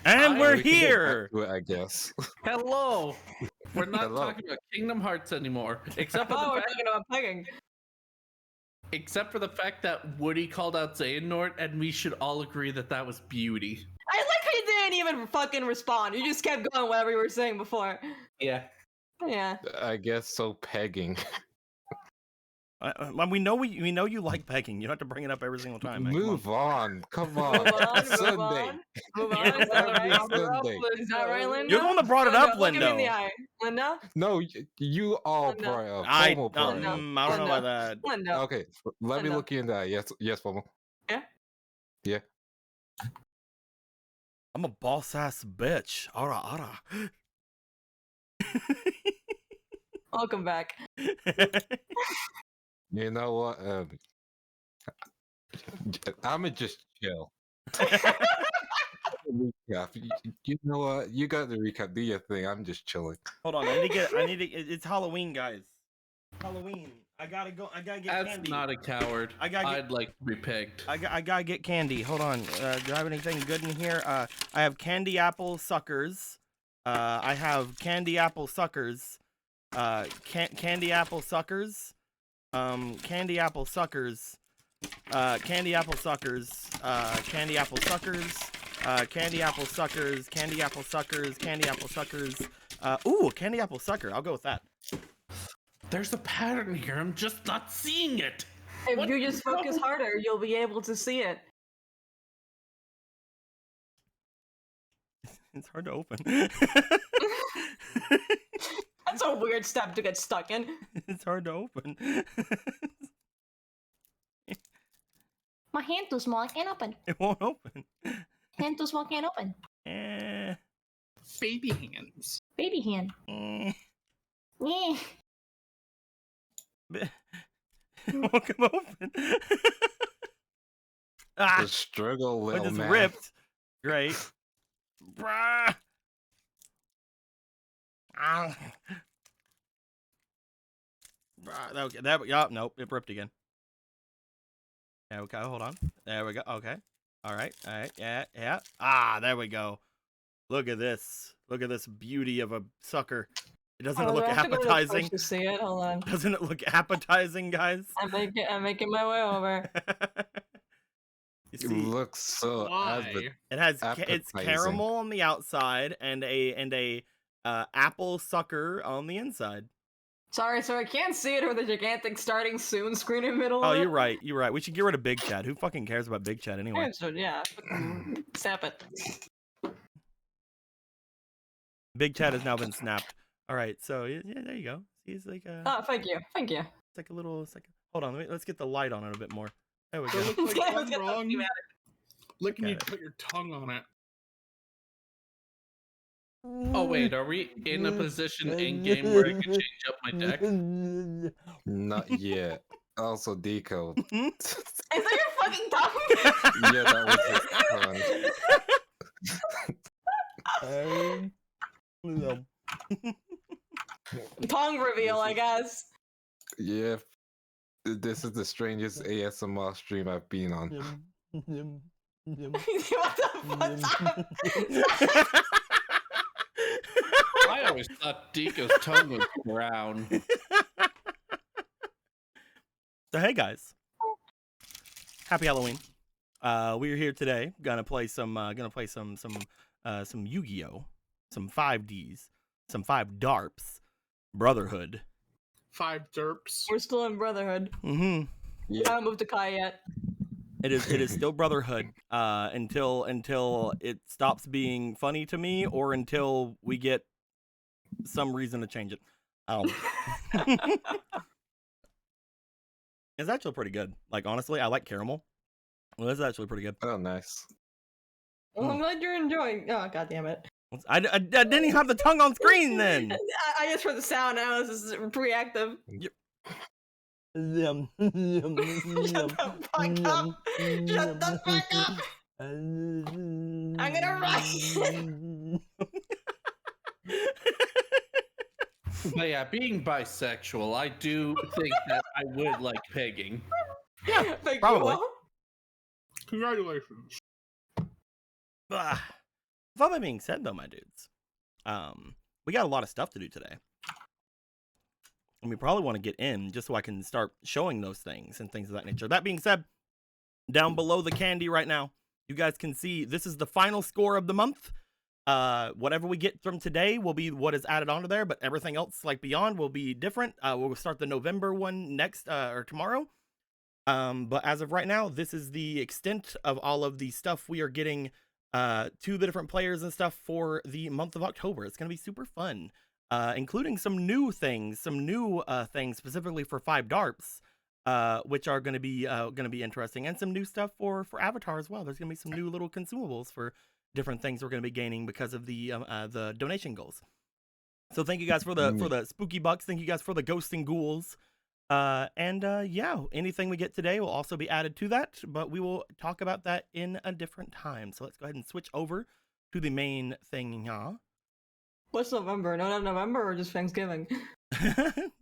And we're here. I guess. Hello. We're not talking about Kingdom Hearts anymore, except for we're talking about pegging. Except for the fact that Woody called out Xehanort, and we should all agree that that was beauty. I like how you didn't even fucking respond. You just kept going whatever you were saying before. Yeah. Yeah. I guess so. Pegging. We know you like pegging. You don't have to bring it up every single time. Man. Move on. Come on. Move on. Sunday. Move on. Is that right? Sunday. Is that right, Linda? You're the one that brought it up, Look at me in Lindo. the eye. Linda? No, you all Linda. brought it up. I Pomo don't brought it up. know about that. Linda. Okay, let me Linda. look you in the eye. Yes, Pomo. Yeah? I'm a boss ass bitch. Ara. Welcome back. You know what? I'ma just chill. Recap. You know what? You got the recap. Do your thing. I'm just chilling. Hold on. It's Halloween, guys. Halloween. I gotta get That's candy. not a coward. I'd like to be pegged. I gotta get candy. Hold on. Do I have anything good in here? I have candy apple suckers. I have candy apple suckers. Candy apple suckers. Candy apple suckers. Candy apple suckers. Candy apple suckers. Candy apple suckers. Candy apple suckers. Candy apple suckers. Ooh, candy apple sucker. I'll go with that. There's a pattern here. I'm just not seeing it. If you just focus harder, you'll be able to see it. It's hard to open. That's a weird step to get stuck in. It's hard to open. My hand too small, I can't open. It won't open. Hand too small, can't open. Baby hands. Baby hand. Yeah. It won't come open. The struggle, little It's man. ripped. Great. Bruh. Ow. Nope, it ripped again. Okay, hold on. There we go. Okay. All right. Yeah. There we go. Look at this. Look at this beauty of a sucker. Doesn't it look appetizing? To see it. Hold on. Doesn't it look appetizing, guys? I'm making my way over. You see, It looks so it has it's caramel on the outside and a apple sucker on the inside. Sorry, so I can't see it with the gigantic starting soon screen in the middle Oh, of it. you're right. You're right. We should get rid of Big Chat. Who fucking cares about Big Chat anyway? Yeah. Snap it. Big Chat has now been snapped. All right, so yeah, there you go. He's like a. Oh, thank you. It's like a little. It's like. Hold on. Let's get the light on it a bit more. There we go. It looks like Let's get wrong. Look, and you Got it. put your tongue on it. Oh wait, are we in a position in game where I can change up my deck? Not yet. Also decode. Is that your fucking tongue? Yeah, that was his tongue. Tongue reveal, I guess. Yeah. This is the strangest ASMR stream I've been on. What the fuck? I always thought Deco's tongue was brown. So hey guys, happy Halloween. We're here today. Gonna play some Yu-Gi-Oh, some 5Ds, some 5Darps, Brotherhood. 5Darps. We're still in Brotherhood. Mm-hmm. I haven't moved to Kai yet. It is still Brotherhood until it stops being funny to me, or until we get some reason to change it. It's actually pretty good. Like honestly, I like caramel. Well, this is actually pretty good. Oh, nice. Well, I'm glad you're enjoying. Oh, god damn it! I didn't even have the tongue on screen then. I just heard the sound. Now this is reactive. Yum. Shut the fuck up! Shut the fuck up! I'm gonna write. But yeah, being bisexual, I do think that I would like pegging. Yeah, Thank probably. You all. Congratulations. Fuck all that being said, though, my dudes, we got a lot of stuff to do today. And we probably want to get in just so I can start showing those things and things of that nature. That being said, down below the candy right now, you guys can see this is the final score of the month. Whatever we get from today will be what is added onto there, but everything else like beyond will be different. We'll start the November one next or tomorrow. But as of right now, this is the extent of all of the stuff we are getting to the different players and stuff for the month of October. It's going to be super fun, including some new things specifically for 5Darps, which are going to be interesting, and some new stuff for Avatar as well. There's going to be some new little consumables for different things we're going to be gaining because of the donation goals. So thank you guys for the spooky bucks. Thank you guys for the ghosts and ghouls. Yeah, anything we get today will also be added to that, but we will talk about that in a different time. So let's go ahead and switch over to the main thing, yeah. What's November? No, not November or just Thanksgiving?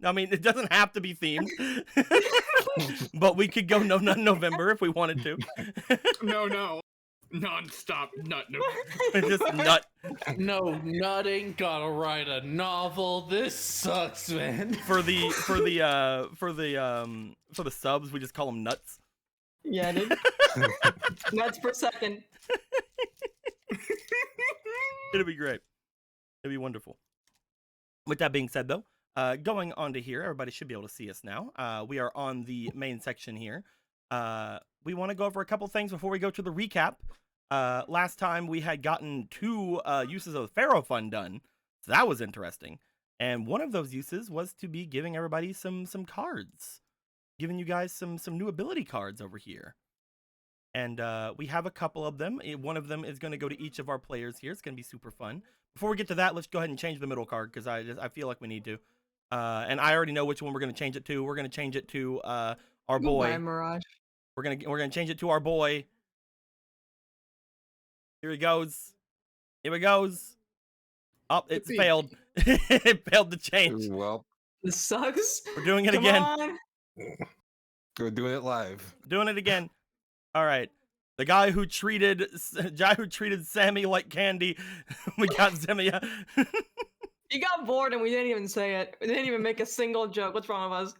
I mean, it doesn't have to be themed, but we could go not November if we wanted to. No. Non-stop nut. Just nut. No, nut ain't gotta write a novel. This sucks, man. For the subs, we just call them nuts. Yeah, dude. Nuts per second. It'll be great. It'll be wonderful. With that being said, though, going on to here, everybody should be able to see us now. We are on the main section here. We want to go over a couple things before we go to the recap. Last time we had gotten 2 uses of the Pharaoh Fund done, so that was interesting. And one of those uses was to be giving everybody some cards, giving you guys some new ability cards over here. And we have a couple of them. One of them is going to go to each of our players here. It's going to be super fun. Before we get to that, let's go ahead and change the middle card because I feel like we need to. And I already know which one we're going to change it to. We're going to change it to our boy. Goodbye, Mirage. We're gonna change it to our boy. Here he goes. Here he goes. Oh, it's failed. It failed to change. Well, This sucks. We're doing it Come again. on. we're doing it live. Doing it again. All right. The guy who treated Sammy like candy. We got Zemia. You got bored and we didn't even say it. We didn't even make a single joke. What's wrong with us?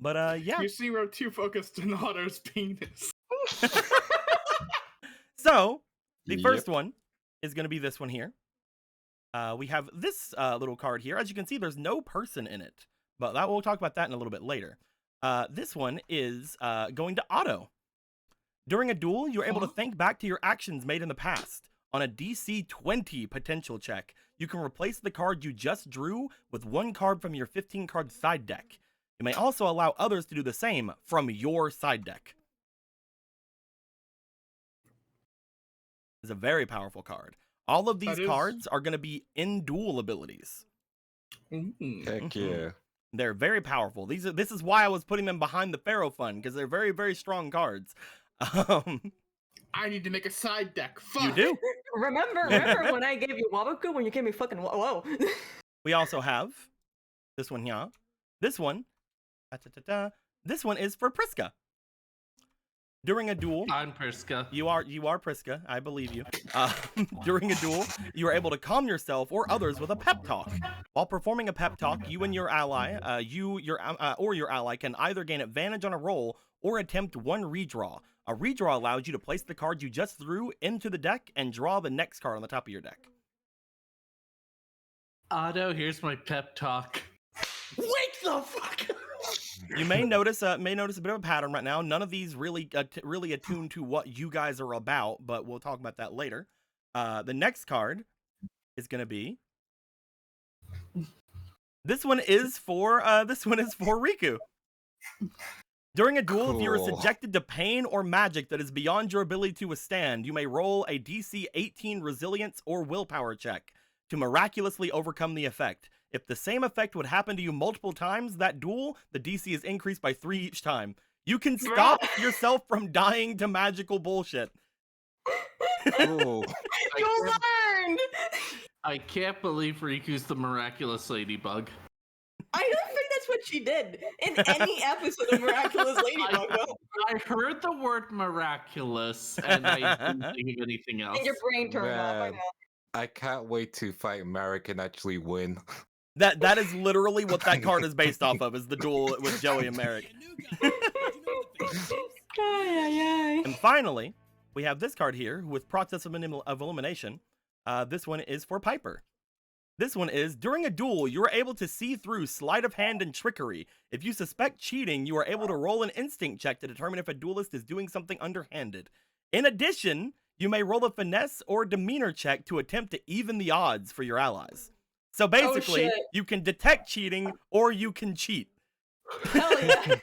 But yeah. You see, we're too focused on Otto's penis. So the Yep. first one is going to be this one here. We have this little card here. As you can see, there's no person in it, but we'll talk about that in a little bit later. This one is going to Otto. During a duel, you're able to think back to your actions made in the past. On a DC 20 potential check, you can replace the card you just drew with one card from your 15-card side deck. You may also allow others to do the same from your side deck. It's a very powerful card. All of these cards are going to be in duel abilities. Heck yeah. They're very powerful. This is why I was putting them behind the Pharaoh Fund, because they're very, very strong cards. I need to make a side deck. Fuck. You do. Remember when I gave you Wabaku when you gave me fucking whoa. We also have this one here. This one. This one is for Priska. During a duel, I'm Priska. You are Priska. I believe you. During a duel, you are able to calm yourself or others with a pep talk. While performing a pep talk, you and your ally, your ally can either gain advantage on a roll or attempt one redraw. A redraw allows you to place the card you just threw into the deck and draw the next card on the top of your deck. Otto, here's my pep talk. Wake the fuck up! You may notice a bit of a pattern right now. None of these really attuned to what you guys are about, but we'll talk about that later. The next card is going to be this one is for Riku. During a duel, if you are subjected to pain or magic that is beyond your ability to withstand, you may roll a DC 18 resilience or willpower check to miraculously overcome the effect. If the same effect would happen to you multiple times that duel, the DC is increased by 3 each time. You can stop yourself from dying to magical bullshit. Cool. You learned! I can't believe Riku's the miraculous ladybug. I don't think that's what she did in any episode of Miraculous Ladybug. Though. I heard the word miraculous, and I didn't think of anything else. And your brain turned off. I Man. know. I can't wait to fight Marek and actually win. That is literally what that card is based off of, is the duel with Joey and Merrick. And finally, we have this card here with Process of Elimination. This one is for Piper. This one is, during a duel, you are able to see through sleight of hand and trickery. If you suspect cheating, you are able to roll an instinct check to determine if a duelist is doing something underhanded. In addition, you may roll a finesse or demeanor check to attempt to even the odds for your allies. So basically, you can detect cheating or you can cheat. Hell yeah.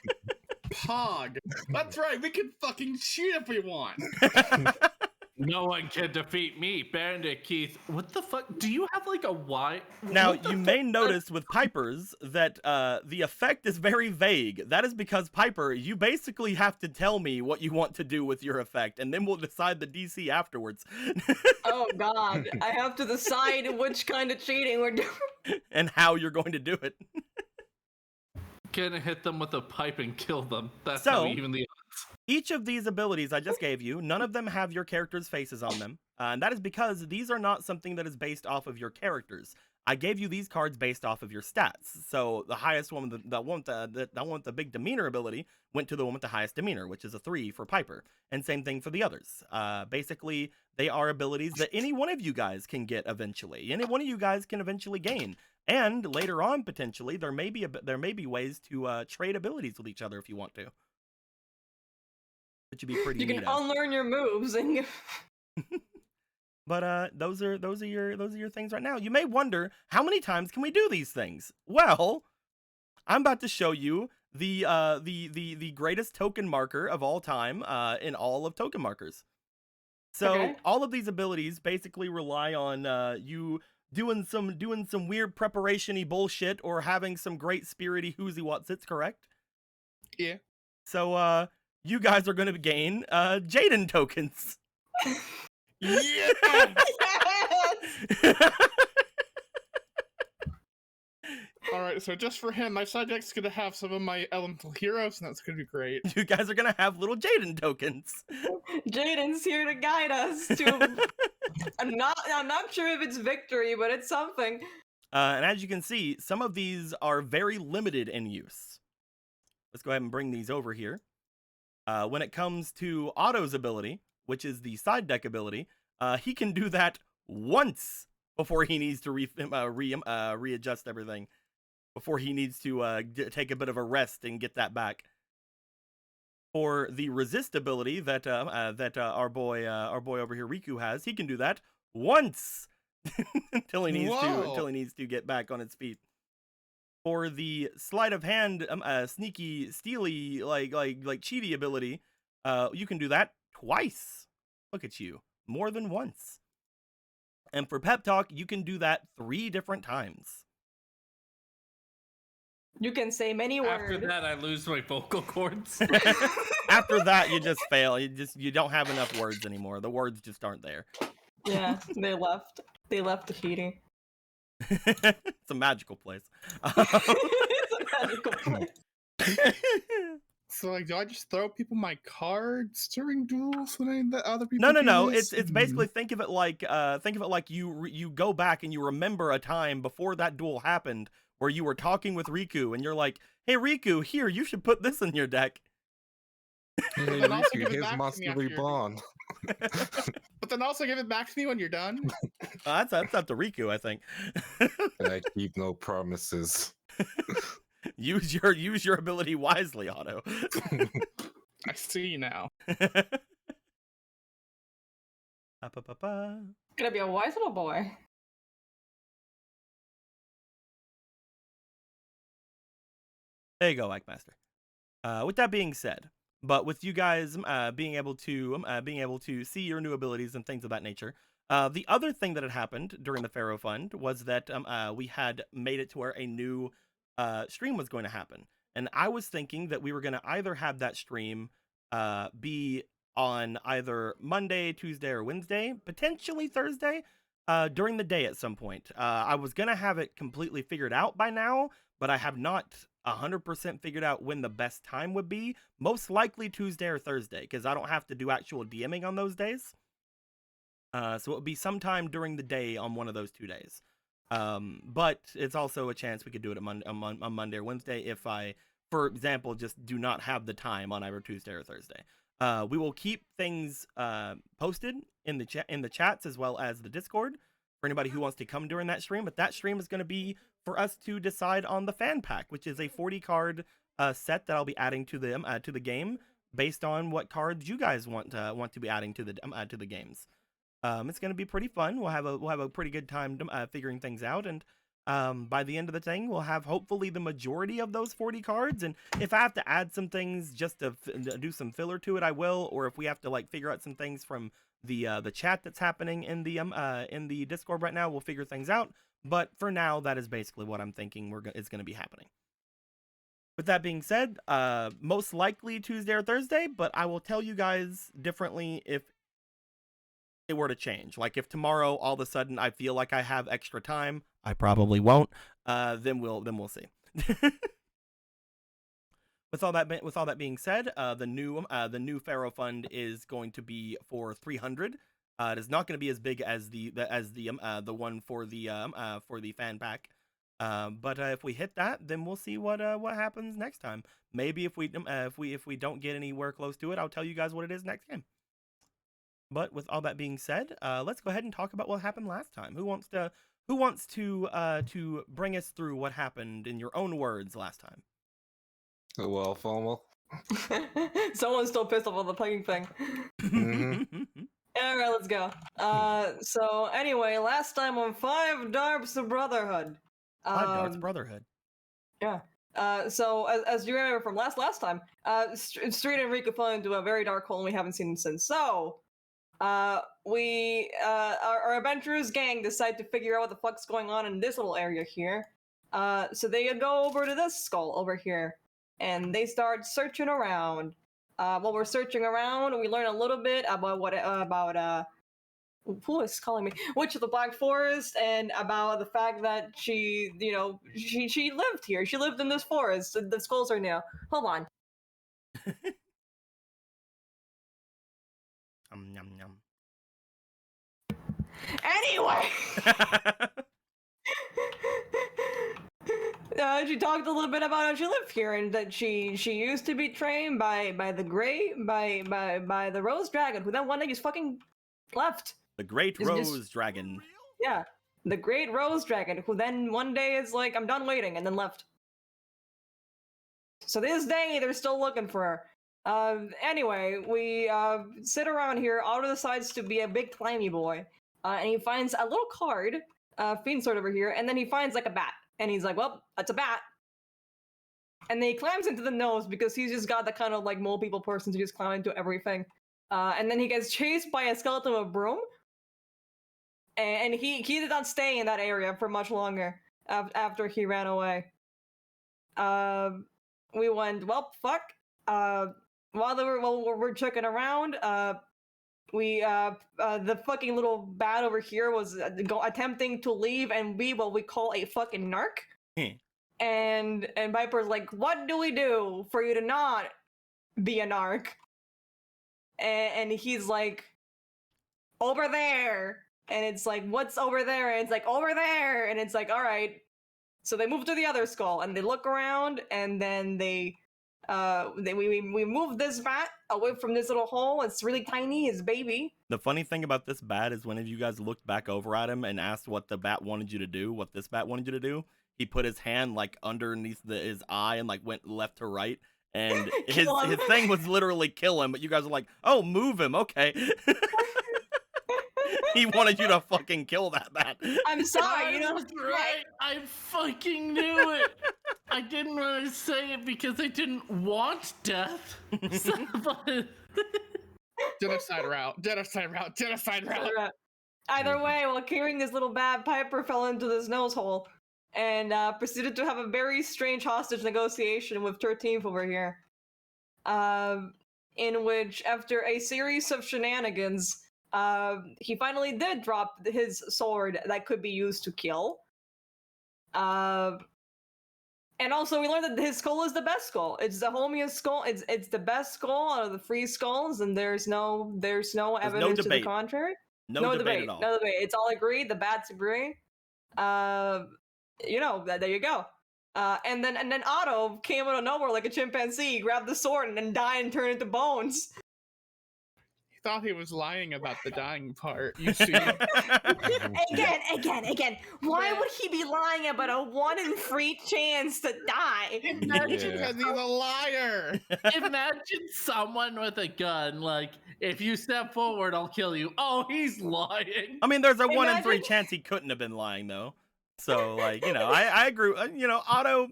Pog. That's right, we can fucking cheat if we want. No one can defeat me, Bandit Keith. What the fuck? Do you have like a Y? Now, you may notice with Piper's that the effect is very vague. That is because, Piper, you basically have to tell me what you want to do with your effect, and then we'll decide the DC afterwards. Oh, God. I have to decide which kind of cheating we're doing. And how you're going to do it. Gonna hit them with a pipe and kill them. That's So, how even the odds. Each of these abilities I just gave you, none of them have your character's faces on them. And that is because these are not something that is based off of your characters. I gave you these cards based off of your stats. So the highest one, that one with the big demeanor ability, went to the one with the highest demeanor, which is a 3 for Piper. And same thing for the others. Basically, they are abilities that any one of you guys can get eventually. Any one of you guys can eventually gain. And later on, potentially, there may be ways to trade abilities with each other if you want to. Which would be pretty You can neat. unlearn your moves and But those are your things right now. You may wonder, how many times can we do these things? Well, I'm about to show you the greatest token marker of all time in all of token markers. So all of these abilities basically rely on you doing some weird preparation-y bullshit or having some great spirity whoozy whatsits, correct? Yeah. So you guys are going to gain Jaden tokens. Yeah. Alright, so just for him, my side deck's gonna have some of my elemental heroes, and that's gonna be great. You guys are going to have little Jaden tokens. Jaden's here to guide us to I'm not sure if it's victory, but it's something. And as you can see, some of these are very limited in use. Let's go ahead and bring these over here. When it comes to Otto's ability, which is the side deck ability, he can do that once before he needs to readjust everything. Before he needs to take a bit of a rest and get that back. For the resist ability that our boy over here Riku has, he can do that once until he needs to get back on his feet. For the sleight of hand, sneaky, steely, like cheaty ability, you can do that twice. Look at you, more than once. And for pep talk, you can do that 3 different times. You can say many words. After that, I lose my vocal cords. After that, you just fail. You don't have enough words anymore. The words just aren't there. Yeah, they left. They left the heating. It's a magical place. It's a magical place. So, like, do I just throw people my cards during duels when the other people? No. do this? It's basically think of it like you go back and you remember a time before that duel happened where you were talking with Riku and you're like, "Hey Riku, here you should put this in your deck." Hey, then also Riku, give it here's back to me Master after you're Reborn. But then also give it back to me when you're done. That's up to Riku, I think. And I keep no promises. Use your ability wisely, Otto. I see now. Gonna be a wise little boy. There you go, Ike Master. With that being said, but with you guys being able to see your new abilities and things of that nature, the other thing that had happened during the Pharaoh Fund was that we had made it to where a new stream was going to happen, and I was thinking that we were going to either have that stream be on either Monday, Tuesday, or Wednesday, potentially Thursday, during the day at some point. I was going to have it completely figured out by now, but I have not 100% figured out when the best time would be. Most likely Tuesday or Thursday, because I don't have to do actual DMing on those days. So it would be sometime during the day on one of those 2 days. But it's also a chance we could do it on Monday or Wednesday if I, for example, just do not have the time on either Tuesday or Thursday. We will keep things posted in the chats as well as the Discord for anybody who wants to come during that stream. But that stream is going to be for us to decide on the fan pack, which is a 40 card set that I'll be adding to the game based on what cards you guys want to be adding to the games. It's going to be pretty fun. We'll have a pretty good time figuring things out, and by the end of the thing, we'll have hopefully the majority of those 40 cards. And if I have to add some things just to do some filler to it, I will. Or if we have to like figure out some things from the chat that's happening in the Discord right now, we'll figure things out. But for now, that is basically what I'm thinking is going to be happening. With that being said, most likely Tuesday or Thursday, but I will tell you guys differently if it were to change. Like if tomorrow all of a sudden I feel like I have extra time, I probably won't. Then we'll see. With all that being said, the new Pharaoh Fund is going to be for 300. It is not going to be as big as the one for the fan pack. But if we hit that, then we'll see what happens next time. Maybe if we don't get anywhere close to it, I'll tell you guys what it is next game. But with all that being said, let's go ahead and talk about what happened last time. Who wants to bring us through what happened in your own words last time? Well, formal. Someone's still pissed off on the plugging thing. All right, let's go. So anyway, last time on 5Darps the Brotherhood. 5Darps Brotherhood. Yeah. So as you remember from last time, Street and Riku fell into a very dark hole and we haven't seen him since. So our adventurers gang decide to figure out what the fuck's going on in this little area here. So they go over to this skull over here, and they start searching around. While we're searching around, we learn a little bit about who is calling me? Witch of the Black Forest, and about the fact that she lived here. She lived in this forest. The skulls are new. Hold on. Yum yum. Anyway. She talked a little bit about how she lived here and that she used to be trained by the Rose Dragon, who then one day just fucking left. The Great Rose Dragon. Yeah, the Great Rose Dragon, who then one day is like, I'm done waiting, and then left. So this day, they're still looking for her. Anyway, we sit around here. Otto decides to be a big climby boy, and he finds a little card, Fiend Sword over here, and then he finds like a bat. And he's like, well, that's a bat. And then he climbs into the nose because he's just got the kind of like mole people person to just climb into everything. And then he gets chased by a skeleton with a broom. And he did not stay in that area for much longer after he ran away. We went, well, fuck. While we're checking around, the fucking little bat over here was attempting to leave and be what we call a fucking narc. And Viper's like, what do we do for you to not be a narc? And he's like, over there. And it's like, what's over there? And it's like, over there. And it's like, all right. So they move to the other skull and they look around, and then we move this bat away from this little hole. It's really tiny, it's baby. The funny thing about this bat is whenever you guys looked back over at him and asked what the bat wanted you to do, what this bat wanted you to do, he put his hand like underneath his eye and like went left to right. And his thing was literally kill him, but you guys were like, oh, move him, okay. He wanted you to fucking kill that bat. I'm sorry, you know. Right, I fucking knew it. I didn't want to say it because I didn't want death. Genocide route. Either way, while carrying this little bat, Piper fell into this nose hole and proceeded to have a very strange hostage negotiation with 13th over here. In which, after a series of shenanigans, he finally did drop his sword that could be used to kill. And also, we learned that his skull is the best skull. It's the homiest skull. It's the best skull out of the 3 skulls, and there's no evidence to the debate. contrary. No debate at all. No debate. It's all agreed. The bats agree. There you go. And then Otto came out of nowhere like a chimpanzee, grabbed the sword, and then died and turned into bones. Thought he was lying about the dying part. You see, Again. Why would he be lying about a 1 in 3 chance to die? imagine because he's a liar. Imagine someone with a gun, like, if you step forward, I'll kill you. Oh, he's lying. I mean, there's a 1 in 3 Imagine- chance he couldn't have been lying though. So like, I agree. Otto,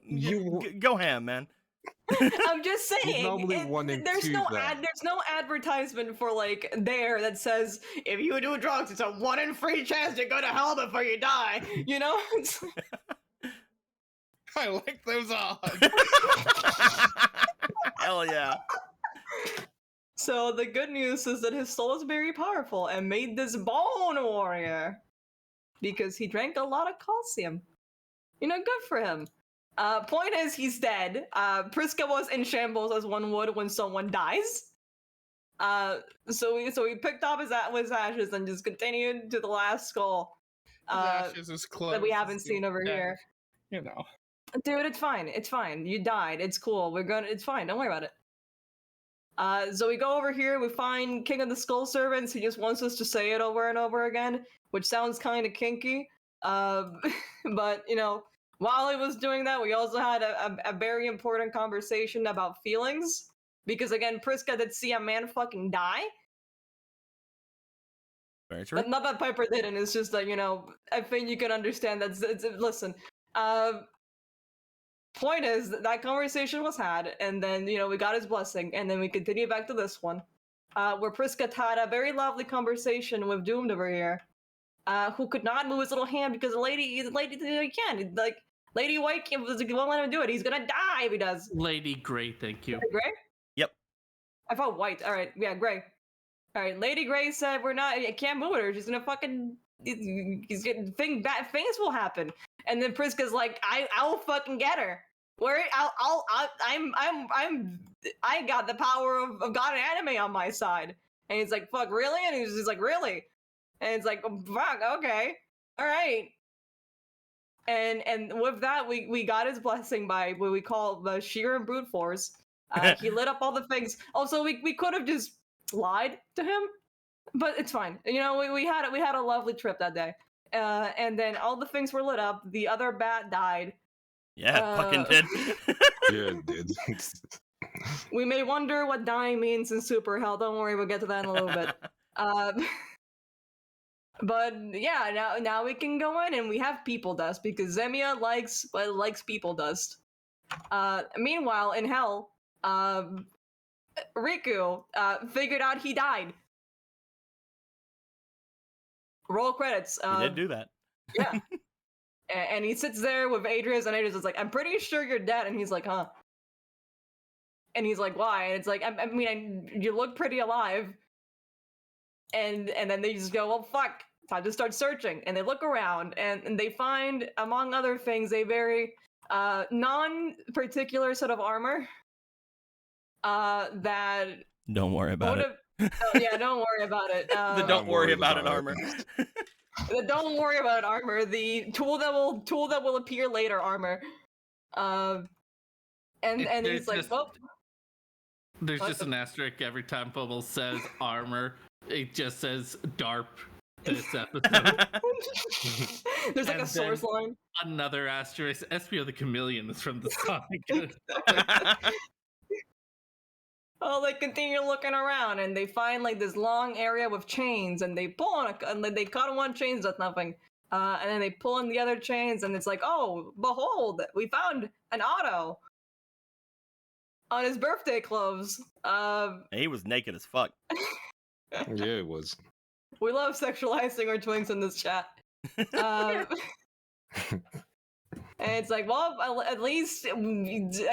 go ham, man. I'm just saying. normally 1 in there's 2 no then. there's no advertisement for like there that says if you do drugs, it's a 1 in 3 chance to go to hell before you die. You know? It's like- I like those odds. Hell yeah. So the good news is that his soul is very powerful and made this bone warrior because he drank a lot of calcium. Good for him. Point is, he's dead. Priska was in shambles as one would when someone dies. So we picked up his ashes and just continued to the last skull. His ashes is close. That we haven't seen over Yeah. here. You know. Dude, it's fine. It's fine. You died. It's cool. It's fine. Don't worry about it. So we go over here. We find King of the Skull Servants. He just wants us to say it over and over again, which sounds kind of kinky. But while he was doing that, we also had a very important conversation about feelings. Because again, Priska did see a man fucking die. Very true. But not that Piper didn't. It's just that, I think you can understand that. Listen, point is that conversation was had, and then, we got his blessing, and then we continue back to this one, where Priska had a very lovely conversation with Doomed over here, who could not move his little hand because the lady can't. Like, Lady White won't let him do it. He's gonna die if he does. Lady Grey, thank you. Gray? Yep. I thought White. All right, yeah, Gray. All right, Lady Grey said I can't move her. She's gonna fucking. He's getting bad things will happen. And then Priska's like, I'll fucking get her. I got the power of God and anime on my side. And he's like, fuck, really? And he's just like, really? And it's like, fuck, okay, all right. And with that, we got his blessing by what we call the sheer and brute force. He lit up all the things. Also, we could have just lied to him, but it's fine. We had a lovely trip that day. And then all the things were lit up. The other bat died. Yeah, fucking did. Yeah, it did. We may wonder what dying means in Super Hell. Don't worry, we'll get to that in a little bit. But yeah, now we can go in and we have people dust because Zemia likes people dust. Meanwhile, in Hell, Riku figured out he died. Roll credits. He did do that. Yeah. And he sits there with Adrius, and Adrius is like, I'm pretty sure you're dead. And he's like, huh? And he's like, why? And it's like, you look pretty alive. And then they just go, well, fuck, time to start searching. And they look around, and they find, among other things, a very non-particular set of armor that Don't worry about it. yeah, don't worry about it. The don't worry about it armor. The don't worry about it armor. The tool that will appear later armor. And he's like, well. There's just an asterisk every time Bubble says armor. It just says DARP this episode. There's like And a source then line. Another asterisk. Espio the Chameleon is from the Sonic. Oh, they continue looking around and they find like this long area with chains, and they pull on and they cut on one chain, that's nothing. And then they pull in the other chains, and it's like, oh, behold, we found an Otto on his birthday clothes. He was naked as fuck. Yeah, it was. We love sexualizing our twinks in this chat. And it's like, well, at least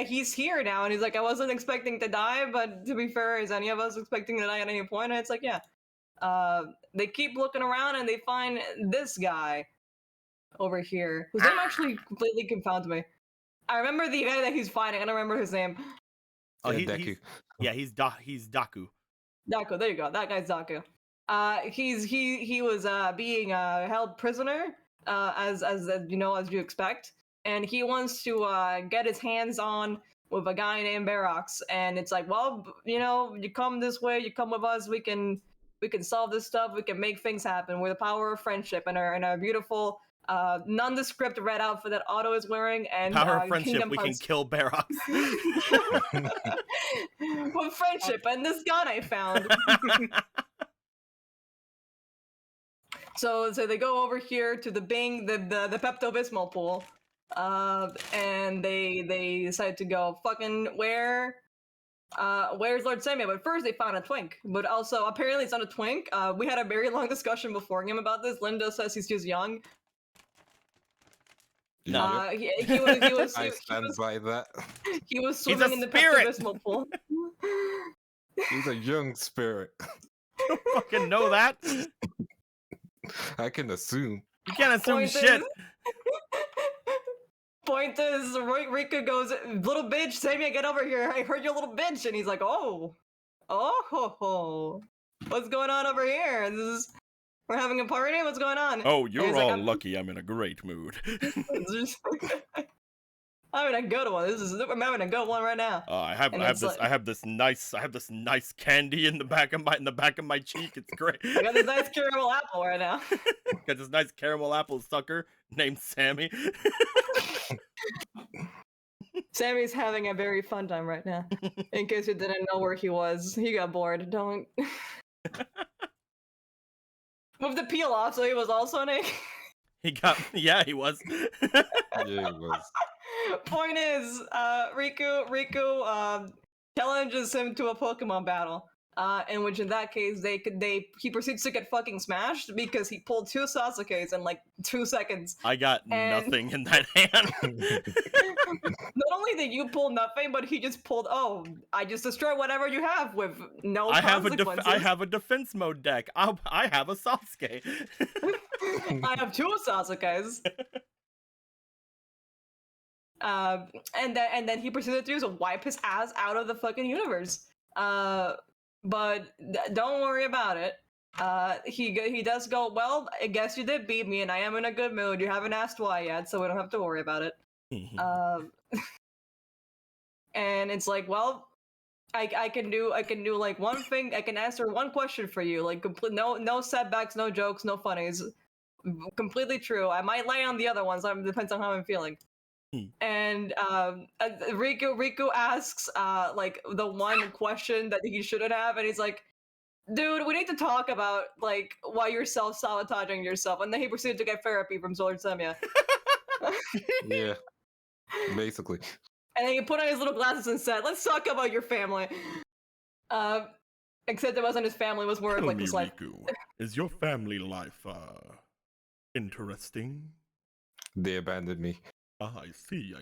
he's here now. And he's like, I wasn't expecting to die, but to be fair, is any of us expecting to die at any point? And it's like, yeah. They keep looking around and they find this guy over here, whose name actually completely confounds me. I remember the guy that he's fighting. I don't remember his name. Oh, Deku. he's Daku. Daku. There you go. That guy's Daku. He was being held prisoner, as you know, as you expect, and he wants to get his hands on with a guy named Barox, and it's like, well, you know, you come this way, you come with us, we can solve this stuff, we can make things happen with the power of friendship and our beautiful nondescript red outfit that Otto is wearing, and Power of friendship, Kingdom we can Hearts. kill Barox. With friendship and this gun I found. So they go over here to the Pepto-Bismol pool, and they decide to go fucking where's Lord Samuel? But first they found a twink, but also apparently it's not a twink. We had a very long discussion before game about this. Linda says he's just young. Yep. He was I stand by that. he was He's a swimming in the spirit! Pepto-Bismol pool. He's a young spirit. You don't fucking know that. I can assume. You can't assume Point shit. Point is, Rika goes, little bitch, Sammy, get over here. I heard you, little bitch. And he's like, oh, ho, ho. What's going on over here? We're having a party? What's going on? Oh, And you're he's all like, lucky I'm in a great mood. I'm having a good one. I'm having a good one right now. I have And it's this nice candy in the back of my cheek. It's great. I got this nice caramel apple right now. Got this nice caramel apple sucker named Sammy. Sammy's having a very fun time right now. In case you didn't know where he was, he got bored. Don't. With the peel off, so he was also an egg. He was. Yeah, it was. Point is, Riku challenges him to a Pokemon battle. In which, in that case, he proceeds to get fucking smashed because he pulled 2 Sasukes in like 2 seconds. I got nothing in that hand. Not only did you pull nothing, but he just pulled. Oh, I just destroy whatever you have with no consequences. I have a defense mode deck. I have a Sasuke. I have 2 Sasukes. And then he proceeded to wipe his ass out of the fucking universe. But don't worry about it. He does go, well, I guess you did beat me, and I am in a good mood. You haven't asked why yet, so we don't have to worry about it. And it's like, well, I can do like one thing. I can answer one question for you, like no setbacks, no jokes, no funnies. Completely true. I might lay on the other ones. Depends on how I'm feeling. And Riku asks like the one question that he shouldn't have, and he's like, dude, we need to talk about like why you're self-sabotaging yourself. And then he proceeded to get therapy from Lord Semya. Yeah, basically. And then he put on his little glasses and said, let's talk about your family. Except it wasn't his family, it was more like his life. Riku, is your family life interesting? They abandoned me. Ah, I see.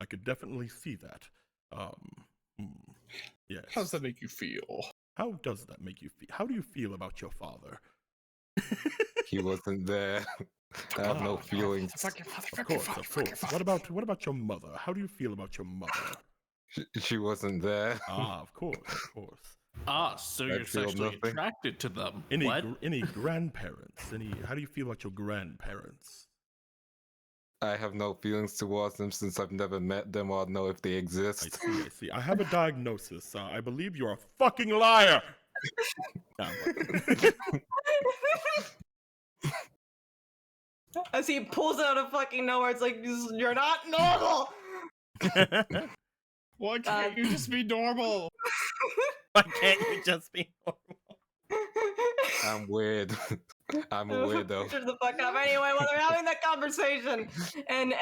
I could definitely see that. Yes. How does that make you feel? How does that make you feel? How do you feel about your father? He wasn't there. I have no feelings. Fuck your father, Of fuck your course, father, of fuck your course. father. What about your mother? How do you feel about your mother? She wasn't there. Ah, of course. So I you're feel sexually nothing. attracted to them. Any What? any grandparents? How do you feel about your grandparents? I have no feelings towards them since I've never met them or know if they I exist. see. I have a diagnosis. I believe you're a fucking liar. Nah, As he pulls it out of fucking nowhere, it's like, you're not normal! but- Why can't you just be normal? Why can't you just be normal? I'm weird. I'm a weirdo. Shut the fuck up. Anyway, while they're having that conversation, and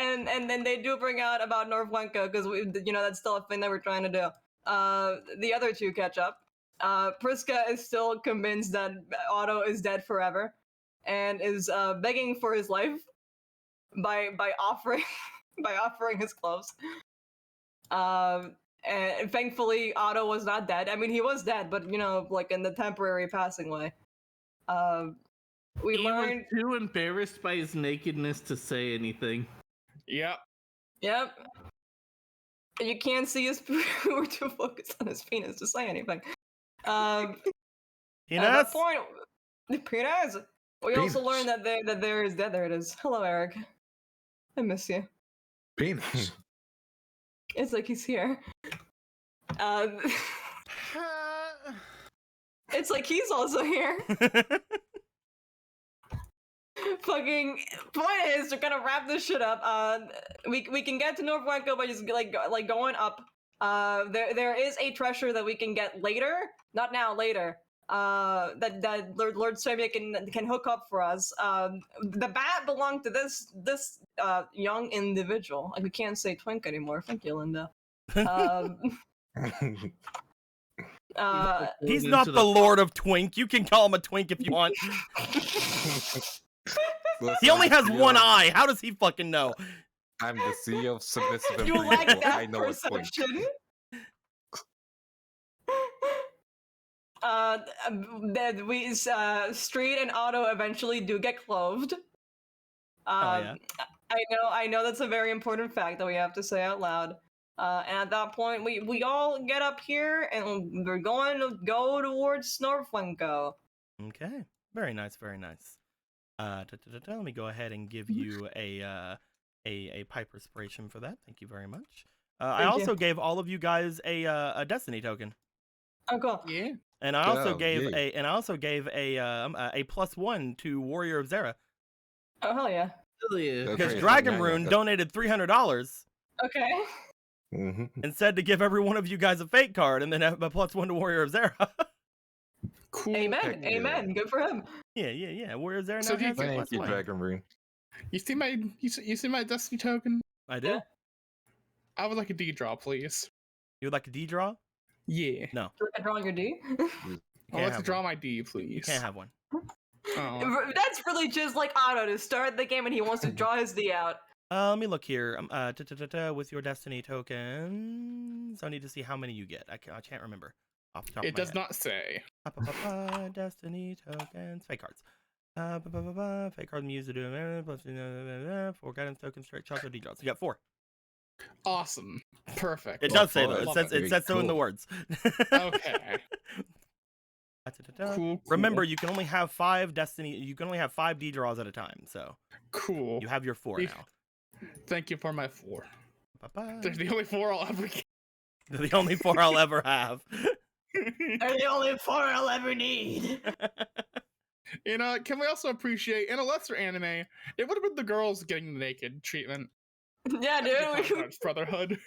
then they do bring out about Northwenka, because that's still a thing that we're trying to do. The other 2 catch up. Priska is still convinced that Otto is dead forever, and is begging for his life by offering his clothes. And thankfully Otto was not dead. I mean, he was dead, but like in the temporary passing way. We He learned was too embarrassed by his nakedness to say anything. Yep. Yep. You can't see his. We're too focused on his penis to say anything. At that Penis? point, the penis. We also Penis. learned that there is that. There it is. Hello, Eric. I miss you. Penis. It's like he's here. It's like he's also here. Fucking point is, we're gonna wrap this shit up. We can get to North Wanko by just like going up. There is a treasure that we can get later, not now, later. That Lord Samia can hook up for us. The bat belonged to this young individual. Like we can't say twink anymore. Thank you, Linda. He's not the Lord of Twink. You can call him a twink if you want. He only has one eye. How does he fucking know? I'm the CEO of Submissive and You lack Breedable. that I know a twink. perception. That we Street and Otto eventually do get clothed. Yeah. I know that's a very important fact that we have to say out loud. And at that point, we all get up here and we're going to go towards Snorflenko. Okay. Very nice, very nice. Let me go ahead and give you a pipe respiration for that. Thank you very much. I Thank also you. gave all of you guys a destiny token. Oh, cool. Yeah. And I also Oh, gave yay. a +1 to Warrior of Zera Oh, hell yeah. Yeah. That's because right, Dragon yeah, Rune yeah. donated $300 Okay. Mhm. and said to give every one of you guys a fate card and then have a +1 to Warrior of Zera. Cool. Amen. Heck yeah. Amen. Good for him. yeah. Warrior of Zera So now do you has a Thank you, +1. Dragon Rune. You see my destiny token? I do. Yeah. I would like a D draw, please. You would like a D draw? Yeah. No. Do I draw your D? You I'd can't like to have draw one. my D, please. You can't have one. Oh. That's really just like Otto to start the game and he wants to draw his D out. Let me look here. With your destiny tokens, I need to see how many you get. I can't remember off the top It of my does head. not say. Destiny tokens, fake cards. Fake card music, plus 4 guidance tokens, straight shots, or D draws. You got 4. Awesome. Perfect. It does say four. though. It Love says it. it says so in the Cool. words. Okay. Cool. Remember, you can only have 5 destiny. You can only have 5 D draws at a time. So Cool. you have your 4 You- now. Thank you for my 4. Ba-ba. They're the only 4 I'll ever get. They're the only 4 I'll ever have. They're the only 4 I'll ever need. You know, can we also appreciate in a lesser anime, it would have been the girls getting the naked treatment. Yeah, dude. It's Brotherhood.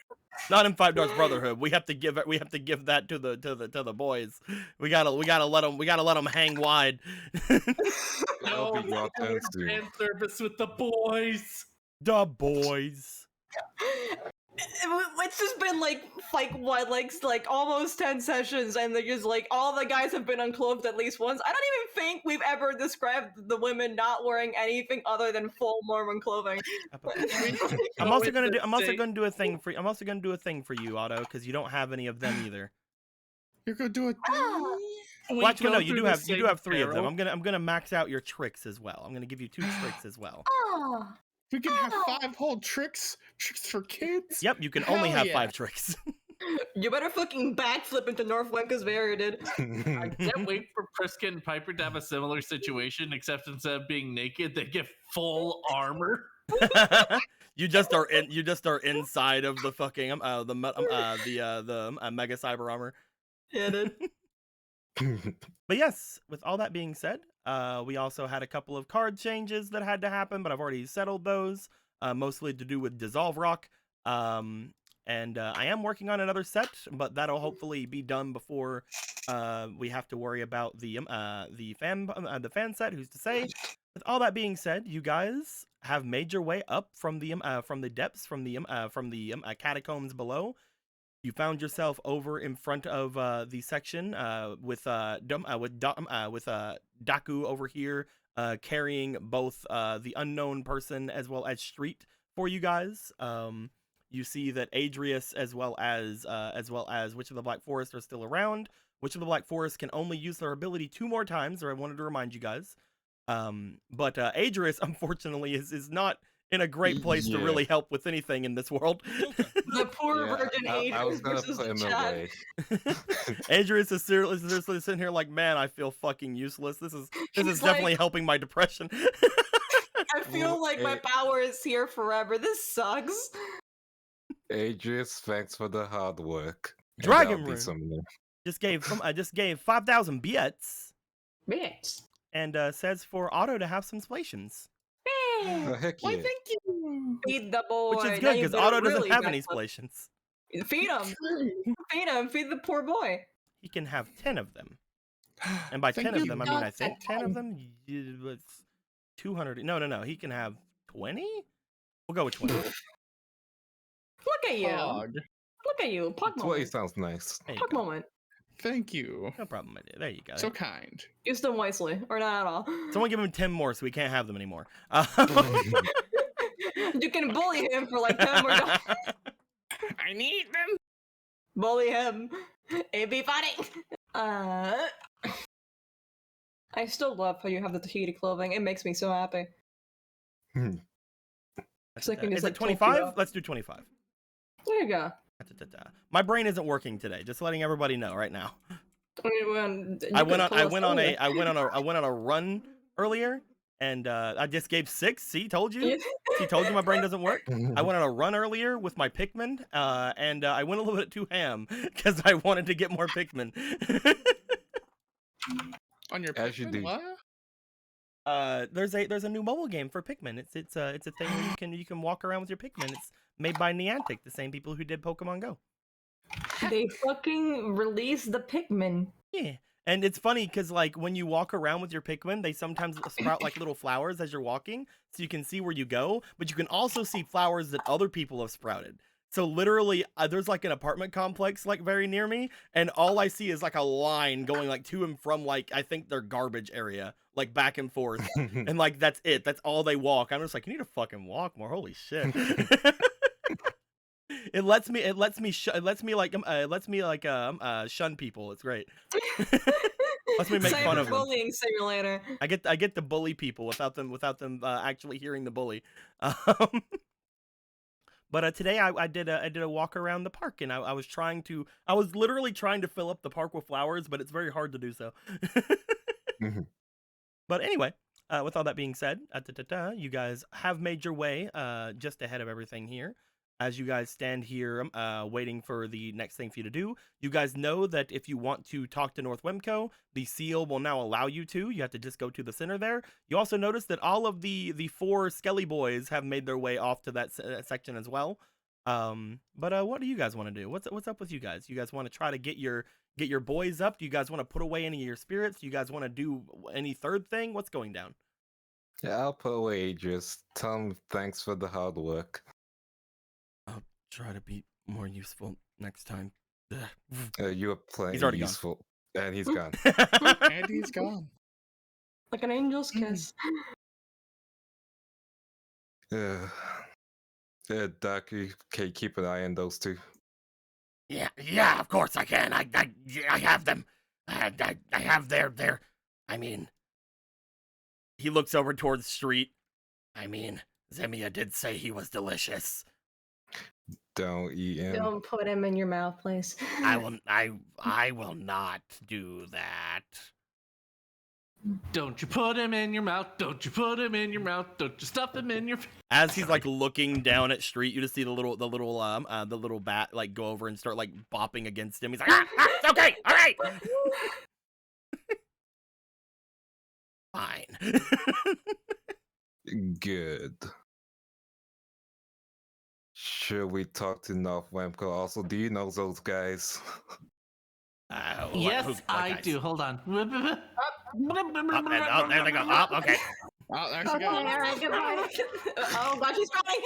Not in 5Darps Brotherhood. We have to give that to the boys. We gotta let them hang wide. That'll be your turn soon. Fan service with the boys. The boys. It's just been like almost 10 sessions and they're just like all the guys have been unclothed at least once. I don't even think we've ever described the women not wearing anything other than full Mormon clothing. I'm also gonna do a thing for you, Otto, because you don't have any of them either. You're gonna do it. Well, actually, no, you do have 3 of them. I'm gonna max out your tricks as well. I'm gonna give you 2 tricks as well. Oh. We can have 5 whole tricks for kids. Yep, you can only Hell have yeah. 5 tricks. You better fucking backflip into North Wenka's Barrier did. I can't wait for Priska and Piper to have a similar situation, except instead of being naked, they get full armor. you just are inside of the fucking mega cyber armor. Yeah, dude. But yes, with all that being said, we also had a couple of card changes that had to happen, but I've already settled those, mostly to do with Dissolve Rock. And I am working on another set, but that'll hopefully be done before we have to worry about the fan set. Who's to say? With all that being said, you guys have made your way up from the depths, from the catacombs below. You found yourself over in front of the section with Daku over here carrying both the unknown person as well as Street for you guys. You see that Adrius as well as Witch of the Black Forest are still around. Witch of the Black Forest can only use their ability 2 more times, or I wanted to remind you guys. But Adrius, unfortunately, is not in a great place to Yeah. really help with anything in this world. The poor Yeah, virgin I Adrian was gonna versus put the him chat. away. Adrian's is seriously sitting here like, man, I feel fucking useless. This is He's definitely like- helping my depression. I feel like my power is here forever. This sucks. Adrius, thanks for the hard work. And Dragon that'll be Rune. some- I just gave 5,000 bits Bitch. and says for Otto to have some spalations, Oh, heck Why, yeah. thank you. Feed the boy. which is Now good you because better Otto doesn't really have any back up. spalations. Feed him. Feed him. Feed the poor boy. He can have 10 of them. And by Thank 10 of you. them, I mean, I think Not 10 of them, it's 200. No. He can have 20? We'll go with 20. Look at you. Pog. Look at you. Pug 20 moment. sounds nice. There you Pug go. moment. Thank you. No problem, my dear. There you go. So kind. Use them wisely. Or not at all. Someone give him 10 more so we can't have them anymore. You can bully him for like 10 more dollars. I need them. Bully him. It'd be funny. I still love how you have the Tahiti clothing. It makes me so happy. So I can Is just, it like, 25? Tokyo. Let's do 25. There you go. My brain isn't working today. Just letting everybody know right now. You I could've went told us earlier. on a run earlier, and I just gave 6. See, told you. See, told you my brain doesn't work. I went on a run earlier with my Pikmin, and I went a little bit too ham because I wanted to get more Pikmin. On your As you Pikmin, do. what? There's a new mobile game for Pikmin. It's a thing where you can walk around with your Pikmin. It's made by Niantic, the same people who did Pokemon Go. They fucking released the Pikmin. Yeah. And it's funny because, like, when you walk around with your Pikmin, they sometimes sprout, like, little flowers as you're walking, so you can see where you go, but you can also see flowers that other people have sprouted. So, literally, there's, like, an apartment complex, like, very near me, and all I see is, like, a line going, like, to and from, like, I think their garbage area, like, back and forth. And, like, that's it. That's all they walk. I'm just like, you need to fucking walk more. Holy shit. It lets me shun people. It's great. Lets me make fun of them. Cyberbullying simulator. I get to bully people without them actually hearing the bully. But today I did a walk around the park, and I was literally trying to fill up the park with flowers, but it's very hard to do so. But anyway, with all that being said, you guys have made your way just ahead of everything here. As you guys stand here waiting for the next thing for you to do, you guys know that if you want to talk to North Wemco, the seal will now allow you to. You have to just go to the center there. You also notice that all of the 4 Skelly boys have made their way off to that section as well. But what do you guys want to do? What's up with you guys? You guys want to try to get your boys up? Do you guys want to put away any of your spirits? Do you guys want to do any third thing? What's going down? Yeah, I'll put away Adrius. Tell him thanks for the hard work. Try to be more useful next time. You were playing He's already gone. useful. And he's gone. And he's gone. Like an angel's kiss. Doc, you can keep an eye on those 2. Yeah, of course I can. I have them. I have their. I mean, he looks over towards the street. I mean, Zemia did say he was delicious. Don't eat him. Don't put him in your mouth, please. I will not do that. Don't you put him in your mouth. Don't you put him in your mouth. Don't you stuff him in your. As he's like looking down at street, you just see the little bat like go over and start like bopping against him. He's like, it's okay, all right. Fine. Good. Should we talk to North Wemco also? Do you know those guys? Yes, I guys? do. Hold on. There they go. Oh, okay. Oh, there she Okay, goes. alright, goodbye. Oh god, she's crying.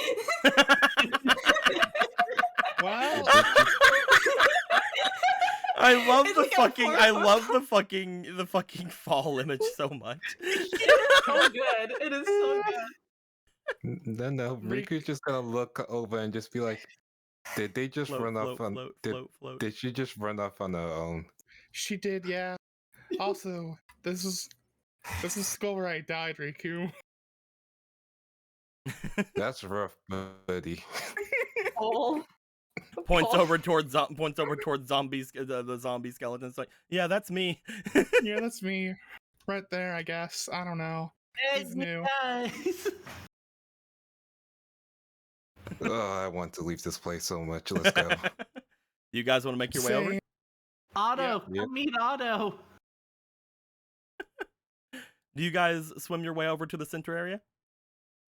Well, I love It's the like a fucking. I horror- love the fucking fall image so much. So good. It is so good. No. Riku's just gonna look over and just be like, did they just Float, run off float, on? float, did, float, float. did she just run off on her own? she did, yeah. Also, this is the school where I died, Riku. That's rough, buddy. Oh. Points Paul. over towards zombies, the zombie skeletons. Like, yeah, that's me. Yeah, that's me. Right there, I guess. I don't know. It's me, new. guys. Oh, I want to leave this place so much. Let's go. You guys want to make your way over? Same. Otto, Yep. come meet Otto. Do you guys swim your way over to the center area?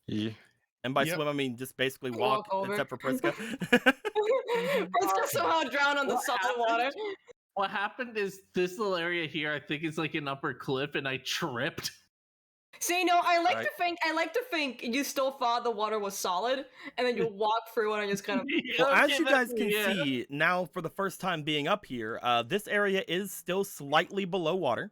Yeah. And by Yep. swim, I mean just basically Walk walk, over. except for Priska. Priska somehow drowned on the What solid happened? water. What happened is this little area here, I think it's like an upper cliff, and I tripped. See, no, I like Right. to think you still thought the water was solid, and then you walk through it and just kind of. Well, as Okay, you guys that's can me, yeah. see now, for the first time being up here, this area is still slightly below water.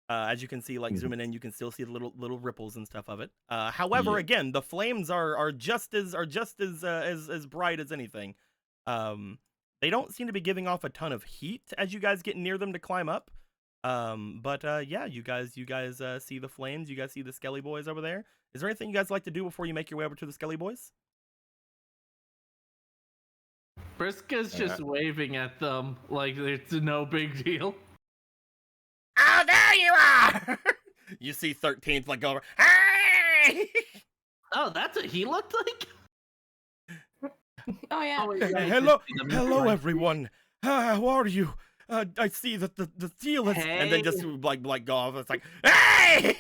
As you can see, like zooming in, you can still see the little ripples and stuff of it. However, Yeah. again, the flames are just as bright as anything. They don't seem to be giving off a ton of heat as you guys get near them to climb up. But yeah, you guys see the flames. You guys see the Skelly Boys over there. Is there anything you guys like to do before you make your way over to the Skelly Boys? Briska's just waving at them like it's no big deal. Oh, there you are! You see 13th like over. Hey! Oh, that's what he looked like? Oh yeah. wait, yeah, I Hello, did see them. hello, everyone. How are you? I see that the seal is, and then just like go off. It's like, hey!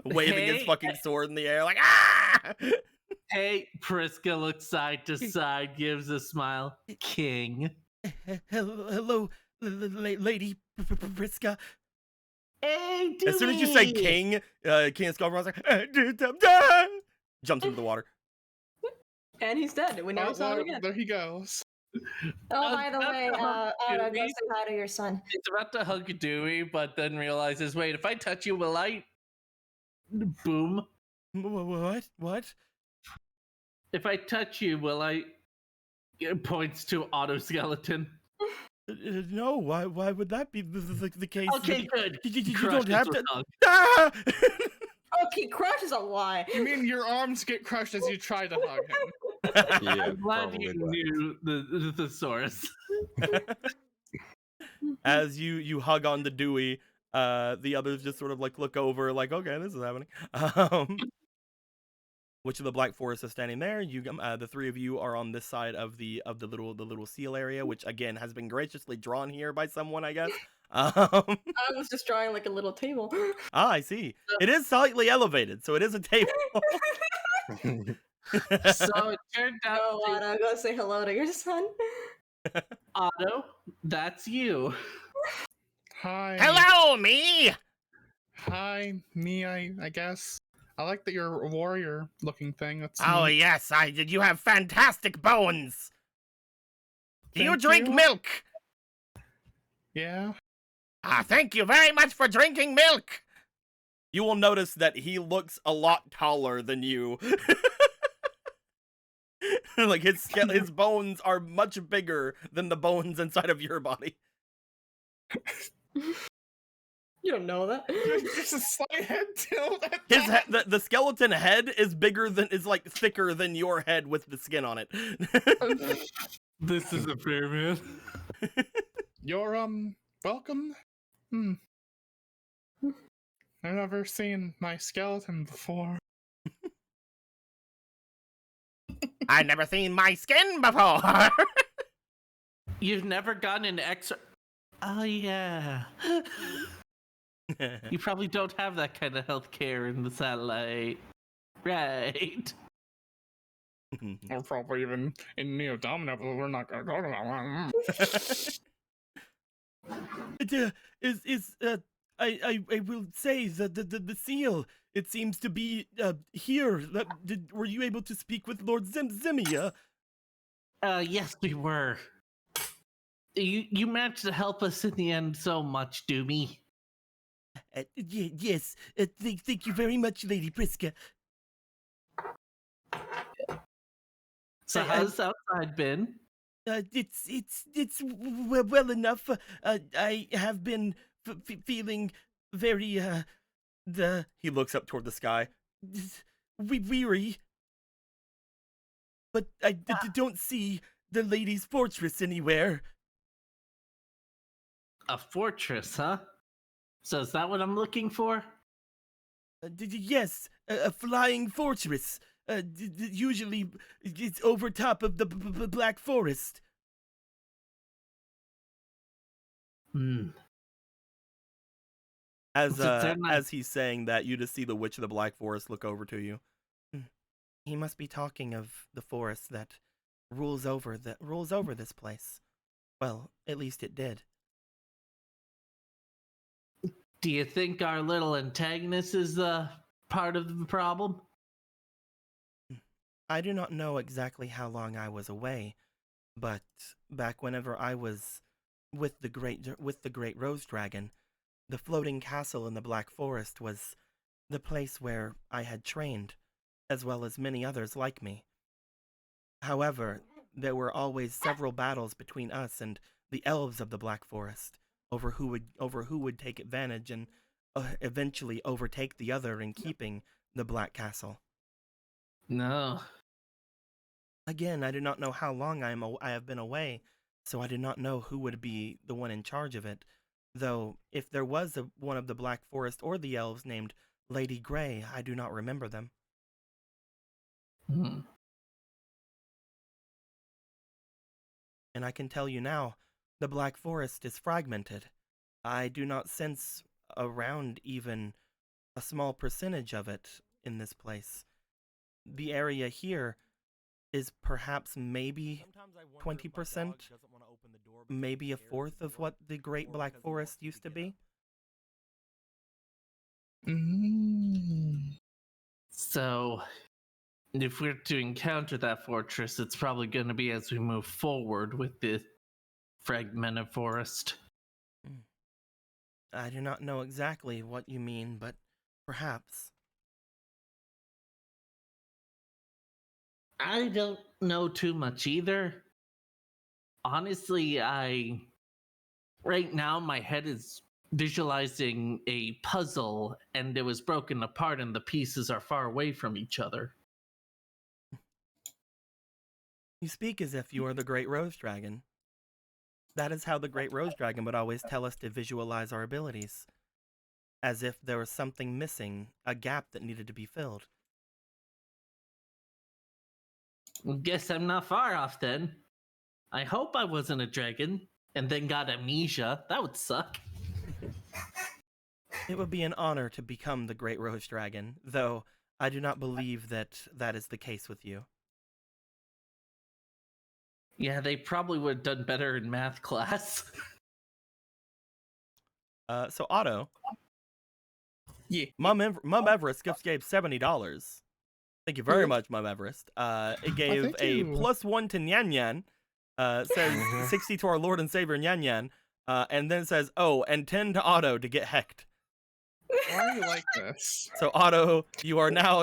Waving his Hey. fucking sword in the air, like ah! Hey, Priska looks side to side, gives a smile. King. Hello, lady Priska. Hey, As soon as you say Dewey! king, King Skullbro's like, jumps into the water. And he's dead. We never Oh, saw him well, again. there he goes. Oh, by the that's way, not Otto, go Dewey. say hi to your son. It's about to hug Dewey, but then realizes, wait, if I touch you, will I? Boom. What? If I touch you, will I? It points to Autoskeleton. No, why would that be the case? Okay, good. You Crush don't is have for to. hug. Ah! Okay, crush is a lie. You mean your arms get crushed as you try to hug him? Yeah, I'm glad probably you that. knew the thesaurus. As you hug on the Dewey, the others just sort of like look over, like, okay, this is happening. Which of the Black Forest is standing there? You, the three of you are on this side of the little seal area, which again has been graciously drawn here by someone, I guess. I was just drawing like a little table. I see. It is slightly elevated, so it is a table. So it turned out Oh, Otto, go say hello to your son. Otto, that's you. Hi. Hello, me. Hi, me, I guess. I like that you're a warrior looking thing. That's Oh neat. yes, you have fantastic bones. Do you Thank drink you. milk? Yeah. Ah, thank you very much for drinking milk. You will notice that he looks a lot taller than you. Like his bones are much bigger than the bones inside of your body. You don't know that. Just a slight head tilt. At His that. the skeleton head is like thicker than your head with the skin on it. This is a fair man. You're welcome. I've never seen my skeleton before. I've never seen my skin before. You've never gotten an extra. Oh yeah. You probably don't have that kind of health care in the satellite, right? Or probably even in Neo Domino, but we're not gonna talk about that. I will say that the seal, it seems to be here. Were you able to speak with Lord Zemia? Yes, we were. You managed to help us in the end so much, Doomy. Yes. Thank you very much, Lady Priska. So how's outside been? It's well enough. I have been feeling very he looks up toward the sky. weary. But I don't see the lady's fortress anywhere. A fortress, huh? So is that what I'm looking for? Yes, a flying fortress. Usually it's over top of the Black Forest. As he's saying that, you just see the Witch of the Black Forest look over to you. He must be talking of the forest that rules over this place. Well, at least it did. Do you think our little antagonist is part of the problem? I do not know exactly how long I was away, but back whenever I was with the great Rose Dragon, the floating castle in the Black Forest was the place where I had trained, as well as many others like me. However, there were always several battles between us and the elves of the Black Forest over who would take advantage and eventually overtake the other in keeping the Black Castle. No. Again, I do not know how long I have been away, so I do not know who would be the one in charge of it. Though, if there was one of the Black Forest or the elves named Lady Grey, I do not remember them. And I can tell you now, the Black Forest is fragmented. I do not sense around even a small percentage of it in this place. The area here is perhaps maybe 20%, maybe a fourth of what the Great Black Forest used to be. So, if we're to encounter that fortress, it's probably going to be as we move forward with the fragmented forest. I do not know exactly what you mean, but perhaps. I don't know too much either. Honestly, right now my head is visualizing a puzzle and it was broken apart and the pieces are far away from each other. You speak as if you are the Great Rose Dragon. That is how the Great Rose Dragon would always tell us to visualize our abilities. As if there was something missing, a gap that needed to be filled. Guess I'm not far off then. I hope I wasn't a dragon and then got amnesia. That would suck. It would be an honor to become the Great Rose Dragon, though I do not believe that is the case with you. Yeah, they probably would have done better in math class. So Otto. Yeah. Mum Everest gave $70. Thank you very much, Mum Everest. It gave thank a you. +1 to Nyan Nyan. Says 60 to our Lord and Savior Nyan Nyan. And then says, oh, and 10 to Otto to get hecked. Why are you like this? So Otto, you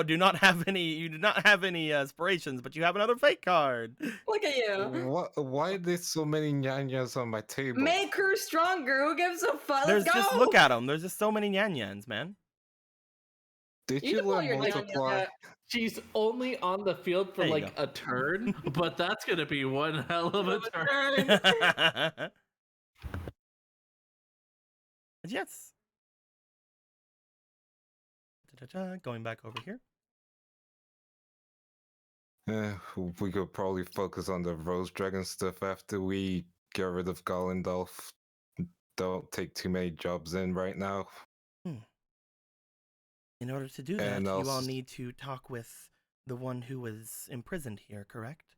do not have any aspirations, but you have another fake card. Look at you. Why are there so many nyanyas on my table? Make her stronger. Who gives a fuck? There's Let's go. just look at them. There's just so many Nyan Nyans, man. Did You you can pull learn your multiply? Nyanya. She's only on the field for There you like go. a turn, but that's gonna be one hell of a turn. Yes. Going back over here. We could probably focus on the Rose Dragon stuff after we get rid of Golendolf. Don't take too many jobs in right now. In order to do that, And you all also- need to talk with the one who was imprisoned here, correct?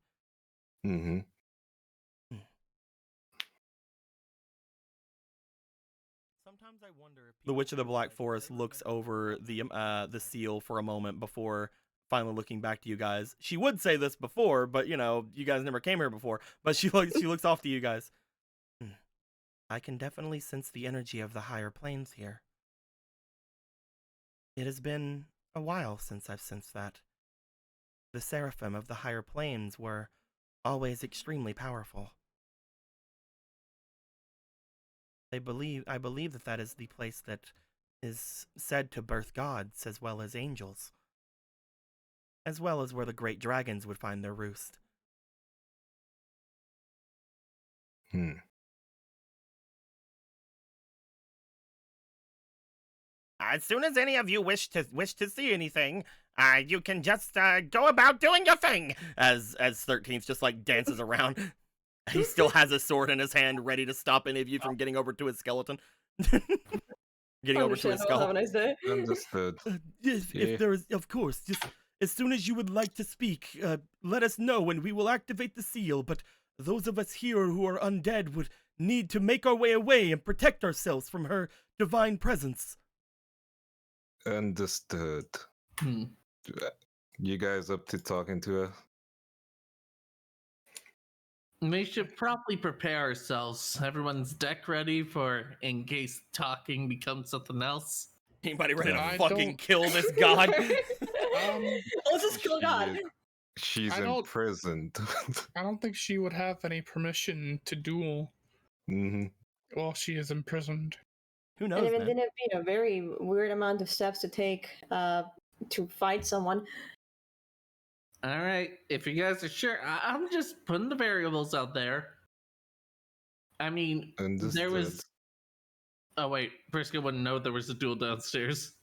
Mm-hmm. Sometimes I wonder if the Witch of the Black Forest looks over the seal for a moment before finally looking back to you guys. She would say this before, but you guys never came here before. But she looks off to you guys. I can definitely sense the energy of the higher planes here. It has been a while since I've sensed that. The seraphim of the higher planes were always extremely powerful. I believe that is the place that is said to birth gods as well as angels. as well as where the great dragons would find their roost. As soon as any of you wish to see anything, you can just go about doing your thing. As 13th just like dances around, he still has a sword in his hand, ready to stop any of you from getting over to his skeleton. Getting over to his skull. Have a nice day. Understood. If there is, of course, just as soon as you would like to speak, let us know and we will activate the seal. But those of us here who are undead would need to make our way away and protect ourselves from her divine presence. Understood. You guys up to talking to her? We should probably prepare ourselves. Everyone's deck ready for in case talking becomes something else. Anybody ready to I fucking don't- kill this god? Let's just kill God. She's I don't- imprisoned. I don't think she would have any permission to duel while she is imprisoned. Who And knows, even man? then, it'd be a very weird amount of steps to take to fight someone. All right, if you guys are sure, I'm just putting the variables out there. I mean, Understood. there was. Oh wait, Briscoe wouldn't know there was a duel downstairs.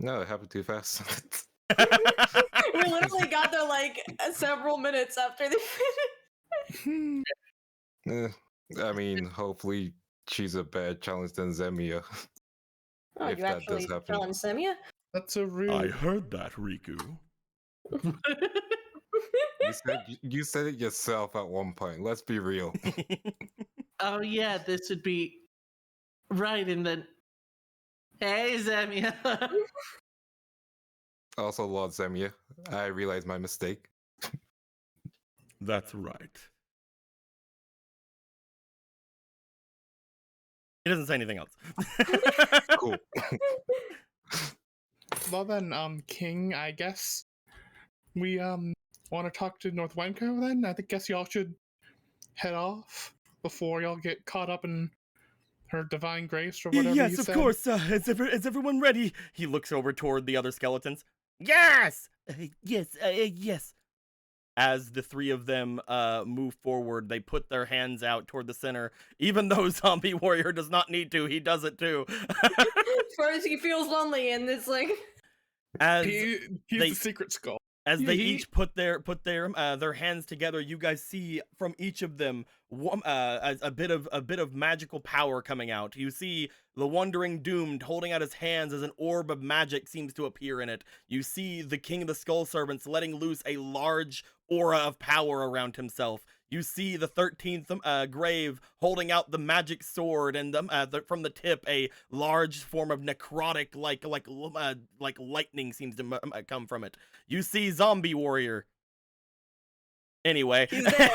No, it happened too fast. We literally got there like several minutes after they finished. I mean, hopefully she's a better challenge than Zemia. Oh, If you that actually does happen. challenge Semia? That's a rude. heard that, Riku. You said it yourself at one point. Let's be real. Oh yeah, this would be right, and then hey Zemia. Also, Lord Zemia, I realized my mistake. That's right. He doesn't say anything else. Cool. Well then, King, I guess we want to talk to North Wenko then. I guess y'all should head off before y'all get caught up in her divine grace or whatever Yes, you of said. course. Is everyone ready? He looks over toward the other skeletons. Yes! Yes. As the three of them move forward, they put their hands out toward the center. Even though Zombie Warrior does not need to, he does it too. First, he feels lonely, and it's like. As He's they- the secret skull. As they each put their hands together, you guys see from each of them a bit of magical power coming out. You see the Wandering Doomed holding out his hands as an orb of magic seems to appear in it. You see the King of the Skull Servants letting loose a large aura of power around himself. You see the 13th grave holding out the magic sword, and from the tip a large form of necrotic like lightning seems to come from it. You see Zombie Warrior. Anyway, He's there.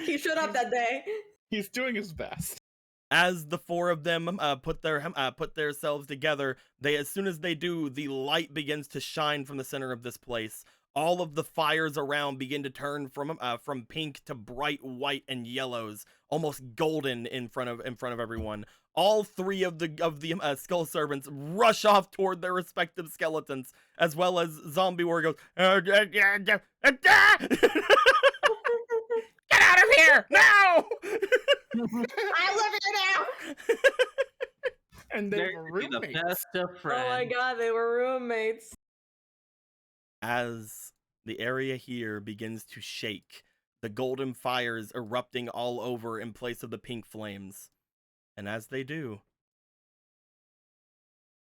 He showed up that day. He's doing his best. as the four of them put themselves together, as soon as they do, the light begins to shine from the center of this place. All of the fires around begin to turn from pink to bright white and yellows, almost golden in front of everyone. All three of the skull servants rush off toward their respective skeletons, as well as Zombie Warrior goes, "Get out of here now!" I live here now. And they They're were gonna be the roommates. best of friends. Oh my god, they were roommates. As the area here begins to shake, the golden fires erupting all over in place of the pink flames. And as they do,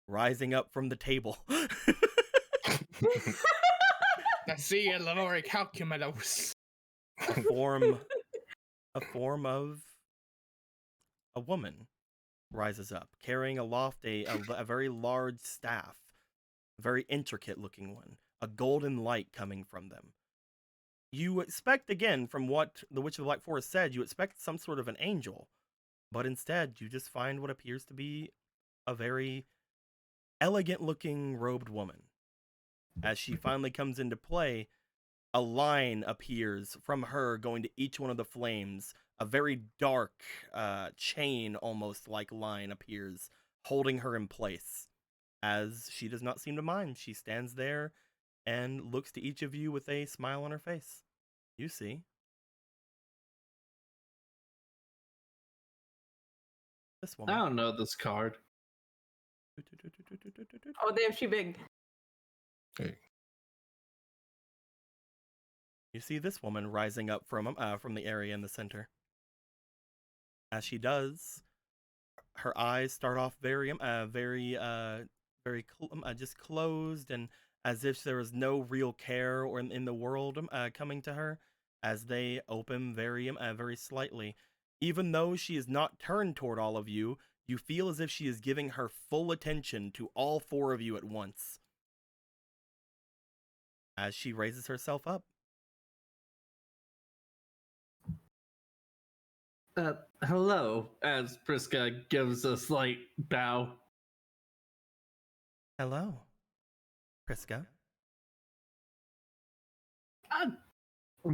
rising up from the table, I see a Lenore calculatus. a form of a woman rises up, carrying aloft a very large staff, a very intricate looking one, a golden light coming from them. You expect, again, from what the Witch of the Black Forest said, you expect some sort of an angel, but instead you just find what appears to be a very elegant looking robed woman. As she finally comes into play, a line appears from her going to each one of the flames. A very dark chain almost like line appears, holding her in place. As she does not seem to mind, she stands there and looks to each of you with a smile on her face. You see this I woman. don't know this card. Oh damn, she big. You see this woman rising up from the area in the center. As she does, her eyes start off very just closed, and as if there was no real care or in the world coming to her, as they open very slightly. Even though she is not turned toward all of you, you feel as if she is giving her full attention to all four of you at once. As she raises herself up. Hello, as Priska gives a slight bow. Hello, Priska.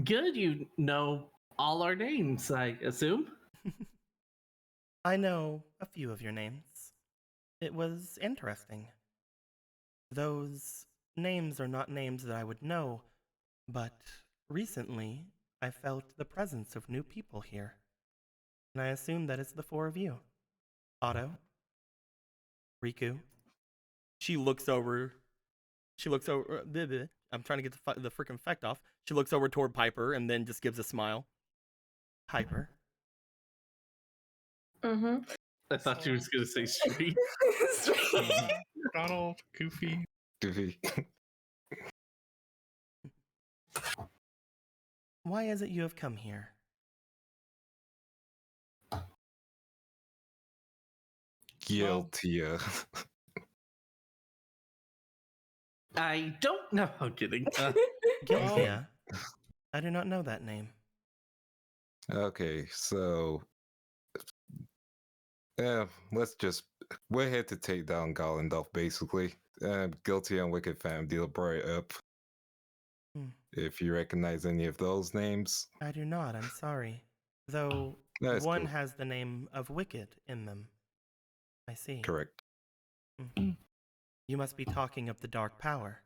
Good, you know all our names, I assume? I know a few of your names. It was interesting. Those names are not names that I would know, but recently I felt the presence of new people here. And I assume that it's the four of you. Otto, Riku. She looks over. I'm trying to get the freaking effect off. She looks over toward Piper and then just gives a smile. Piper. Mm-hmm. I thought you was gonna say street. Donald, Goofy. Goofy. Why is it you have come here? Guilty. I don't know. I'm kidding. Gilthea. I do not know that name. Okay, so we're here to take down Garlandolf, basically. Guilty and Wicked Fam deal brought it up. If you recognize any of those names. I do not, I'm sorry. Though That's one cool. has the name of Wicked in them. I see. Correct. You must be talking of the Dark Power.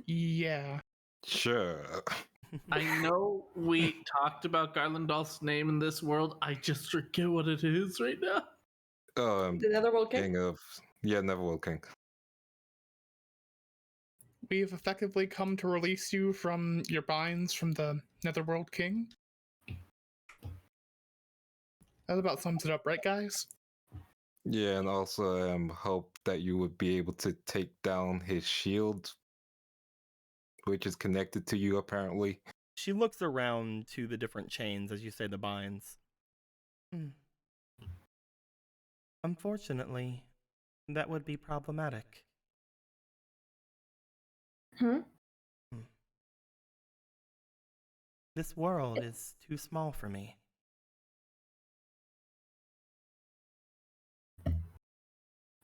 Yeah. Sure. I know we talked about Garlandolf's name in this world. I just forget what it is right now. The Netherworld King? Netherworld King. We have effectively come to release you from your binds from the Netherworld King. That about sums it up, right, guys? Yeah, and also hope that you would be able to take down his shield, which is connected to you apparently. She looks around to the different chains, as you say, the binds. Unfortunately, that would be problematic. This world is too small for me.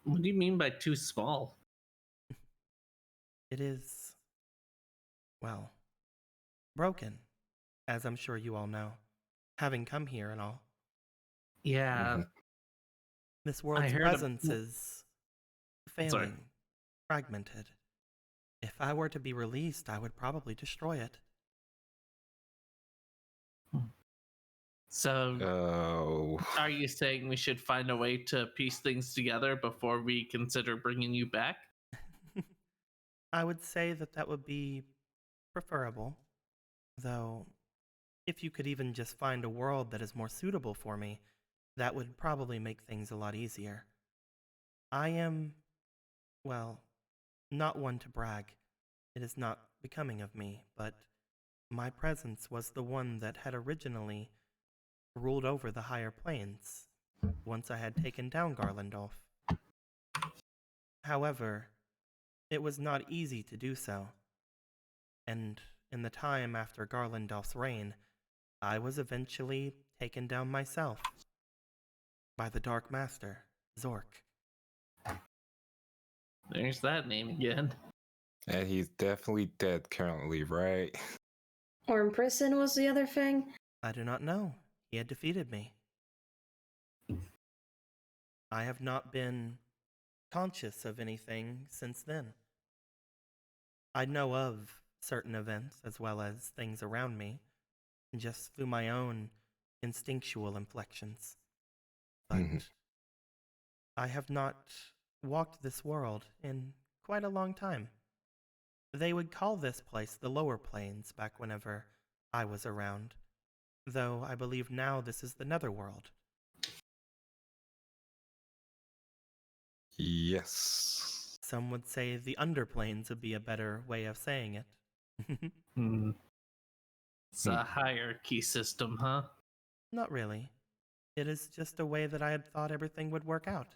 What do you mean by too small? It is, well, broken, as I'm sure you all know, having come here and all. Yeah. This world's presence is failing, fragmented. If I were to be released, I would probably destroy it. So, are you saying we should find a way to piece things together before we consider bringing you back? I would say that would be preferable, though if you could even just find a world that is more suitable for me, that would probably make things a lot easier. I am, well, not one to brag. It is not becoming of me, but my presence was the one that had originally ruled over the higher planes once I had taken down Garlandolf. However, it was not easy to do so, and in the time after Garlandolf's reign, I was eventually taken down myself by the Dark Master, Zork. There's that name again. And he's definitely dead currently, right? Or in prison was the other thing? I do not know. He had defeated me. I have not been conscious of anything since then. I know of certain events as well as things around me, just through my own instinctual inflections. But I have not walked this world in quite a long time. They would call this place the lower planes back whenever I was around, though I believe now this is the Netherworld. Yes. Some would say the underplanes would be a better way of saying it. It's a hierarchy system, huh? Not really. It is just a way that I had thought everything would work out.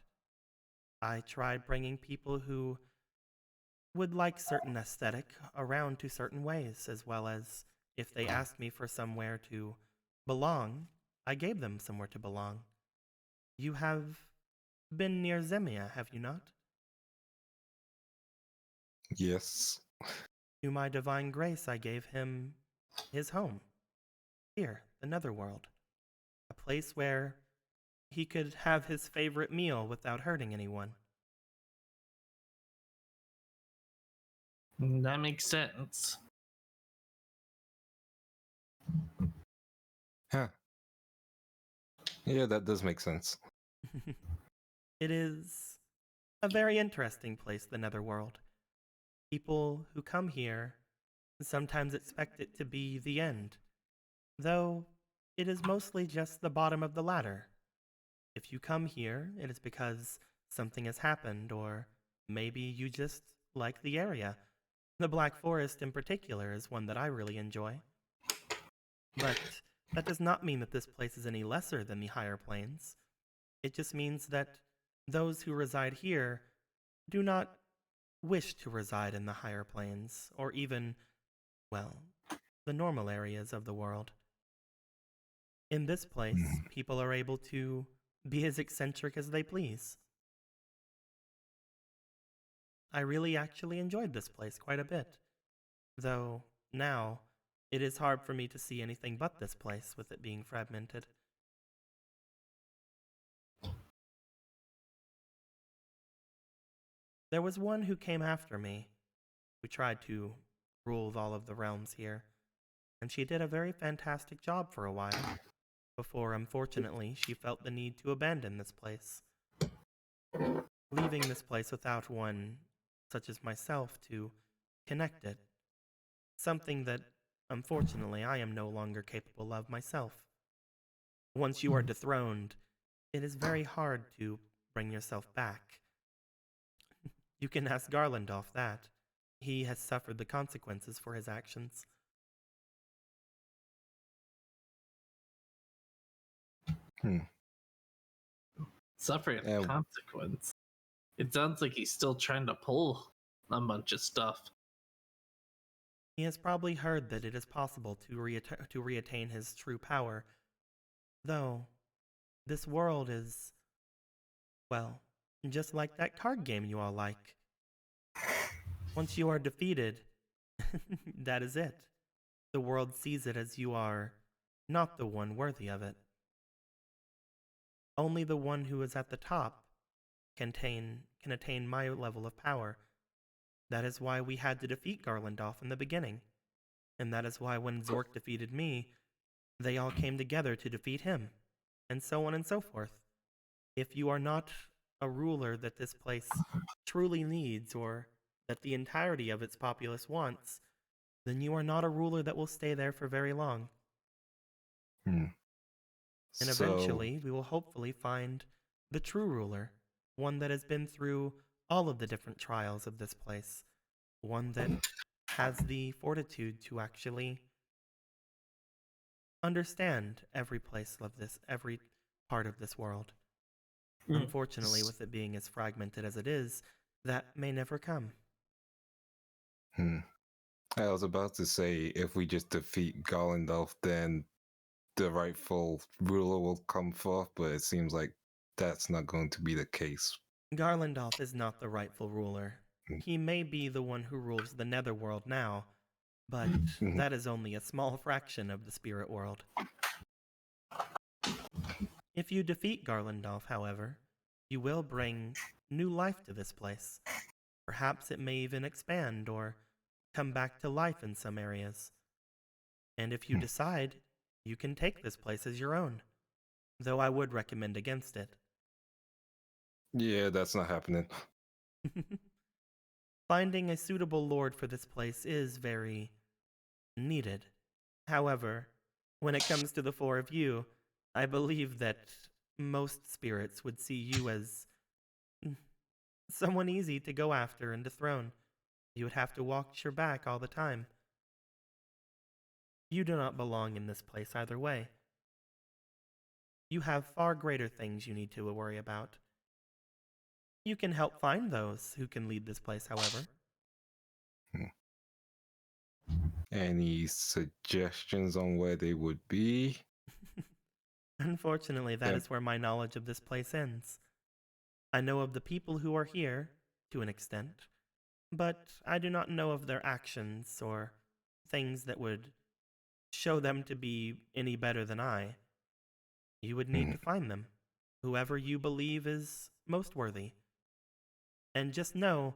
I tried bringing people who would like certain aesthetic around to certain ways, as well as if they asked me for somewhere to belong, I gave them somewhere to belong. You have been near Zemia, have you not? Yes. To my divine grace, I gave him his home. Here, the Netherworld. A place where he could have his favorite meal without hurting anyone. That makes sense. Huh. Yeah, that does make sense. It is a very interesting place, the Netherworld. People who come here sometimes expect it to be the end, though it is mostly just the bottom of the ladder. If you come here, it is because something has happened, or maybe you just like the area. The Black Forest in particular is one that I really enjoy. But that does not mean that this place is any lesser than the higher planes. It just means that those who reside here do not wish to reside in the higher planes, or even, well, the normal areas of the world. In this place, people are able to be as eccentric as they please. I really actually enjoyed this place quite a bit, though now it is hard for me to see anything but this place with it being fragmented. There was one who came after me, who tried to rule all of the realms here, and she did a very fantastic job for a while, before unfortunately she felt the need to abandon this place, leaving this place without one, such as myself, to connect it. Something that, unfortunately, I am no longer capable of myself. Once you are dethroned, it is very hard to bring yourself back. You can ask Garlandolf that. He has suffered the consequences for his actions. Suffering a consequence. It sounds like he's still trying to pull a bunch of stuff. He has probably heard that it is possible to reattain his true power, though this world is, well, just like that card game you all like. Once you are defeated, that is it. The world sees it as you are not the one worthy of it. Only the one who is at the top can attain my level of power. That is why we had to defeat Garlandolf in the beginning. And that is why when Zork defeated me, they all came together to defeat him. And so on and so forth. If you are not a ruler that this place truly needs, or that the entirety of its populace wants, then you are not a ruler that will stay there for very long. And eventually, we will hopefully find the true ruler, one that has been through all of the different trials of this place, one that has the fortitude to actually understand every every part of this world. Unfortunately, with it being as fragmented as it is, that may never come. I was about to say, if we just defeat Garlandolf, then the rightful ruler will come forth, but it seems like that's not going to be the case. Garlandolf is not the rightful ruler. He may be the one who rules the Netherworld now, but that is only a small fraction of the spirit world. If you defeat Garlandolf, however, you will bring new life to this place. Perhaps it may even expand, or come back to life in some areas. And if you decide, you can take this place as your own, though I would recommend against it. Yeah, that's not happening. Finding a suitable lord for this place is very needed. However, when it comes to the four of you, I believe that most spirits would see you as someone easy to go after and dethrone. You would have to watch your back all the time. You do not belong in this place either way. You have far greater things you need to worry about. You can help find those who can lead this place, however. Any suggestions on where they would be? Unfortunately, that is where my knowledge of this place ends. I know of the people who are here, to an extent, but I do not know of their actions or things that would show them to be any better than I. You would need to find them, whoever you believe is most worthy. And just know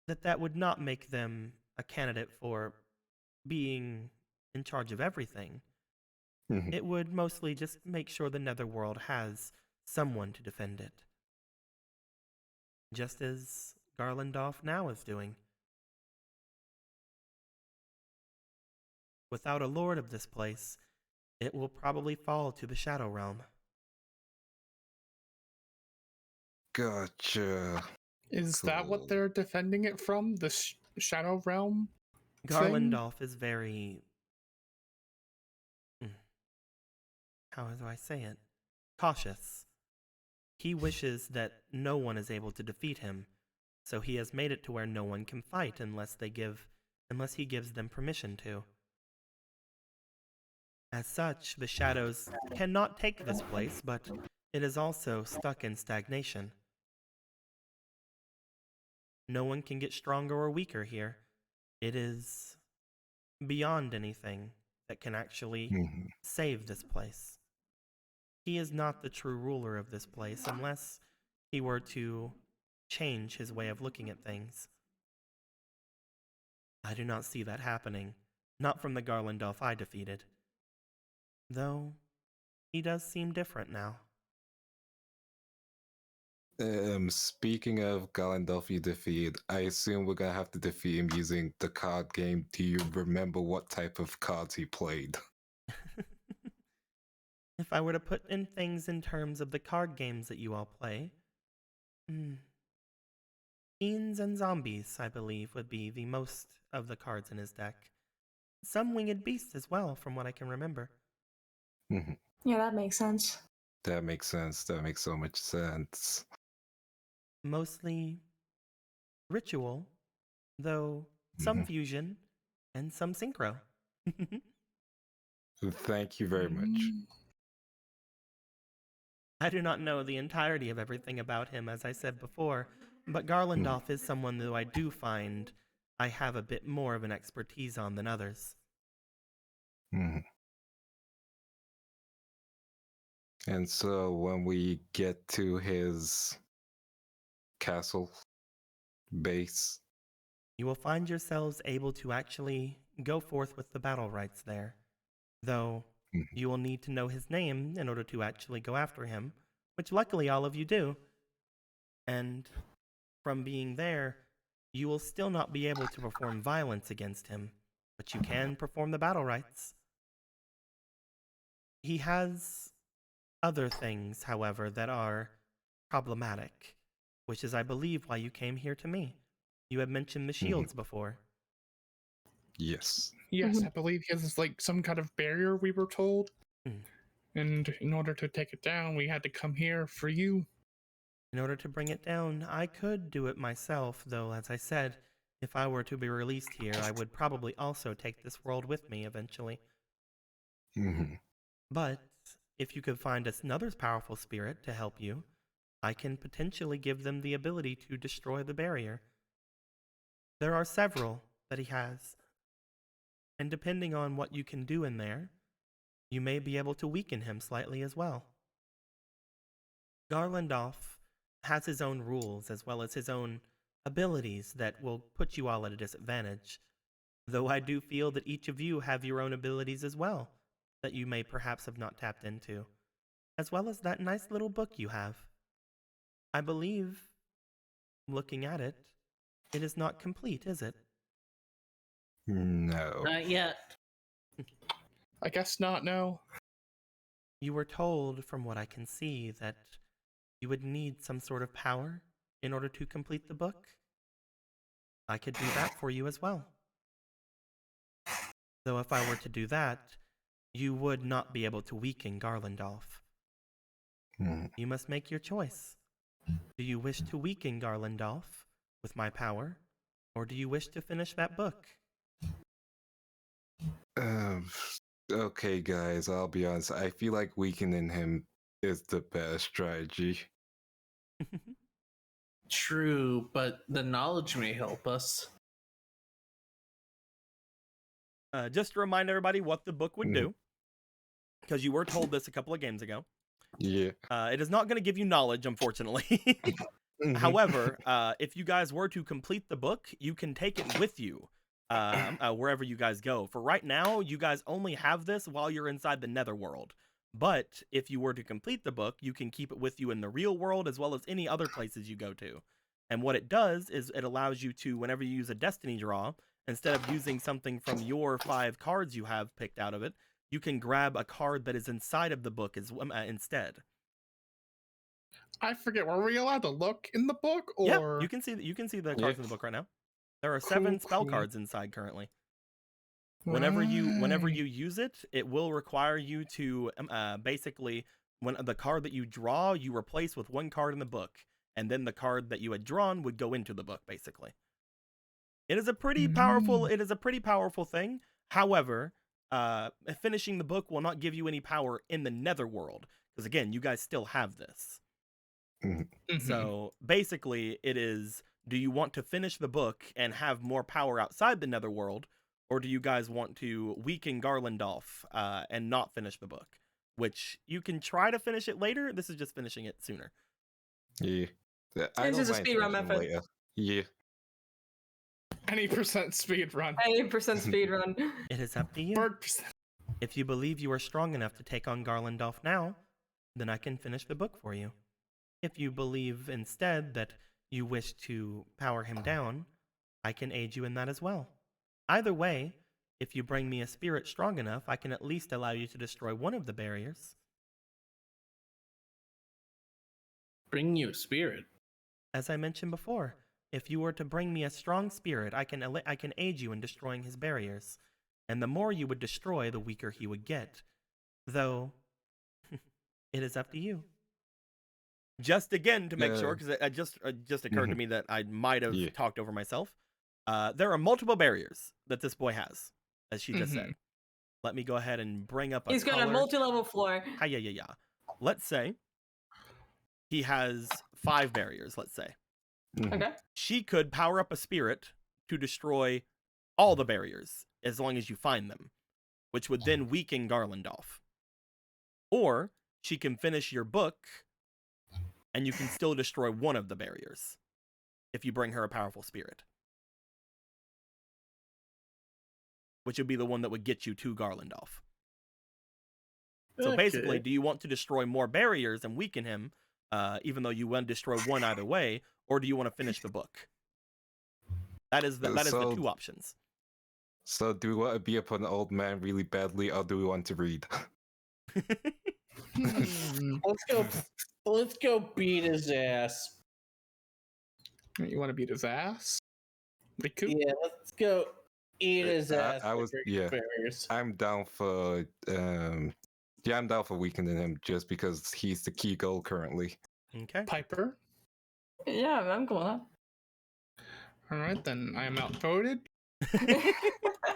that that would not make them a candidate for being in charge of everything. It would mostly just make sure the Netherworld has someone to defend it. Just as Garlandoff now is doing. Without a lord of this place, it will probably fall to the Shadow Realm. Gotcha. Is that what they're defending it from? The Shadow Realm? Garlandoff is very... how do I say it? Cautious. He wishes that no one is able to defeat him, so he has made it to where no one can fight unless he gives them permission to. As such, the shadows cannot take this place, but it is also stuck in stagnation. No one can get stronger or weaker here. It is beyond anything that can actually save this place. He is not the true ruler of this place unless he were to change his way of looking at things. I do not see that happening, not from the Garlandoff I defeated. Though, he does seem different now. Speaking of Garlandoff you defeated, I assume we're gonna have to defeat him using the card game. Do you remember what type of cards he played? If I were to put in things in terms of the card games that you all play, fiends and zombies, I believe, would be the most of the cards in his deck. Some winged beasts as well, from what I can remember. Yeah, that makes sense. That makes sense. That makes so much sense. Mostly ritual, though some fusion and some synchro. Thank you very much. I do not know the entirety of everything about him, as I said before, but Garlandoff is someone who I do find I have a bit more of an expertise on than others. And so when we get to his castle base, you will find yourselves able to actually go forth with the battle rights there, though you will need to know his name in order to actually go after him, which luckily all of you do. And from being there, you will still not be able to perform violence against him, but you can perform the battle rights. He has other things, however, that are problematic, which is, I believe, why you came here to me. You had mentioned the shields before. Yes. Yes, I believe he has like some kind of barrier, we were told. And in order to take it down, we had to come here for you. In order to bring it down, I could do it myself, though, as I said, if I were to be released here, I would probably also take this world with me eventually. But if you could find us another powerful spirit to help you, I can potentially give them the ability to destroy the barrier. There are several that he has, and depending on what you can do in there, you may be able to weaken him slightly as well. Garlandoff has his own rules as well as his own abilities that will put you all at a disadvantage, Though I do feel that each of you have your own abilities as well, that you may perhaps have not tapped into, as well as that nice little book you have. I believe, looking at it, it is not complete, is it? No. Not yet. I guess not, no. You were told, from what I can see, that you would need some sort of power in order to complete the book. I could do that for you as well. Though if I were to do that, you would not be able to weaken Garlandolf. You must make your choice. Do you wish to weaken Garlandolf with my power, or do you wish to finish that book? Okay, guys, I'll be honest. I feel like weakening him is the best strategy. True, but the knowledge may help us. Just to remind everybody what the book would do, because you were told this a couple of games ago. Yeah. It is not going to give you knowledge, unfortunately. However, if you guys were to complete the book, you can take it with you wherever you guys go. For right now, you guys only have this while you're inside the Netherworld. But if you were to complete the book, you can keep it with you in the real world as well as any other places you go to. And what it does is it allows you to, whenever you use a destiny draw, instead of using something from your 5 cards you have picked out of it, you can grab a card that is inside of the book instead. I forget, were we allowed to look in the book, or Yeah, you can see the cards in the book right now. There are 7 spell cards inside currently. Whenever you use it, it will require you to basically, when the card that you draw, you replace with one card in the book, and then the card that you had drawn would go into the book. Basically, it is a pretty powerful. It is a pretty powerful thing. However, finishing the book will not give you any power in the Netherworld, because again, you guys still have this. So basically, it is: do you want to finish the book and have more power outside the Netherworld? Or do you guys want to weaken Garlandolf and not finish the book? Which you can try to finish it later. This is just finishing it sooner. Yeah. It's just a speedrun method. Later. Yeah. any percent speed run. 80% speed run. It is up to you. 100%. If you believe you are strong enough to take on Garlandolf now, then I can finish the book for you. If you believe instead that you wish to power him down, I can aid you in that as well. Either way, if you bring me a spirit strong enough, I can at least allow you to destroy one of the barriers. Bring you a spirit. As I mentioned before, if you were to bring me a strong spirit, I can aid you in destroying his barriers. And the more you would destroy, the weaker he would get. Though, it is up to you. Just again to make sure, because it just occurred to me that I might have talked over myself. There are multiple barriers that this boy has, as she just said. Let me go ahead and bring up a He's got a multi-level floor. Yeah. Let's say he has 5 barriers, let's say. Okay. She could power up a spirit to destroy all the barriers, as long as you find them, which would then weaken Garlandolf. Or she can finish your book, and you can still destroy one of the barriers, if you bring her a powerful spirit. Which would be the one that would get you to Garlandolf. So basically, do you want to destroy more barriers and weaken him, even though you want to destroy one either way, or do you want to finish the book? That is the 2 options. So do we want to beat up an old man really badly, or do we want to read? Let's go beat his ass. You want to beat his ass? Yeah, let's go eat his ass. I'm down for I'm down for weakening him just because he's the key goal currently. Okay. Piper? Yeah, I'm cool with that. Alright, then I am outvoted. Get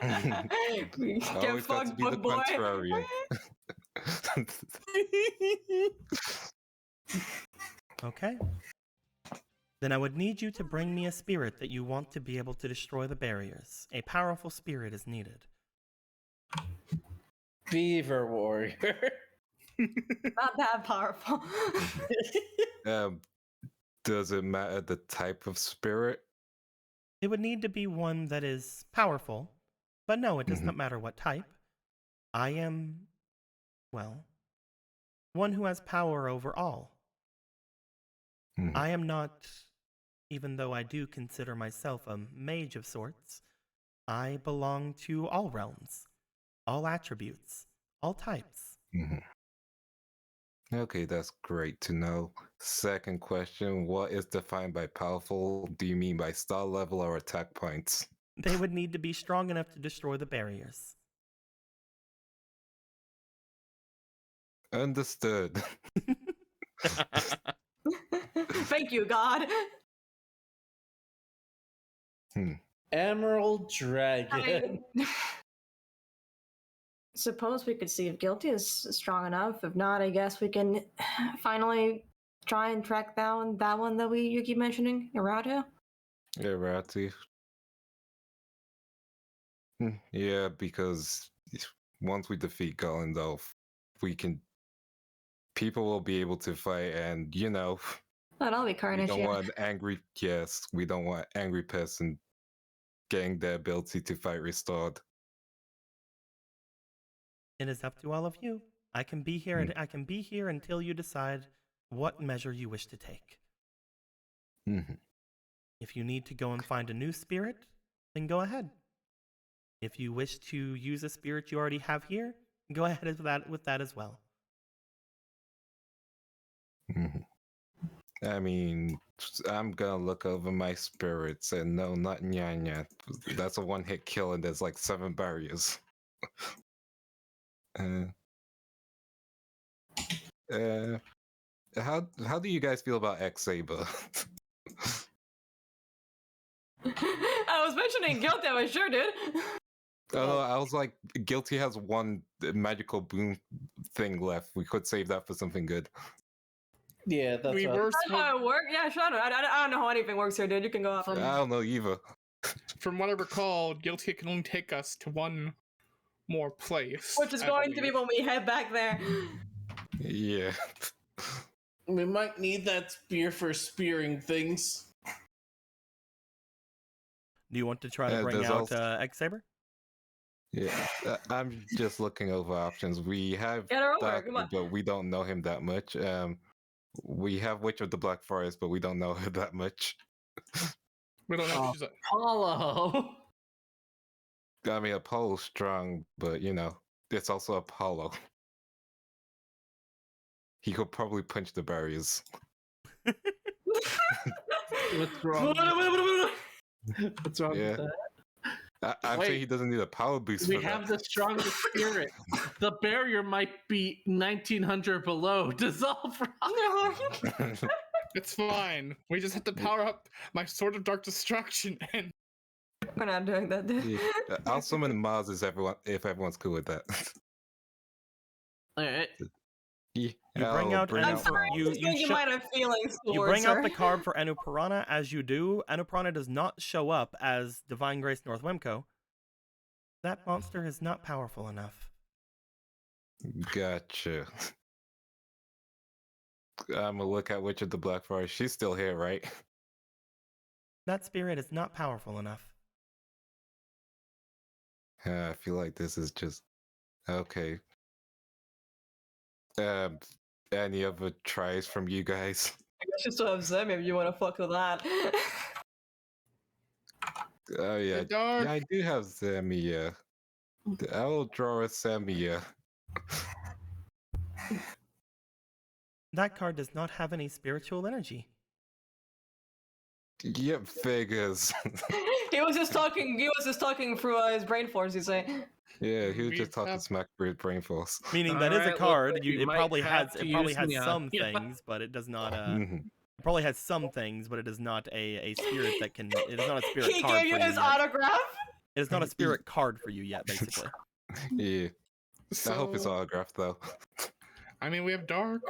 Always got to fucked, be the book boy. contrarian. Okay. Then I would need you to bring me a spirit that you want to be able to destroy the barriers. A powerful spirit is needed. Beaver warrior. Not that powerful. Does it matter the type of spirit? It would need to be one that is powerful, But no, it does not matter what type. I am, well, one who has power over all. I am not, even though I do consider myself a mage of sorts, I belong to all realms, all attributes, all types. Okay, that's great to know. Second question, what is defined by powerful? Do you mean by star level or attack points? They would need to be strong enough to destroy the barriers. Understood. Thank you, God. Emerald Dragon. Suppose we could see if Guilty is strong enough. If not, I guess we can finally try and track down that one that you keep mentioning, Iratu. Yeah, Rati. Yeah, because once we defeat Galendolf, people will be able to fight, and That'll be we carnage. don't Yeah. want we don't want angry person getting their ability to fight restored. It is up to all of you. I can be here. I can be here until you decide what measure you wish to take. If you need to go and find a new spirit, then go ahead. If you wish to use a spirit you already have here, go ahead with that as well. I mean, I'm gonna look over my spirits, and no, not Nyanya. That's a one-hit kill, and there's like 7 barriers. How do you guys feel about X-Saber? I was mentioning Guilty, I sure did. Oh, I was like, Guilty has one magical boom thing left. We could save that for something good. Yeah, that's We what... were That's how it works. Yeah, shut up. I don't know how anything works here, dude. You can go off. I don't know either. From what I recall, Guilty can only take us to one more place. Which is going to be when we head back there. Yeah. We might need that spear for spearing things. Do you want to try to bring out X-Saber? Yeah, I'm just looking over options. We have Get her over, Dark, come on. but we don't know him that much. We have Witch of the Black Forest, but we don't know her that much. We don't know. She's a... Apollo. I mean, Apollo's strong, but it's also Apollo. He could probably punch the barriers. What's wrong? What's wrong with that? I Wait. think he doesn't need a power boost. We for have that. the strongest spirit. The barrier might be 1900 below. Dissolve rock. It's fine. We just have to power up my Sword of Dark Destruction and... We're not doing that, dude. Yeah, I'll summon Mars if everyone's cool with that. All right. You bring out I'm sorry, you might have feelings you towards bring her. out the card for Anupurana. As you do, Anupurana does not show up as Divine Grace North Wemco. That monster is not powerful enough. Gotcha. I'm gonna look at Witch of the Black Forest. She's still here, right? That spirit is not powerful enough. I feel like this is just okay. Any other tries from you guys? I guess you still have Zem if you want to fuck with that. Oh yeah, Dark. yeah, I do have Zamia. I will draw a Zamia. That card does not have any spiritual energy. Yep, figures. He was just talking through his brain force, you say. Yeah, he was We just talking have- smack with brain force. Meaning that is a Alright, card. looks like you It might probably have has to has use Neon. some Yeah. things, but it does not. Mhm. It probably has some things, but it is not a spirit that can. It is not a spirit He card gave you for his you yet. autograph? It is not a spirit card for you yet, basically. Yeah, I hope it's So, autographed though. I mean, we have Dark.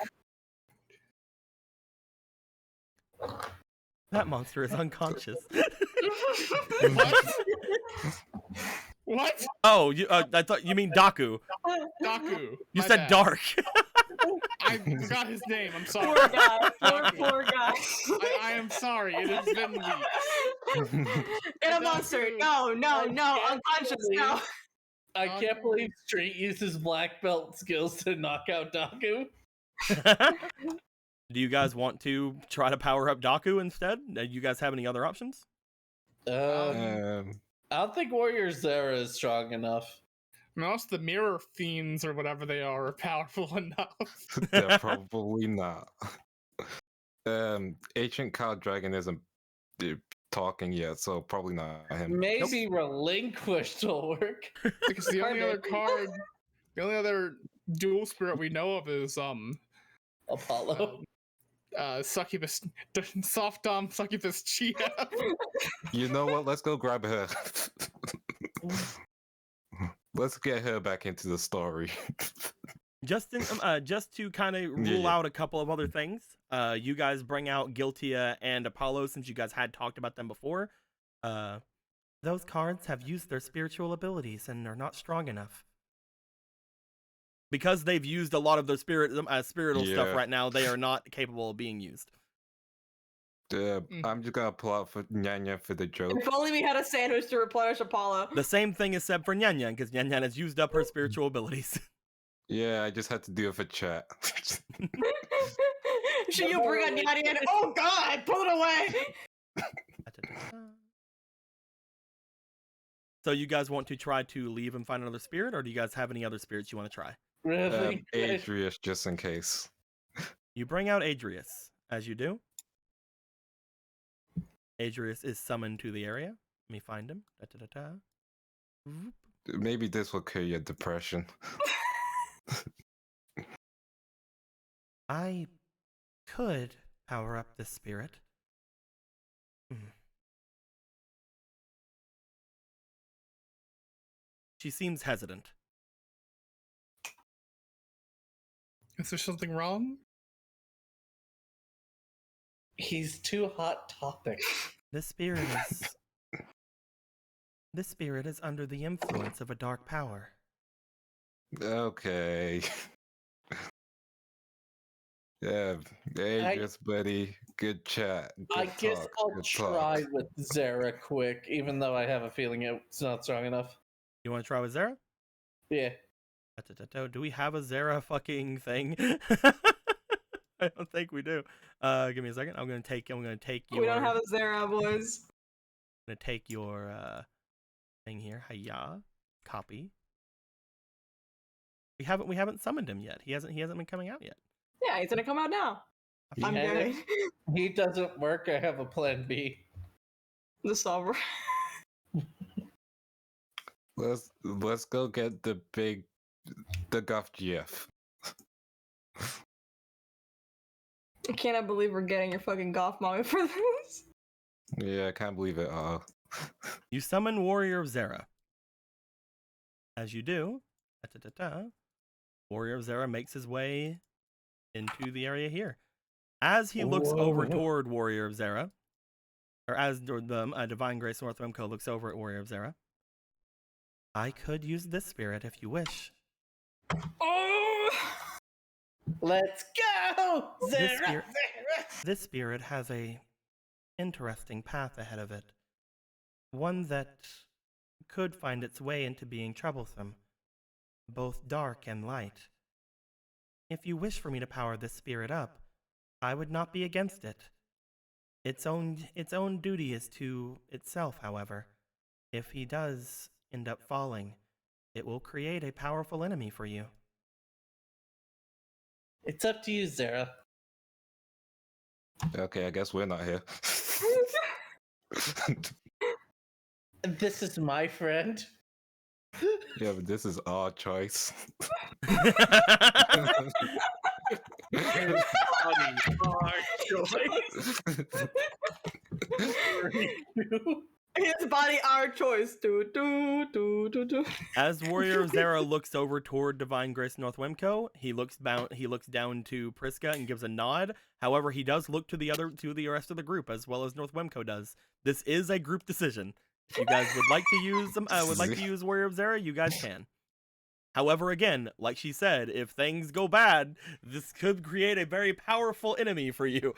That monster is unconscious. What? What? Oh, I thought you mean Daku. Daku. You My said bad. Dark. I forgot his name. I'm sorry. Poor guy. Daku. Poor guy. I am sorry. It has been weeks. Get a monster! No, unconscious, no. I can't believe Street uses black belt skills to knock out Daku. Do you guys want to try to power up Daku instead? Do you guys have any other options? I don't think Warrior Zera is strong enough. Most of the mirror fiends or whatever they are powerful enough. They're probably not. Ancient Cow Dragon isn't talking yet, so probably not him. Maybe Relinquished will work. Because the only other card, the only other dual spirit we know of is Apollo. Succubus, soft dom Succubus Chia. You know what? Let's go grab her. Let's get her back into the story. Just to kind of rule out a couple of other things, you guys bring out Guiltia and Apollo since you guys had talked about them before. Those cards have used their spiritual abilities and are not strong enough. Because they've used a lot of their spiritual stuff right now, they are not capable of being used. I'm just gonna pull out for Nyanya for the joke. If only we had a sandwich to replenish Apollo. The same thing is said for Nyanyan, because Nyanyan has used up her spiritual abilities. Yeah, I just had to do it for chat. Should you bring a Nyanyan? Oh god, pull it away! So you guys want to try to leave and find another spirit, or do you guys have any other spirits you want to try? Really? Adrius, just in case. You bring out Adrius. As you do, Adrius is summoned to the area. Let me find him. Maybe this will cure your depression. I could power up this spirit. She seems hesitant. Is there something wrong? He's too hot topic. This spirit is under the influence of a dark power. Okay. Yeah, Adrius, buddy. Good chat. I guess I'll try with Zera quick, even though I have a feeling it's not strong enough. You want to try with Zera? Yeah. Do we have a Zera fucking thing? I don't think we do. Give me a second. I'm gonna take your. We don't have a Zera, boys. I'm gonna take your thing here. Hiya. Copy. We haven't summoned him yet. He hasn't been coming out yet. Yeah, he's gonna come out now. I'm good. He doesn't work. I have a plan B. The solver. Let's go get the Guff GF. I cannot believe we're getting your fucking Goth mommy for this. Yeah, I can't believe it. You summon Warrior of Zera. As you do, Warrior of Zera makes his way into the area here. As he looks over toward Warrior of Zera, or as the Divine Grace North Remco looks over at Warrior of Zera, I could use this spirit if you wish. Oh! Let's go! Zera! This spirit has a interesting path ahead of it. One that could find its way into being troublesome, both dark and light. If you wish for me to power this spirit up, I would not be against it. Its own duty is to itself, however. If he does end up falling, it will create a powerful enemy for you. It's up to you, Zera. Okay, I guess we're not here. This is my friend. Yeah, but this is our choice. His body, our choice. As Warrior of Zera looks over toward Divine Grace North Wemco, he looks down to Priska and gives a nod. However, he does look to the rest of the group as well as North Wemco does. This is a group decision. If you guys would like to use Warrior of Zera, you guys can. However, again, like she said, if things go bad, this could create a very powerful enemy for you.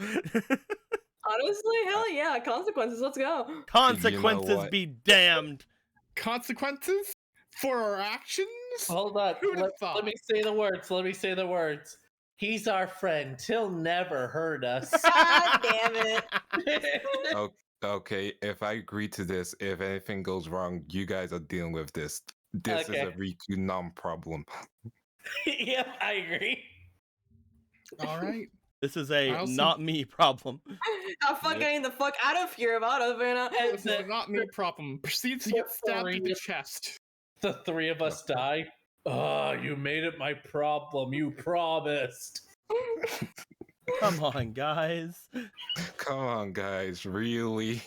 Honestly, hell yeah, consequences. Let's go. Consequences what? be damned. Consequences for our actions? Hold on. Who'd have Let thought? me say the words. Let me say the words. He's our friend. He'll never hurt us. God damn it. Okay, if I agree to this, if anything goes wrong, you guys are dealing with this. This is Okay. a Riku non-problem. Yep, I agree. All right. This is I a also- not me problem. I'm fucking getting the fuck out of here about it, man. This is a not me problem. Proceeds to get stabbed in the chest. The three of us die. Oh, you made it my problem. You promised. Come on, guys. Come on, guys, really?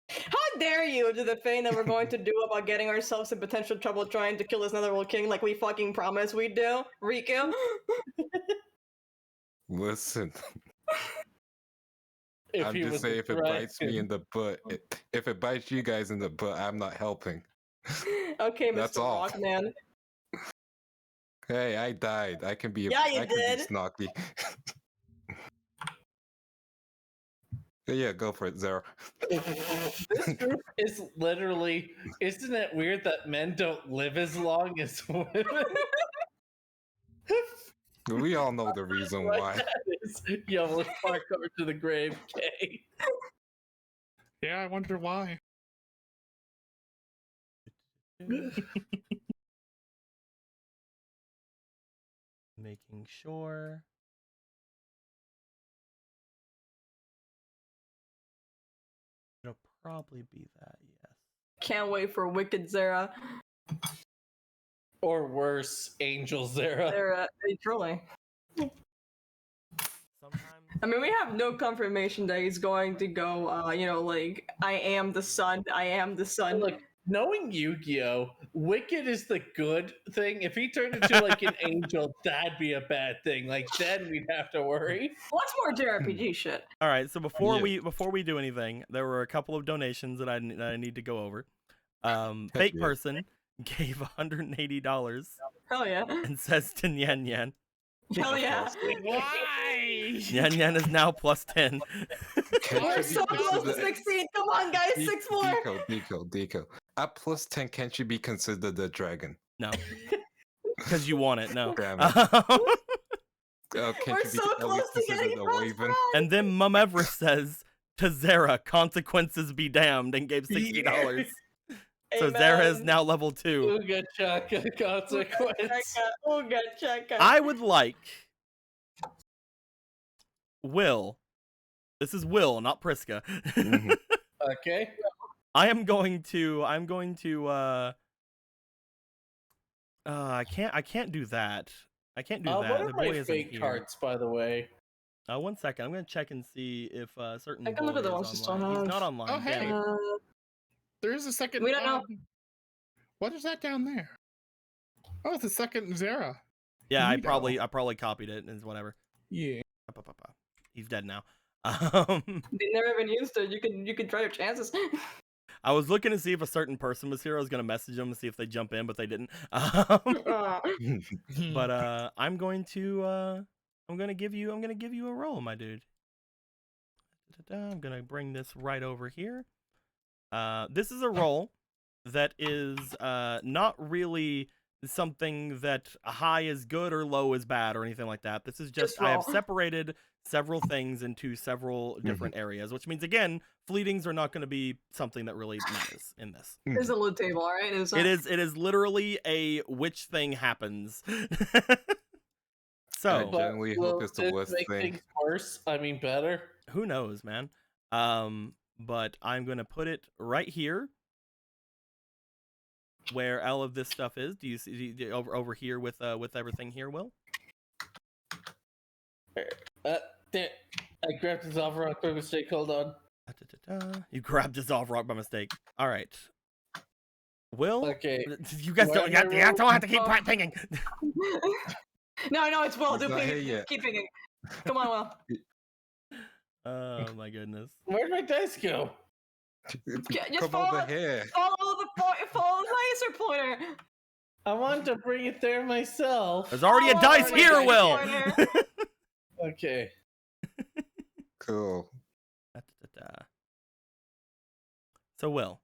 How dare you do the thing that we're going to do about getting ourselves in potential trouble trying to kill this Netherworld king like we fucking promised we'd do, Riku? Listen, If I'm he just was saying, a if it bites me dragon. in the butt, if it bites you guys in the butt, I'm not helping. Okay, That's Mr. all. Rockman. Hey, I died. I can be. Yeah, you I can did. be snarky. Yeah, go for it, Zera. This group is literally. Isn't it weird that men don't live as long as women? We all know the reason why. Yo, let's parkour to the grave, Kay. Yeah, I wonder why. Making sure. It'll probably be that, yes. Can't wait for Wicked Zera. Or worse, Angel Zera. Truly. Sometimes I mean, we have no confirmation that he's going to go, like, I am the sun, I am the sun. Look, knowing Yu-Gi-Oh, Wicked is the good thing. If he turned into like an angel, that'd be a bad thing. Like then we'd have to worry. What's more JRPG shit? All right, so before Yeah. we do anything, there were a couple of donations that I need to go over. Fake yeah. person gave $180 Hell yeah. and says to Nyan Nyan. Hell yeah. Why? Nyan Nyan is now plus 10. We're so close to 16. Come on, guys, 6 more. Deco. At plus 10, can't you be considered a dragon? No. Because you want it, no. Damn We're Can't you be so at close least to getting considered a plus Waven? And then Mum Everest says to Zera, consequences be damned, and gave $60. So Zera is now level 2. Ooga chaka consequence. Ooga chaka. I would like Will. This is Will, not Priska. Mhm. Okay. I'm going to I can't do that. I can't do that. What are The my boy isn't fake here. cards, by the way? 1 second. I'm gonna check and see if certain I can look boy at the is ones you still online. He's have. not online. Oh, damn hey. it. There is a second. We don't know. What is that down there? Oh, it's a second Zera. Yeah, I Neato. probably copied it and whatever. Yeah. He's dead now. They never even used it. You could try your chances. I was looking to see if a certain person was here. I was gonna message them and see if they jump in, but they didn't. Aw. But I'm going to give you a roll, my dude. I'm gonna bring this right over here. This is a roll that is not really something that high is good or low is bad or anything like that. This is just I have roll. separated several things into several different areas, which means again, fleetings are not going to be something that really matters in this. There's a loot table, alright? It is literally a which thing happens. So genuinely hope it's the this worst make thing. things worse? I mean, better. who knows, man? But I'm gonna put it right here where all of this stuff is. Do you see over here with everything here, Will? There. I grabbed his overrock by mistake. Hold on. You grabbed his off rock by mistake. All right, Will. Okay. You guys Where don't am I have to keep thinking. No, it's Will. He's Do not here please yet. keep thinking. Come on, Will. Oh my goodness. Where'd my dice go? Just Come follow over here. Follow the laser pointer. I wanted to bring it there myself. There's already a Follow dice the here, laser Will. pointer. Okay. Cool. So, Will,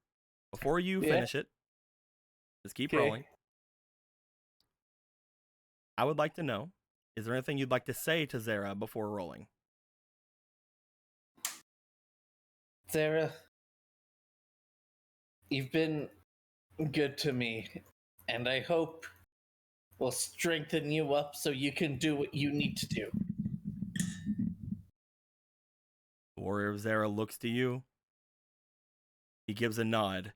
before you finish it, just keep rolling. I would like to know, is there anything you'd like to say to Zera before rolling? Zera, you've been good to me, and I hope will strengthen you up so you can do what you need to do. Warrior of Zera looks to you. He gives a nod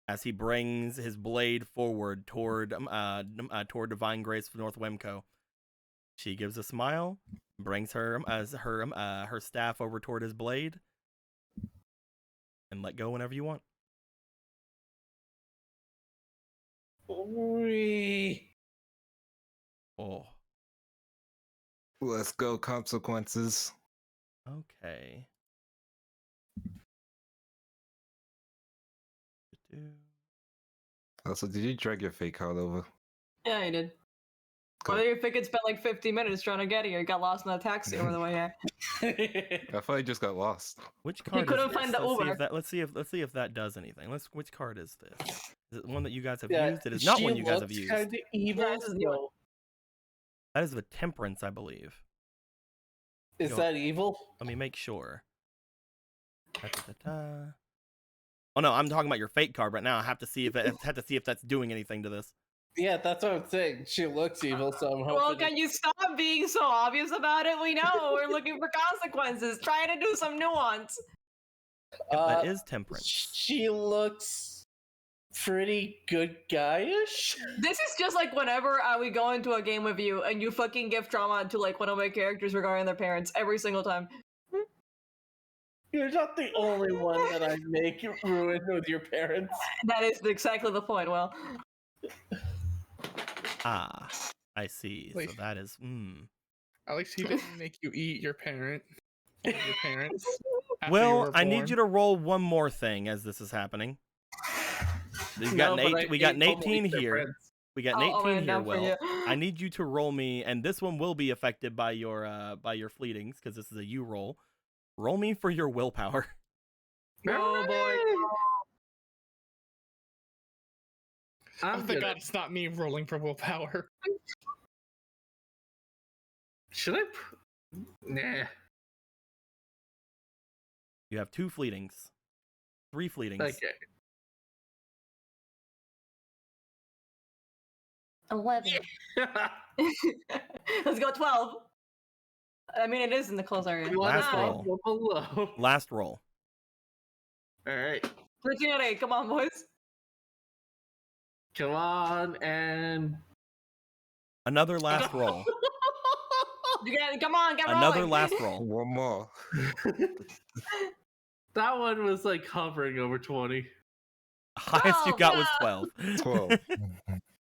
as he brings his blade forward toward Divine Grace of North Wemco. She gives a smile, brings her staff over toward his blade, and let go whenever you want. Oh. Let's go, consequences. Okay. Also, did you drag your fake card over? Yeah, I did. Cool. Whether you think it spent like 50 minutes trying to get here, you got lost in the taxi over the way here. I thought I just got lost. Which card couldn't is this? find the Uber. Let's see if that does anything. Which card is this? Is it one that you guys have Yeah, used? It is not she one you guys have looks used. Kinda evil. Yeah, this is new. So That is the Temperance, I believe. is Go. that evil? Let me make sure. Da-da-da-da. Oh no, I'm talking about your fate card right now. I have to see if that's doing anything to this. Yeah, that's what I'm saying. She looks evil, so I'm hoping. Well, can you stop being so obvious about it? We know we're looking for consequences. Trying to do some nuance. Yep, that is Temperance. She looks pretty good guyish. This is just like whenever we go into a game with you and you fucking give trauma to like one of my characters regarding their parents every single time. You're not the only one that I make ruin with your parents. That is exactly the point. Well, Ah, I see. Wait. So that is At least he didn't make you eat your parents. after you Well, were I need born. you to roll one more thing as this is happening. We got an 18 here. We got an 18 here, Will. I need you to roll me, and this one will be affected by your fleetings because this is a U roll. Roll me for your willpower. Oh boy. Oh, thank God it's not me rolling for willpower. Should I? Nah. You have 2 fleetings. 3 fleetings. Okay. 11. Let's go 12. I mean, it is in the close area. Last Wow. roll. Below. Last roll. All right. 13 out of 8. Come on, boys. Come on, and Another last roll. Come on, get rolling. Another last roll. One more. that one was like hovering over 20. Highest you got was 12. 12.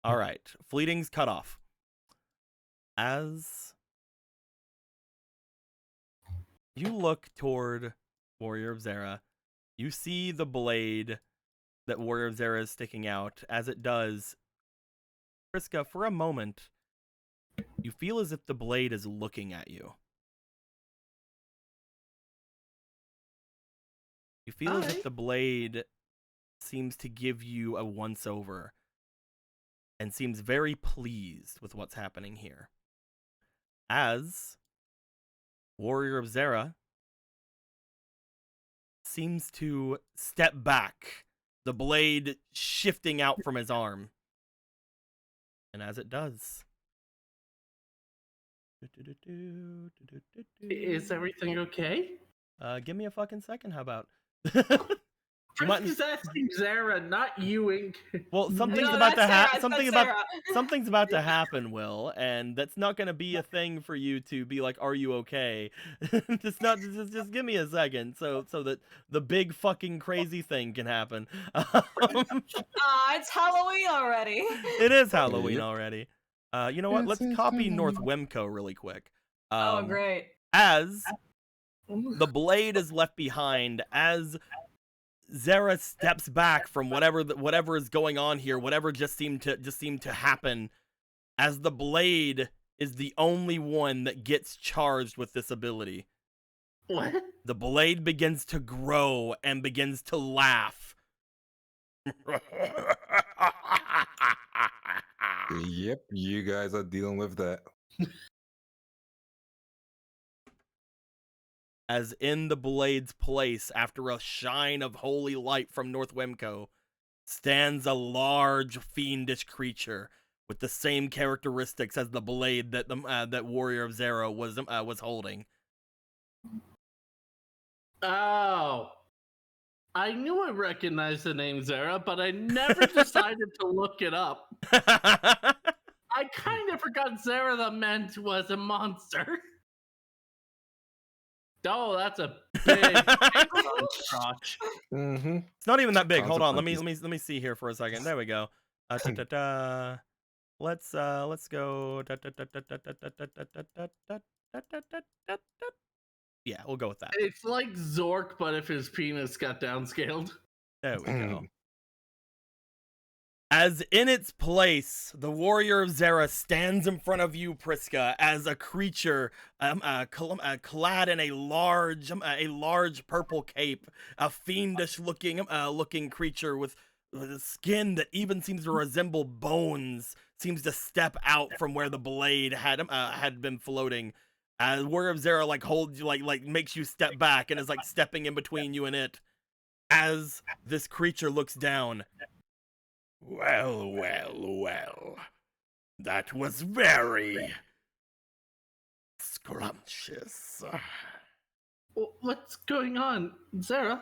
All right. Fleetings cut off. As you look toward Warrior of Zera, you see the blade that Warrior of Zera is sticking out. As it does, Priska, for a moment, you feel as if the blade is looking at you. You feel as if the blade seems to give you a once-over and seems very pleased with what's happening here. As Warrior of Zera seems to step back, the blade shifting out from his arm. And as it does... Is everything okay? Give me a fucking second, how about? I'm just asking Zera, not you, Ink. Well, something's No, about to that's happen. Sarah, Something's about to happen, Will, and that's not going to be a thing for you to be like, "Are you okay?" Just give me a second, so that the big fucking crazy thing can happen. It's Halloween already. It is Halloween already. You know what? Yes, Let's it's copy Halloween. North Wemco really quick. Oh, great. As the blade is left behind, as Zera steps back from whatever is going on here, whatever just seemed to happen, as the blade is the only one that gets charged with this ability. What? The blade begins to grow and begins to laugh. Yep, you guys are dealing with that. As in the blade's place, after a shine of holy light from North Wemco, stands a large fiendish creature with the same characteristics as the blade that that warrior of Zera was holding. Oh. I knew I recognized the name Zera, but I never decided to look it up. I kind of forgot Zera the Ment was a monster. Oh, that's a big crotch. Mm-hmm. It's not even that big. Hold on, let Consequences. me see here for a second. There we go. Let's go. Yeah, we'll go with that. It's like Zork, but if his penis got downscaled. There we go. As in its place, the warrior of Zera stands in front of you, Priska, as a creature clad in a large purple cape, a fiendish-looking creature with skin that even seems to resemble bones, seems to step out from where the blade had been floating. Warrior of Zera holds you, makes you step back and is stepping in between you and it. As this creature looks down. Well. That was very scrumptious. What's going on, Zera?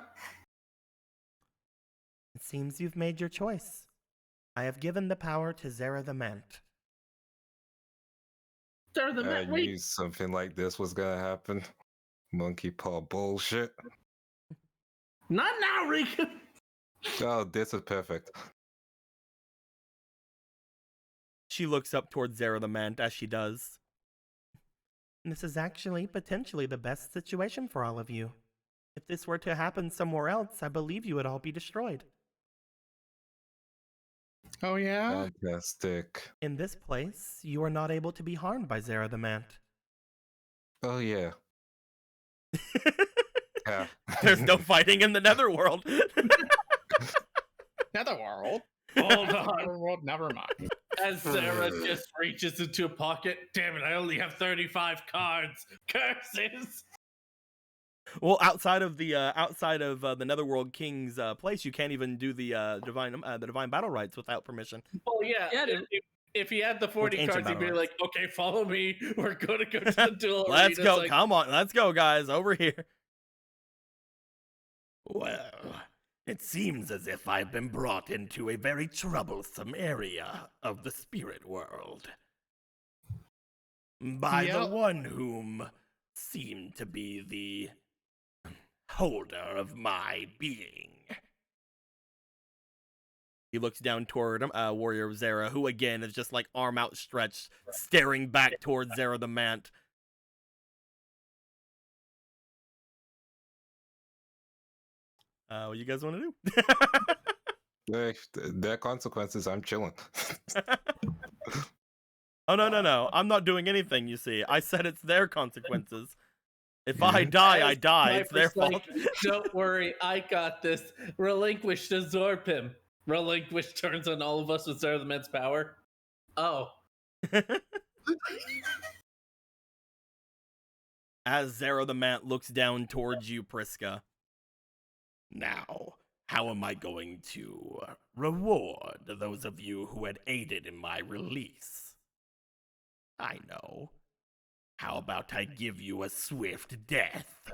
It seems you've made your choice. I have given the power to Zera the Ment. Zera the Ment, I wait. knew something like this was gonna happen. Monkey paw bullshit. Not now, Rika. Oh, this is perfect. She looks up towards Zera the Ment as she does. This is actually potentially the best situation for all of you. If this were to happen somewhere else, I believe you would all be destroyed. Oh yeah? Fantastic. In this place, you are not able to be harmed by Zera the Ment. Oh yeah. Yeah. There's no fighting in the Netherworld. Netherworld? Hold on. Netherworld, never mind. As Zera just reaches into a pocket. Damn it, I only have 35 cards. Curses. Well, outside of the Netherworld King's place, you can't even do the divine battle rites without permission. Well, yeah. If he had the 40 ancient cards, he'd be battle like, okay, follow me. We're going to go to the duel Let's arena. go. Come on. Let's go, guys. Over here. Well, it seems as if I've been brought into a very troublesome area of the spirit world. By the one whom seemed to be the holder of my being. He looks down toward Warrior of Zera, who again is just arm outstretched, staring back towards Zera the Mant. What you guys want to do? There are consequences. I'm chilling. Oh, no. I'm not doing anything, you see. I said it's their consequences. If I die, I die. It's their fault. Don't worry, I got this. Relinquish to Zorpim. Relinquish turns on all of us with Zera the Ment's power. Oh. As Zera the Mant looks down towards you, Priska. Now, how am I going to reward those of you who had aided in my release? I know. How about I give you a swift death?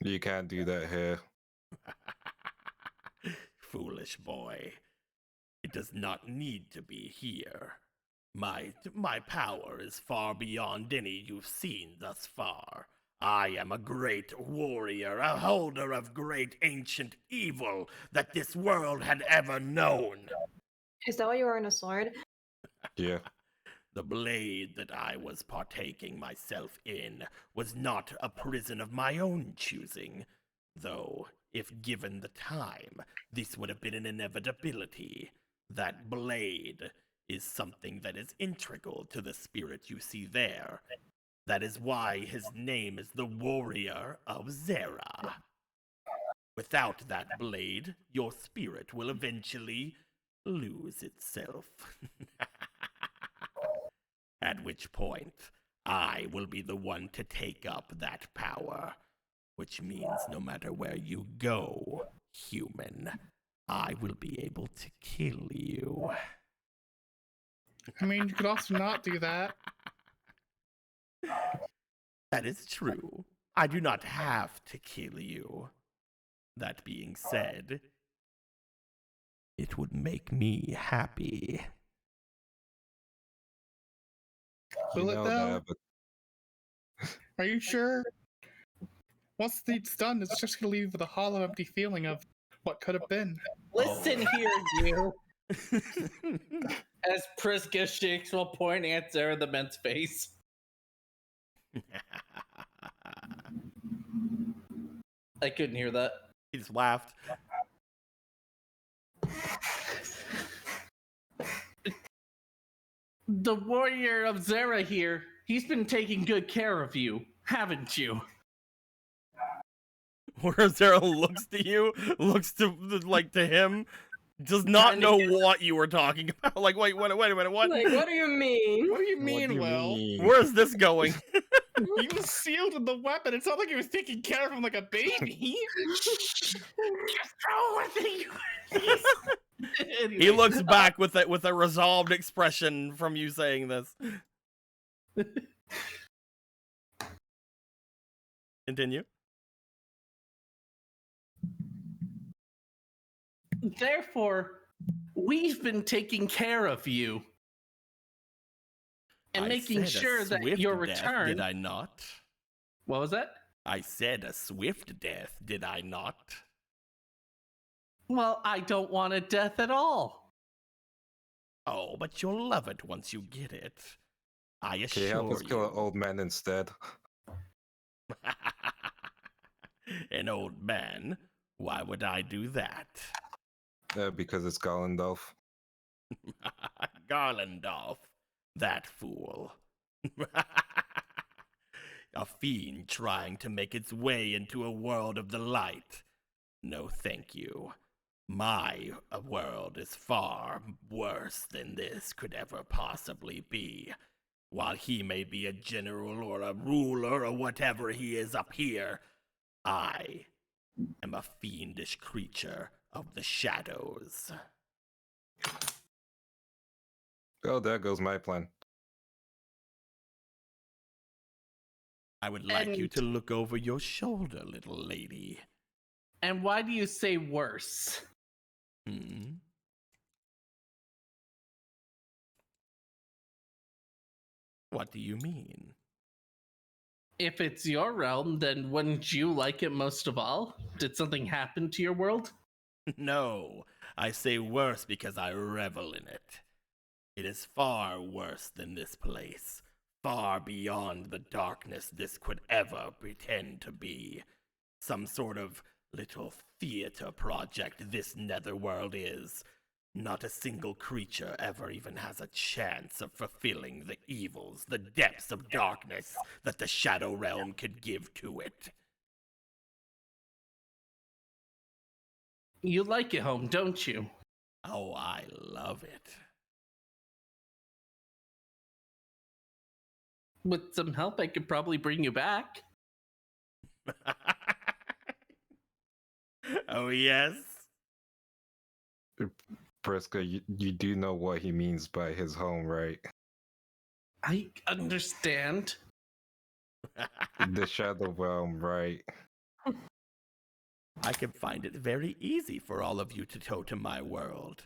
You can't do that here. Foolish boy. It does not need to be here. My power is far beyond any you've seen thus far. I am a great warrior, a holder of great ancient evil that this world had ever known. Is that why you are in a sword? Yeah. The blade that I was partaking myself in was not a prison of my own choosing, though, if given the time, this would have been an inevitability. That blade is something that is integral to the spirit you see there. That is why his name is the Warrior of Zera. Without that blade, your spirit will eventually lose itself. At which point, I will be the one to take up that power. Which means no matter where you go, human, I will be able to kill you. I mean, you could also not do that. That is true. I do not have to kill you. That being said, it would make me happy. Will it though? that, but Are you sure? Once it's done, it's just gonna leave you with a hollow, empty feeling of what could have been. Listen here, you. As Priska shakes while pointing at Zera the man's face. I couldn't hear that. He just laughed. The Warrior of Zera here, he's been taking good care of you, haven't you? Where Zera looks to you, looks to him, does not know what you were talking about. Like, wait a minute, what? Like, what do you mean? What do you mean, Will? Where's this going? He was sealed with the weapon. It's not like he was taking care of him like a baby. Just throw with it. He looks back with a resolved expression from you saying this. Continue. Therefore, we've been taking care of you. And I making said a sure that swift your death, return... Did I not? What was that? I said a swift death, did I not? Well, I don't want a death you Oh, but you'll love it once you get it. I assure can you help us you. kill an old man instead? An old man? Why would I do that? Because it's Galendolf. Garlandolf. That fool. A fiend trying to make its way into a world of the light. No, thank you. My world is far worse than this could ever possibly be. While he may be a general or a ruler or whatever he is up here, I am a fiendish creature of the shadows. Oh, there goes my plan. I would like you to look over your shoulder, little lady. And why do you say worse? What do you mean? If it's your realm, then wouldn't you like it most of all? Did something happen to your world? No, I say worse because I revel in it. It is far worse than this place, far beyond the darkness this could ever pretend to be. Some sort of little theater project this Netherworld is. Not a single creature ever even has a chance of fulfilling the evils, the depths of darkness that the Shadow Realm could give to it. You like it home, don't you? Oh, I love it. With some help, I could probably bring you back. Oh, yes? Priska, you do know what he means by his home, right? I understand. The Shadow Realm, right? I can find it very easy for all of you to tow to my world.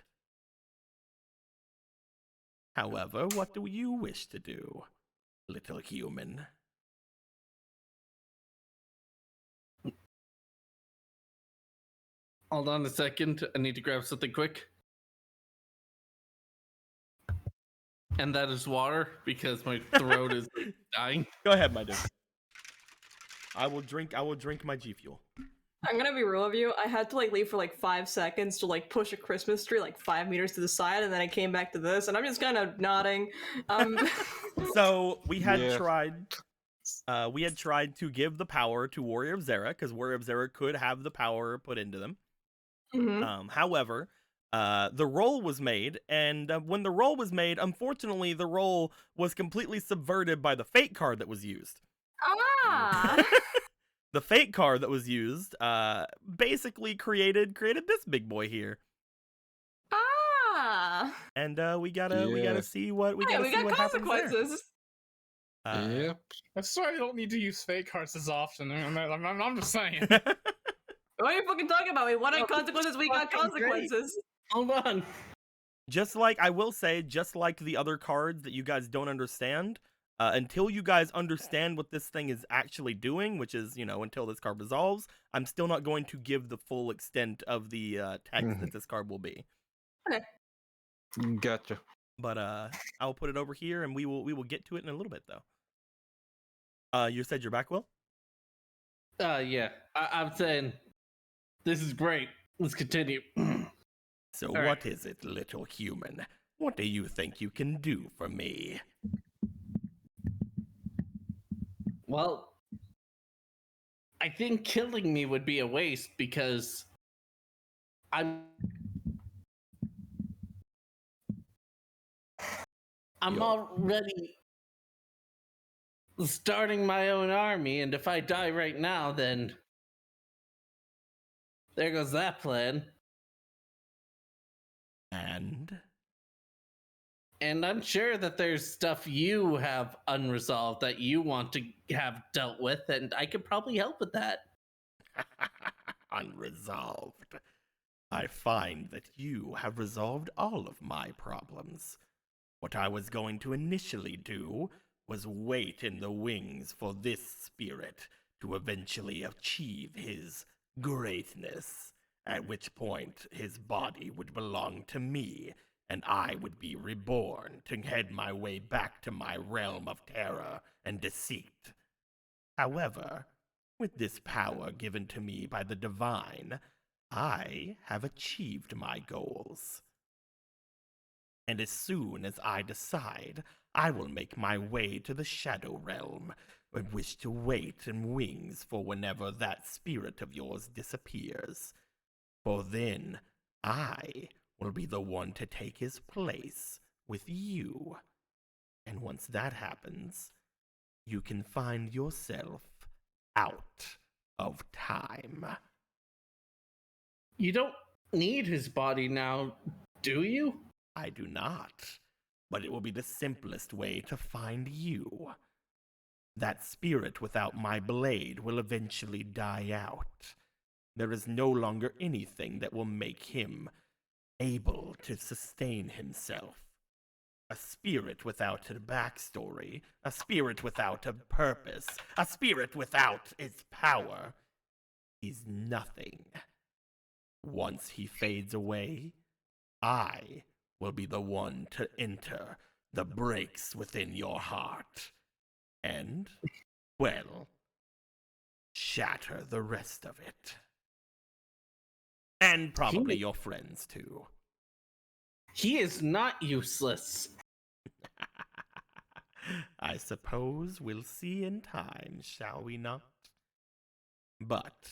However, what do you wish to do, little human? Hold on a second. I need to grab something quick. And that is water because my throat is dying. Go ahead, my dude. I will drink my G Fuel. I'm gonna be real with you. I had to leave for 5 seconds to push a Christmas tree 5 meters to the side, and then I came back to this, and I'm just kind of nodding. So we had tried we had tried to give the power to Warrior of Zera, because Warrior of Zera could have the power put into them. However, the roll was made, and when the roll was made, unfortunately, the roll was completely subverted by the fate card that was used. Ah! The fate card that was used basically created this big boy here. Ah! And we gotta see what Hey, we got happens there. consequences. Yep. That's why I don't need to use fake cards as often. I'm just saying. What are you fucking talking about? We wanted Oh, consequences, we got fucking great. consequences. Hold on. Just like, I will say, just like the other cards that you guys don't understand, until you guys understand what this thing is actually doing, which is, until this card resolves, I'm still not going to give the full extent of the text that this card will be. Okay. Gotcha. But I'll put it over here, and we will get to it in a little bit, though. You said you're back, Will? Yeah. I'm saying this is great. Let's continue. So All what right. is it, little human? What do you think you can do for me? Well, I think killing me would be a waste because I'm Yo. already starting my own army, and if I die right now, then there goes that plan. And I'm sure that there's stuff you have unresolved that you want to have dealt with, and I could probably help with that. Unresolved. I find that you have resolved all of my problems. What I was going to initially do was wait in the wings for this spirit to eventually achieve his greatness, at which point his body would belong to me, and I would be reborn to head my way back to my realm of terror and deceit. However, with this power given to me by the divine, I have achieved my goals. And as soon as I decide, I will make my way to the Shadow Realm, and wish to wait in wings for whenever that spirit of yours disappears. For then, I will be the one to take his place with you. And once that happens, you can find yourself out of time. You don't need his body now, do you? I do not, but it will be the simplest way to find you. That spirit without my blade will eventually die out. There is no longer anything that will make him able to sustain himself. A spirit without a backstory, a spirit without a purpose, a spirit without its power is nothing. Once he fades away, I will be the one to enter the breaks within your heart and, well, shatter the rest of it. And probably your friends, too. He is not useless. I suppose we'll see in time, shall we not? But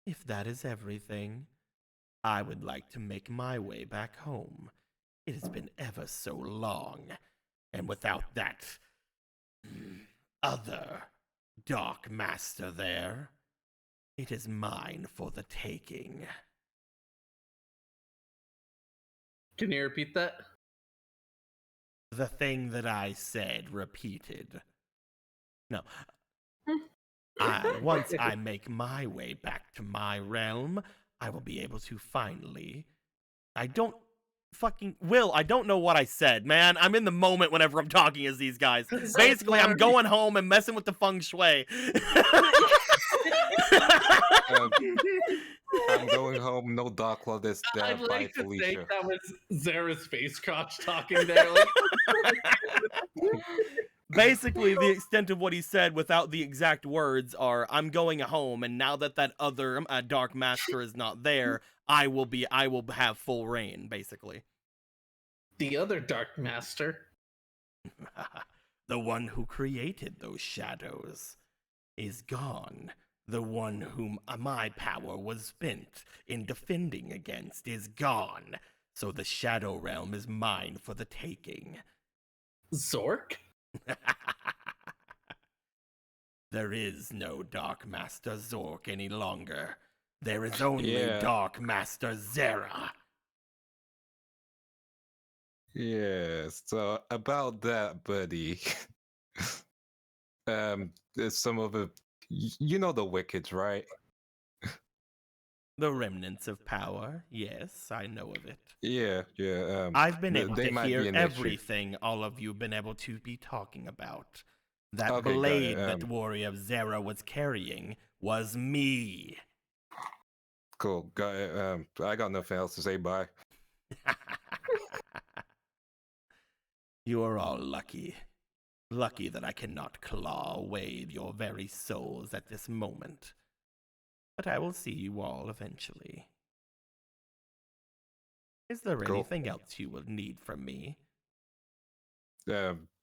if that is everything, I would like to make my way back home. It has been ever so long, and without that other Dark Master there, it is mine for the taking. Can you repeat that? The thing that I said repeated. No. Once I make my way back to my realm, I will be able to finally... I don't know what I said, man. I'm in the moment whenever I'm talking as these guys. Basically, I'm going home and messing with the feng shui. I'm going home. No Darkla this death. I'd Bye, like to Felicia. think that was Zera's face crotch talking there. Like, Basically, the extent of what he said without the exact words are, I'm going home, and now that other Dark Master is not there, I will have full reign, basically. the other Dark Master. The one who created those shadows is gone. The one whom my power was spent in defending against is gone. So the Shadow Realm is mine for the taking. Zork? There is no Dark Master Zork any longer. There is only Yeah. Dark Master Zera. Yeah, so about that, buddy. There's some of the, you know, the Wickeds, right? The remnants of power. Yes, I know of it. Yeah. I've been able they to might hear be an issue. everything all of you have been able to be talking about. That Okay, got it. blade that Warrior of Zera was carrying was me. Cool. Got it. I got nothing else to say. Bye. You are all lucky. Lucky that I cannot claw away your very souls at this moment. But I will see you all eventually. Is there Cool. anything else you will need from me?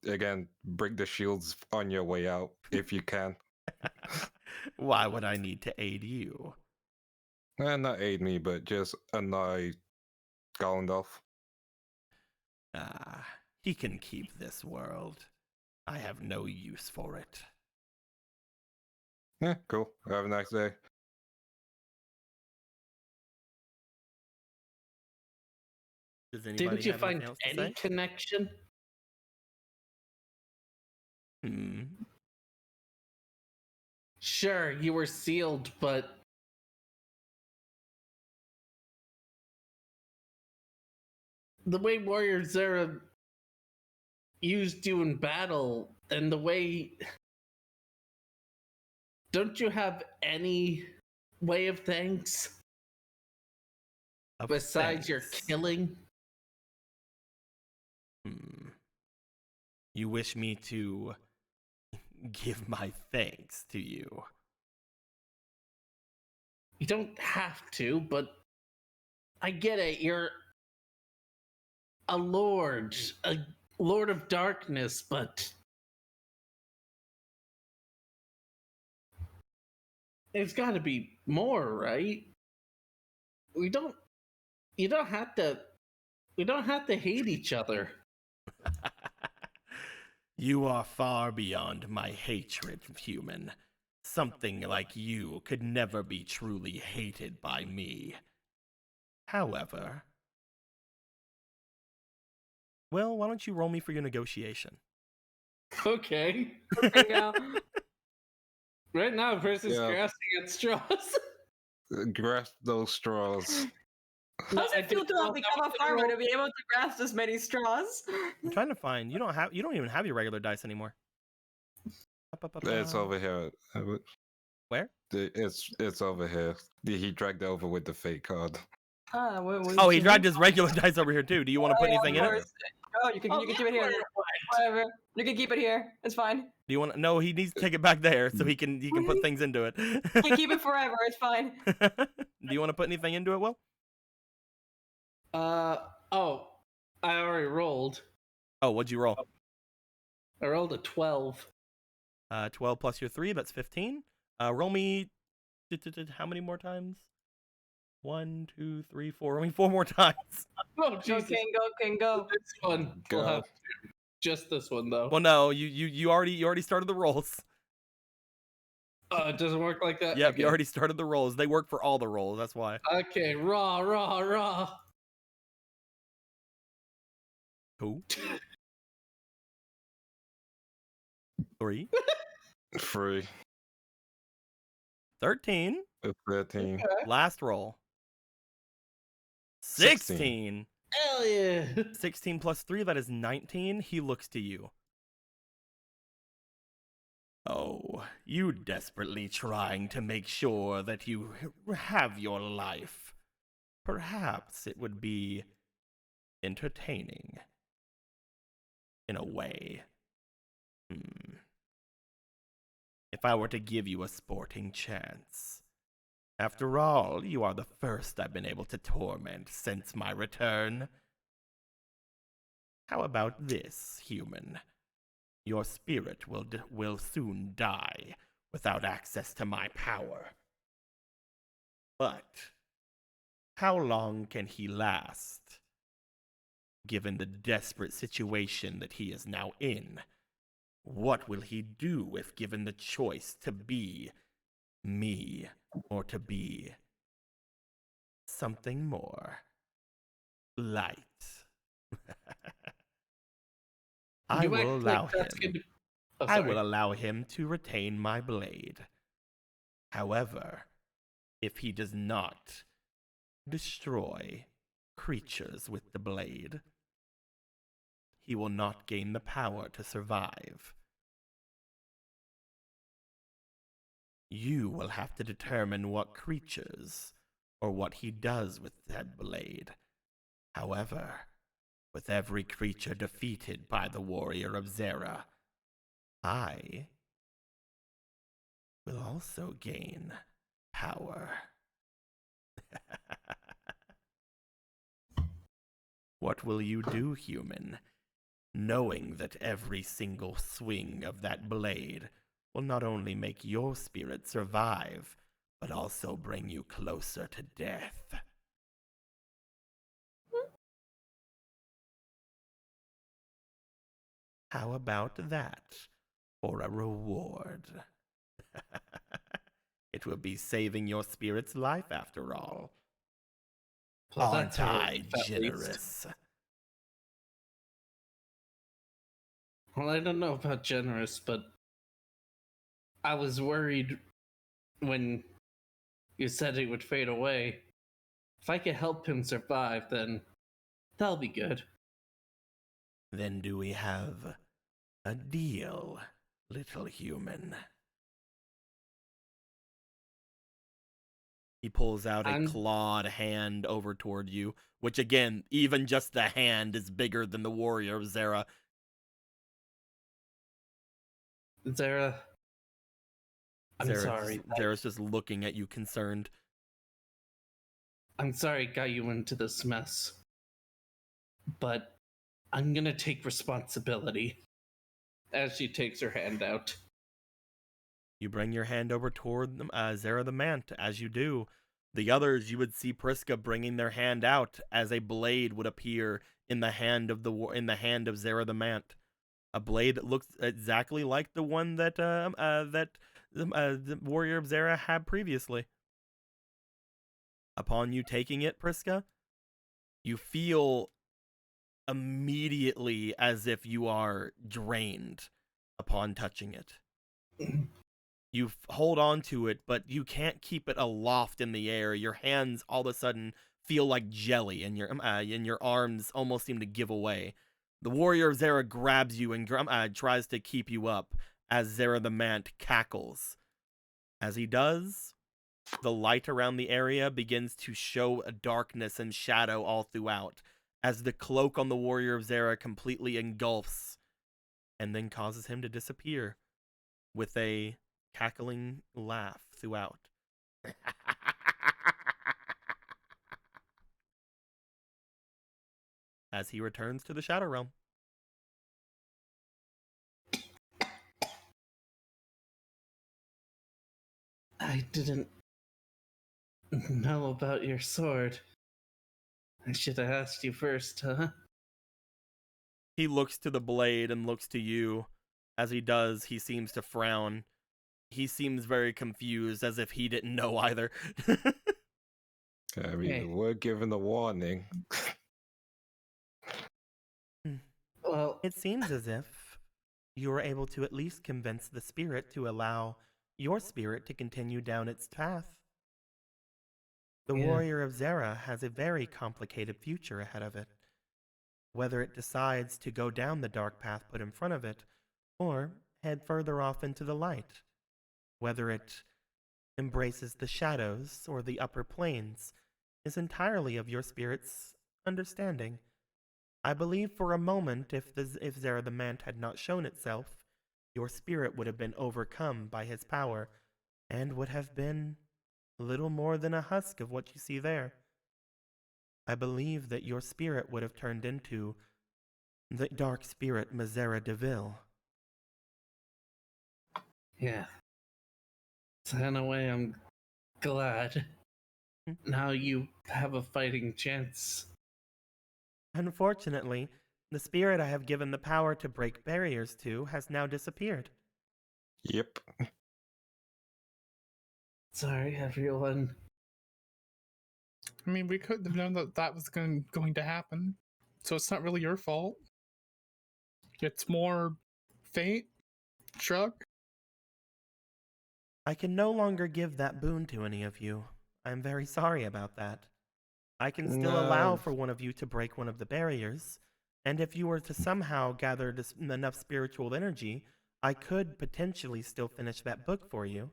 Again, bring the shields on your way out if you can. Why would I need to aid you? Not aid me, but just annoy Golendorf. Ah, he can keep this world. I have no use for it. Yeah, cool. Have a nice day. Does anybody Didn't you have find anything else to any say? connection? Sure, you were sealed, but the way Warrior Zera used you in battle and the way. Don't you have any way of thanks Of besides your thanks. killing? You wish me to give my thanks to you? You don't have to, but I get it. You're a lord of darkness, but there's got to be more, right? You don't have to hate each other. You are far beyond my hatred, human. Something like you could never be truly hated by me. However... Well, why don't you roll me for your negotiation? Okay. There you go. Right now, a person's Yeah. grasping at straws. Grasp those straws. How does it feel to have become a farmer to be able to grasp this many straws? I'm trying to find... You don't even have your regular dice anymore. It's over here. Where? It's over here. He dragged it over with the fake card. Oh, he dragged his regular dice over here too. Do you want to put anything in it? Oh, you can keep it here. Whatever. You can keep it here. It's fine. Do you want? No, he needs to take it back there so he can put things into it. You can keep it forever. It's fine. Do you want to put anything into it, Will? Oh, I already rolled. Oh, what'd you roll? I rolled a 12. 12 plus your 3, that's 15. Roll me. How many more times? 1, 2, 3, 4. Roll me 4 more times. Oh, Go, Jesus. can go. This one. We'll have just this one, though. Well, no, you already started the rolls. It doesn't work like that? Yep, Okay. you already started the rolls. They work for all the rolls, that's why. Okay, raw. Who? 3. 3. 13. 13. Okay. Last roll. 16. 16. Hell yeah. 16 plus 3, that is 19. He looks to you. Oh, you desperately trying to make sure that you have your life. Perhaps it would be entertaining. In a way. If I were to give you a sporting chance. After all, you are the first I've been able to torment since my return. How about this, human? Your spirit will soon die without access to my power. But how long can he last, given the desperate situation that he is now in? What will he do if given the choice to be me or to be something more light? I You will act allow like that's him. gonna- Oh, I sorry. will allow him to retain my blade. However, if he does not destroy creatures with the blade, he will not gain the power to survive. You will have to determine what creatures or what he does with that blade. However, with every creature defeated by the warrior of Zera, I will also gain power. What will you do, human, knowing that every single swing of that blade will not only make your spirit survive, but also bring you closer to death? How about that for a reward? It will be saving your spirit's life after all. Well, that's Aren't a I relief, at least. generous? Well, I don't know about generous, but I was worried when you said it would fade away. If I could help him survive, then that'll be good. Then do we have a deal, little human? He pulls out a I'm- clawed hand over toward you, which again, even just the hand is bigger than the warrior of Zera. Zera, I'm sorry. Zera's just looking at you concerned. I'm sorry I got you into this mess. But I'm gonna take responsibility. As she takes her hand out. You bring your hand over toward Zera the Mant. As you do, the others, you would see Priska bringing their hand out as a blade would appear in the hand of Zera the Mant. A blade that looks exactly like the one that the warrior of Zera had previously. Upon you taking it, Priska, you feel immediately as if you are drained upon touching it. You hold on to it, but you can't keep it aloft in the air. Your hands all of a sudden feel like jelly, and your arms almost seem to give away. The warrior of Zera grabs you and tries to keep you up as Zera the Mant cackles. As he does, the light around the area begins to show a darkness and shadow all throughout, as the cloak on the warrior of Zera completely engulfs and then causes him to disappear with a cackling laugh throughout. As he returns to the Shadow Realm. I didn't know about your sword. I should have asked you first, huh? He looks to the blade and looks to you. As he does, he seems to frown. He seems very confused, as if he didn't know either. I mean, Hey. we're given the warning. Well, It seems as if you were able to at least convince the spirit to allow your spirit to continue down its path. The Yeah. warrior of Zera has a very complicated future ahead of it. Whether it decides to go down the dark path put in front of it, or head further off into the light. Whether it embraces the shadows or the upper planes is entirely of your spirit's understanding. I believe for a moment if Zera the Mant had not shown itself, your spirit would have been overcome by his power, and would have been little more than a husk of what you see there. I believe that your spirit would have turned into the dark spirit Mazera Deville. Yeah. So in a way, I'm glad. Now you have a fighting chance. Unfortunately, the spirit I have given the power to break barriers to has now disappeared. Yep. Sorry, everyone. I mean, we could have known that that was going to happen, so it's not really your fault. It's more fate. Shrug. I can no longer give that boon to any of you. I'm very sorry about that. I can still allow No. for one of you to break one of the barriers, and if you were to somehow gather enough spiritual energy, I could potentially still finish that book for you.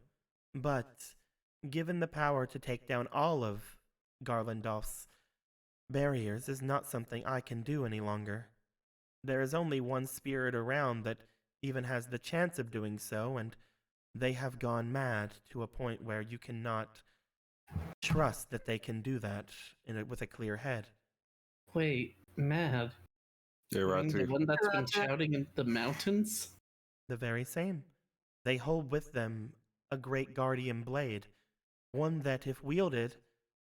But, given the power to take down all of Garlandolf's barriers is not something I can do any longer. There is only one spirit around that even has the chance of doing so, and they have gone mad to a point where you cannot trust that they can do that with a clear head. Wait, mad? Yeah, You right mean the too. one that's been Right. shouting in the mountains? The very same. They hold with them a great guardian blade, one that, if wielded,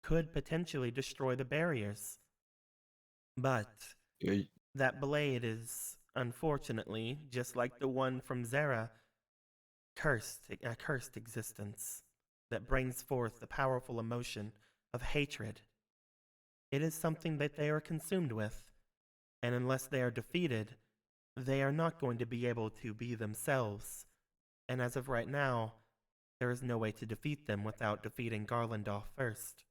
could potentially destroy the barriers. But Yeah, that blade is, unfortunately, just like the one from Zera, a cursed existence that brings forth the powerful emotion of hatred. It is something that they are consumed with, and unless they are defeated, they are not going to be able to be themselves. And as of right now, there is no way to defeat them without defeating Garlandolf first.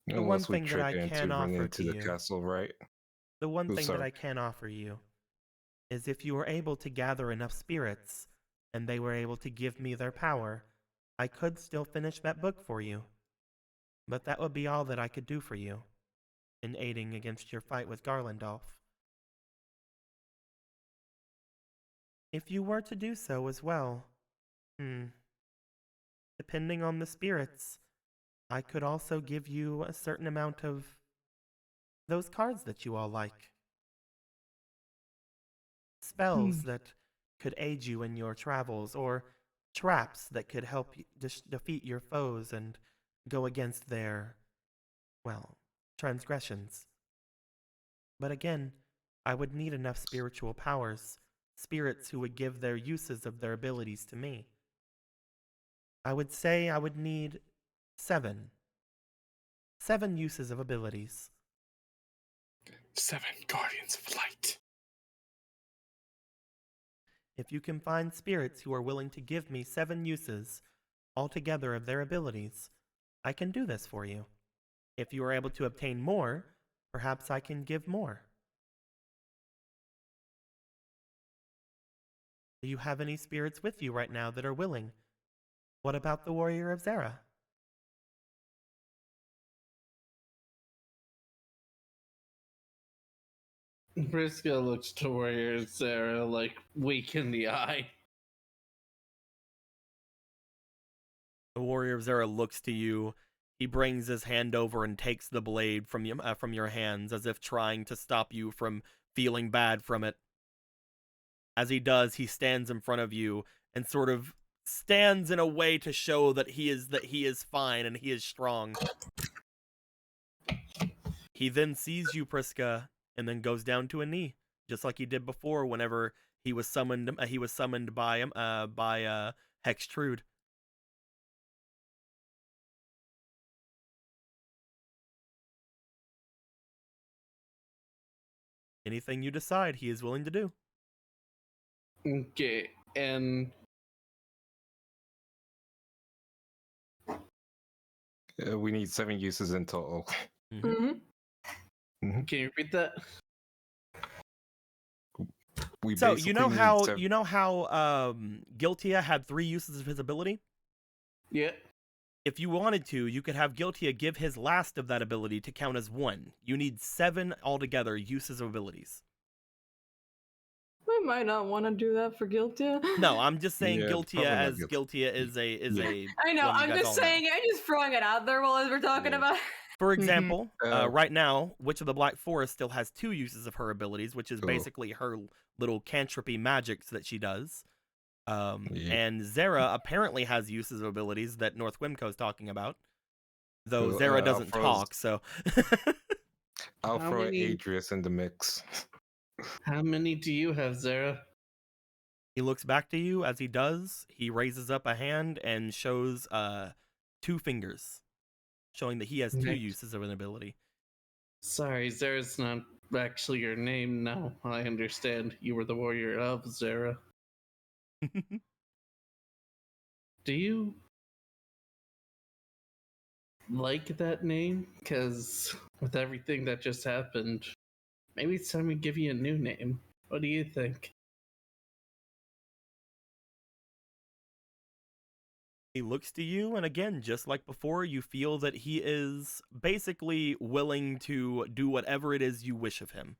The one unless we thing that I trigger can into run offer into to the you, castle, right? the one Oh, thing that sorry. I can offer you, is if you were able to gather enough spirits, and they were able to give me their power, I could still finish that book for you. But that would be all that I could do for you, in aiding against your fight with Garlandolf. If you were to do so as well, depending on the spirits, I could also give you a certain amount of those cards that you all like. Spells that could aid you in your travels, or traps that could help you defeat your foes and go against their, well, transgressions. But again, I would need enough spiritual powers, spirits who would give their uses of their abilities to me. I would say I would need 7. 7 uses of abilities. 7 Guardians of Light. If you can find spirits who are willing to give me 7 uses altogether of their abilities, I can do this for you. If you are able to obtain more, perhaps I can give more. Do you have any spirits with you right now that are willing? What about the Warrior of Zera? Briscoe looks to where Zera, like, weak in the eye. The Warrior of Zera looks to you. He brings his hand over and takes the blade from your hands, as if trying to stop you from feeling bad from it. As he does, he stands in front of you and sort of stands in a way to show that he is fine and he is strong. He then sees you, Priska, and then goes down to a knee, just like he did before whenever he was summoned. He was summoned by Hextrude. Anything you decide, he is willing to do. Okay, and We need 7 uses in total. Mm-hmm. can you repeat that? We So basically you know need how 7 Giltia had 3 uses of his ability? Yeah. If you wanted to, you could have Giltia give his last of that ability to count as 1. You need 7 altogether uses of abilities. We might not want to do that for Giltia. No, I'm just saying Yeah, Giltia probably not as Giltia is a. I know. one you I'm guys just all know. saying. I'm just throwing it out there while we're talking Yeah. about. For example, Uh, right now, Witch of the Black Forest still has 2 uses of her abilities, which is Cool. basically her little cantripy magics that she does. Yeah. And Zera apparently has uses of abilities that North Wimco's talking about, though Cool, Zera I'll doesn't throw- talk. So I'll How throw many- Adrius in the mix. How many do you have, Zera? he looks back to you. As he does, he raises up a hand and shows 2 fingers, showing that he has 2 Nice. uses of an ability. Sorry, Zera's not actually your name now. I understand. You were the warrior of Zera. Do you like that name? Because with everything that just happened, maybe it's time we give you a new name. What do you think? He looks to you, and again, just like before, you feel that he is basically willing to do whatever it is you wish of him.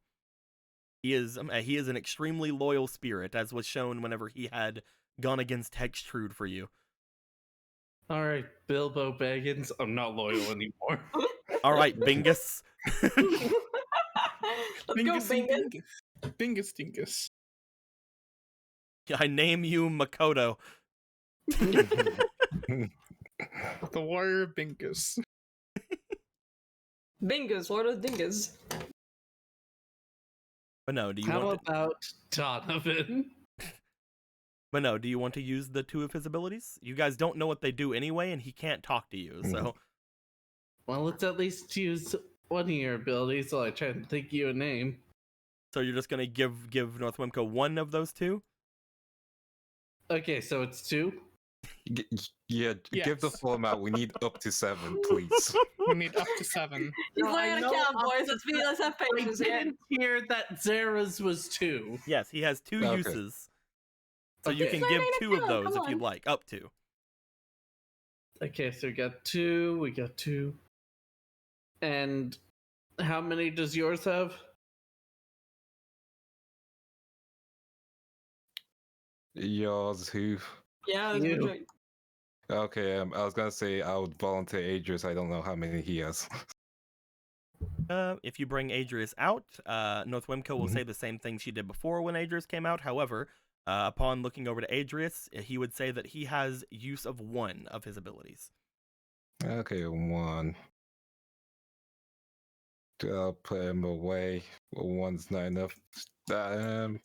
He is an extremely loyal spirit, as was shown whenever he had gone against Hextrude for you. All right, Bilbo Baggins. I'm not loyal anymore. All right, Bingus. Let's go, Bingus Bingus. Dingus. Bingus Dingus. I name you Makoto. The warrior of Bingus. Bingus, Lord of Dingus. But no, do you How want? about Donovan? But no, do you want to use the 2 of his abilities? You guys don't know what they do anyway, and he can't talk to you. So Well, let's at least use one of your abilities while I try to think you a name. so you're just gonna give North Wimco 1 of those 2? Okay, so it's 2. Yeah, give the Yes. full amount. We need up to 7, please. We need up to 7. He's No, I learning to know count, up boys. to Let's have I patience here. didn't hear that Zera's was 2. Yes, he has 2 Okay. uses. So you Okay. can give Learning to 2 of count, those come if you'd on. like, up to. Okay, so we got 2. We got 2. And how many does yours have? Yours who? Yeah, that's You. right. Okay, I was gonna say I would volunteer Adrius. I don't know how many he has. If you bring Adrius out, North Wimco will Mhm. say the same thing she did before when Adrius came out. However, upon looking over to Adrius, he would say that he has use of 1 of his abilities. Okay, 1. I'll put him away. 1's not enough. And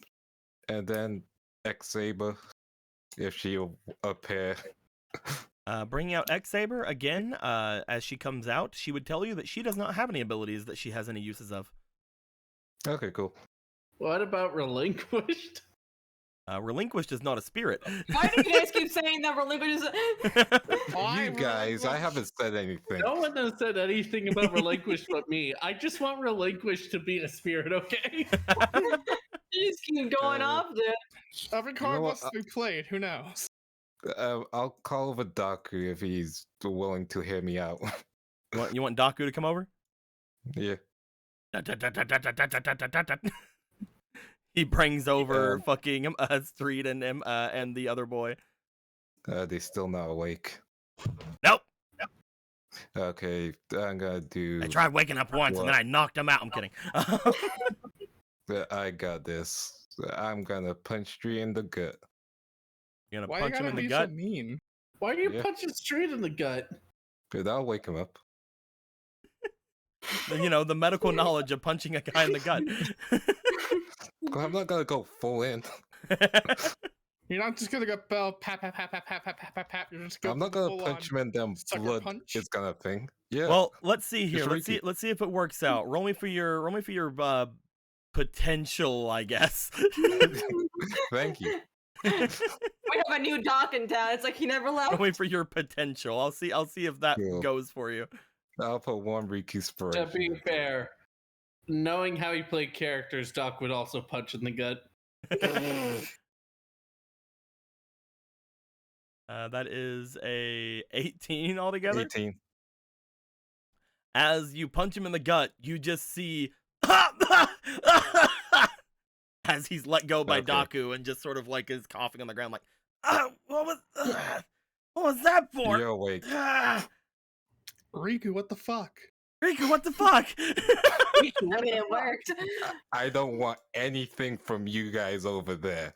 then X Saber, if she'll appear. Bringing out X-Saber, again, as she comes out, she would tell you that she does not have any abilities that she has any uses of. Okay, cool. What about Relinquished? Relinquished is not a spirit. Why do you guys keep saying that relinquish is... Why You guys, I haven't said anything. No one has said anything about Relinquished but me. I just want Relinquished to be a spirit, okay? You just keep going off there. Every card what? wants to be played. Who knows? I'll call over Daku if he's willing to hear me out. You want Daku to come over? Yeah. He brings over fucking Street and the other boy. They still not awake. Nope. Okay, I'm gonna do. I tried waking up once and then What? I knocked him out. I'm kidding. I got this. I'm gonna punch Street in the gut. You're gonna Why you punch him gotta in the be gut. so mean? Why are you Yeah. punching Street in the gut? That'll wake him up. You know, the medical knowledge of punching a guy in the gut. I'm not gonna go full in. You're not just gonna go pat pat pat pat pat pat pat pat pat. You're just I'm not gonna full punch on him and then sucker blood punch? is gonna thing. Yeah. Well, let's see here. Just Let's see if it works out. Roll me for your potential, I guess. Thank you. We have a new doc in town. It's like he never left. Roll me for your potential. I'll see if that Cool. goes for you. I'll put 1 Riku To inspiration. be fair, knowing how he played characters, Doc would also punch in the gut. That is a 18 altogether. 18. As you punch him in the gut, you just see as he's let go by Okay. Daku and just sort of like is coughing on the ground, like, what was that for? You're awake. Riku, what the fuck? Riku, what the fuck? I mean, it worked. I don't want anything from you guys over there.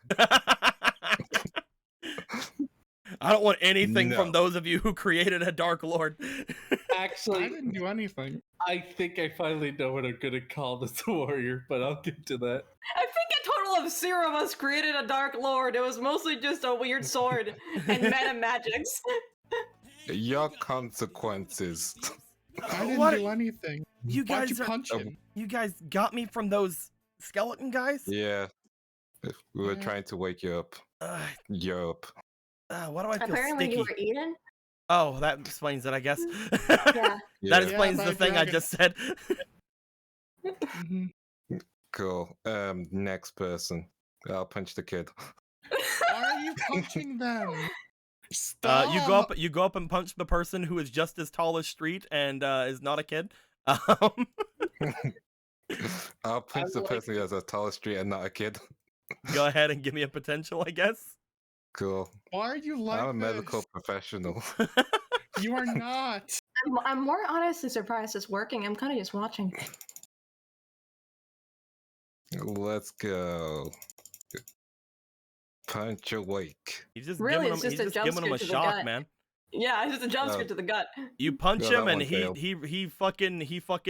I don't want anything from No. those of you who created a Dark Lord. I Actually, didn't do anything. I think I finally know what I'm gonna call this warrior, but I'll get to that. I think a total of 0 of us created a Dark Lord. It was mostly just a weird sword and meta magics. Your consequences. I didn't What? do anything. You Why'd guys you are, punch him? you guys got me from those skeleton guys? Yeah. We were Yeah. trying to wake you up. Uh, Yup. why do I feel Apparently, sticky? you were eaten. Oh, that explains it, I guess. Yeah. Yeah. That explains by the a thing I dragon. just said. Mhm. Cool. Next person. I'll punch the kid. Why are you punching them? Stop! You go up and punch the person who is just as tall as Street and is not a kid. Um, I'll punch the like person who has a taller street and not a kid. go ahead and give me a potential, I guess. Cool. Why are you like I'm a medical this? professional. You are not. I'm more honestly surprised it's working. I'm kind of just watching. Let's go. Punch awake. He's just Really, giving it's him, just he's a just jump giving him a scare to the shock, gut. man. Yeah, it's just a jump scare Oh. to the gut. You punch No, him that and one failed. he fucking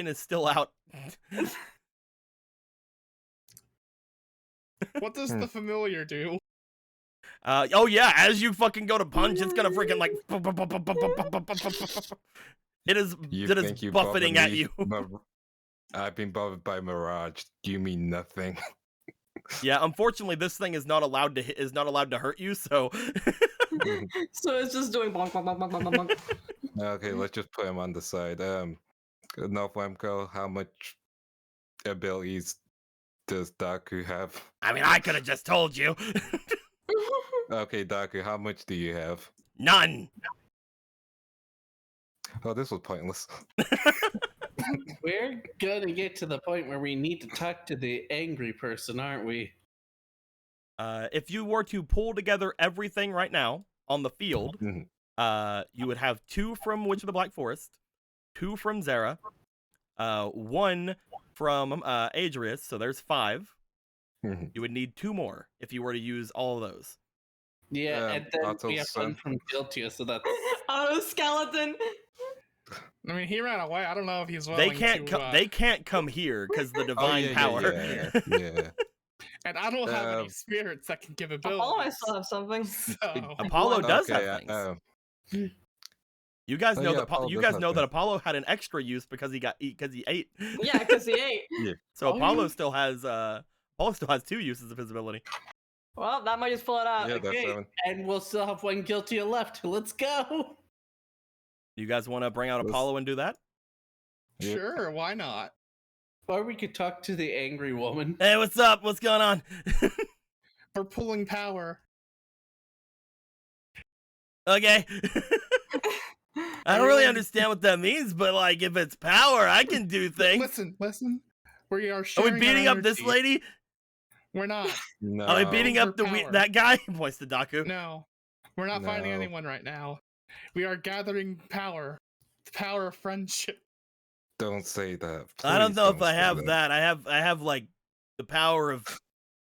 is still out. What does the familiar do? Oh yeah, as you fucking go to punch, it's gonna freaking like it is You it is think you buffeting bothered at me? you. I've been bothered by Mirage. You mean nothing. Yeah, unfortunately, this thing is not allowed to hurt you. So So it's just doing bonk, bonk, bonk, bonk, bonk, bonk, bonk. Okay, let's just put him on the side. North Wemco, how much abilities does Daku have? I mean, I could have just told you. Okay, Daku, how much do you have? None. Oh, this was pointless. We're gonna get to the point where we need to talk to the angry person, aren't we? If you were to pull together everything right now on the field, Mhm. you would have 2 from Witch of the Black Forest, 2 from Zera, 1 from Adrius, so there's 5. Mhm. You would need 2 more if you were to use all of those. Yeah, and then Otto's we have one son. from Guiltia, so that's Auto skeleton. I mean, he ran away. I don't know if he's willing They can't come here because the Oh, divine yeah, power. Yeah. And I don't have any Um, spirits that can give Apollo, I abilities. still have something. So, Apollo does Okay, have things. You guys Oh, know yeah, that Apollo you does guys have know that things. Apollo had an extra use because he ate. Yeah, because he ate. So Oh, Apollo yeah. still has 2 uses of his ability. Well, that might just pull it out. Yeah, that's okay. 7. And we'll still have one Guiltia left. Let's go. You guys want to bring out Let's- Apollo and do that? Yeah. sure, why not? Or we could talk to the angry woman. Hey, what's up? What's going on? For pulling power. Okay. I don't really understand what that means, but like, if it's power, I can do things. Listen. We are Are sharing we our beating up this energy. lady? We're not. No. Are we beating up For power. that guy? Points to Daku. No. We're not fighting No. anyone right now. We are gathering power. The power of friendship. Don't say that. I don't Please know if don't I say have that. I have like the power of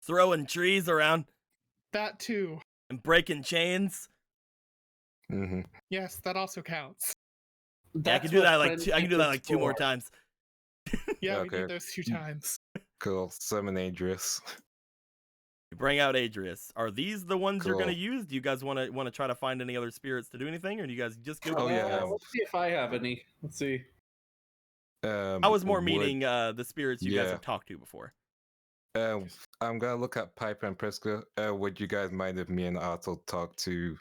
throwing trees around That too. and breaking chains. Mhm. Yes, that also counts. Yeah, I can do that like 2 more times. Yeah, we Okay. did those 2 times. Cool. Summon Adrius. You bring out Adrius. Are these the ones you're gonna Cool. use? Do you guys want to try to find any other spirits to do anything, or do you guys just go? Oh, yeah. Let's see if I have any. Let's see. I was more would- meaning the spirits you guys Yeah. have talked to before. I'm gonna look at Piper and Priska. Would you guys mind if me and Otto talk to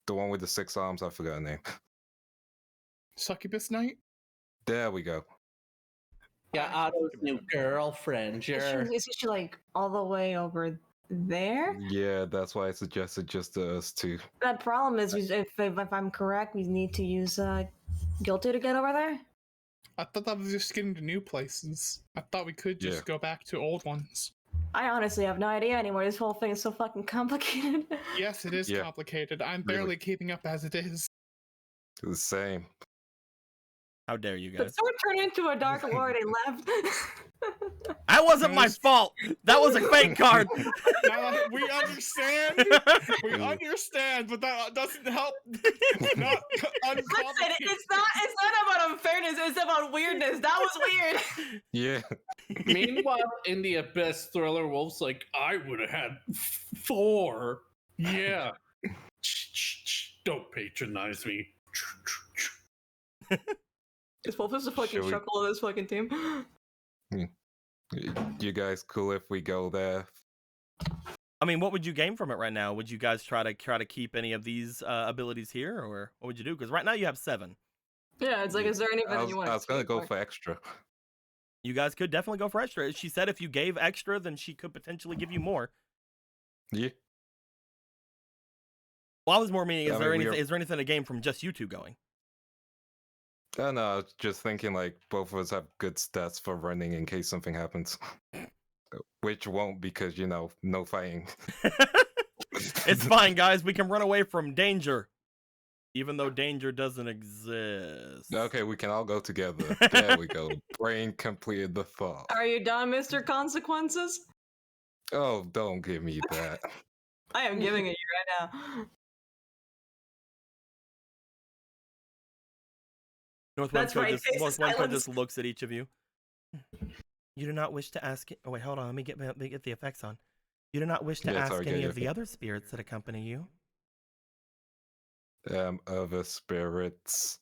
the one with the 6 arms? I forgot her name. Succubus Knight? There we go. Yeah, Otto's new girlfriend. Sure. Is she like all the way over there? Yeah, that's why I suggested just us 2. That problem is, if I'm correct, we need to use Guilty to get over there. I thought that was just getting to new places. I thought we could just Yeah. go back to old ones. I honestly have no idea anymore. This whole thing is so fucking complicated. Yes, it is Yeah. complicated. I'm Really. barely keeping up as it is. The same. How dare you The guys? sword turned into a dark lord and left. That wasn't my fault. That was a fake card. We understand. We understand, but that doesn't help. Not Listen, it's not about unfairness. It's about weirdness. That was weird. Yeah. Meanwhile, in the abyss, Thriller Wolf's like, I would have had 4. Yeah. Don't patronize me. Is Wolf is a fucking Should we- chuckle of this fucking team. You guys cool if we go there? I mean, what would you gain from it right now? Would you guys try to keep any of these abilities here, or what would you do? Because right now you have 7. Yeah, it's like, is there anything you want? I was gonna go for extra. You guys could definitely go for extra. She said if you gave extra, then she could potentially give you more. Yeah. Well, I was more meaning, I mean, is there anything to gain from just you two going? I know, I was just thinking like both of us have good stats for running in case something happens. Which won't because, no fighting. It's fine, guys. We can run away from danger. Even though danger doesn't exist. Okay, we can all go together. There we go. Brain completed the thought. Are you done, Mr. Consequences? Oh, don't give me that. I am giving it you right now. That's right, face North of Winco silence. just looks at each of you. You do not wish to ask. Oh wait, hold on. Let me get the effects on. You do not wish to ask any of the other spirits that accompany you. Other spirits.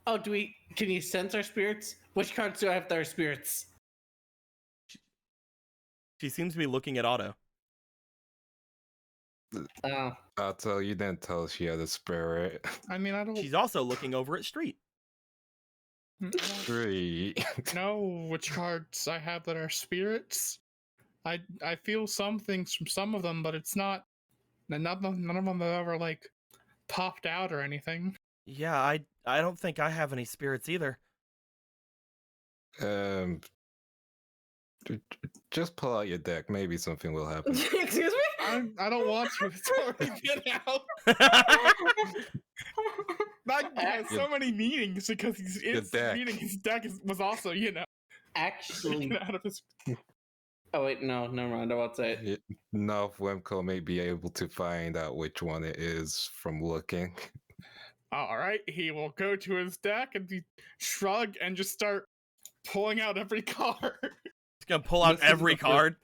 Oh, can you sense our spirits? Which cards do I have that are spirits? She seems to be looking at Otto. Oh. Otto, you didn't tell us she had a spirit. I mean, I don't. She's also looking over at Street. Three. know which cards I have that are spirits. I feel some things from some of them, but it's not. None of them have ever like popped out or anything. Yeah, I don't think I have any spirits either. Just pull out your deck. Maybe something will happen. Excuse me? I don't want to. It's already been out. That guy has so many meanings because his deck was also, Actually. out of his. Oh wait, no, never mind. I won't say it. No, Wemco may be able to find out which one it is from looking. All right, he will go to his deck and shrug and just start pulling out every card. He's gonna pull out every card.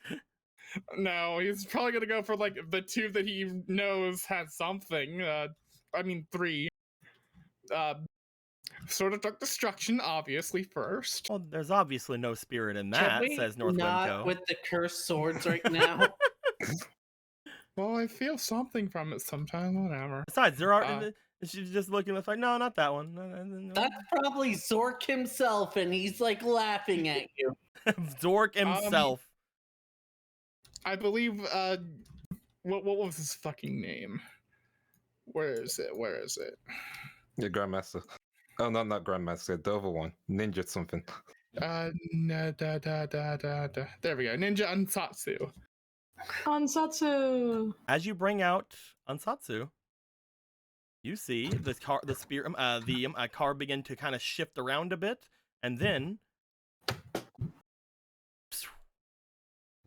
No, he's probably gonna go for like the 2 that he knows has something. I mean 3. Sword of Dark Destruction, obviously first. Well, there's obviously no spirit in Can that, we says North not Windco. with the cursed swords right now? Well, I feel something from it sometimes. Whatever. Besides, she's just looking at like, no, not that one. No. That's probably Zork himself, and he's like laughing at you. Zork himself. I believe. What was his fucking name? Where is it? Yeah, Grandmaster. Oh, no, not Grandmaster. The other one. Ninja something. There we go. Ninja Ansatsu. Ansatsu. As you bring out Ansatsu, you see the car begin to kind of shift around a bit, and then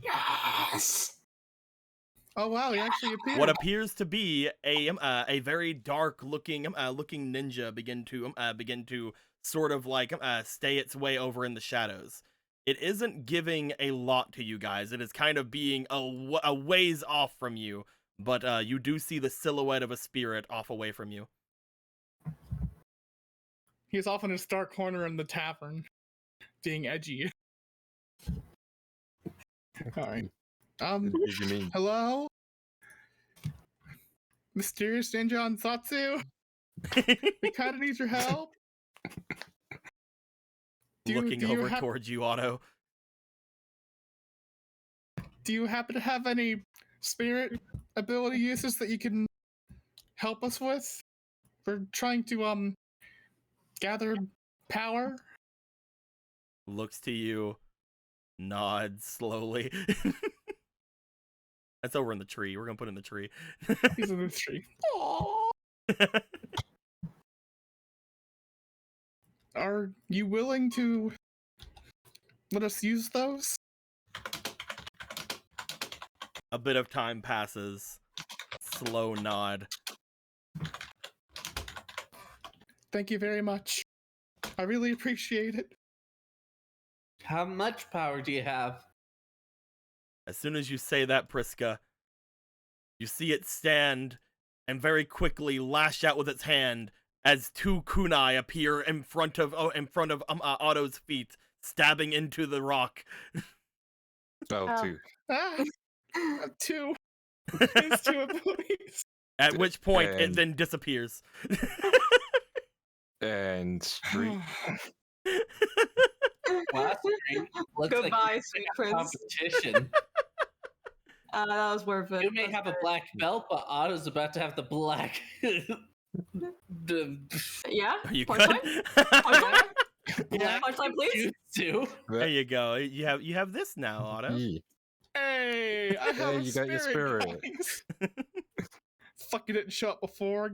Yes. Oh wow, he actually appeared. what appears to be a very dark looking ninja begin to sort of like stay its way over in the shadows. It isn't giving a lot to you guys. It is kind of being a ways off from you, but you do see the silhouette of a spirit off away from you. He's off in his dark corner in the tavern, being edgy. All right. What do you mean? Hello? Mysterious Ninja Ansatsu? We kind of need your help. Looking over towards you, Otto. Do you happen to have any spirit ability uses that you can help us with? We're trying to gather power. Looks to you, nods slowly. That's over in the tree. We're gonna put it in the tree. He's in the tree. Are you willing to let us use those? A bit of time passes. Slow nod. Thank you very much. I really appreciate it. How much power do you have? As soon as you say that, Priska, you see it stand and very quickly lash out with its hand as two kunai appear in front of Otto's feet, stabbing into the rock. Oh, two. Ah, two. It's two abilities. At which point it And- then disappears. And Street. Wow, great. Looks Goodbye, like sweet a prince. competition. That was worth it. You may That's have a good. black belt, but Otto's about to have the black. Yeah? Are you Punchline? good? Punchline? black Punchline, please? jutsu. There you go. You have this now, Otto. Yeah. Hey, I have Hey, a you got your spirit. guys. Fucking didn't show up before.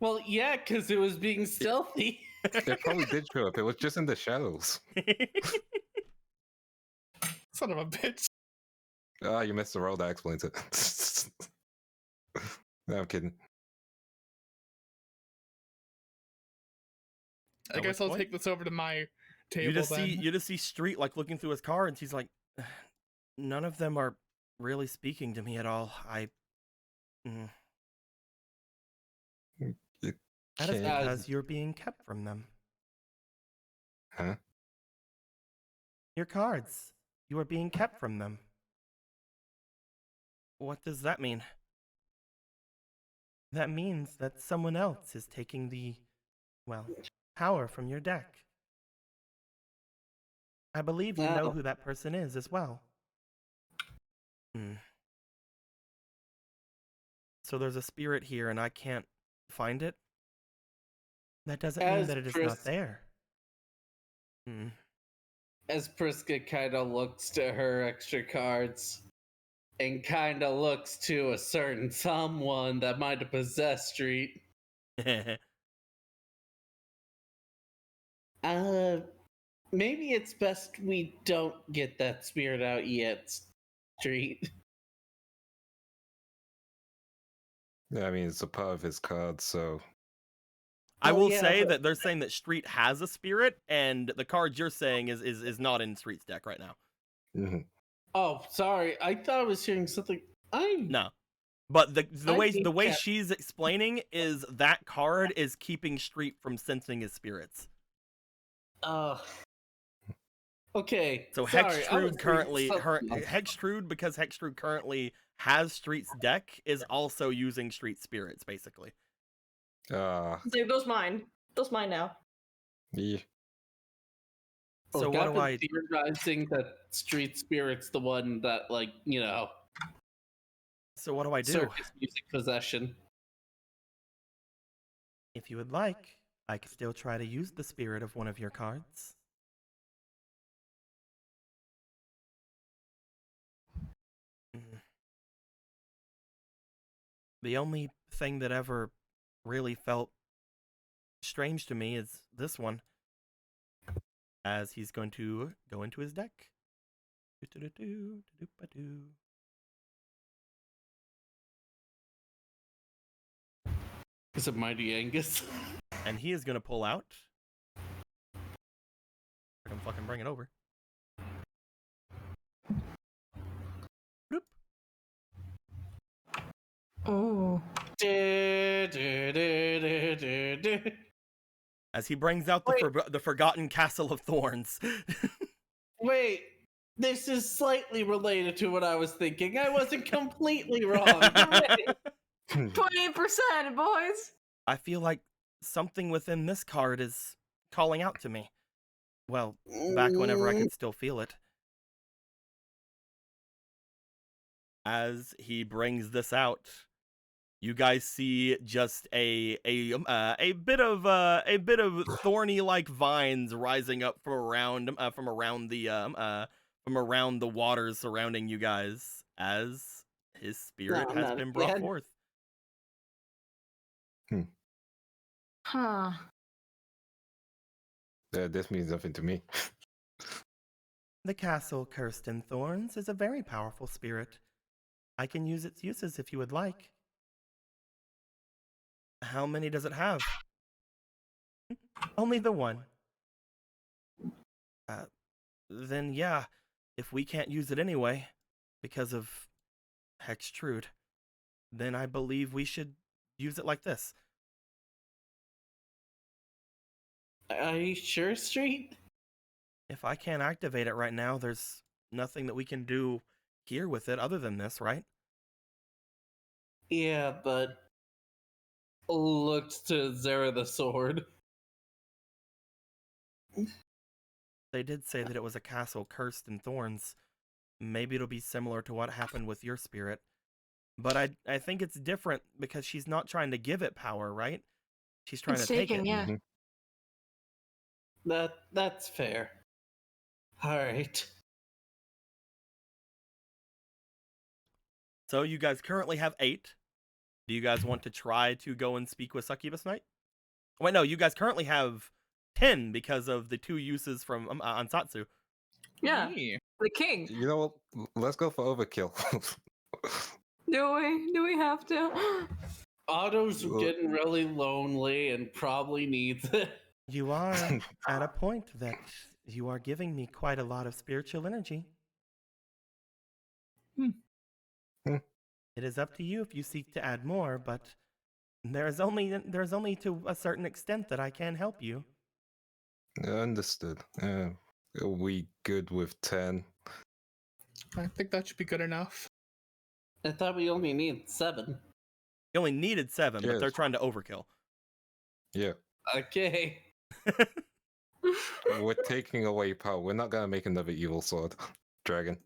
Well, yeah, because it was being stealthy. It probably did show up. It was just in the shadows. Son of a bitch. Ah, you missed the roll. That explains it. No, I'm kidding. I At guess which I'll point? take this over to my table you just then. see Street like looking through his car, and she's like, none of them are really speaking to me at all. That is Can't- because you're being kept from them. Huh? Your cards. You are being kept from them. What does that mean? That means that someone else is taking the, well, power from your deck. I believe you know Oh. who that person is as well. So there's a spirit here and I can't find it? That doesn't mean As that it is Chris- not there. As Priska kind of looks to her extra cards and kind of looks to a certain someone that might have possessed Street. Maybe it's best we don't get that spirit out yet, Street. Yeah, I mean, it's a part of his card, so. I Well, will yeah, say but- that they're saying that Street has a spirit, and the card you're saying is not in Street's deck right now. Mhm. Oh, sorry. I thought I was hearing something. No. But the I way think the way that- she's explaining is that card is keeping Street from sensing his spirits. Okay. So sorry, I was Hextrude hearing currently something else. Hextrude currently has Street's deck is also using Street spirits basically. Dude, those mine. Those mine now. Yeah. So Look, what I've do been I theorizing that Street Spirit's the one that, like, So what do I do? circus music possession. If you would like, I could still try to use the spirit of one of your cards. The only thing that ever really felt strange to me is this one. As he's going to go into his deck. Is it Mighty Angus? And he is going to pull out. I'm fucking bring it over. Bloop. Oh. As he brings out the Forgotten Castle of Thorns. Wait, this is slightly related to what I was thinking. I wasn't completely wrong. Hooray. 28%, boys! I feel like something within this card is calling out to me. Well, back whenever I could still feel it. As he brings this out, you guys see just a bit of thorny like vines rising up from around the waters surrounding you guys as his spirit No, has not been brought again. forth. Huh. This means nothing to me. The castle cursed in thorns is a very powerful spirit. I can use its uses if you would like. How many does it have? Only the one. Then yeah, if we can't use it anyway, because of Hextrude, then I believe we should use it like this. Are you sure, Street? If I can't activate it right now, there's nothing that we can do here with it other than this, right? Yeah, but looks to Zera the sword. They did say that it was a castle cursed in thorns. Maybe it'll be similar to what happened with your spirit. But I think it's different because she's not trying to give it power, right? She's trying It's to take taken, it. yeah. That's fair. Alright. So you guys currently have 8. Do you guys want to try to go and speak with Succubus Knight? Wait, no, you guys currently have 10 because of the 2 uses from Ansatsu. Yeah, the king. You know what? Let's go for overkill. Do we have to? Otto's Well- getting really lonely and probably needs it. You are at a point that you are giving me quite a lot of spiritual energy. It is up to you if you seek to add more, but there's only to a certain extent that I can help you. Understood. Are we good with 10? I think that should be good enough. I thought we only need 7. You only needed 7, but Yes. they're trying to overkill. Yeah. Okay. We're taking away power. We're not gonna make another evil sword. Dragon.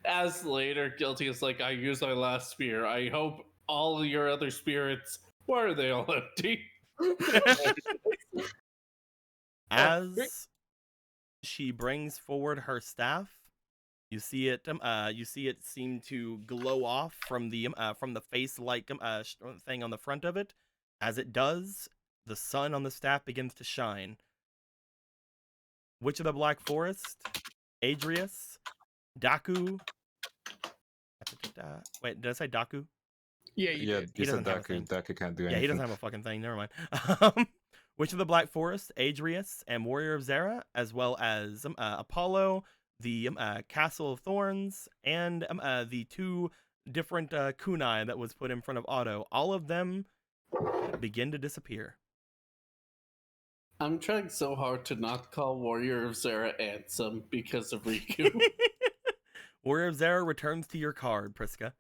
As later, Guilty is like, I used my last spear. I hope all of your other spirits, why are they all empty? As she brings forward her staff, you see it seem to glow off from the face-like thing on the front of it. As it does, the sun on the staff begins to shine. Witch of the Black Forest, Adrius, Daku. Wait, did I say Daku? Yeah, you Yeah, did. He you said doesn't have a thing. Daku can't do Yeah, anything. he doesn't have a fucking thing. Never mind. Witch of the Black Forest, Adrius, and Warrior of Zera, as well as Apollo, the Castle of Thorns, and the 2 different kunai that was put in front of Otto. All of them begin to disappear. I'm trying so hard to not call Warrior of Zera Ansem because of Riku. Warrior of Zera returns to your card, Priska.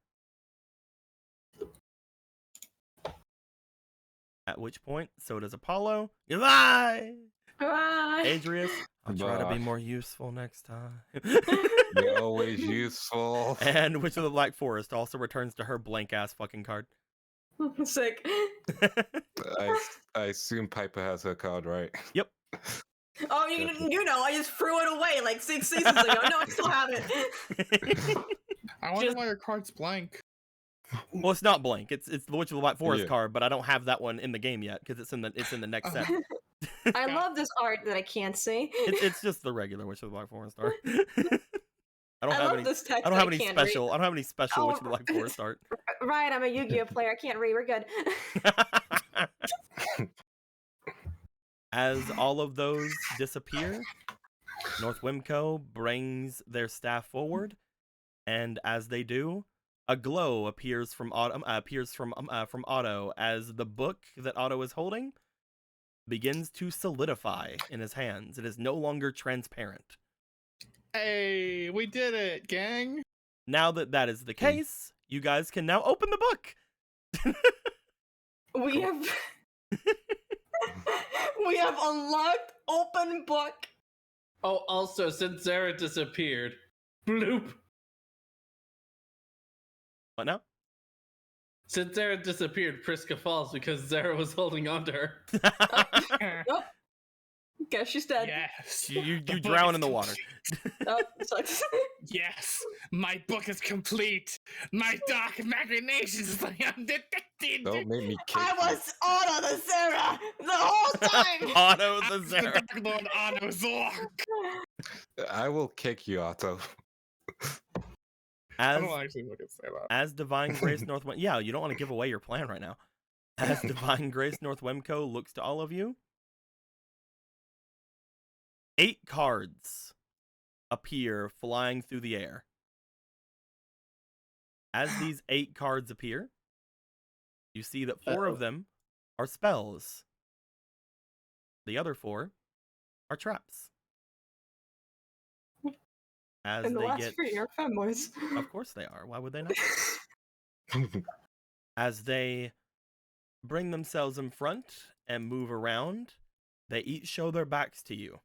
At which point, so does Apollo. Goodbye! Bye. Adrius, I'll try to be Bye. more useful next time. You're always useful. And Witch of the Black Forest also returns to her blank-ass fucking card. Sick. I assume Piper has her card, right? Yep. Oh, you know, I just threw it away like 6 seasons ago. No, I still have it. I wonder Just- why your card's blank. Well, it's not blank. It's the Witch of the Black Forest Yeah. card, but I don't have that one in the game yet because it's in the next set. I love this art that I can't see. It's just the regular Witch of the Black Forest art. I don't I have love any. this text. I don't have any can't read. special. I don't have any special Oh, Witch of the Black Forest art. Right, I'm a Yu-Gi-Oh player. I can't read. We're good. As all of those disappear, North Wimco brings their staff forward, and as they do, a glow appears from Otto as the book that Otto is holding begins to solidify in his hands. It is no longer transparent. Hey, we did it, gang. Now that is the case, you guys can now open the book. We have we have unlocked open book. Oh, also, since Zera disappeared, bloop. What now? Since Zera disappeared, Priska falls because Zera was holding on to her. Nope. Guess she's dead. Yes. You The book drown is in the water. Oh, sucks. Yes, my book is complete. My dark machinations lie undetected. Don't make me kick I you. was Otto the Zera the whole time. Otto the The Zera. Dark Lord Otto Zork. I will kick you, Otto. I As don't actually look at say that. as Divine Grace North Wem- yeah, you don't want to give away your plan right now. As Divine Grace North Wemco looks to all of you, 8 cards appear flying through the air. As these 8 cards appear, you see that 4 of them are spells. The other 4 are traps. As And the they last get, 3 are femboys. of course they are. Why would they not? As they bring themselves in front and move around, they each show their backs to you.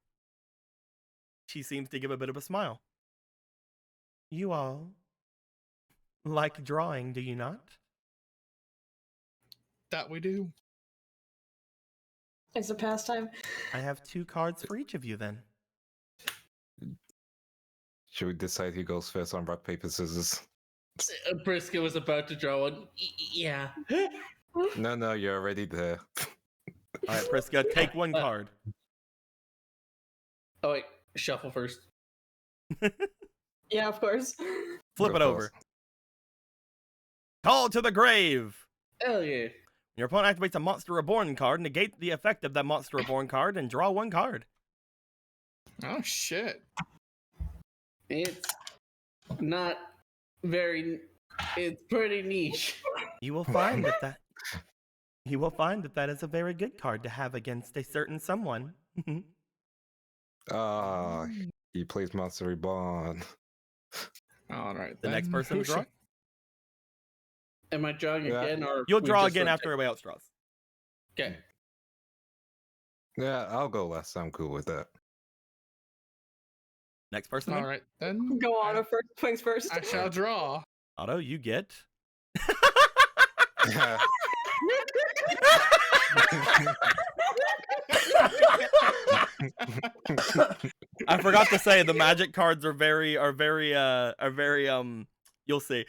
She seems to give a bit of a smile. You all like drawing, do you not? That we do. It's a pastime. I have 2 cards for each of you then. Should we decide who goes first on rock, paper, scissors? Brisket was about to draw one. Yeah. No, you're already there. All right, Priska, take 1 card. Oh wait, shuffle first. Yeah, of course. Flip Of it over. Call to the grave. Hell yeah. Your opponent activates a Monster Reborn card, negate the effect of that Monster Reborn card, and draw 1 card. Oh shit. It's not very. It's pretty niche. You will find that you will find that is a very good card to have against a certain someone. Ah, he plays Monster Reborn. All right. The next then. person to Who draw. should- Am I drawing Yeah. again, or You'll we draw just again rotate? after everybody else draws. Okay. Yeah, I'll go last. I'm cool with that. Next person. All Then. right then. Go on, first swings first. I shall draw. Otto, you get. I forgot to say the magic cards are very you'll see.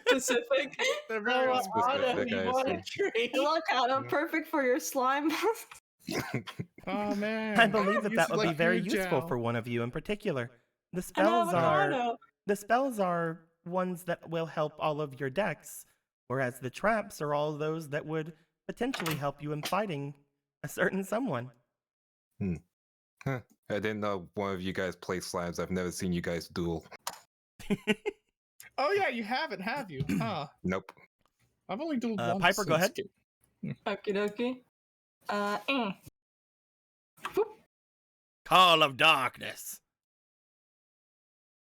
Specific. They're very specific, I see. Look at them, perfect for your slime. Oh man. I believe that You that would be select very your useful gel. for one of you in particular. The I know, spells I are know. the spells are ones that will help all of your decks, whereas the traps are all those that would potentially help you in fighting a certain someone. Huh. I didn't know one of you guys play slimes. I've never seen you guys duel. Oh yeah, you haven't, have you? Huh. Nope. I've only dueled once. Piper, go since ahead. Okie dokie. Call of Darkness.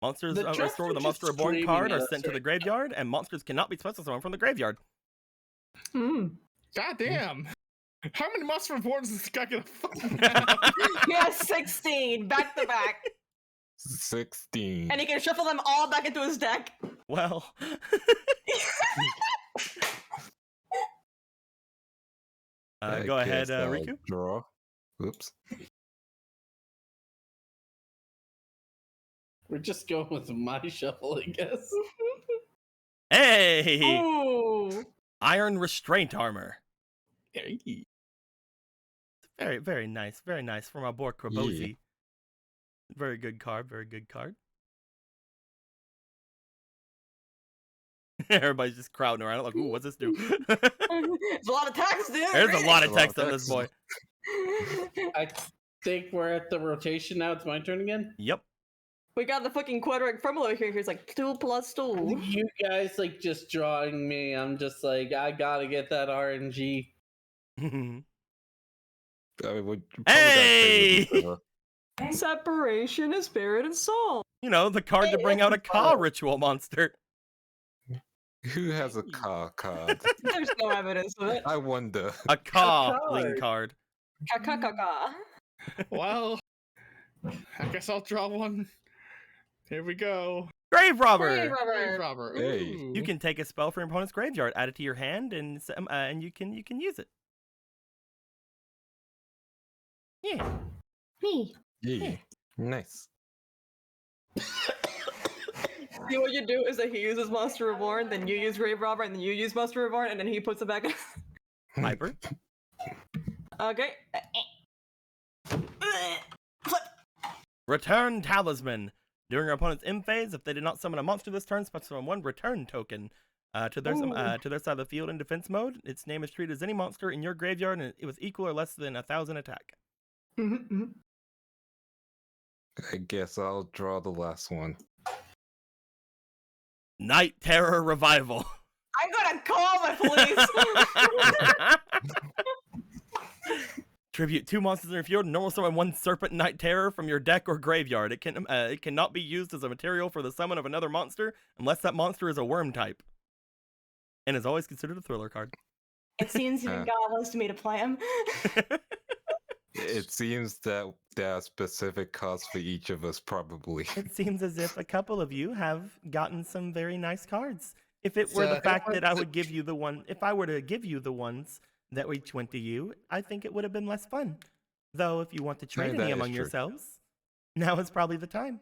Monsters The traps restored with are a Monster just Reborn screaming card at are us sent to the right graveyard, and monsters cannot be special summoned from the graveyard. God damn. How many Monster Reborns is this guy gonna fucking have? He has 16 back to back, 16. and he can shuffle them all back into his deck. Well, I go ahead, guess I'll Riku. Draw. Oops. We're just going with my shuffle, I guess. Hey! Ooh. Iron Restraint Armor. Hey. Very, very nice. Very nice from our boy Krabozi. Very good card. Very good card. Everybody's just crowding around like, ooh, what's this do? There's a lot of text, dude. There's a lot of There's a lot text of on this text. boy. I think we're at the rotation now. It's my turn again. Yep. We got the fucking quadratic formula here. Here's like 2 + 2. You guys like just drawing me. I'm just like, I gotta get that RNG. I mean, would Hey! Separation of spirit and soul. You know, the card to bring out a Ka ritual monster. Who has a car card? There's no evidence of it. I wonder. A Ka card. link card. Ka. Well, I guess I'll draw one. Here we go. Grave Robber! Grave Grave Robber. Robber. Hey. Ooh. You can take a spell from your opponent's graveyard, add it to your hand, and you can use it. Yeah. Me. Yeah. Nice. See, what you do is that he uses Monster Reborn, then you use Grave Robber, and then you use Monster Reborn, and then he puts it back in. Piper. Okay. Flip. Return Talisman. During your opponent's end phase, if they did not summon a monster this turn, specify 1 return token to their side of the field in defense mode. Its name is treated as any monster in your graveyard, and it was equal or less than 1,000 attack. I guess I'll draw the last one. Night Terror Revival. I'm gonna call my police. Tribute 2 monsters in your field. Normal summon 1 Serpent Night Terror from your deck or graveyard. It cannot be used as a material for the summon of another monster unless that monster is a worm type, and is always considered a thriller card. It seems God wants me to play him. It seems that there are specific cards for each of us, probably. It seems as if a couple of you have gotten some very nice cards. If it were the fact that I would give you the one, if I were to give you the ones that each went to you, I think it would have been less fun. Though, if you want to trade any among yourselves, now is probably the time.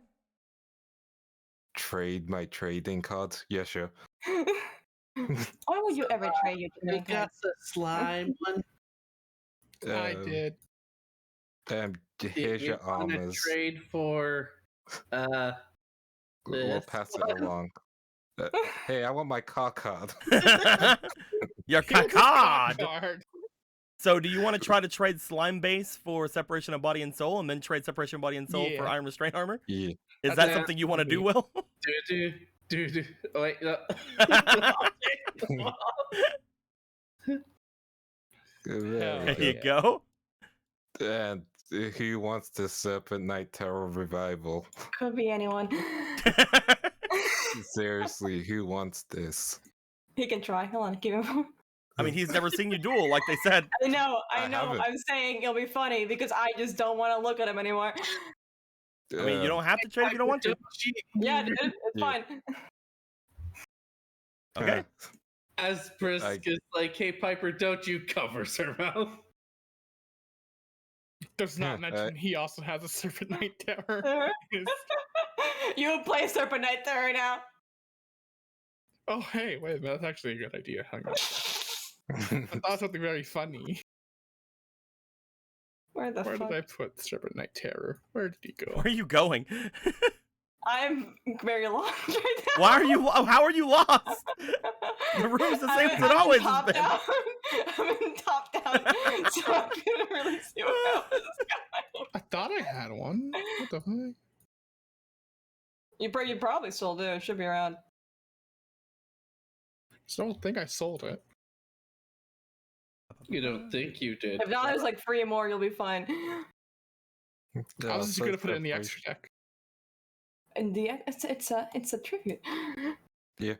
Trade my trading cards? Yeah, sure. Why would you ever trade your You got the slime one. I did. Here's your armors. Trade for We'll pass it along. Hey, I want my car card. Your card. So, do you want to try to trade Slime Base for Separation of Body and Soul, and then trade Separation of Body and Soul for Iron Restraint Armor? Yeah. Is that something you want to do, Will? Do. Oh, wait, no. There you go. And who wants the Serpent Night Terror Revival? Could be anyone. Seriously, who wants this? He can try. Hold on, give him. I mean, he's never seen you duel, like they said. I know. haven't. I'm saying it'll be funny because I just don't want to look at him anymore. I mean, you don't have to trade if you don't want to. Yeah, dude, it's fine. Okay. As Brisk is like, hey, Piper, don't you cover her mouth. Does not mention he also has a Serpent Night Terror. You play Serpent Night Terror now. Oh, hey, wait a minute. That's actually a good idea. Hang on. I thought something very funny. Where did I put Serpent Night Terror? Where did he go? Where are you going? I'm very lost right now. Why are you? How are you lost? The room's the same as it always has been. I'm in top down, so I couldn't really see what else is going. I thought I had one. What the heck? You probably still do. It should be around. I don't think I sold it. You don't think you did? If not, there's like 3 more. You'll be fine. I was just gonna put it in the extra deck. And it's a tribute. Yeah.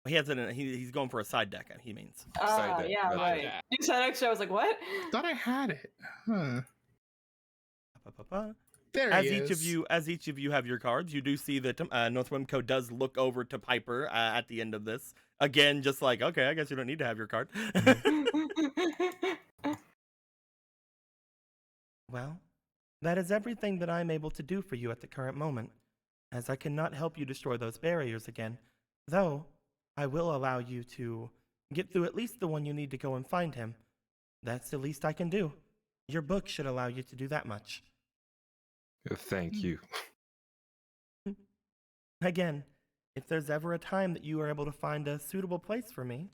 He has it. He's going for a side deck. He means. Side deck, Yeah, right. deck. You said extra. I was like, what? Thought I had it. Huh. There As he each is. of you have your cards, you do see that North Wimco does look over to Piper at the end of this. Again, just like, okay, I guess you don't need to have your card. Well, that is everything that I'm able to do for you at the current moment, as I cannot help you destroy those barriers again, though I will allow you to get through at least the one you need to go and find him. That's the least I can do. Your book should allow you to do that much. Thank you. Again, if there's ever a time that you are able to find a suitable place for me,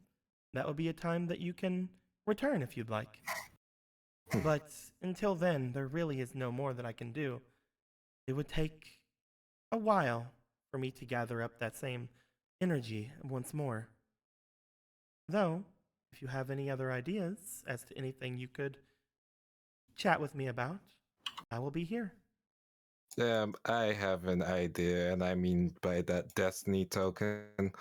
that would be a time that you can return if you'd like. But until then, there really is no more that I can do. It would take a while for me to gather up that same energy once more. Though, if you have any other ideas as to anything you could chat with me about, I will be here. I have an idea, and I mean by that Destiny token.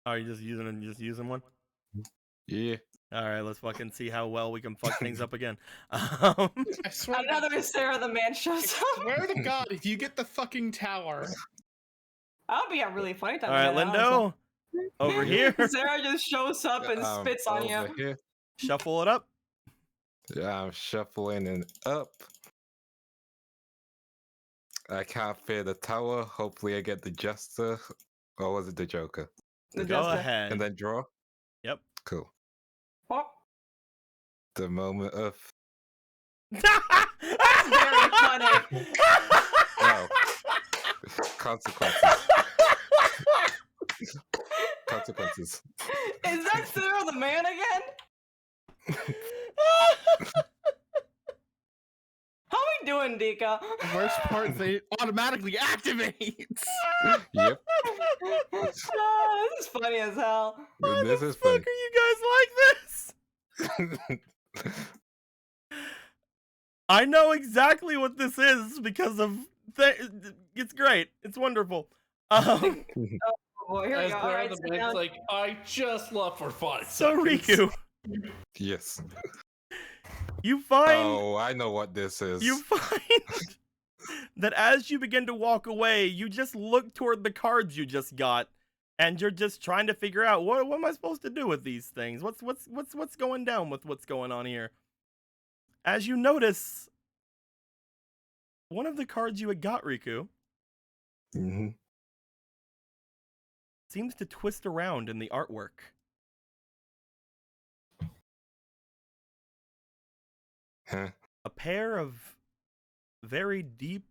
Are you just using one? Yeah. All right, let's fucking see how well we can fuck things up again. I swear. Another Sarah the man shows up. Swear to God, if you get the fucking tower. That'll be a really funny time. All right, Lindo, over here. Sarah just shows up and spits on you. Here. Shuffle it up. Yeah, I'm shuffling it up. I can't fear the tower. Hopefully I get the Jester. Or was it the Joker? Go ahead. And then draw? Yep. Cool. Oh. The moment of... That's very funny. Wow. Consequences. Consequences. Is that Zera the man again? How we doing, Dika? The worst part is they automatically activates. Yep. This is funny as hell. Why This the is fuck funny. are you guys like this? I know exactly what this is because of it's great. It's wonderful. Oh boy, here we As go. they're Alright, the sit man's down. like, I just left for 5 so seconds. Riku, Yes. you find Oh, I know what this is. you find that as you begin to walk away, you just look toward the cards you just got, and you're just trying to figure out what am I supposed to do with these things? What's going down with what's going on here? As you notice, one of the cards you had got, Riku, hmm seems to twist around in the artwork. Huh. A pair of very deep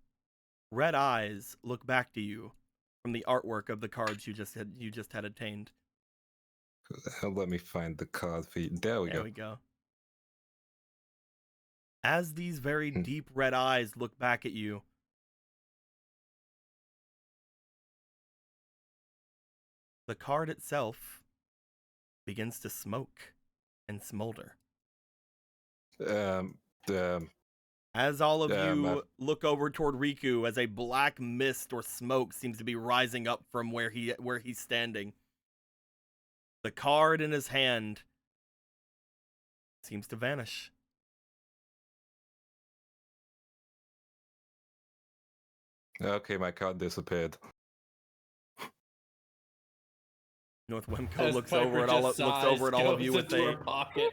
red eyes look back to you from the artwork of the cards you just had attained. Let me find the card feed. There we There go. we go. As these very Hmm. deep red eyes look back at you, the card itself begins to smoke and smolder. Um, As all of Um, you look over toward Riku, as a black mist or smoke seems to be rising up from where he's standing, the card in his hand seems to vanish. okay, my card disappeared. North Wemco As looks Piper over at just all of you goes with into a her pocket.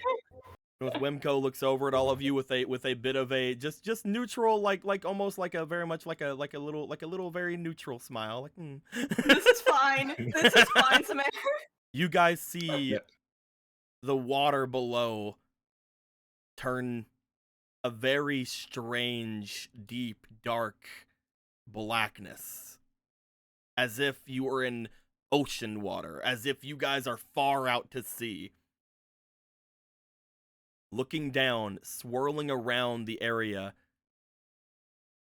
North Wemco looks over at all of you with a bit of a just neutral, like almost like a very much like a little very neutral smile. Like, This is fine. This is fine, Samantha. You guys see Yeah. the water below turn a very strange, deep, dark blackness, as if you were in ocean water, as if you guys are far out to sea. Looking down, swirling around the area,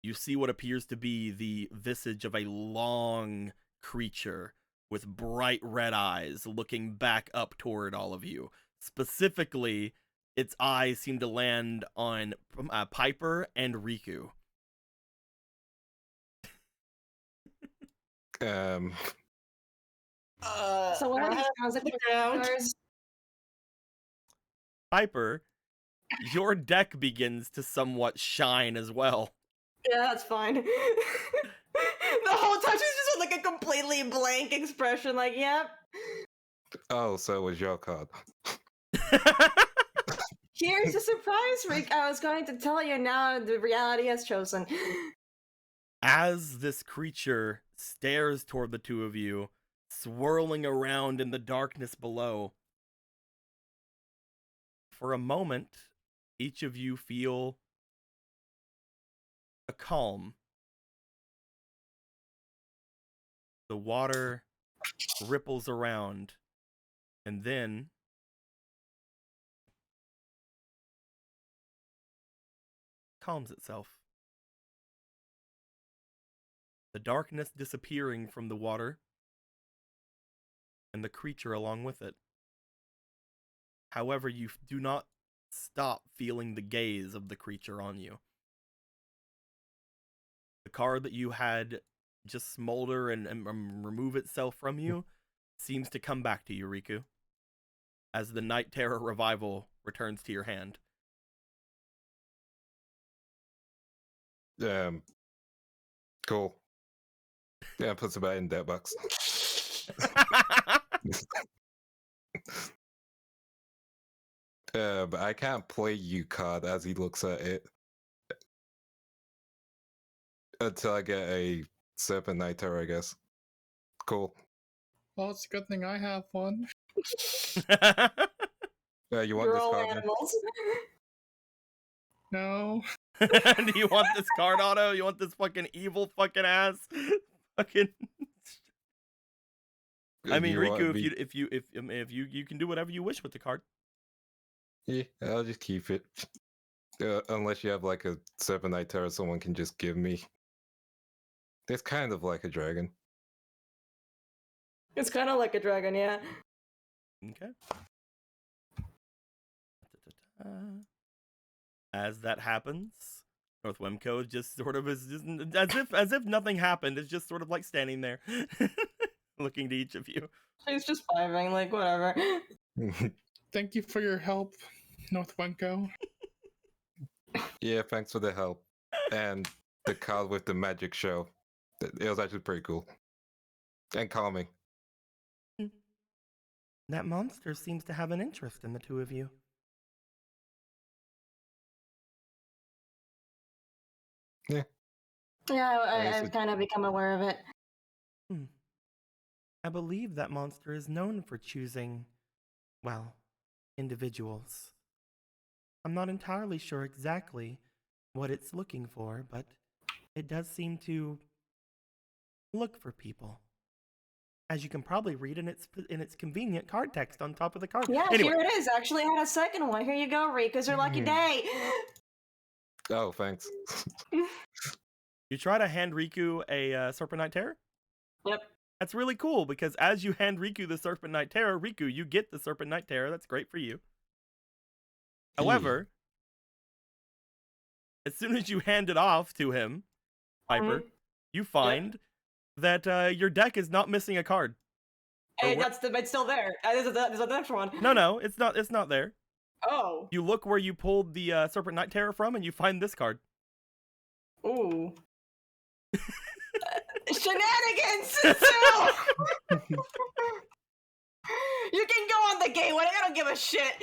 you see what appears to be the visage of a long creature with bright red eyes looking back up toward all of you. Specifically, its eyes seem to land on Piper and Riku. So what are these sounds like? Colors? Piper, your deck begins to somewhat shine as well. Yeah, that's fine. The whole time she's just with like a completely blank expression, like, yep. Oh, so it was your card. Here's the surprise, Rick. I was going to tell you now the reality has chosen. As this creature stares toward the two of you, swirling around in the darkness below, for a moment, each of you feel a calm. The water ripples around, and then calms itself. The darkness disappearing from the water, and the creature along with it. However, you do not stop feeling the gaze of the creature on you. The card that you had just smolder and remove itself from you seems to come back to you, Riku, as the Night Terror Revival returns to your hand. Cool. Yeah, put some in that box. But I can't play you card as he looks at it until I get a Serpent Night Terror, I guess. Cool. Well, it's a good thing I have one. You want You're this all card? Then? animals. No. Do you want this card, Otto? You want this fucking evil fucking ass? Fucking. I mean, You want Riku, me- if you can do whatever you wish with the card. Yeah, I'll just keep it. Unless you have like a Serpent Knight Terror someone can just give me. It's kind of like a dragon. It's kind of like a dragon, yeah. Okay. As that happens, North Wemco just sort of is just as if nothing happened. It's just sort of like standing there, looking to each of you. She's just vibing, like, whatever. Thank you for your help, North Wenko. Yeah, thanks for the help. And the card with the magic show. It was actually pretty cool. And calming. That monster seems to have an interest in the two of you. Yeah. Yeah, Yes, I've it- kind of become aware of it. I believe that monster is known for choosing, well, individuals. I'm not entirely sure exactly what it's looking for, but it does seem to look for people. As you can probably read in its convenient card text on top of the card. Yeah, Anyway. here it is. Actually, I had a second one. Here you go, Rika's your lucky day. Oh, thanks. You try to hand Riku a Serpent Knight Terror? Yep. That's really cool because as you hand Riku the Serpent Knight Terror, Riku, you get the Serpent Knight Terror. That's great for you. However, as soon as you hand it off to him, Piper, you find that your deck is not missing a card. Hey, it's still there. There's a next one. No, it's not there. Oh. You look where you pulled the Serpent Knight Terror from, and you find this card. Ooh. Shenanigans! Sue! You can go on the gateway. I don't give a shit.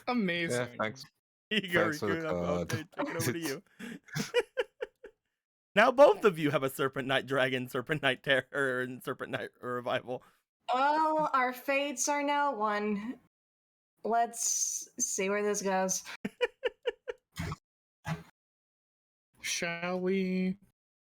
Amazing. Yeah, thanks. Here you go, Thanks for the Riku. I'll card. take it over to you. Now both of you have a Serpent Knight Dragon, Serpent Knight Terror, and Serpent Knight Revival. Well, our fates are now one. Let's see where this goes. Shall we?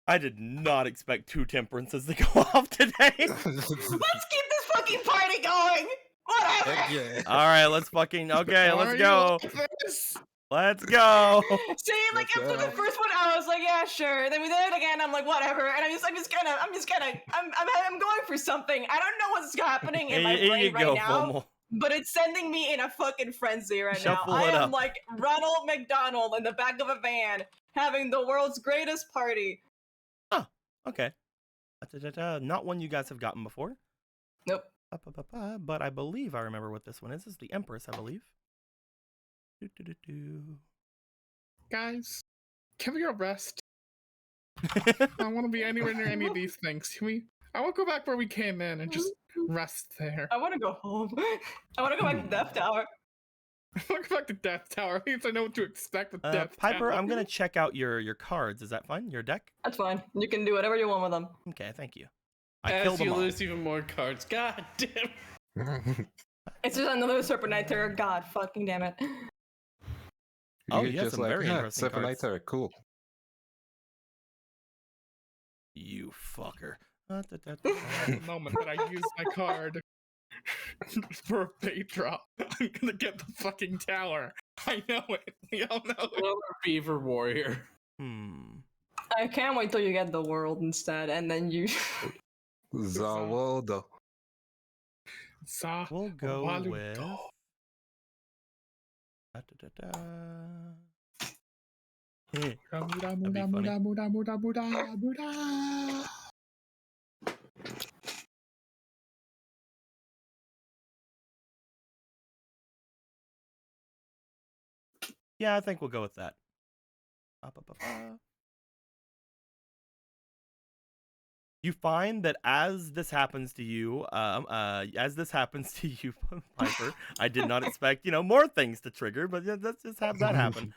I did not expect 2 temperances to go off today. Let's keep this fucking party going! Whatever! Heck yeah. All right, let's fucking okay. Are Let's you go. like this? Let's go. See, like Let's after the go. first one, I was like, yeah, sure. Then we did it again. I'm like, whatever. And I'm going for something. I don't know what's happening in my Here brain you right go, now, Fomo. but it's sending me in a fucking frenzy right Shuffle now. I it am up. like Ronald McDonald in the back of a van having the world's greatest party. Okay. Not one you guys have gotten before. Nope. But I believe I remember what this one is. This is the Empress, I believe. Guys, can we go rest? I don't want to be anywhere near any of these things. Can we? I want to go back where we came in and just rest there. I want to go home. I want to go back to Death Tower. I want to go back to Death Tower. At least I know what to expect with Death Piper, Tower. I'm gonna check out your cards. Is that fine? Your deck? That's fine. You can do whatever you want with them. Okay, thank you. I As killed them you all. lose even more cards. God damn. It's just another Serpent Knight Terror. God fucking damn it. Oh, You're you have just some like, very "Yeah, interesting Serpent Knight cards." Terror, cool. You fucker. At the moment that I use my card for a bait drop, I'm gonna get the fucking tower. I know it. We all know it. Another Beaver Warrior. I can't wait till you get the world instead, and then you. Zawaldo. We'll go Waludo. with. Muda, That'd be muda, funny. muda, muda, muda, muda, muda. Yeah, I think we'll go with that. You find that as this happens to you, Piper, I did not expect, more things to trigger, but let's just have that happen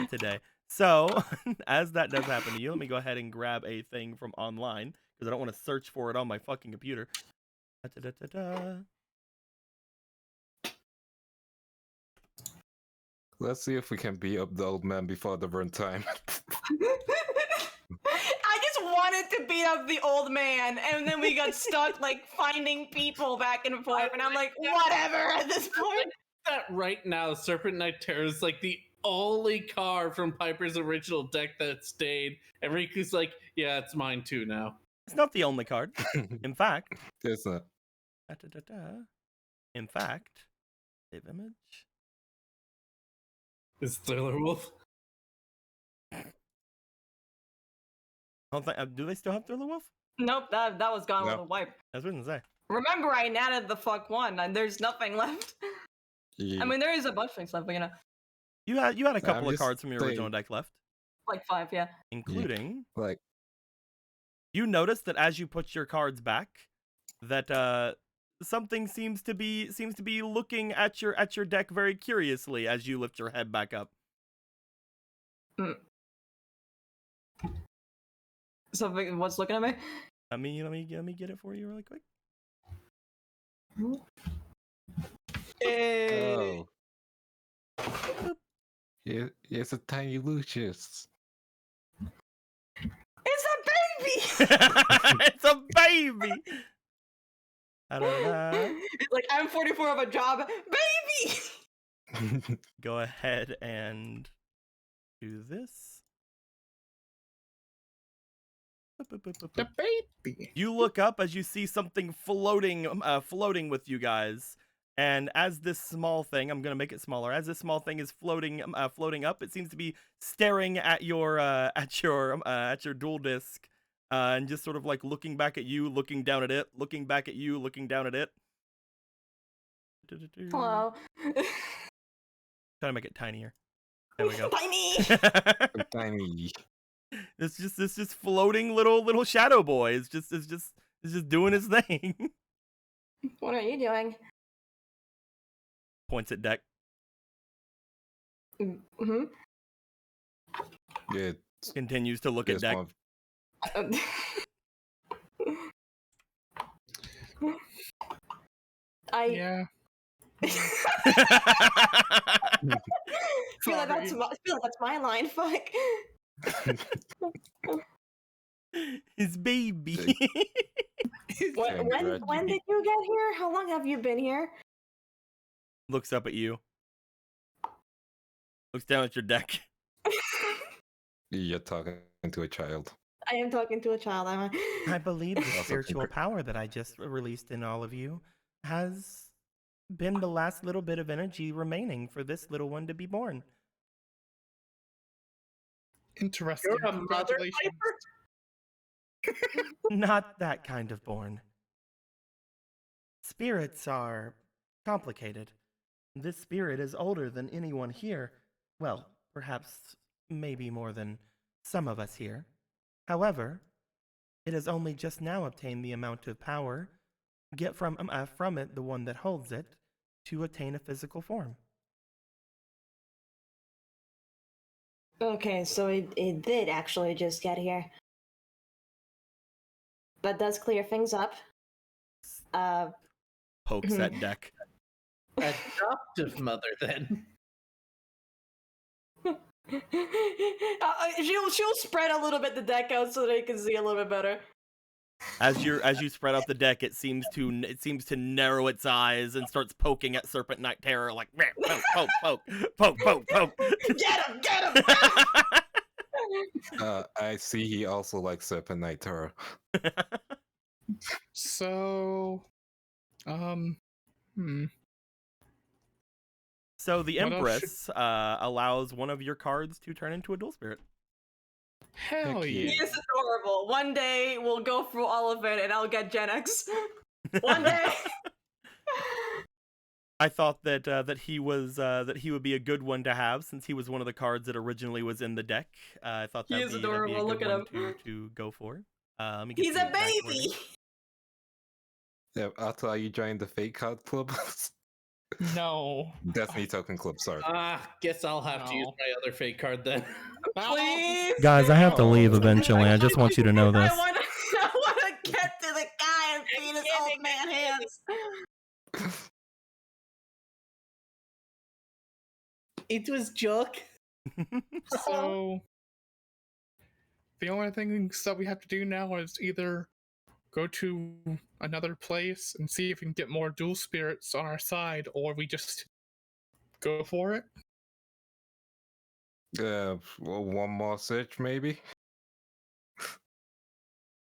today. So, as that does happen to you, let me go ahead and grab a thing from online, because I don't want to search for it on my fucking computer. Let's see if we can beat up the old man before the burn time. I just wanted to beat up the old man, and then we got stuck like finding people back and forth, and I'm like, whatever at this point. That right now, Serpent Knight Terror is like the only car from Piper's original deck that stayed. And Riku's like, yeah, it's mine too now. It's not the only card. In fact, It's not. in fact, save image. Is Thriller Wolf? I don't think, do they still have Thriller Wolf? Nope, that was gone with No. a wipe. I was going to say. Remember, I natted the fuck one, and there's nothing left. Yeah. I mean, there is a bunch of things left, but You had a couple I'm of just cards from your original saying. deck left, like 5, yeah. including Like, you notice that as you put your cards back, that something seems to be looking at your deck very curiously as you lift your head back up. So what's looking at me? Let me get it for you really quick. oh. Yeah, it's a tiny Lucius. It's a baby! It's a baby. Da-da-da. It's like, I'm 44 of a job, baby! Go ahead and do this. The baby. You look up as you see something floating with you guys, and as this small thing, I'm gonna make it smaller. As this small thing is floating up, it seems to be staring at your dual disc, and just sort of like looking back at you, looking down at it, looking back at you, looking down at it. Hello. Trying to make it tinier. There we go. Tiny! Tiny. It's just floating little shadow boy. It's just doing his thing. What are you doing? Points at deck. Mm-hmm. Yeah. Continues to look at This deck. one. Yeah. feel like that's my line. Fuck. His baby. When did you get here? How long have you been here? Looks up at you. Looks down at your deck. You're talking to a child. I am talking to a child. I believe the Also spiritual secret. power that I just released in all of you has been the last little bit of energy remaining for this little one to be born. Interesting. You're a mother, Congratulations. Not that kind of born. Spirits are complicated. This spirit is older than anyone here. Well, perhaps maybe more than some of us here. However, it has only just now obtained the amount of power get from it, the one that holds it, to attain a physical form. Okay, so it did actually just get here. That does clear things up. Pokes at deck. Adoptive mother, then. She'll spread a little bit the deck out so they can see a little bit better. As you spread out the deck, it seems to narrow its eyes and starts poking at Serpent Knight Terror like poke. Get him! I see he also likes Serpent Knight Terror. So, So the What else Empress allows one of your cards to turn into a dual spirit. hell Heck yeah. yeah. He is adorable. One day we'll go through all of it and I'll get Gen X. One day. I thought that he would be a good one to have since he was one of the cards that originally was in the deck. I thought He that'd is be a adorable. good Look at one him. to go for. Let me get He's the a exact baby. wording. Yeah, Otto, are you joining the Fake Card Club? No. Destiny Token Club, sorry. Guess I'll have to use No. my other fake card then. Please. Guys, I have to leave Oh. eventually. I just want you to know this. I want to get to the guy and see his old man hands. It was joke. So the only things that we have to do now is either go to another place and see if we can get more dual spirits on our side, or we just go for it. Well, one more search, maybe?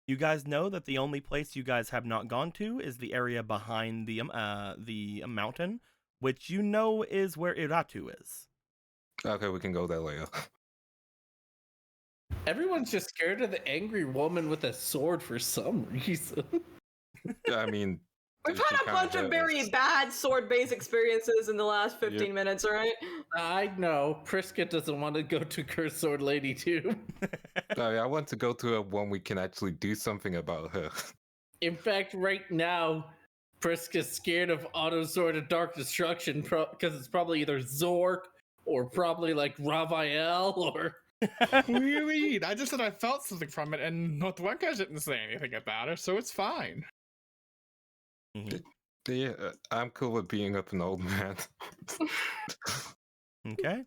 You guys know that the only place you guys have not gone to is the area behind the mountain, which you know is where Iratu is. Okay, we can go there later. Everyone's just scared of the angry woman with a sword for some reason. I mean, We've she had a kinda bunch of hurt very us. bad sword-based experiences in the last 15 minutes, alright? I know. Priska doesn't want to go to Cursed Sword Lady too. I want to go to a one we can actually do something about her. In fact, right now, Priska's scared of Auto Sword of Dark Destruction because it's probably either Zork or probably like Ravael or. What do you mean? I just said I felt something from it, and Northwenka didn't say anything about it, so it's fine. Mhm. Yeah, I'm cool with being up an old man. Okay.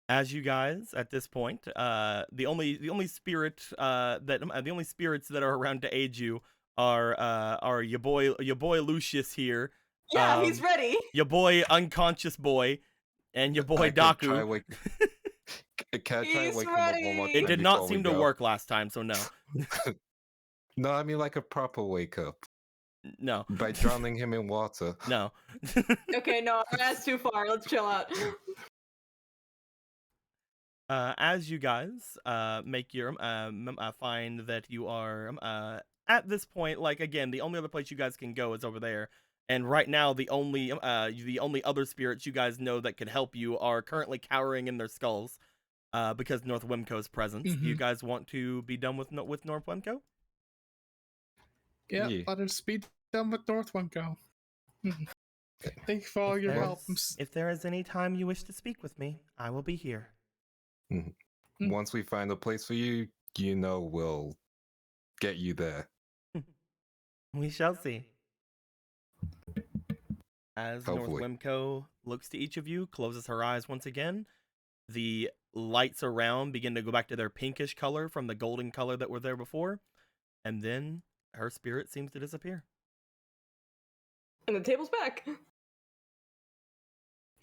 As you guys at this point, the only spirit the only spirits that are around to aid you are your boy Lucius here. Yeah, he's ready. Your boy Unconscious Boy, and your boy I could try Daku. wake- Can I try and He's wake him up one more ready. time It did not before we seem to go? work last time, so no. No, I mean like a proper wake up No. by drowning him in water. No. Okay, no, that's too far. Let's chill out. As you guys make your find that you are at this point, like again, the only other place you guys can go is over there. And right now, the only other spirits you guys know that can help you are currently cowering in their skulls, because North Wimco's presence. Do you guys want to be done with North Wimco? Yeah, Yeah. let us be done with Northwenko. Thank you for all your help. If there is any time you wish to speak with me, I will be here. Once we find a place for you, you know we'll get you there. We shall see. As Hopefully. North Wimco looks to each of you, closes her eyes once again, the lights around begin to go back to their pinkish color from the golden color that were there before, and then her spirit seems to disappear. And the table's back.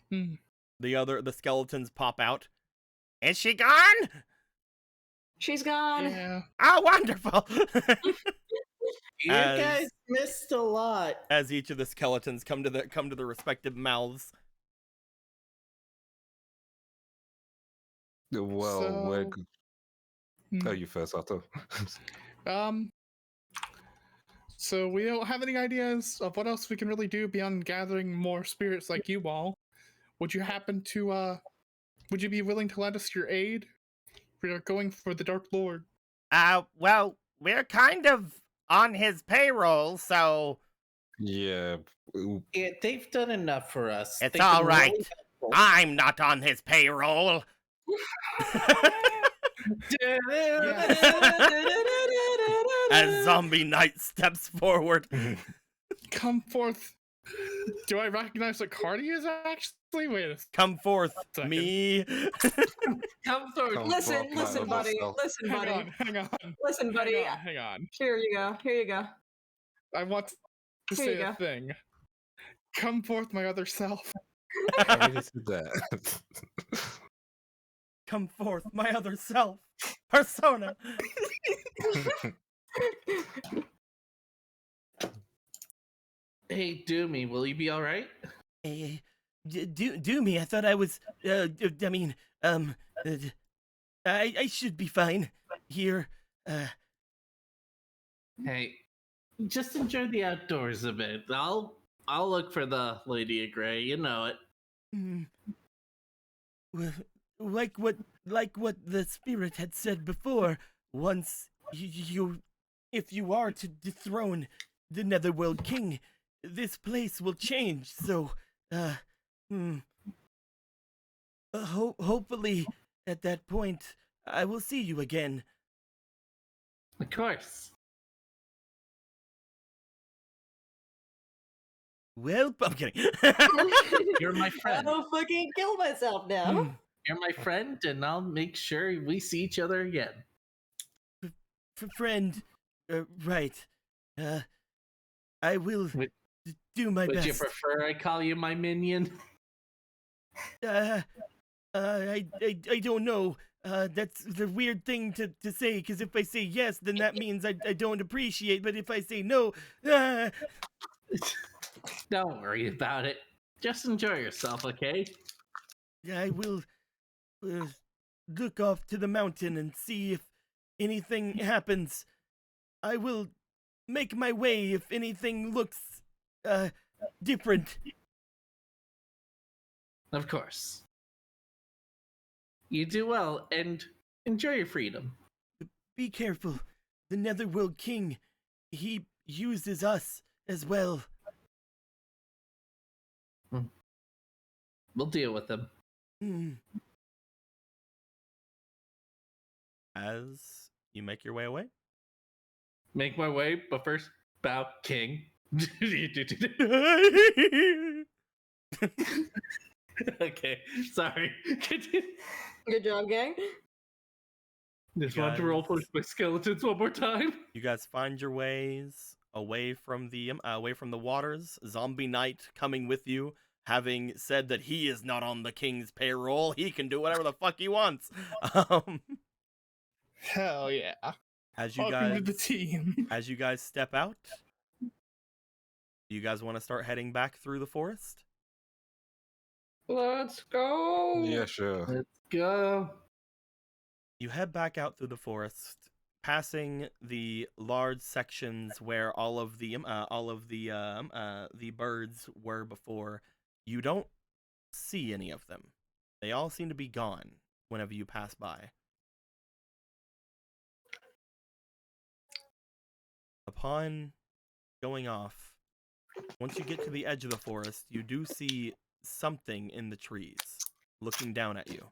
The skeletons pop out. Is she gone? She's gone. Yeah. Oh, wonderful! You guys missed a lot. As each of the skeletons come to the respective mouths. Well, we're... Oh, you first, Otto. So we don't have any ideas of what else we can really do beyond gathering more spirits like you all. Would you happen to, would you be willing to lend us your aid? We are going for the Dark Lord. Well, we're kind of on his payroll, so... Yeah. Yeah, they've done enough for us. It's They've all been right. really helpful. I'm not on his payroll. As Zombie Knight steps forward. Come forth. Do I recognize what Cardi is actually? Wait a Come forth, second. me. Come forward. Come Listen, forth, my listen, other buddy. self. Listen, buddy. Hang on. Listen, buddy. Hang on. Here you go. Here you go. I want to Here say you a go. thing. Come forth, my other self. I already said that. Come forth, my other self. Persona. Hey, Doomy, will you be all right? Do me. I thought I was. I mean, I should be fine here. Hey, just enjoy the outdoors a bit. I'll look for the Lady of Grey. You know it. Like what the spirit had said before. Once if you are to dethrone the Netherworld King, this place will change. So, hopefully, at that point, I will see you again. Of course. Well, I'm kidding. You're my friend. I'll fucking kill myself now. You're my friend, and I'll make sure we see each other again. Friend, right. I will do my Would best. you prefer I call you my minion? I don't know. That's the weird thing to say, because if I say yes, then that means I don't appreciate, but if I say no, Don't worry about it. Just enjoy yourself, okay? I will look off to the mountain and see if anything happens. I will make my way if anything looks different. Of course. You do well, and enjoy your freedom. Be careful. The Netherworld King, he uses us as well. We'll deal with them. As you make your way away. Make my way, but first, bow, king. Okay, sorry. Good job, gang. Just want to roll push my skeletons one more time. You guys find your ways away from the waters. Zombie Knight coming with you, having said that he is not on the king's payroll. He can do whatever the fuck he wants. Hell yeah. As you Welcome guys to the team. As you guys step out, do you guys want to start heading back through the forest? Let's go. Yeah, sure. Let's go. You head back out through the forest, passing the large sections where all of the birds were before. You don't see any of them. They all seem to be gone whenever you pass by. Upon going off, once you get to the edge of the forest, you do see something in the trees looking down at you.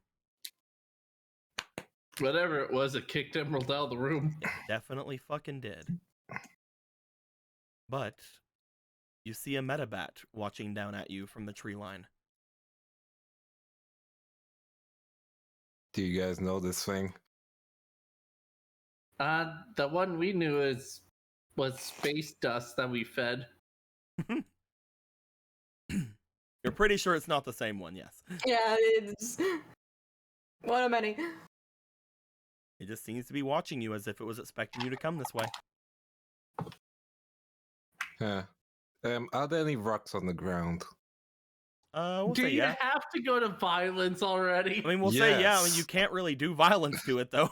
Whatever it was, it kicked Emerald out of the room. It definitely fucking did. But you see a Metabat watching down at you from the tree line. Do you guys know this thing? The one we knew was space dust that we fed. You're pretty sure it's not the same one, yes. Yeah, it's one of many. It just seems to be watching you as if it was expecting you to come this way. Huh. Are there any rocks on the ground? We'll Do say you yeah. have to go to violence already? I mean, we'll say yeah. I mean, Yes. you can't really do violence to it, though.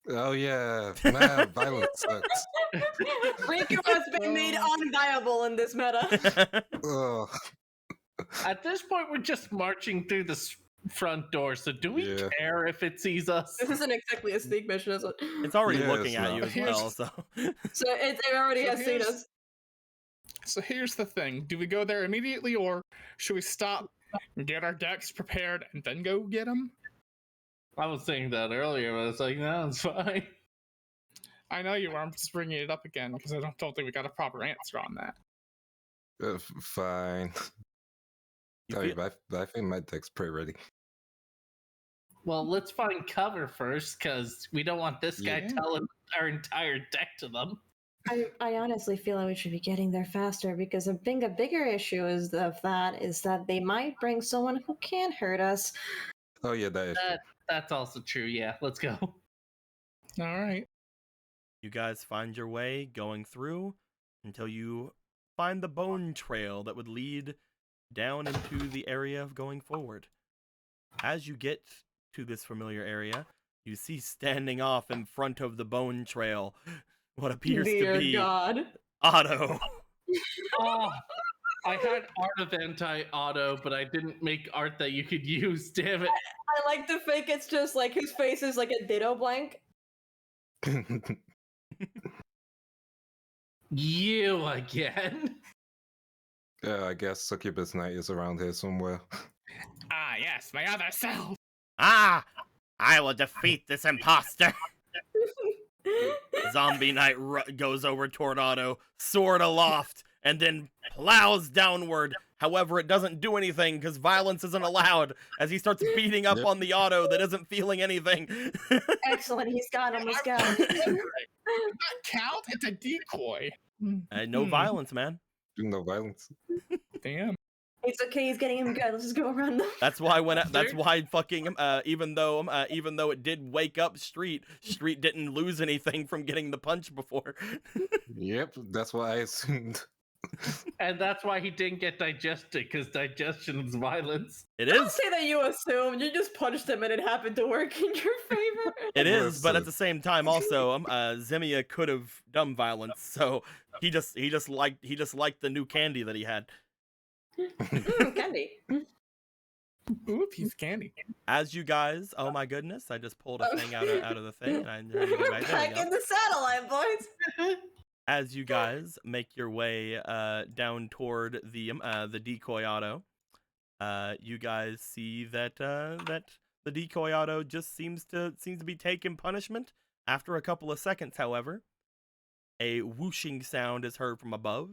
Oh yeah, man, violence sucks. Riku has been made unviable in this meta. Ugh. At this point, we're just marching through the front door, so do we Yeah. care if it sees us? This isn't exactly a sneak mission, is it? It's already Yeah, looking it's at not. you as Here's- well, so. So it already So has seen here's- us. So here's the thing. Do we go there immediately, or should we stop, get our decks prepared, and then go get them? I was saying that earlier, but it's like, no, it's fine. I know you were. I'm just bringing it up again because I don't think we got a proper answer on that. Fine. You Oh, feel- yeah, I think my deck's pretty ready. Well, let's find cover first, because we don't want this guy Yeah. telling our entire deck to them. I honestly feel like we should be getting there faster because I think a bigger issue is that they might bring someone who can hurt us. Oh yeah, that is. That's also true, yeah. Let's go. All right. You guys find your way going through until you find the bone trail that would lead down into the area of going forward. As you get to this familiar area, you see standing off in front of the bone trail what appears Dear to be God. Otto. Oh, I had art of anti-auto, but I didn't make art that you could use, damn it. I like to fake it's just like his face is like a ditto blank. You again? Yeah, I guess Succubus Knight is around here somewhere. Ah, yes, my other self. Ah! I will defeat this imposter. Zombie Knight goes over toward Otto, sword aloft, and then plows downward. However, it doesn't do anything because violence isn't allowed as he starts beating up Yep. on the auto that isn't feeling anything. Excellent. He's got him. He's got him. Does that count? It's a decoy. No violence, man. No violence. Damn. It's okay. He's getting him good. Let's just go around them. That's why that's why fucking even though it did wake up Street didn't lose anything from getting the punch before. Yep, that's what I assumed. And that's why he didn't get digested, because digestion is violence. It Don't is. say that you assumed. You just punched him and it happened to work in your favor. It is, but at Listen. the same time, also, Zemia could have done violence, so he just liked the new candy that he had. Candy. Ooh, piece of candy. As you guys, oh my goodness, I just pulled a thing out of the thing, and I there we Back go. in the satellite, boys. As you guys make your way down toward the decoy auto, you guys see that that the decoy auto just seems to be taking punishment. After a couple of seconds, however, a whooshing sound is heard from above.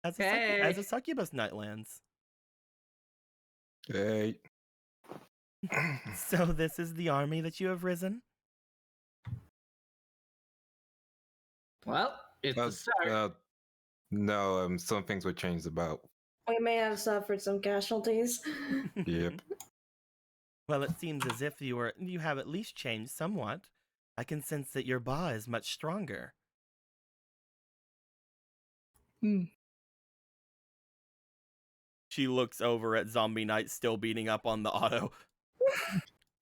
As a succubus knight lands. Hey. So this is the army that you have risen? Well, it's a start. No, some things were changed about. We may have suffered some casualties. Yep. Well, it seems as if you have at least changed somewhat. I can sense that your ba is much stronger. Hmm. She looks over at Zombie Knight still beating up on the auto.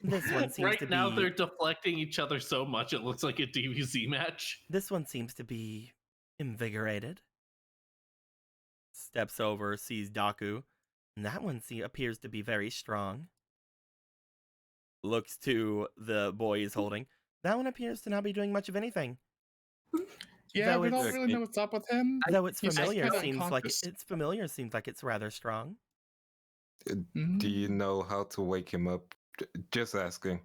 This one seems to Right now, be... they're deflecting each other so much it looks like a DBZ match. This one seems to be invigorated. Steps over, sees Daku. And that one appears to be very strong. Looks to the boy he's holding. That one appears to not be doing much of anything. Yeah, Though we don't it's- really know what's up with him. Though it's He's familiar, kinda seems like unconscious. it's rather strong. Do you know how to wake him up? Just asking.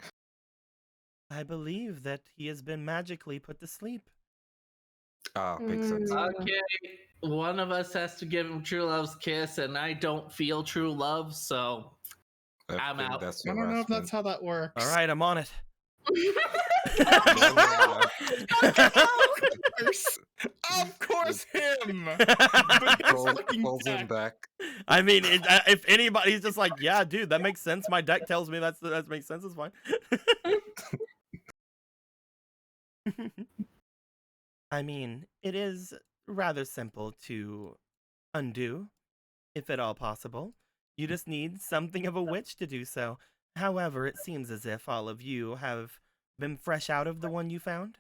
I believe that he has been magically put to sleep. Ah, makes sense. Okay, one of us has to give him true love's kiss, and I don't feel true love, so I I'm think out. That's I don't know if harassment. that's how that works. All right, I'm on it. Of course, him. But he's looking Pulls him back. back. I mean, if anybody's just like, yeah, dude, that makes sense. My deck tells me that makes sense. It's fine. I mean, it is rather simple to undo, if at all possible. You just need something of a witch to do so. However, it seems as if all of you have been fresh out of the one you found.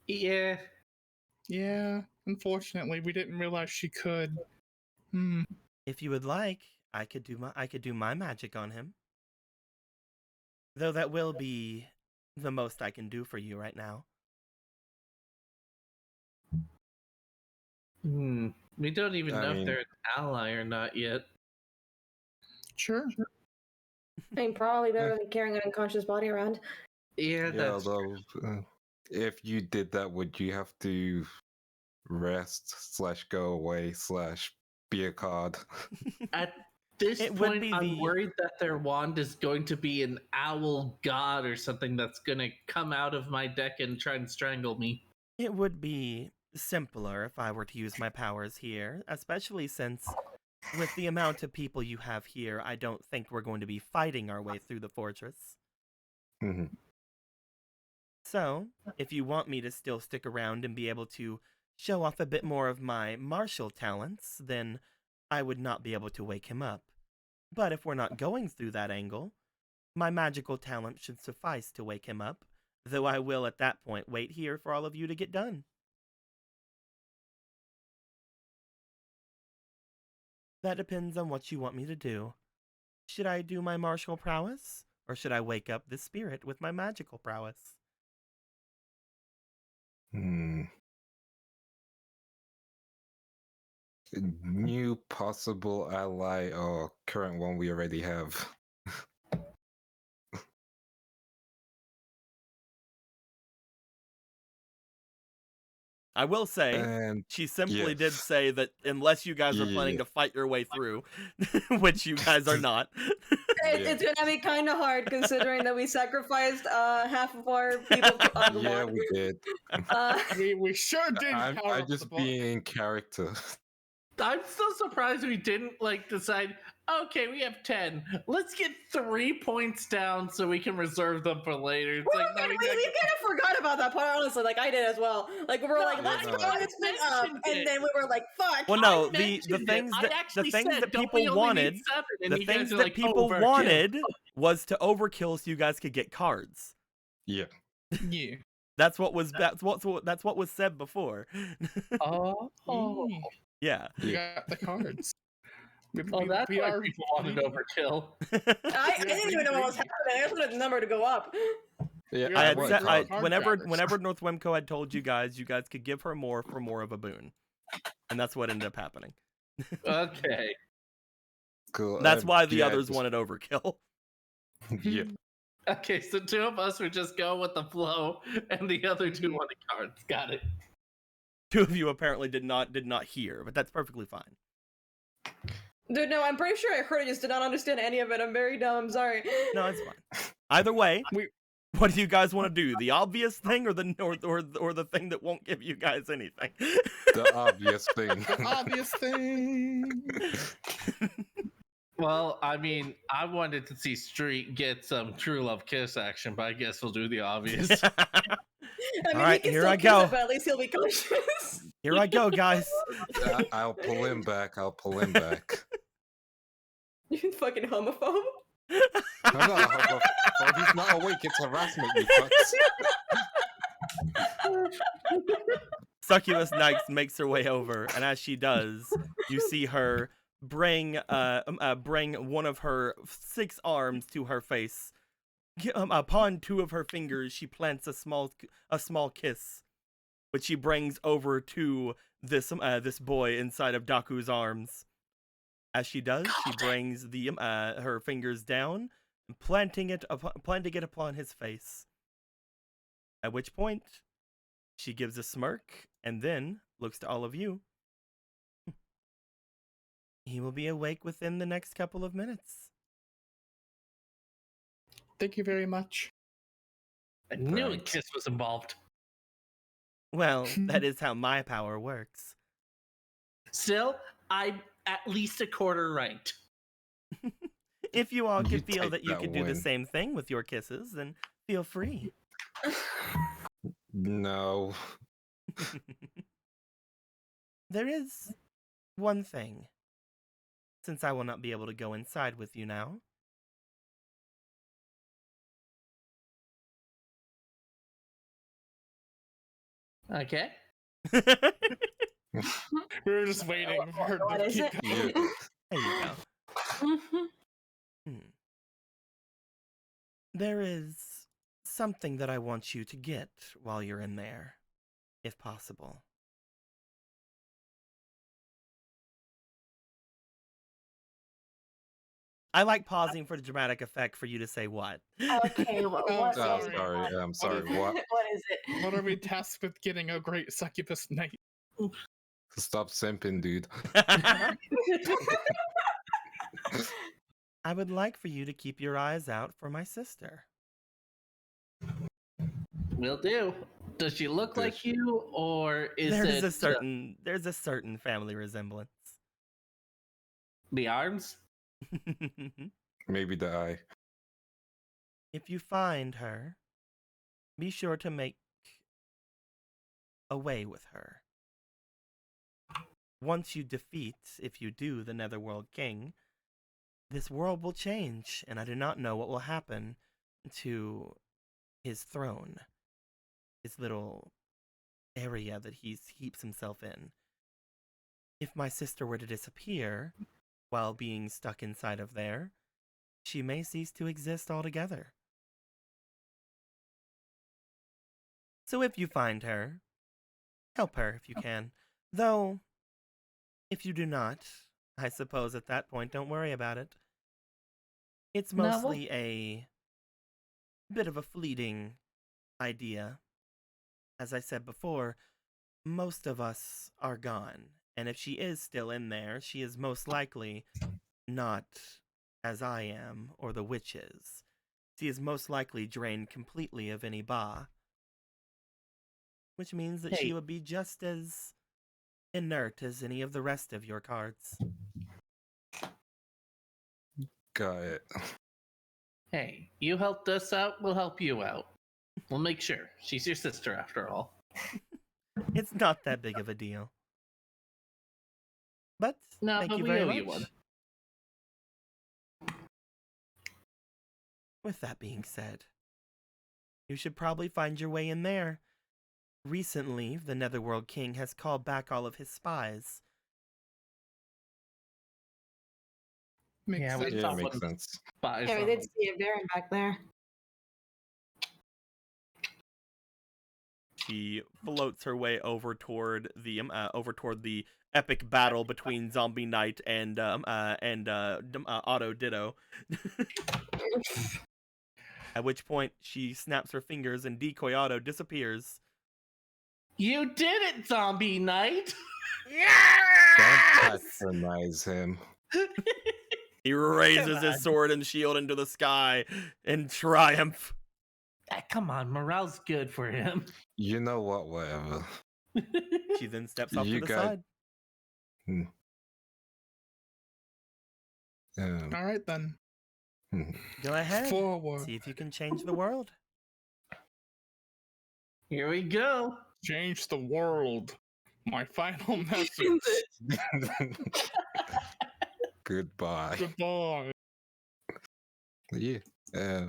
yeah. Yeah, unfortunately, we didn't realize she could. If you would like, I could do my magic on him. Though that will be the most I can do for you right now. We don't even I know mean- if they're an ally or not yet. Sure. I mean, probably better than carrying an unconscious body around. Yeah, Yeah, that's although if you did that, would you have to rest / go away / be a card? At this It would point, be I'm the- worried that their wand is going to be an owl god or something that's going to come out of my deck and try and strangle me. It would be simpler if I were to use my powers here, especially since with the amount of people you have here, I don't think we're going to be fighting our way through the fortress. Mhm. So, if you want me to still stick around and be able to show off a bit more of my martial talents, then I would not be able to wake him up. But if we're not going through that angle, my magical talent should suffice to wake him up, though I will at that point wait here for all of you to get done. That depends on what you want me to do. Should I do my martial prowess, or should I wake up the spirit with my magical prowess? Hmm. New possible ally or current one we already have? I will say, And she simply yes. did say that unless you guys are planning to fight your way through, which you guys are not. It's gonna be kind of hard considering that we sacrificed half of our people to Ugly. Yeah, we did. We sure did. I'm just being in character. I'm still surprised we didn't decide. Okay, we have 10. Let's get 3 points down so we can reserve them for later. It's we kind of forgot about that part, honestly. Like I did as well. Like we were like, let's go this thing up, and then we were like, fuck. Well, no, the things that people wanted, the things that people wanted was to overkill so you guys could get cards. Yeah. Yeah. That's what was said before. Yeah. You got the cards. That's why people wanted overkill. I didn't even know what was happening. I just wanted the number to go up. Yeah, I had said, whenever North Wemco had told you guys could give her more for more of a boon, and that's what ended up happening. Okay. Cool. That's why the others wanted overkill. Yeah. Okay, so 2 of us would just go with the flow, and the other 2 wanted cards. Got it. 2 of you apparently did not hear, but that's perfectly fine. Dude, no, I'm pretty sure I heard it, just did not understand any of it. I'm very dumb. I'm sorry. No, it's fine. Either way, what do you guys want to do? The obvious thing, or the thing that won't give you guys anything? The obvious thing. The obvious thing. Well, I mean, I wanted to see Street get some true love kiss action, but I guess we'll do the obvious. I mean, all right, here I go. But at least he'll be conscious. Here I go, guys. I'll pull him back. You fucking homophobe. I'm not a homophobe. He's not awake. It's harassment, you fucks. Succubus Nyx makes her way over, and as she does, you see her bring one of her 6 arms to her face. Upon 2 of her fingers, she plants a small kiss, which she brings over to this boy inside of Daku's arms. As she does, she brings her fingers down, and planting it upon his face. At which point, she gives a smirk and then looks to all of you. He will be awake within the next couple of minutes. Thank you very much. I knew a kiss was involved. Well, that is how my power works. Still, I'm at least a quarter right. If you all could feel that you that could do the win. same thing with your kisses, then feel free. No. There is one thing. Since I will not be able to go inside with you now. Okay. We were just waiting for her What to is keep it? going. There you go. There is something that I want you to get while you're in there, if possible. I like pausing for the dramatic effect for you to say what. Okay, what is it? I'm sorry. What? What is it? What are we tasked with getting a great succubus knight? Stop simping, dude. I would like for you to keep your eyes out for my sister. Will do. Does she look like you, or is There's it a certain family resemblance. the arms? Maybe the eye. If you find her, be sure to make away with her. Once you defeat, if you do, the Netherworld King, this world will change, and I do not know what will happen to his throne, his little area that he keeps himself in. If my sister were to disappear while being stuck inside of there, she may cease to exist altogether. So if you find her, help her if you can. Though, if you do not, I suppose at that point, don't worry about it. It's mostly a bit of a fleeting idea. As I said before, most of us are gone. And if she is still in there, she is most likely not as I am or the witch is. She is most likely drained completely of any ba. Which means that she Hey. would be just as inert as any of the rest of your cards. Got it. Hey, you helped us out, we'll help you out. We'll make sure. She's your sister after all. It's not that big of a deal. But No, thank but you we very owe much. you one. With that being said, you should probably find your way in there. Recently, the Netherworld King has called back all of his spies. Makes Yeah, we sense. Yeah, saw it makes one sense. spies Yeah, we on did them. see a Baron back there. She floats her way over toward the epic battle between Zombie Knight and Auto Ditto. At which point she snaps her fingers and Decoy Auto disappears. You did it, Zombie Knight! Don't Yes! patronize him. He raises Come on. his sword and shield into the sky in triumph. Ah, come on, morale's good for him. You know what? Whatever. She then steps off You to the guys- side. All right then. Go ahead. Forward. See if you can change the world. Here we go. Change the world. My final message. Goodbye. Goodbye. Yeah.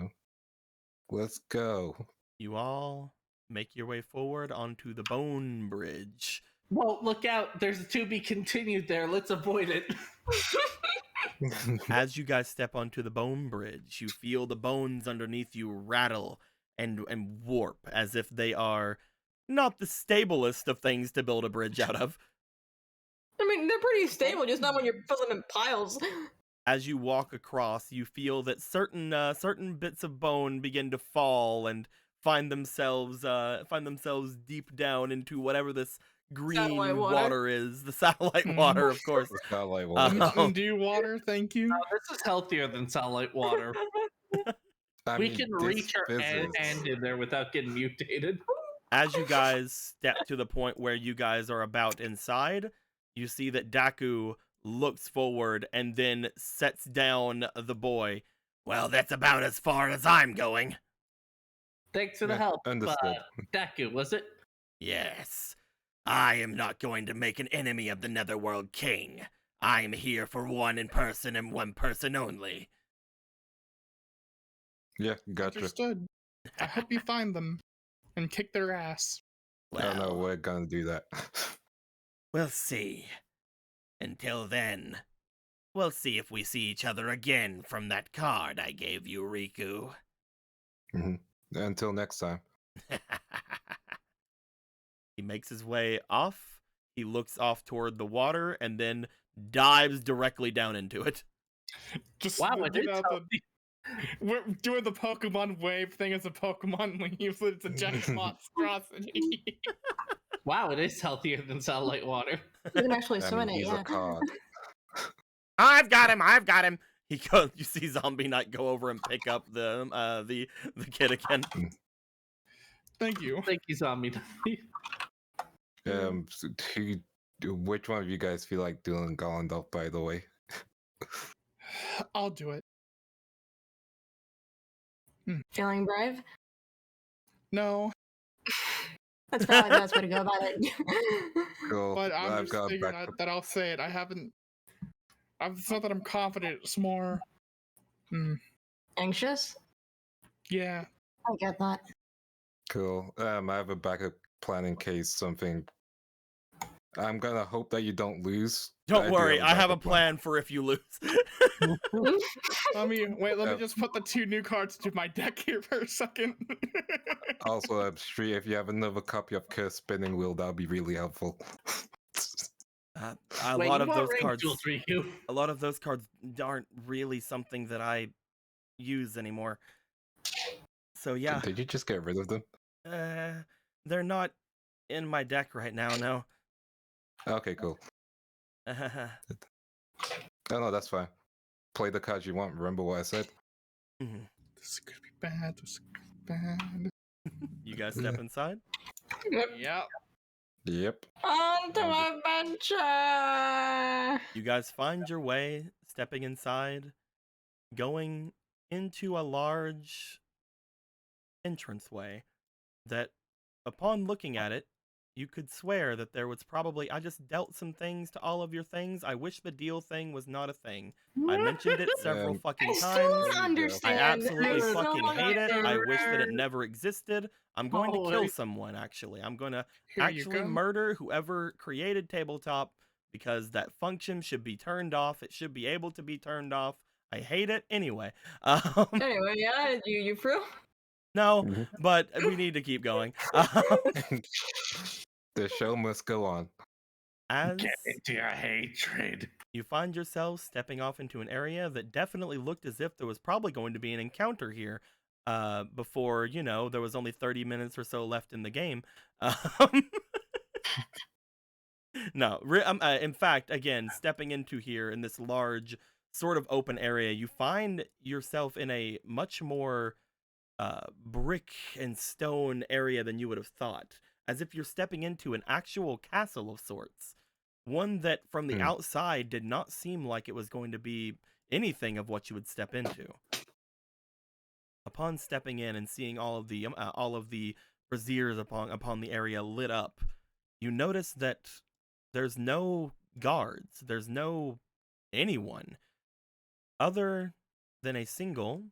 Let's go. You all make your way forward onto the bone bridge. Whoa, look out. There's a to be continued there. Let's avoid it. As you guys step onto the bone bridge, you feel the bones underneath you rattle and warp as if they are not the stablest of things to build a bridge out of. I mean, they're pretty stable, just not when you're putting them in piles. As you walk across, you feel that certain bits of bone begin to fall and find themselves deep down into whatever this green Satellite water. water is. The satellite water, of course. It's not like Um, Do water, thank you. This is healthier than satellite water. I We mean, can this reach our physics- hand in there without getting mutated. As you guys step to the point where you guys are about inside, you see that Daku looks forward and then sets down the boy. Well, that's about as far as I'm going. Thanks for the Yeah, help. understood. Daku, was it? Yes, I am not going to make an enemy of the Netherworld King. I am here for one in person and one person only. Yeah, gotcha. Understood. I hope you find them and kick their ass. I know we're gonna do that. We'll see. Until then, we'll see if we see each other again from that card I gave you, Riku. Until next time. He makes his way off. He looks off toward the water and then dives directly down into it. Just Wow, it you is know, healthy. we're doing the Pokemon wave thing as a Pokemon leaves. It's a giant monstrosity. Wow, it is healthier than satellite water. You can actually I swim mean, in it, he's yeah. a card. I've got him. He goes. You see Zombie Knight go over and pick up the kid again. Thank you. Thank you, Zombie. So which one of you guys feel like doing Gollandorf, by the way? I'll do it. Feeling brave? No, That's probably the best way to go about it. Cool. but I'm I've just got figuring backup. that I'll say it. It's not that I'm confident. It's more. Anxious? Yeah. I get that. Cool. I have a backup plan in case something. I'm gonna hope that you don't lose. Don't do worry, I have a backup plan for if you lose. Let me just put the 2 new cards to my deck here for a second. Also, Shree, if you have another copy of Curse Spinning Wheel, that'll be really helpful. A Wait, lot you of got those rank cards. tools, Riku. A lot of those cards aren't really something that I use anymore. So yeah, Did you just get rid of them? they're not in my deck right now. No. Okay, cool. Oh no, that's fine. Play the cards you want. Remember what I said? Mhm. This could be bad. This could be bad. You guys step inside. Yep. Yep. On to adventure! You guys find your way, stepping inside, going into a large entranceway that, upon looking at it, you could swear that there was probably... I just dealt some things to all of your things. I wish the deal thing was not a thing. I mentioned it several fucking I still times. don't I understand. absolutely I fucking still hate it. I wish that it understand. never existed. I'm going to kill Holy- someone, actually. I'm going to Here you actually go. murder whoever created tabletop because that function should be turned off. It should be able to be turned off. I hate it anyway. Anyway, yeah, you through? No, Mhm. but we need to keep going. The show must go on. As Get into your hatred. you find yourself stepping off into an area that definitely looked as if there was probably going to be an encounter here before, you know, there was only 30 minutes or so left in the game. No, in fact, again, stepping into here in this large sort of open area, you find yourself in a much more brick and stone area than you would have thought, as if you're stepping into an actual castle of sorts. One that from the outside did not seem like it was going to be anything of what you would step into. Upon stepping in and seeing all of the braziers upon the area lit up, you notice that there's no guards, there's no anyone other than a single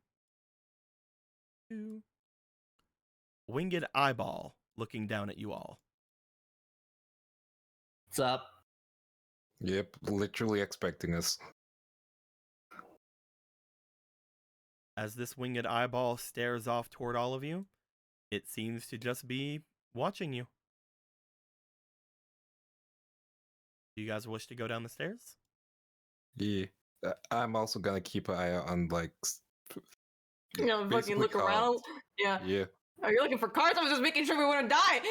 winged eyeball looking down at you all. What's up? Yep, literally expecting us. As this winged eyeball stares off toward all of you, it seems to just be watching you. Do you guys wish to go down the stairs? Yeah. I'm also gonna keep an eye out on like You know, fucking basically look around. cards. Yeah. Yeah. Are you looking for cards? I was just making sure we wouldn't die.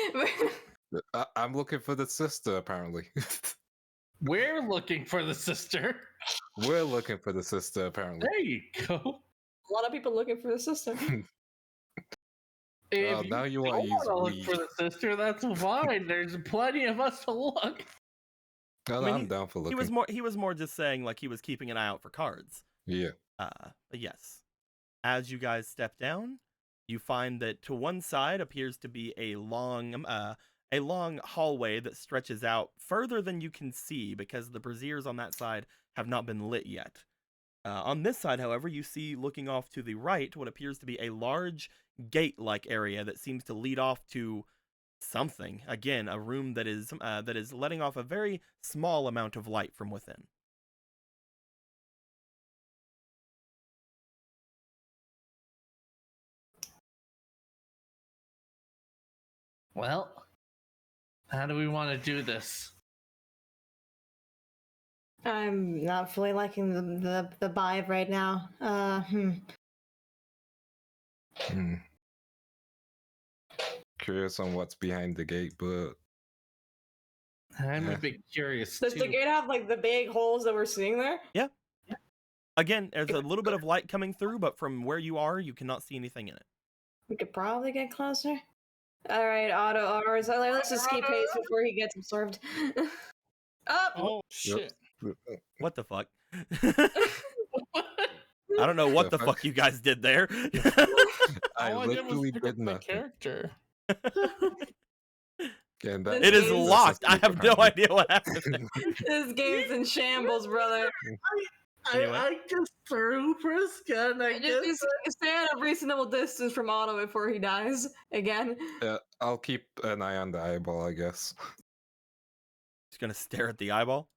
I'm looking for the sister, apparently. We're looking for the sister. We're looking for the sister, apparently. There you go. A lot of people looking for the sister. If now you want to don't use wanna look weed. for the sister, that's fine. There's plenty of us to look. No, I mean, I'm down for looking. He was more just saying like he was keeping an eye out for cards. Yeah. But yes. As you guys step down, you find that to one side appears to be a long hallway that stretches out further than you can see because the braziers on that side have not been lit yet. On this side, however, you see looking off to the right what appears to be a large gate-like area that seems to lead off to something. Again, a room that is letting off a very small amount of light from within. Well, how do we want to do this? I'm not fully liking the vibe right now. Curious on what's behind the gate, but I'm Yeah. a bit curious Does too. the gate have like the big holes that we're seeing there? Again, there's a little bit of light coming through, but from where you are, you cannot see anything in it. We could probably get closer. All right, Otto, ours. Let's just keep pace before he gets absorbed. Up. Oh shit! What the fuck? I don't know what The the fuck? fuck you guys did there. I All I did was literally pick did up my nothing. character. And It It is Games locked. I have no idea what happened. This game's in shambles, brother. Anyway. I just threw Friska and I Just stay at a reasonable distance from Otto before he dies again. Yeah, I'll keep an eye on the eyeball, I guess. Just gonna stare at the eyeball.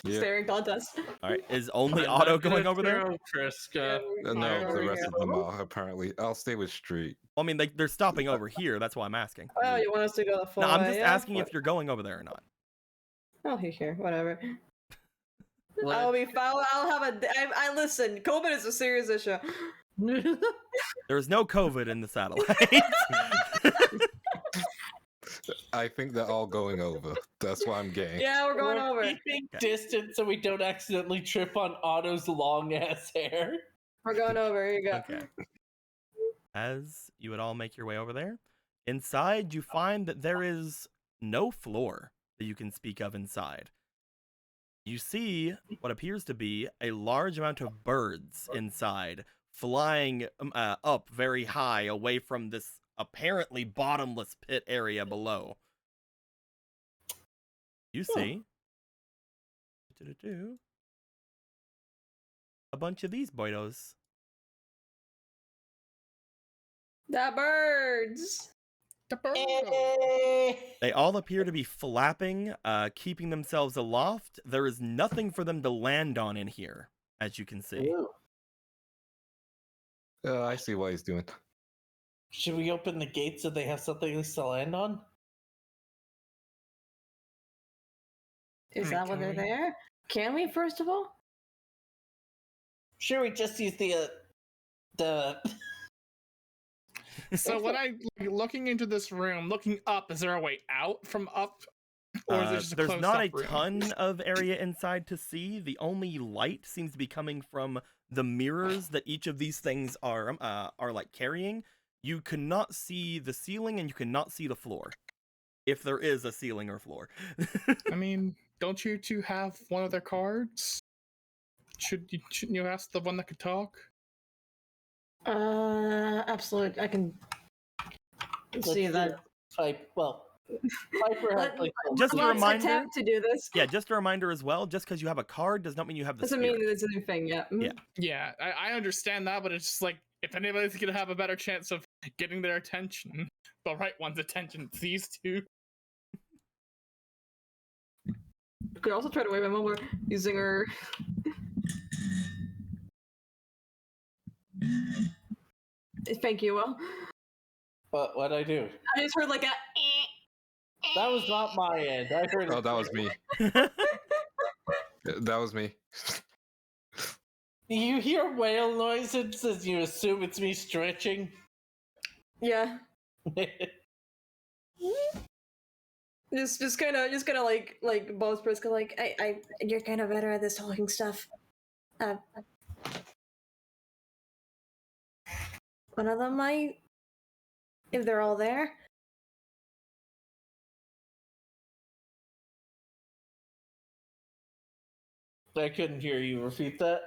Yeah. Staring contest. All right, is only I'm Otto not gonna going over there? throw Friska. No, There the we rest go. of them are, apparently. I'll stay with Street. Well, I mean, they're stopping over here. That's why I'm asking. Well, you want us to go the full No, I'm way, just yeah? asking if you're going over there or not. Oh, here, whatever. Let's- I'll be fine. I'll have a. I listen. COVID is a serious issue. There's no COVID in the satellite. I think they're all going over. That's what I'm getting. Yeah, we're going over. Keeping distance so we don't accidentally trip on Otto's long ass hair. We're going over. Here you go. Okay. As you would all make your way over there, inside you find that there is no floor that you can speak of inside. You see what appears to be a large amount of birds inside, flying up very high away from this apparently bottomless pit area below. You see a bunch of these boydos. The birds. The bird. They all appear to be flapping, keeping themselves aloft. There is nothing for them to land on in here, as you can see. I see what he's doing. Should we open the gate so they have something to land on? Is Alright, that what can they're we- there? Can we, first of all? Sure, we just use the So when I looking into this room, looking up, is there a way out from up, or is it just a There's closed not a up room? ton of area inside to see. The only light seems to be coming from the mirrors that each of these things are like carrying. You cannot see the ceiling and you cannot see the floor, if there is a ceiling or floor. I mean, don't you two have one of their cards? Shouldn't you ask the one that could talk? Absolutely. I can see that. Pipe. Well, Piper has Let- like Just a Let's reminder. attempt to do this. Yeah, just a reminder as well. Just because you have a card does not mean you have the Doesn't spirit. mean it's a new thing. Yeah. Mhm. Yeah. Yeah, I understand that, but it's just like, if anybody's gonna have a better chance of getting their attention, the right one's attention, it's these two. We could also try to wave him over using her. Thank you, Will. What'd I do? I just heard like a. That was not my end. I heard. Oh, that was me. That was me. You hear whale noises as you assume it's me stretching. Yeah. Just kind of like Bob's Briscoe, like You're kind of better at this talking stuff. One of them might, if they're all there. I couldn't hear you. Repeat that.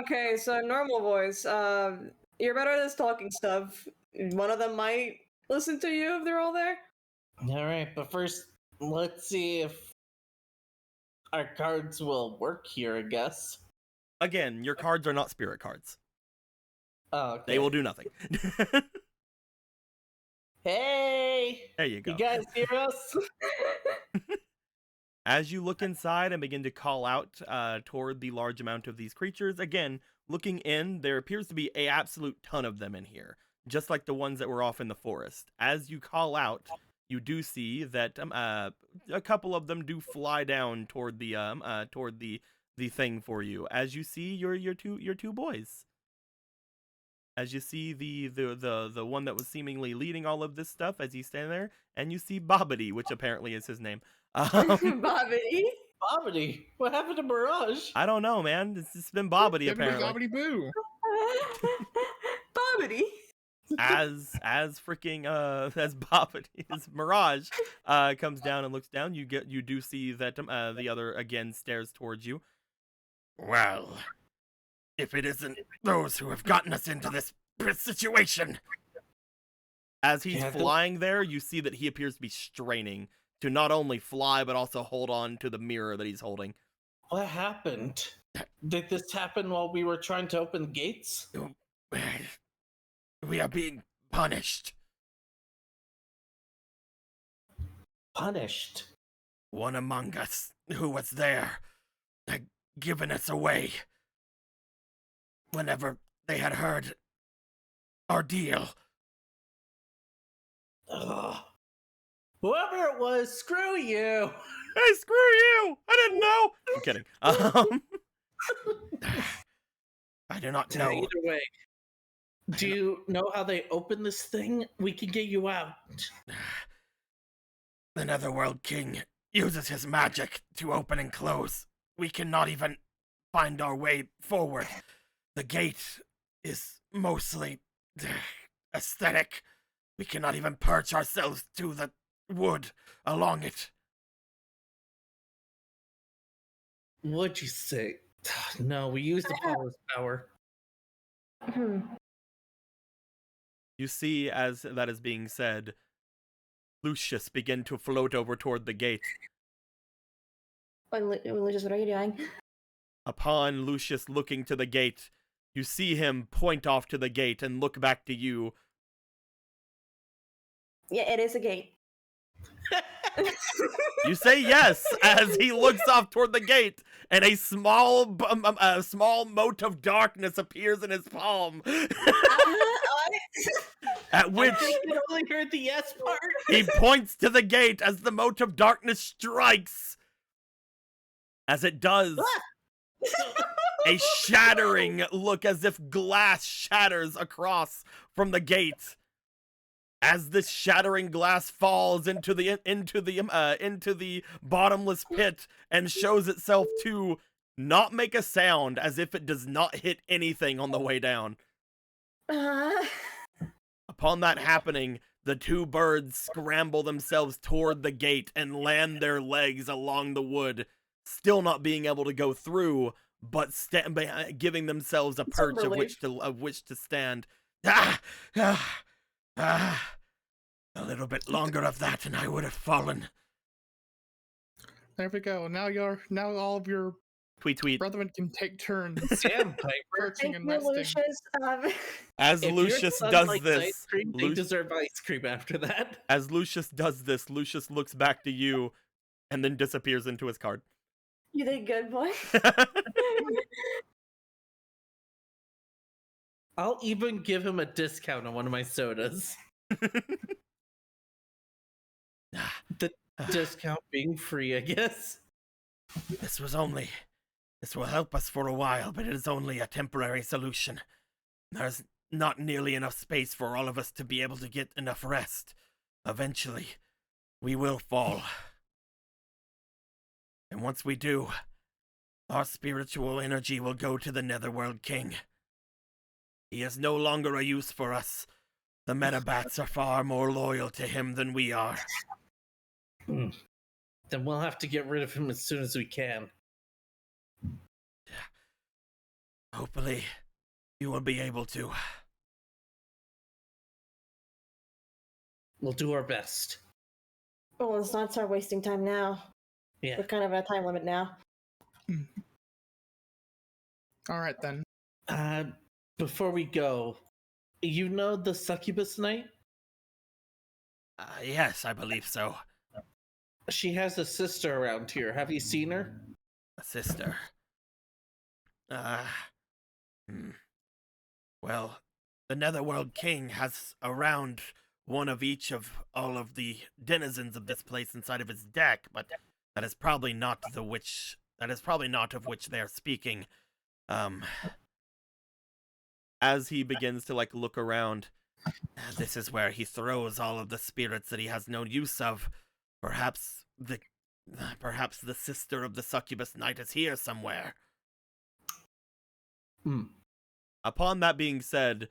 okay. So normal voice. You're better at this talking stuff. One of them might listen to you if they're all there. All right, but first, let's see if our cards will work here. I guess. Again, your cards are not spirit cards. Oh, okay. They will do nothing. Hey, There you go. you guys hear us? As you look inside and begin to call out toward the large amount of these creatures, again, looking in, there appears to be an absolute ton of them in here, just like the ones that were off in the forest. As you call out, you do see that a couple of them do fly down toward the thing for you. As you see your two boys. As you see the one that was seemingly leading all of this stuff as he's standing there, and you see Bobbity, which apparently is his name. Bobby. Bobbity, what happened to Mirage? I don't know, man. It's been Bobbity Give me apparently. Gobbity Boo. Bobbity. As freaking as Bobbity, as Mirage comes down and looks down, you do see that the other again stares towards you. Well, if it isn't those who have gotten us into this situation. As he's flying there, you see that he appears to be straining to not only fly, but also hold on to the mirror that he's holding. What happened? Did this happen while we were trying to open the gates? We are being punished. Punished? One among us who was there had given us away whenever they had heard our deal. Ugh. Whoever it was, screw you! Hey, screw you! I didn't know! I'm kidding. I do not know. Either way, do you know how they open this thing? We can get you out. The Netherworld King uses his magic to open and close. We cannot even find our way forward. The gate is mostly aesthetic. We cannot even perch ourselves to the wood along it. What'd you say? No, we used Apollo's power. You see, as that is being said, Lucius begin to float over toward the gate. Lucius, what are you doing? Upon Lucius looking to the gate, you see him point off to the gate and look back to you. Yeah, it is a gate. You say yes as he looks off toward the gate, and a small mote of darkness appears in his palm. At which I think you only heard the yes part. he points to the gate as the mote of darkness strikes. As it does, a shattering look as if glass shatters across from the gate. As this shattering glass falls into the bottomless pit and shows itself to not make a sound, as if it does not hit anything on the way down. Upon that happening, the two birds scramble themselves toward the gate and land their legs along the wood, still not being able to go through, but giving themselves a perch of which to stand. A little bit longer of that and I would have fallen. There we go. Now all of your Tweet. brethren can take turns Damn, Piper. perching Thank and you, resting. Lucius. As If Lucius your son does likes this, ice cream, they deserve ice cream after that. as Lucius does this, Lucius looks back to you and then disappears into his card. You did good, boy. I'll even give him a discount on one of my sodas. The discount being free, I guess. This will help us for a while, but it is only a temporary solution. There's not nearly enough space for all of us to be able to get enough rest. Eventually, we will fall. And once we do, our spiritual energy will go to the Netherworld King. He is no longer a use for us. The Metabats are far more loyal to him than we are. Then we'll have to get rid of him as soon as we can. Hopefully, you will be able to. We'll do our best. Well, let's not start wasting time now. Yeah. We're kind of at a time limit now. All right then. Before we go, you know the Succubus Knight? Yes, I believe so. She has a sister around here. Have you seen her? A sister. Well, the Netherworld King has around one of each of all of the denizens of this place inside of his deck, but that is probably not of which they're speaking. As he begins to look around, this is where he throws all of the spirits that he has no use of. Perhaps the sister of the Succubus Knight is here somewhere. Upon that being said,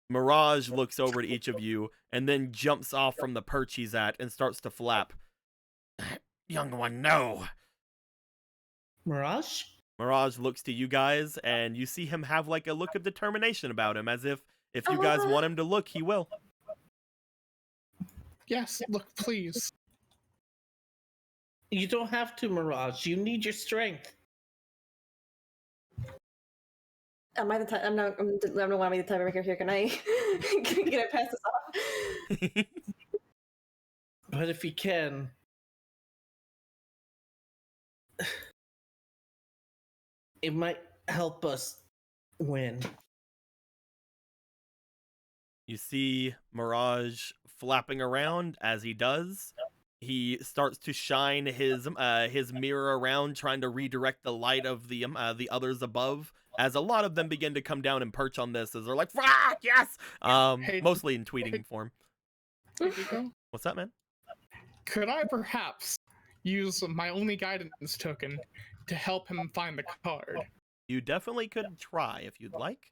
Mirage looks over at each of you and then jumps off from the perch he's at and starts to flap. Young one, no. Mirage? Mirage looks to you guys and you see him have a look of determination about him, as if you guys want him to look, he will. Yes, look, please. You don't have to, Mirage. You need your strength. Am I the type? I'm not want to be the tiebreaker here. Can I? Can I pass this off? But if you can, it might help us win. You see Mirage flapping around. As he does, he starts to shine his mirror around, trying to redirect the light of the others above. As a lot of them begin to come down and perch on this, as they're like, "Fuck yes!" Mostly in tweeting form. Here we go. What's that, man? Could I perhaps use my only guidance token to help him find the card? You definitely could try if you'd like.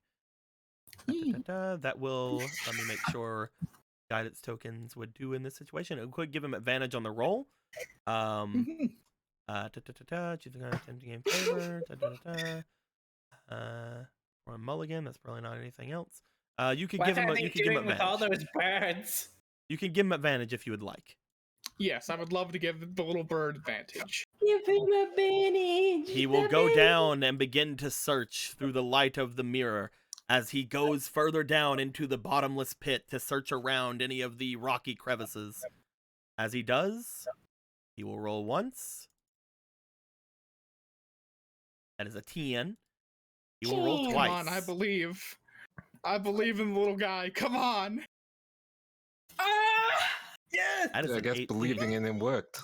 That will, let me make sure guidance tokens would do in this situation. It could give him advantage on the roll. Choose the kind of game favor. Or a mulligan. That's probably not anything else. You could give him. You could give him with all advantage. those birds? You can give him advantage if you would like. Yes, I would love to give the little bird advantage. Give him advantage. He will go down and begin to search through the light of the mirror as he goes further down into the bottomless pit to search around any of the rocky crevices. As he does, he will roll once. That is a 10. He will roll twice. Come on, I believe. I believe in the little guy. Come on. Yes! That is I an guess 18. believing in him worked.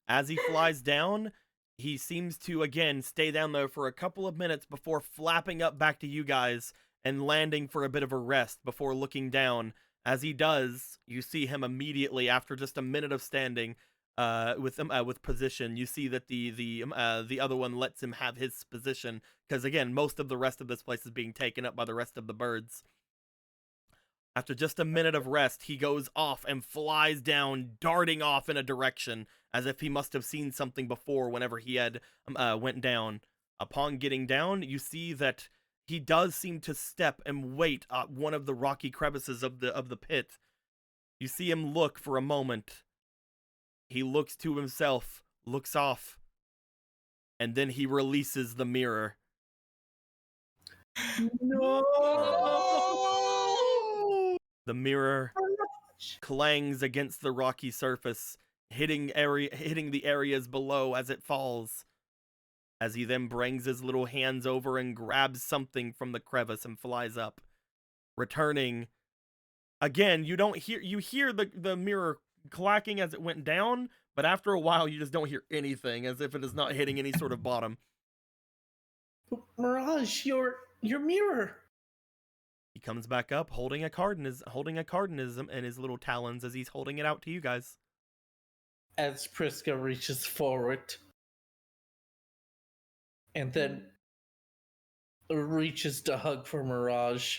As he flies down, he seems to, again, stay down there for a couple of minutes before flapping up back to you guys and landing for a bit of a rest before looking down. As he does, you see him immediately, after just a minute of standing with position. You see that the other one lets him have his position, because, again, most of the rest of this place is being taken up by the rest of the birds. After just a minute of rest, he goes off and flies down, darting off in a direction, as if he must have seen something before whenever he had went down. Upon getting down, you see that he does seem to step and wait at one of the rocky crevices of the pit. You see him look for a moment. He looks to himself, looks off, and then he releases the mirror. No! The mirror clangs against the rocky surface, hitting the areas below as it falls. As he then brings his little hands over and grabs something from the crevice and flies up, returning. Again, you hear the mirror clacking as it went down, but after a while you just don't hear anything, as if it is not hitting any sort of bottom. Mirage, your mirror. He comes back up, holding a card in his little talons as he's holding it out to you guys. As Priska reaches forward and then reaches to hug for Mirage.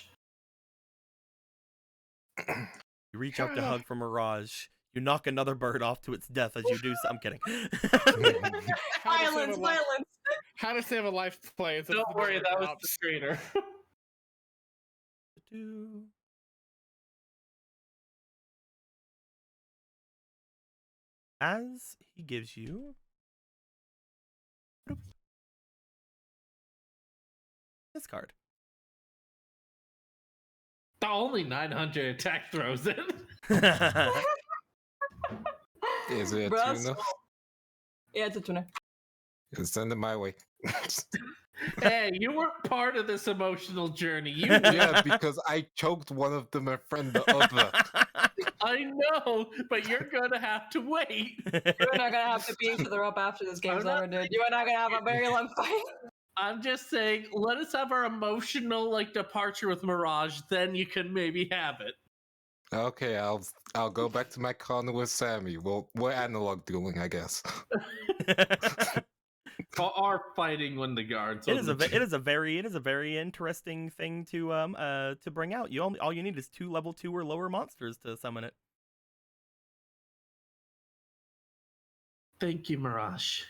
You reach out to hug for Mirage. You knock another bird off to its death as you do so. I'm kidding. Violence. How to save a life play. Don't worry, that was the screener. As he gives you this card. Only 900 attack throws in. Is it a Bro, tuna? Yeah, it's a tuna. Send it my way. Hey, you weren't part of this emotional journey. You Yeah, because I choked one of them and friend the other. I know, but you're gonna have to wait. You're not gonna have to be each other up after this game's over, dude. You are not gonna have a very long fight. I'm just saying, let us have our emotional departure with Mirage, then you can maybe have it. Okay, I'll go back to my corner with Sammy. Well, we're analog dueling, I guess. Or fighting when the guards. It is a very interesting thing to bring out. All you need is 2 level 2 or lower monsters to summon it. Thank you, Mirage.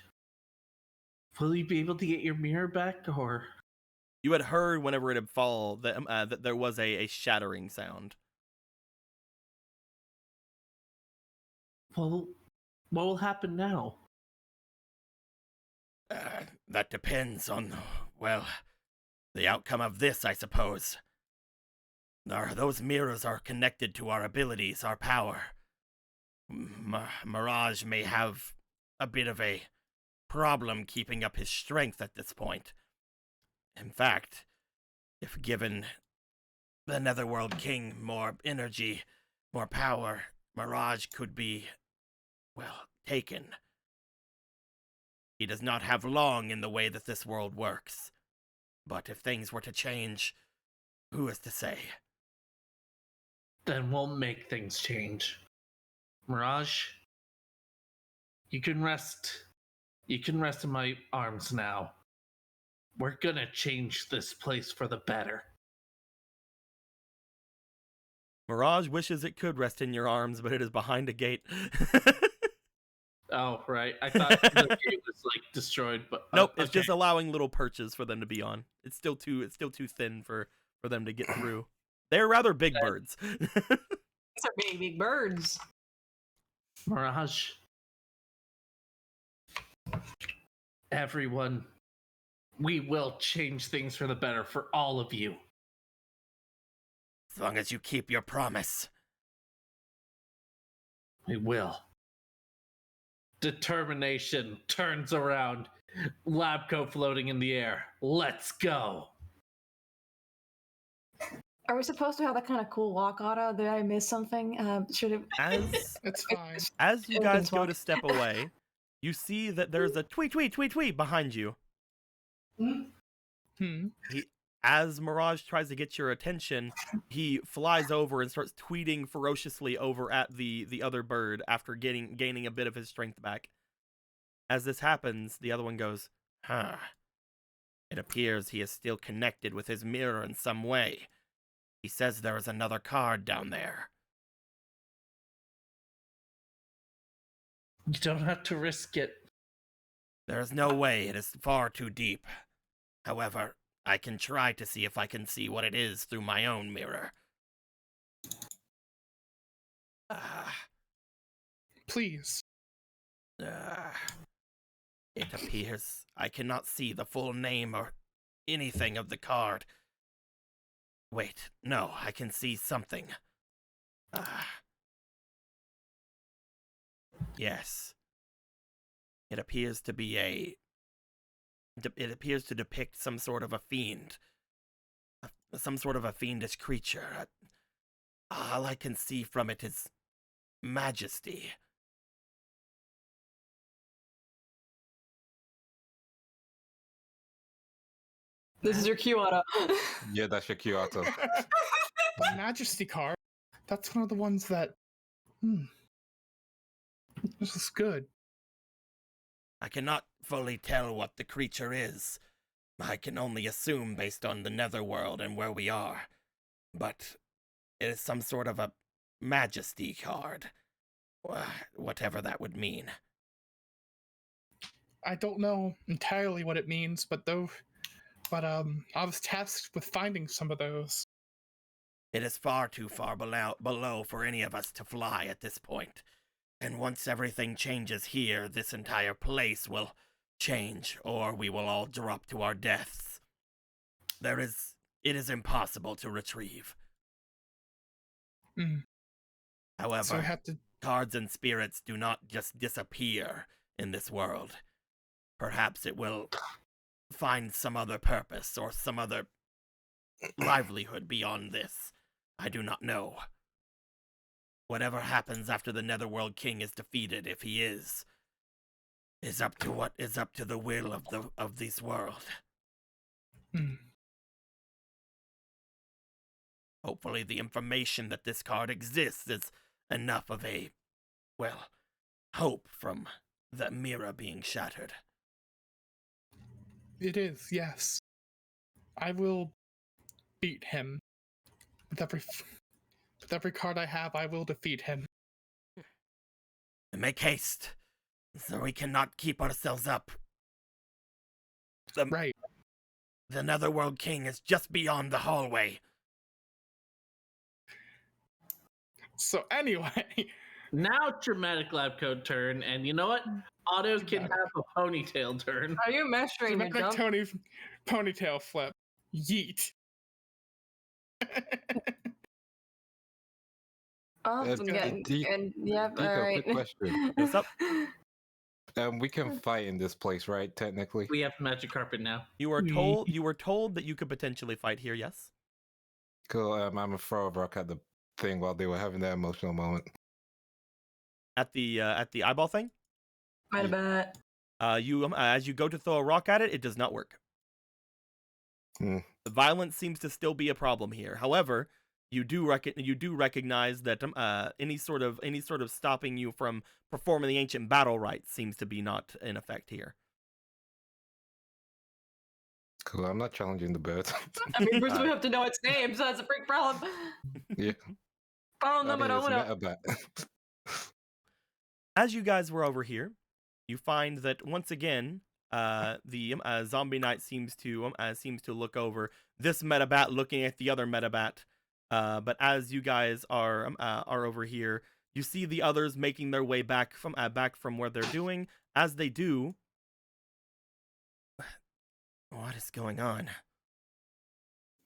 Will you be able to get your mirror back, or? You had heard whenever it had fallen that there was a shattering sound. Well, what will happen now? That depends on, the outcome of this, I suppose. Those mirrors are connected to our abilities, our power. Mirage may have a bit of a problem keeping up his strength at this point. In fact, if given the Netherworld King more energy, more power, Mirage could be, taken. He does not have long in the way that this world works. But if things were to change, who is to say? Then we'll make things change. Mirage, You can rest. You can rest in my arms now. We're gonna change this place for the better. Mirage wishes it could rest in your arms, but it is behind a gate. Oh, right. I thought the gate was like destroyed, but Nope, it's okay. just allowing little perches for them to be on. It's still too thin for them to get through. They're rather big birds. These are big birds. Mirage. Everyone, we will change things for the better for all of you. As long as you keep your promise. We will. Determination turns around. Lab coat floating in the air. Let's go. Are we supposed to have that kind of cool walk auto? Did I miss something? Should it? It's fine. As you Everything's guys go walk- to step away, you see that there's a tweet behind you. As Mirage tries to get your attention, he flies over and starts tweeting ferociously over at the other bird after gaining a bit of his strength back. As this happens, the other one goes, "Huh. It appears he is still connected with his mirror in some way. He says there is another card down there." You don't have to risk it. There is no way, it is far too deep. However, I can try to see if I can see what it is through my own mirror. Please. It appears I cannot see the full name or anything of the card. Wait, no, I can see something. Yes. It appears to be it appears to depict some sort of a fiend. Some sort of a fiendish creature. All I can see from it is majesty. This is your Q auto. Yeah, that's your Kyoto. The Majesty card. That's one of the ones that. This is good. I cannot fully tell what the creature is. I can only assume based on the Netherworld and where we are. But it is some sort of a majesty card. Whatever that would mean. I don't know entirely what it means, but I was tasked with finding some of those. It is far too far below for any of us to fly at this point. And once everything changes here, this entire place will change, or we will all drop to our deaths. It is impossible to retrieve. However, So I have to. cards and spirits do not just disappear in this world. Perhaps it will find some other purpose or some other livelihood beyond this. I do not know. Whatever happens after the Netherworld King is defeated, if he is up to the will of this world. Hopefully the information that this card exists is enough of a, hope from the mirror being shattered. It is, yes. I will beat him. With every card I have, I will defeat him. Make haste, so we cannot keep ourselves up. Right. The Netherworld King is just beyond the hallway. So anyway, Now dramatic lab coat turn, and you know what? Otto can have a ponytail turn. Are you measuring your dramatic jump? Tony ponytail flip. Yeet. Oh, yep, Deco, alright. quick question. What's up? We can fight in this place, right? Technically. We have magic carpet now. You were told that you could potentially fight here, yes? Cool. I'm gonna throw a rock at the thing while they were having that emotional moment. At the eyeball thing? Might have bet. You as you go to throw a rock at it, it does not work. Hmm. The violence seems to still be a problem here. However, you do recognize that any sort of stopping you from performing the ancient battle rites seems to be not in effect here. Cool. I'm not challenging the bird. I mean, first we have to know its name, so that's a big problem. Yeah. Problem I mean, number it's uno. meta bat. As you guys were over here, you find that once again, the zombie knight seems to look over this metabat, looking at the other metabat. But as you guys are over here, you see the others making their way back from where they're doing. As they do, what is going on?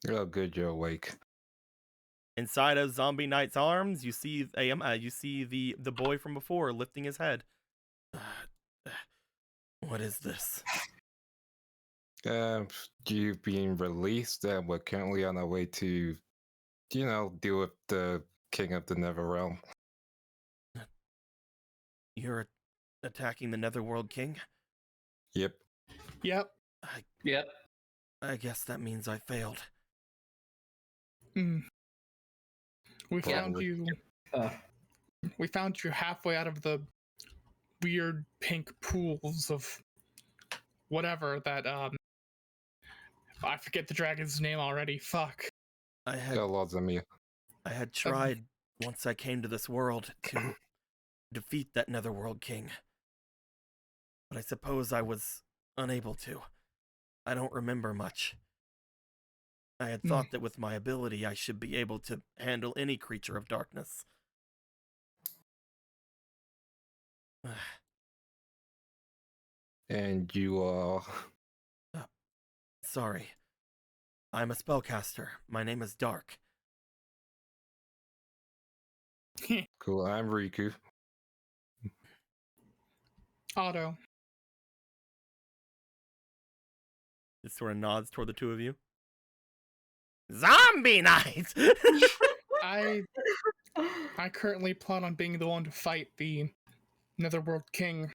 Oh, good, you're awake. Inside of Zombie Knight's arms, you see the boy from before lifting his head. What is this? You've been released, and we're currently on our way to, deal with the king of the Netherrealm. You're attacking the Netherworld King? Yep. Yep. Yep. I guess that means I failed. Mm. We found Probably. you. Uh, We found you halfway out of the weird pink pools of whatever that I forget the dragon's name already. Fuck. I Yeah, Lord Zamir. had tried once I came to this world to defeat that Netherworld King. But I suppose I was unable to. I don't remember much. I had thought that with my ability I should be able to handle any creature of darkness. And you are... Sorry. I'm a spellcaster. My name is Dark. Cool, I'm Riku. Otto. It sort of nods toward the two of you. Zombie Knight! I currently plan on being the one to fight the Netherworld King.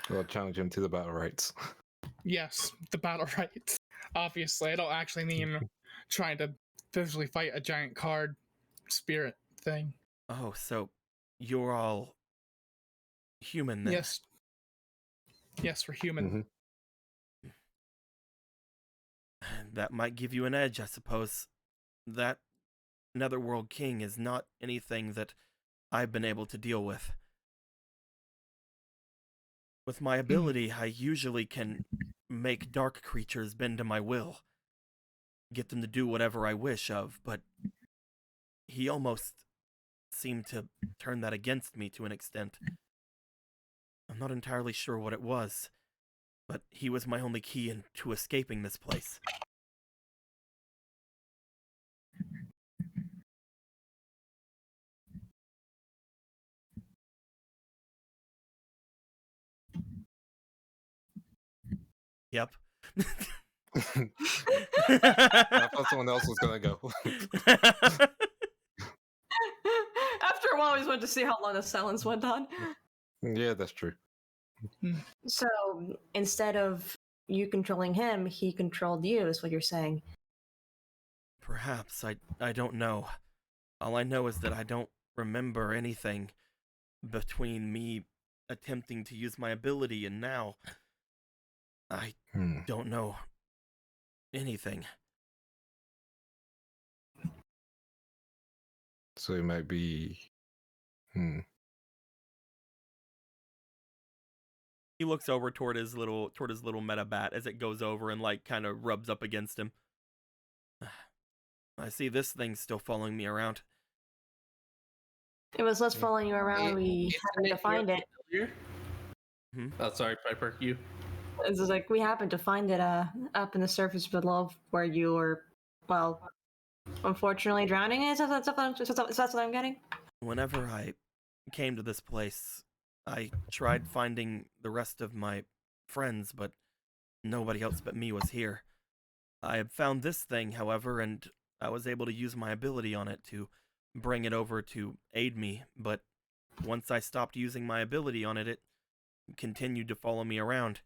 I'll challenge him to the battle rights. Yes, the battle rights. Obviously, I don't actually mean trying to physically fight a giant card spirit thing. Oh, so you're all human then? Yes. Yes, we're human. Mm-hmm. That might give you an edge, I suppose. That Netherworld King is not anything that I've been able to deal with. With my ability, I usually can make dark creatures bend to my will. Get them to do whatever I wish of, but he almost seemed to turn that against me to an extent. I'm not entirely sure what it was, but he was my only key into escaping this place. Yep. I thought someone else was gonna go. After a while, we just wanted to see how long the silence went on. Yeah, that's true. So instead of you controlling him, he controlled you, is what you're saying. Perhaps. I don't know. All I know is that I don't remember anything between me attempting to use my ability and now. I don't know anything. So it might be... He looks over toward his little meta bat as it goes over and kind of rubs up against him. I see this thing's still following me around. It was us following you around. We happened to find it. Oh, sorry, Piper. You. It's just like we happened to find it up in the surface below where you were, well, unfortunately drowning. Is that what I'm getting? Whenever I came to this place, I tried finding the rest of my friends, but nobody else but me was here. I had found this thing, however, and I was able to use my ability on it to bring it over to aid me, but once I stopped using my ability on it, it continued to follow me around.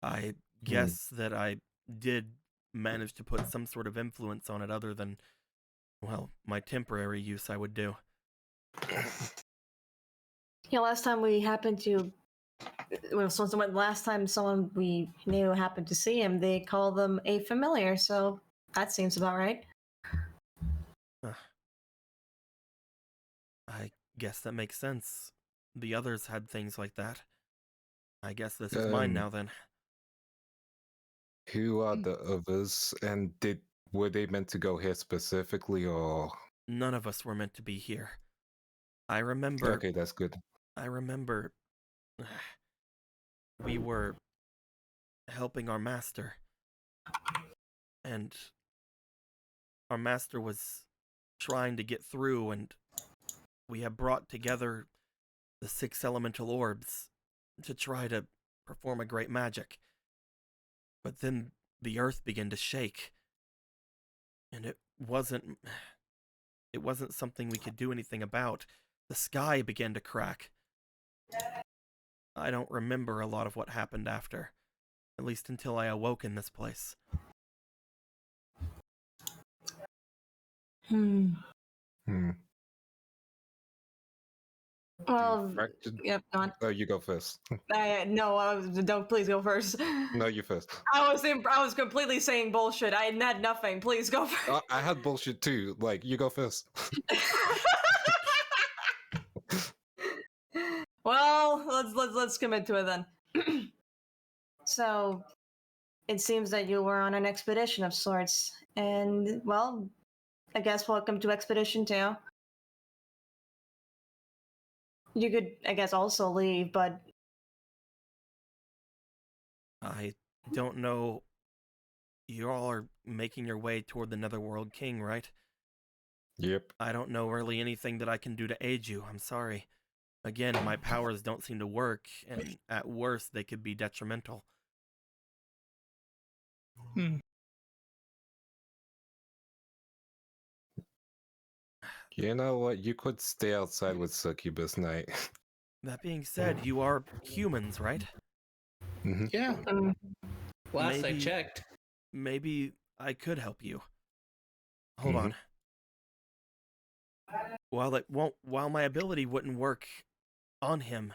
I guess that I did manage to put some sort of influence on it other than, well, my temporary use I would do. Yeah, last time we happened to, last time someone we knew happened to see him, they called them a familiar, so that seems about right. I guess that makes sense. The others had things like that. I guess this is mine now then. Who are the others? And were they meant to go here specifically, or? None of us were meant to be here. I remember. Okay, that's good. I remember we were helping our master, and our master was trying to get through, and we have brought together the 6 elemental orbs to try to perform a great magic. But then the earth began to shake, and it wasn't something we could do anything about. The sky began to crack. I don't remember a lot of what happened after, at least until I awoke in this place. Well, yep, go on. Oh, you go first. No, don't, please go first. No, you first. I was completely saying bullshit. I had nothing. Please go first. I had bullshit too. Like, you go first. Well, let's commit to it then. So, it seems that you were on an expedition of sorts, and well, I guess welcome to Expedition 2. You could, I guess, also leave, but I don't know. You all are making your way toward the Netherworld King, right? Yep. I don't know really anything that I can do to aid you. I'm sorry. Again, my powers don't seem to work, and at worst, they could be detrimental. You know what? You could stay outside with Succubus Knight. That being said, you are humans, right? Mm-hmm. Yeah. Last I checked. Maybe I could help you. Hold on. While my ability wouldn't work on him,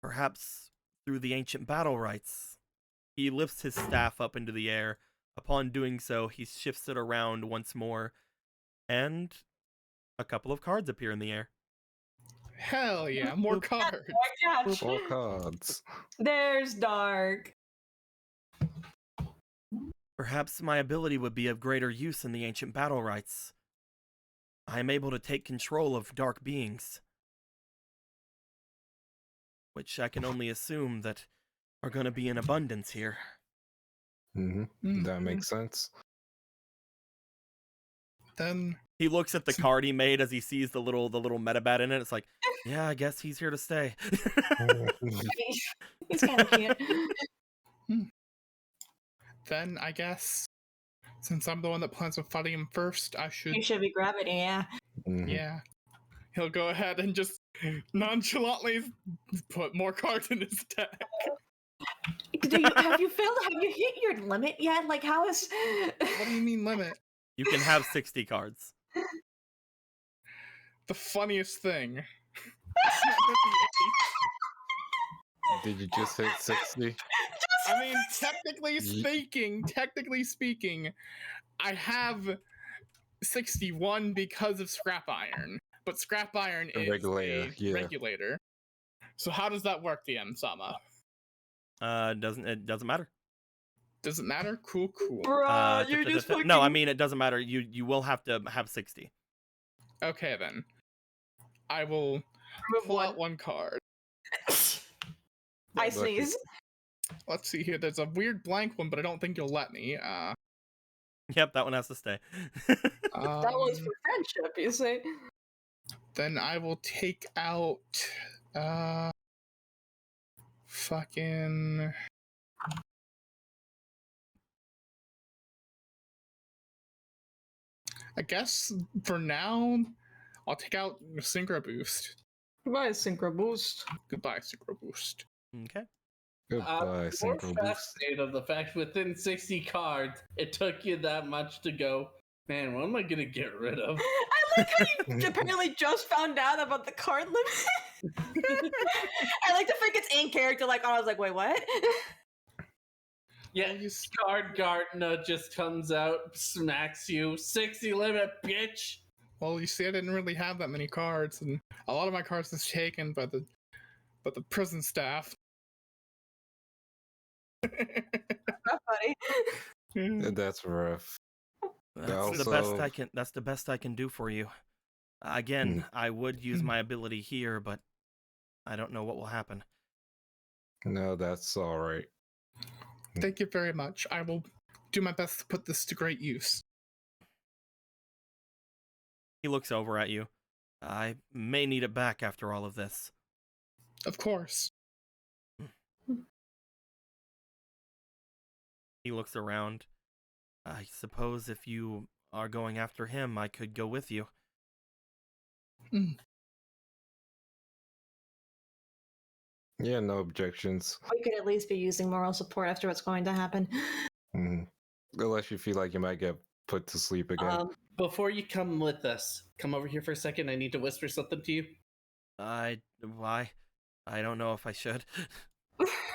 perhaps through the ancient battle rites. He lifts his staff up into the air. Upon doing so, he shifts it around once more, and a couple of cards appear in the air. Hell yeah, more cards. More cards. There's Dark. Perhaps my ability would be of greater use in the ancient battle rites. I am able to take control of dark beings, which I can only assume that are going to be in abundance here. That makes sense. Then he looks at the card he made as he sees the little metabat in it. It's like, yeah, I guess he's here to stay. He's kind of cute. Then I guess, since I'm the one that plans on fighting him first, I should. You should be Gravity, yeah. Yeah. He'll go ahead and just nonchalantly put more cards in his deck. Have you hit your limit yet? Like, how is... What do you mean limit? You can have 60 cards. The funniest thing. Did you just hit 60? I mean, technically speaking, I have 61 because of scrap iron, but scrap iron is a regulator. So how does that work, DM Sama? It doesn't matter. Does it matter? Cool. Bruh, you're just fucking... No, I mean, it doesn't matter. You will have to have 60. Okay, then. I will pull out one card. I sneeze. Let's see here. There's a weird blank one, but I don't think you'll let me. Yep, that one has to stay. That was for friendship, you say? Then I will take out... fucking... I guess for now, I'll take out Synchro Boost. Goodbye, Synchro Boost. Goodbye, Synchro Boost. Okay. Goodbye, more synchro boost. fascinated of the fact within 60 cards, it took you that much to go, man, what am I gonna get rid of? I like how you apparently just found out about the card limit. I like to think it's in character. Like, I was like, wait, what? Yeah, Well, you Card Gardener just comes out, smacks you, 60 limit, bitch! Well, you see, I didn't really have that many cards, and a lot of my cards was taken by the prison staff. Not funny. That's rough. That's the best I can do for you. Again, I would use my ability here, but I don't know what will happen. No, that's all right. Thank you very much. I will do my best to put this to great use. He looks over at you. I may need it back after all of this. Of course. He looks around. I suppose if you are going after him, I could go with you. Yeah, no objections. We could at least be using moral support after what's going to happen. Unless you feel like you might get put to sleep again. Before you come with us, come over here for a second. I need to whisper something to you. Why? I don't know if I should.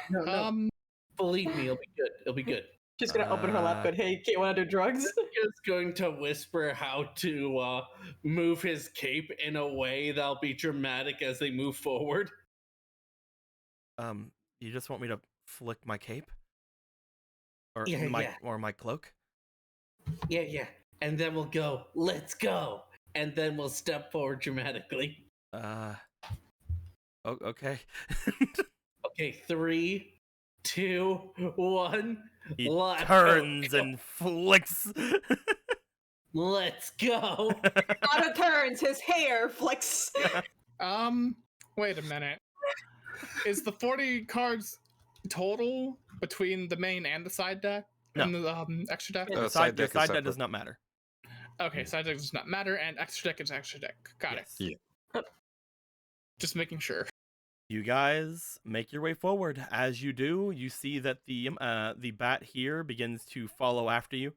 No. Believe me, it'll be good. It'll be good. She's gonna open her lap. Good. Hey, Kate, wanna do drugs? He's going to whisper how to move his cape in a way that'll be dramatic as they move forward. You just want me to flick my cape? Or Yeah, or my cloak? Yeah. And then we'll go, let's go. And then we'll step forward dramatically. Okay. Okay, 3, 2, 1. He turns and flicks. Let's go. Otto turns, his hair flicks. Wait a minute. Is the 40 cards total between the main and the side deck? No. And the extra deck? The side deck does not matter. Okay, side deck does not matter, and extra deck is extra deck. Got it. Yeah. Just making sure. You guys make your way forward. As you do, you see that the bat here begins to follow after you.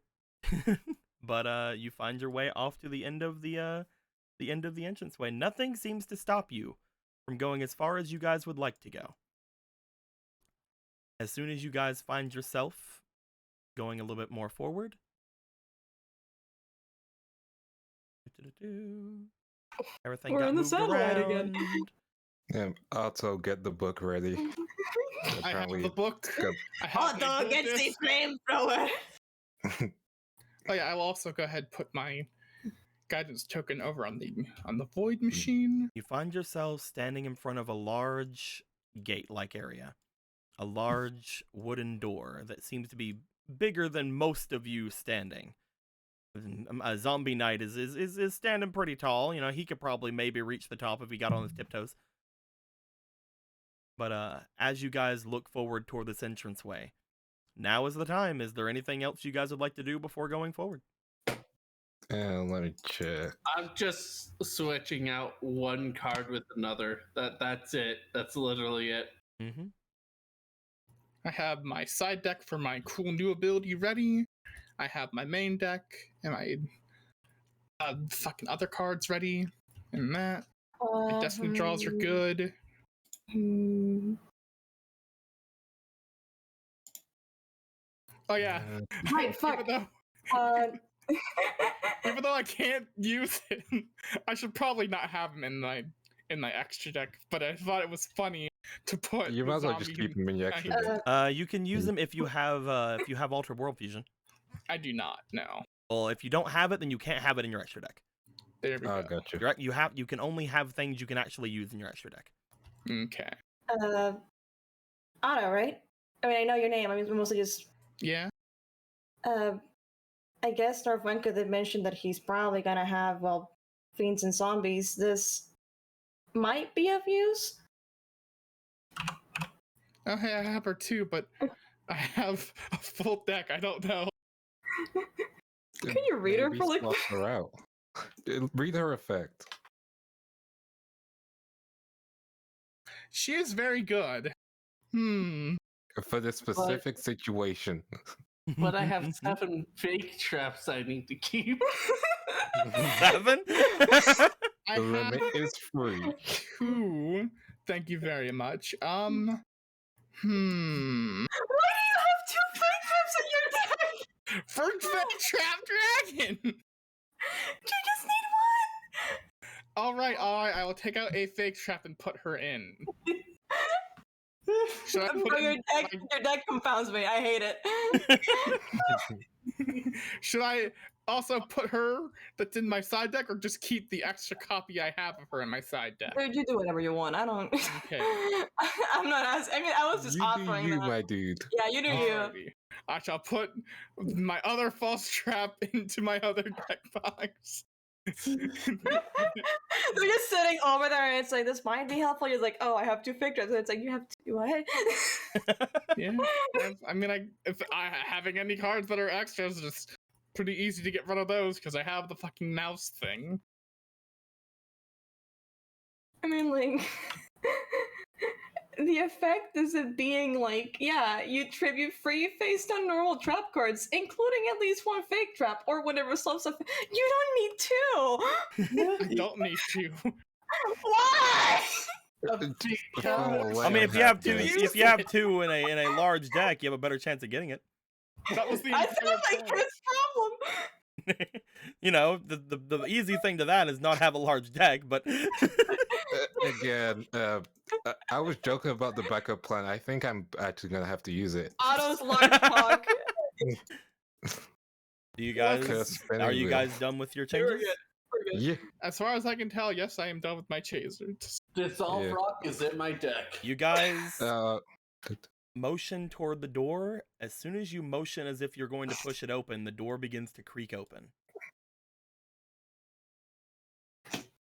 But you find your way off to the end of the entranceway. Nothing seems to stop you from going as far as you guys would like to go. As soon as you guys find yourself going a little bit more forward. Everything We're got in the moved satellite around. again. Yeah, Otto, get the book ready. I have the book. I have Otto my against the bonus. flamethrower. Oh yeah, I will also go ahead and put my guidance token over on the void machine. You find yourselves standing in front of a large gate-like area. A large wooden door that seems to be bigger than most of you standing. A zombie knight is standing pretty tall. You know, he could probably maybe reach the top if he got on his tiptoes. But as you guys look forward toward this entranceway, now is the time. Is there anything else you guys would like to do before going forward? And let me check. I'm just switching out one card with another. That's it. That's literally it. Mm-hmm. I have my side deck for my cool new ability ready. I have my main deck and my fucking other cards ready. And that. My destiny draws are good. Oh yeah. Right, fuck. Even though I can't use it, I should probably not have them in my extra deck. But I thought it was funny to put. You might as well just keep them in your extra deck. You can use them if you have Altered World Fusion. I do not. No. Well, if you don't have it, then you can't have it in your extra deck. There we go. Gotcha. You can only have things you can actually use in your extra deck. Okay. Otto, right? I mean, I know your name. I mean, mostly just. Yeah. I guess Northwenka did mention that he's probably gonna have, well, fiends and zombies. This might be of use. Oh, hey, I have her too, but I have a full deck. I don't know. Can you read her Maybe for like? swap her out. Read her effect. She is very good. For the specific situation. But I have 7 fake traps I need to keep. 7? The I limit have is free. 2. Thank you very much. Why do you have 2 fake traps in your deck? For Fake Trap Dragon! You just need one! Alright, I will take out a fake trap and put her in. Should I put Bro, it your deck confounds me. I hate it. Should I also put her that's in my side deck, or just keep the extra copy I have of her in my side deck? Dude, you do whatever you want. I don't. Okay. I'm not asking. I mean, I was just You do offering you, that. my dude. Yeah, you do you. Alrighty. I shall put my other false trap into my other deck box. They're just sitting over there, and it's like, this might be helpful. You're like, oh, I have 2 fake traps. And it's like, you have 2 what? Yeah. I mean, if I having any cards that are extras, it's pretty easy to get rid of those because I have the fucking mouse thing. I mean, like, the effect is it being like, yeah, you tribute free face down normal trap cards, including at least 1 fake trap or whatever stuff. You don't need 2. I don't need to. Why? I mean, if you have 2, if you have 2 in a large deck, you have a better chance of getting it. That was the I entire feel like point. this problem. You know, the easy thing to that is not have a large deck, but Again, I was joking about the backup plan. I think I'm actually gonna have to use it. Otto's large cock. do you guys Spinning are you wheel. guys done with your changes? Yeah. As far as I can tell, yes, I am done with my chasers. Dissolve Yeah. Rock is in my deck. You guys Uh, motion toward the door. As soon as you motion as if you're going to push it open, the door begins to creak open.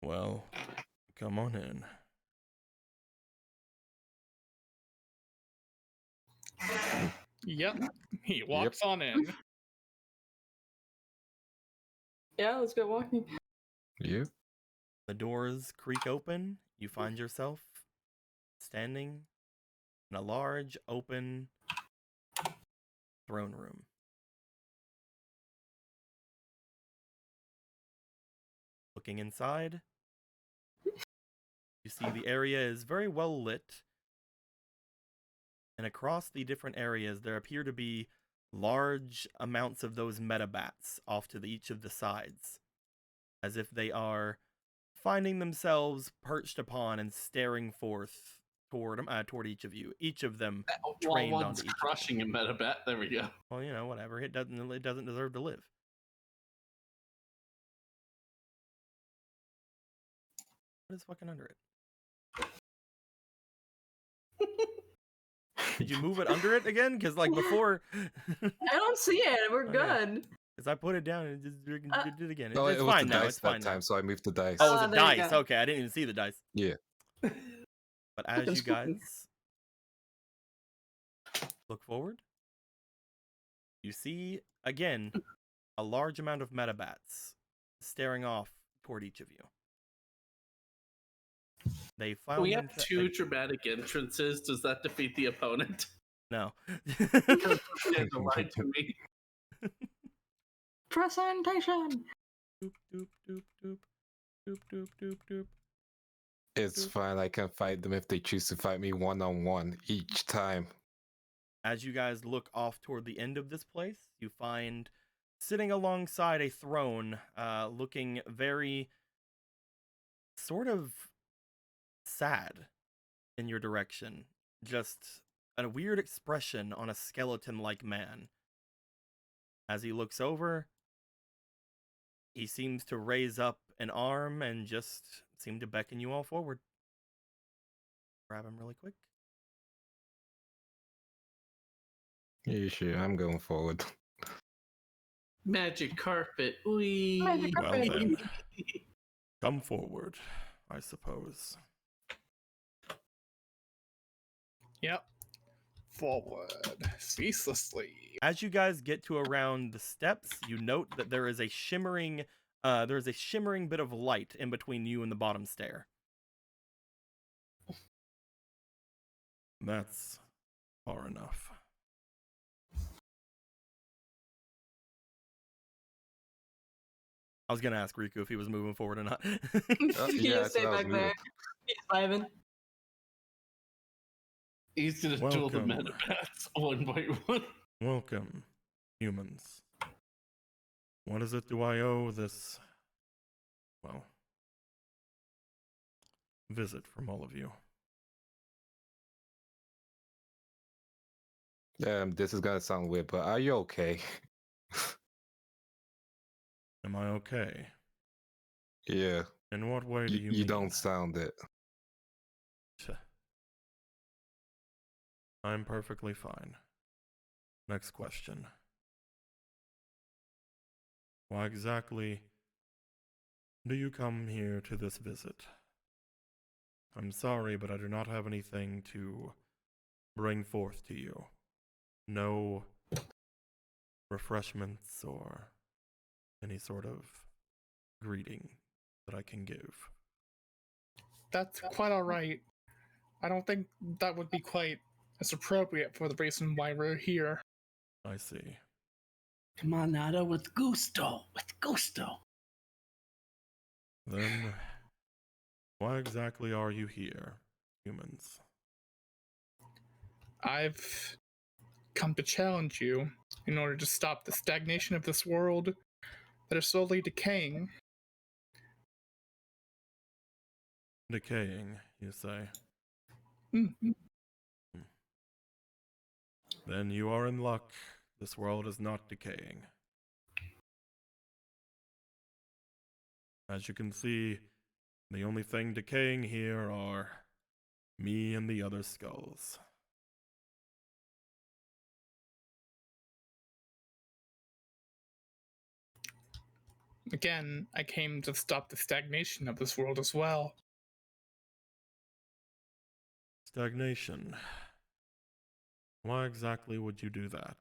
Well, come on in. Yep. He walks on in. Yeah, let's go walking. yeah. The doors creak open. You find yourself standing in a large, open throne room. Looking inside, you see the area is very well lit. And across the different areas, there appear to be large amounts of those metabats off to each of the sides, as if they are finding themselves perched upon and staring forth toward each of you. Each of them While trained one's onto each crushing a metabat. There we go. Well, you know, whatever. It doesn't deserve to live. What is fucking under it? Did you move it under it again? Because like before, I don't see it. We're Okay. good. because I put it down and it did it again. Oh, It's it was fine the now. dice It's fine that time, now. so I moved the dice. Oh, it was a there you dice. go. Okay, I didn't even see the dice. Yeah. But as you guys look forward, you see again a large amount of metabats staring off toward each of you. They found We have themse- 2 dramatic entrances. Does that defeat the opponent? No. Stand to lie to me. Presentation. Doop, doop, doop, doop. Doop, doop, doop, doop. It's fine. I can fight them if they choose to fight me one-on-one each time. As you guys look off toward the end of this place, you find sitting alongside a throne, looking very sort of sad in your direction. Just a weird expression on a skeleton-like man. As he looks over, he seems to raise up an arm and just seem to beckon you all forward. Grab him really quick. Yeah, sure. I'm going forward. Magic carpet. Wee. Magic Well then, come forward, I suppose. Yep. Forward. Ceaselessly. As you guys get to around the steps, you note that there is a shimmering bit of light in between you and the bottom stair. That's far enough. I was gonna ask Riku if he was moving forward or not. Yeah, I stay said I was back there. moving. He's vibing. He's gonna duel the Welcome. Metabats one by one. Welcome, humans. What is it do I owe this, well, visit from all of you? This is gonna sound weird, but are you okay? Am I okay? Yeah. In what way do you You mean? don't sound it. I'm perfectly fine. Next question. Why exactly do you come here to this visit? I'm sorry, but I do not have anything to bring forth to you. No refreshments or any sort of greeting that I can give. That's quite alright. I don't think that would be quite as appropriate for the reason why we're here. I see. Come on, Nada, with gusto. With gusto. Then, why exactly are you here, humans? I've come to challenge you in order to stop the stagnation of this world that is slowly decaying. Decaying, you say? Mm-hmm. Then you are in luck. This world is not decaying. As you can see, the only thing decaying here are me and the other skulls. Again, I came to stop the stagnation of this world as well. Stagnation. Why exactly would you do that?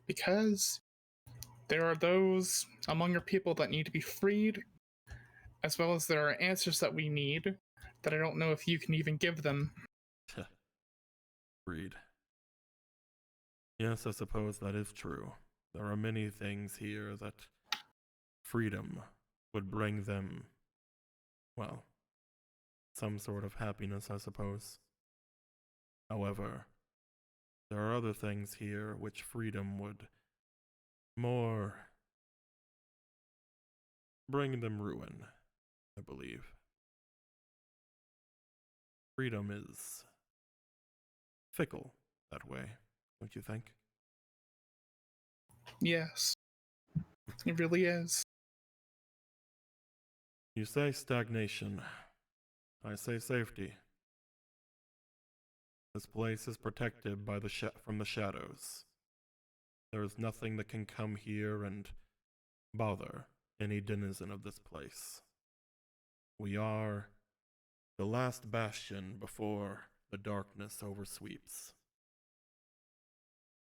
Because there are those among your people that need to be freed, as well as there are answers that we need that I don't know if you can even give them. Read. Yes, I suppose that is true. There are many things here that freedom would bring them, well, some sort of happiness, I suppose. However, there are other things here which freedom would more bring them ruin, I believe. Freedom is fickle that way, don't you think? Yes, it really is. You say stagnation. I say safety. This place is protected by from the shadows. There is nothing that can come here and bother any denizen of this place. We are the last bastion before the darkness oversweeps.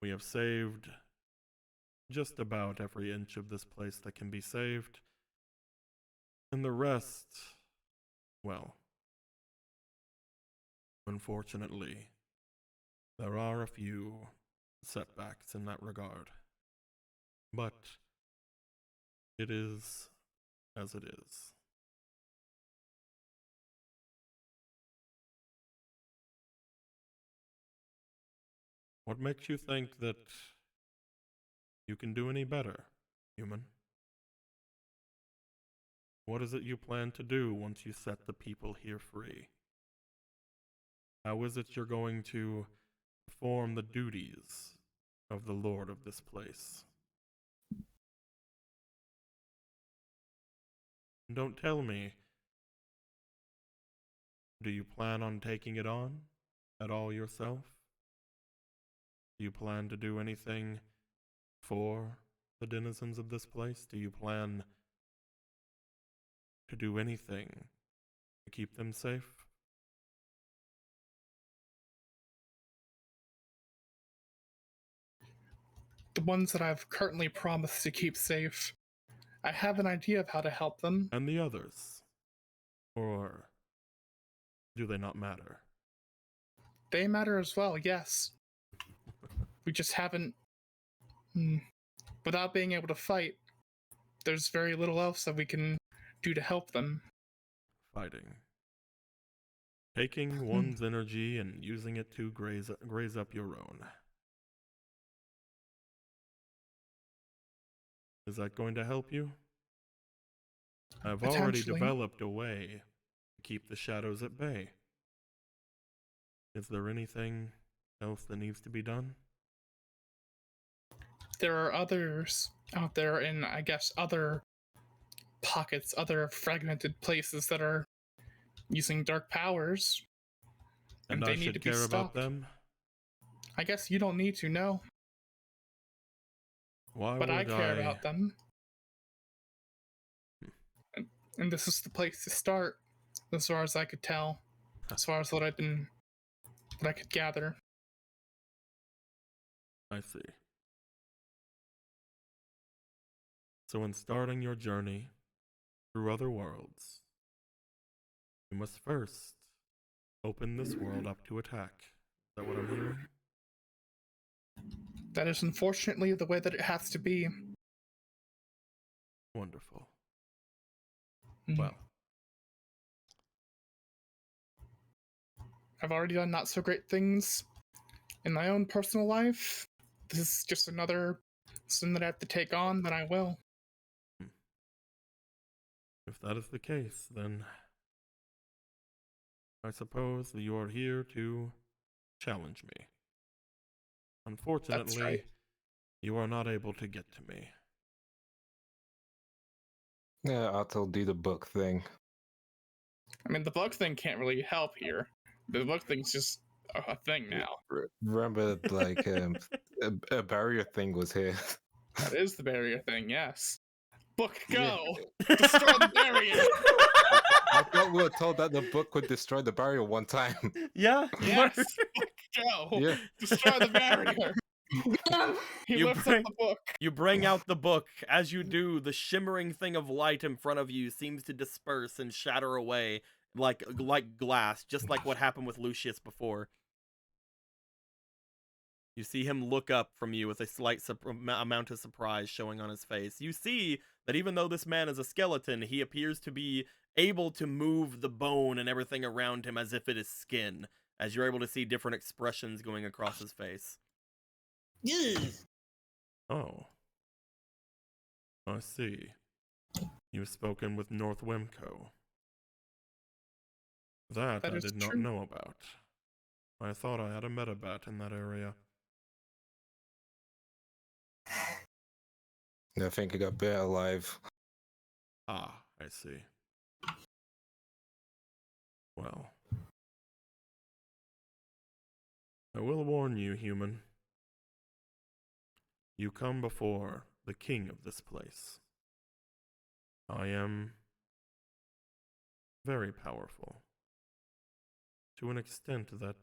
We have saved just about every inch of this place that can be saved, and the rest, well, unfortunately, there are a few setbacks in that regard. But it is as it is. What makes you think that you can do any better, human? What is it you plan to do once you set the people here free? How is it you're going to perform the duties of the lord of this place? Don't tell me. Do you plan on taking it on at all yourself? Do you plan to do anything for the denizens of this place? Do you plan to do anything to keep them safe? The ones that I've currently promised to keep safe, I have an idea of how to help them. And the others? Or do they not matter? They matter as well, yes. We just haven't... Without being able to fight, there's very little else that we can do to help them. Fighting. Taking one's energy and using it to graze up your own. Is that going to help you? I've already Potentially. developed a way to keep the shadows at bay. Is there anything else that needs to be done? There are others out there in, I guess, other pockets, other fragmented places that are using dark powers. And they I need should to be care about stopped. them? I guess you don't need to, no. Why But would I care about them. And this is the place to start, as far as I could tell. As far as what I could gather. I see. So in starting your journey through other worlds, you must first open this world up to attack. Is that what I'm hearing? That is unfortunately the way that it has to be. Wonderful. Mhm. Well, I've already done not so great things in my own personal life. This is just another sin that I have to take on, then I will. if that is the case, then I suppose that you are here to challenge me. Unfortunately, right. you are not able to get to me. Yeah, I'll do the book thing. I mean, the bug thing can't really help here. The bug thing's just a thing now. Remember, like, a barrier thing was here. That is the barrier thing, yes. Book, Yeah. go! Destroy the barrier! I thought we were told that the book would destroy the barrier one time. Yeah. Yes! Book, go! Yeah. Destroy the barrier! He You lifts bring- up the book. You bring out the book. As you do, the shimmering thing of light in front of you seems to disperse and shatter away like glass, just like what happened with Lucius before. You see him look up from you with a slight amount of surprise showing on his face. You see that even though this man is a skeleton, he appears to be able to move the bone and everything around him as if it is skin, as you're able to see different expressions going across his face. Oh. I see. You've spoken with North Wemco. That I is did not true. know about. I thought I had a metabat in that area. I think I got bear alive. Ah, I see. Well. I will warn you, human. You come before the king of this place. I am very powerful. To an extent that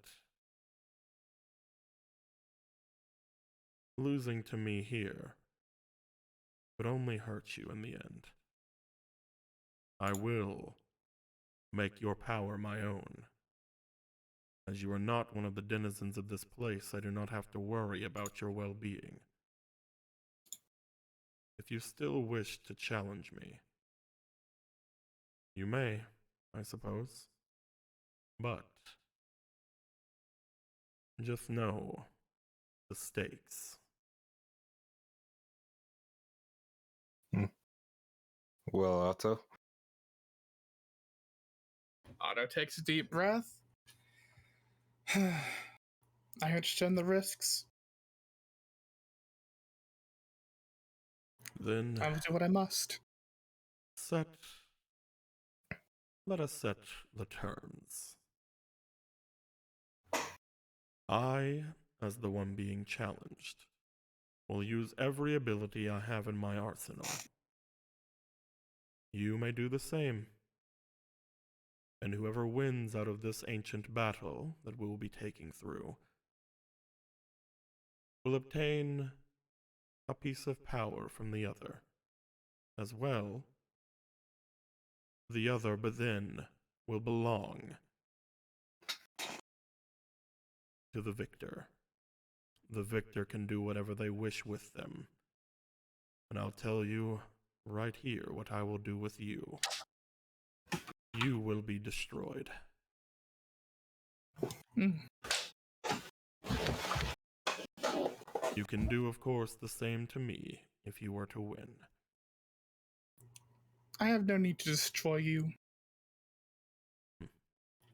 losing to me here would only hurt you in the end. I will make your power my own. As you are not one of the denizens of this place, I do not have to worry about your well-being. If you still wish to challenge me, you may, I suppose. But just know the stakes. Well, Otto. Otto takes a deep breath. I understand the risks. Then I will do what I must. let us set the terms. I, as the one being challenged, will use every ability I have in my arsenal. You may do the same. And whoever wins out of this ancient battle that we will be taking through will obtain a piece of power from the other, as well, the other within will belong to the victor. The victor can do whatever they wish with them. And I'll tell you right here what I will do with you. You will be destroyed. You can do, of course, the same to me if you were to win. I have no need to destroy you.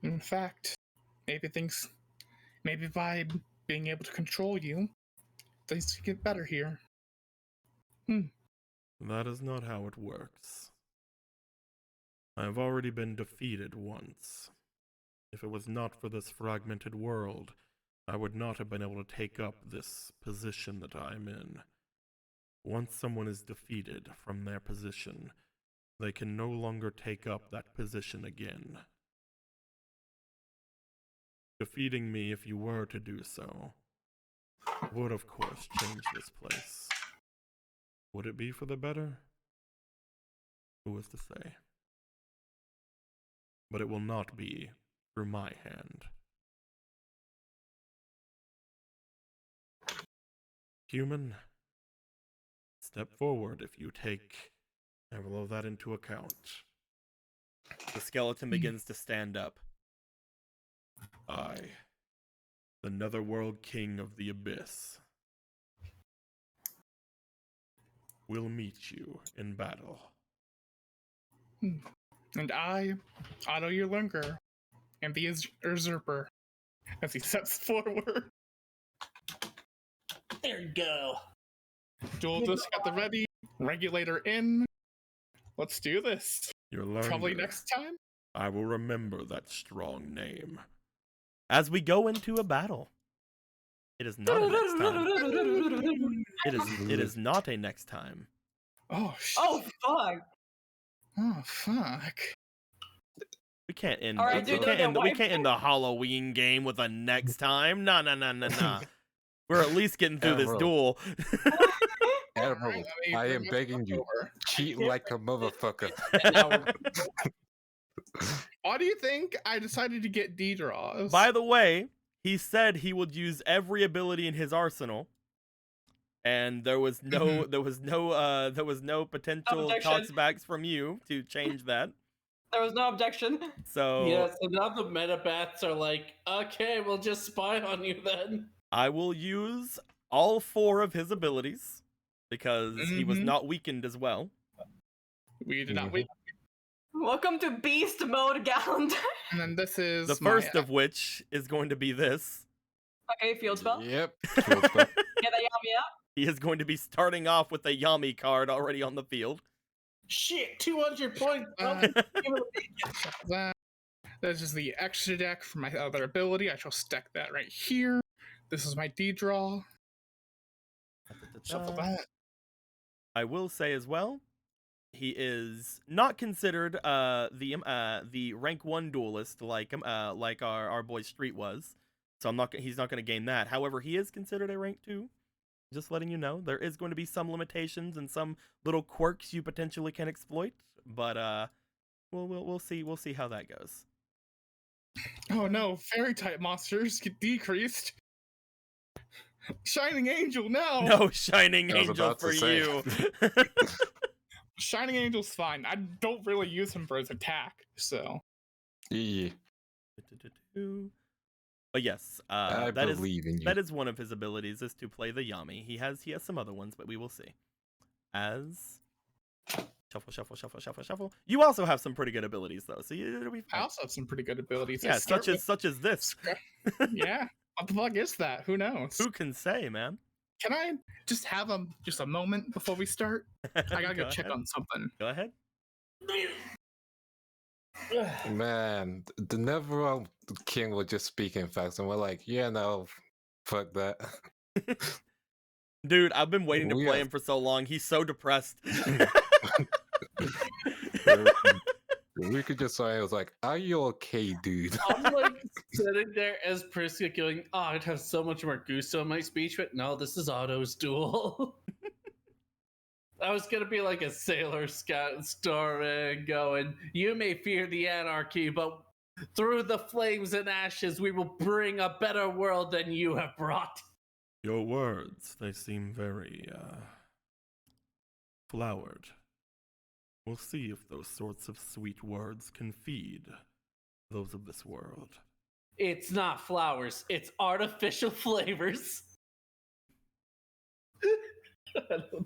In fact, maybe by being able to control you, things get better here. That is not how it works. I have already been defeated once. If it was not for this fragmented world, I would not have been able to take up this position that I'm in. Once someone is defeated from their position, they can no longer take up that position again. Defeating me, if you were to do so, would of course change this place. Would it be for the better? Who is to say? But it will not be through my hand. Human, step forward if you take all of that into account. The skeleton begins to stand up. I, the Netherworld King of the Abyss, will meet you in battle. And I, Otto Yerlunger, am the usurper, as he steps forward. There you go. Dual disc at the ready, regulator in. Let's do this. Yerlunger, Probably next time. I will remember that strong name. As we go into a battle, it is not a next time. It is not a next time. Oh, shit. Oh fuck! Oh, fuck. We can't end. All right, we dude, can't end. We wipe can't end the Halloween game with a next time. Nah. We're at least getting through this duel. Admiral, I am begging you, cheat like a motherfucker. Why do you think I decided to get D-draws? By the way, he said he would use every ability in his arsenal, and there was no potential Objection. talksbacks from you to change that. There was no objection. So Yeah, so now the metabats are like, okay, we'll just spy on you then. I will use all 4 of his abilities because he was not weakened as well. We did not wait. Welcome to Beast Mode, Gallant. And then this is The first of which is going to be this. Okay, field spell. Yep. Get a Yami up. He is going to be starting off with a Yami card already on the field. Shit, 200 points. That's just the extra deck for my other ability. I shall stack that right here. This is my D-draw. Shuffle that. I will say as well, he is not considered the rank 1 duelist like our boy Street was. So he's not going to gain that. However, he is considered a rank 2. Just letting you know, there is going to be some limitations and some little quirks you potentially can exploit, but we'll see how that goes. Oh no, fairy type monsters get decreased. Shining Angel, no! No Shining I was Angel about to for say. you. Shining Angel's fine. I don't really use him for his attack, so. Yeah. But yes, I believe in you. that is one of his abilities, is to play the Yami. He has some other ones, but we will see. As shuffle. You also have some pretty good abilities though, so it'll be fine. I also have some pretty good abilities. Yeah, such as this. Yeah. What the fuck is that? Who knows? Who can say, man? Can I just have just a moment before we start? I gotta go check on something. Go ahead. Man, the Netherworld King was just speaking facts, and we're like, yeah, no, fuck that. Dude, I've been waiting to play him for so long. He's so depressed. We could just say, I was like, are you okay, dude? I'm like sitting there as Prisca going, oh, I'd have so much more gusto in my speech, but no, this is Otto's duel. I was gonna be like a Sailor Scout story going, you may fear the anarchy, but through the flames and ashes, we will bring a better world than you have brought. Your words, they seem very, flowered. We'll see if those sorts of sweet words can feed those of this world. It's not flowers, it's artificial flavors.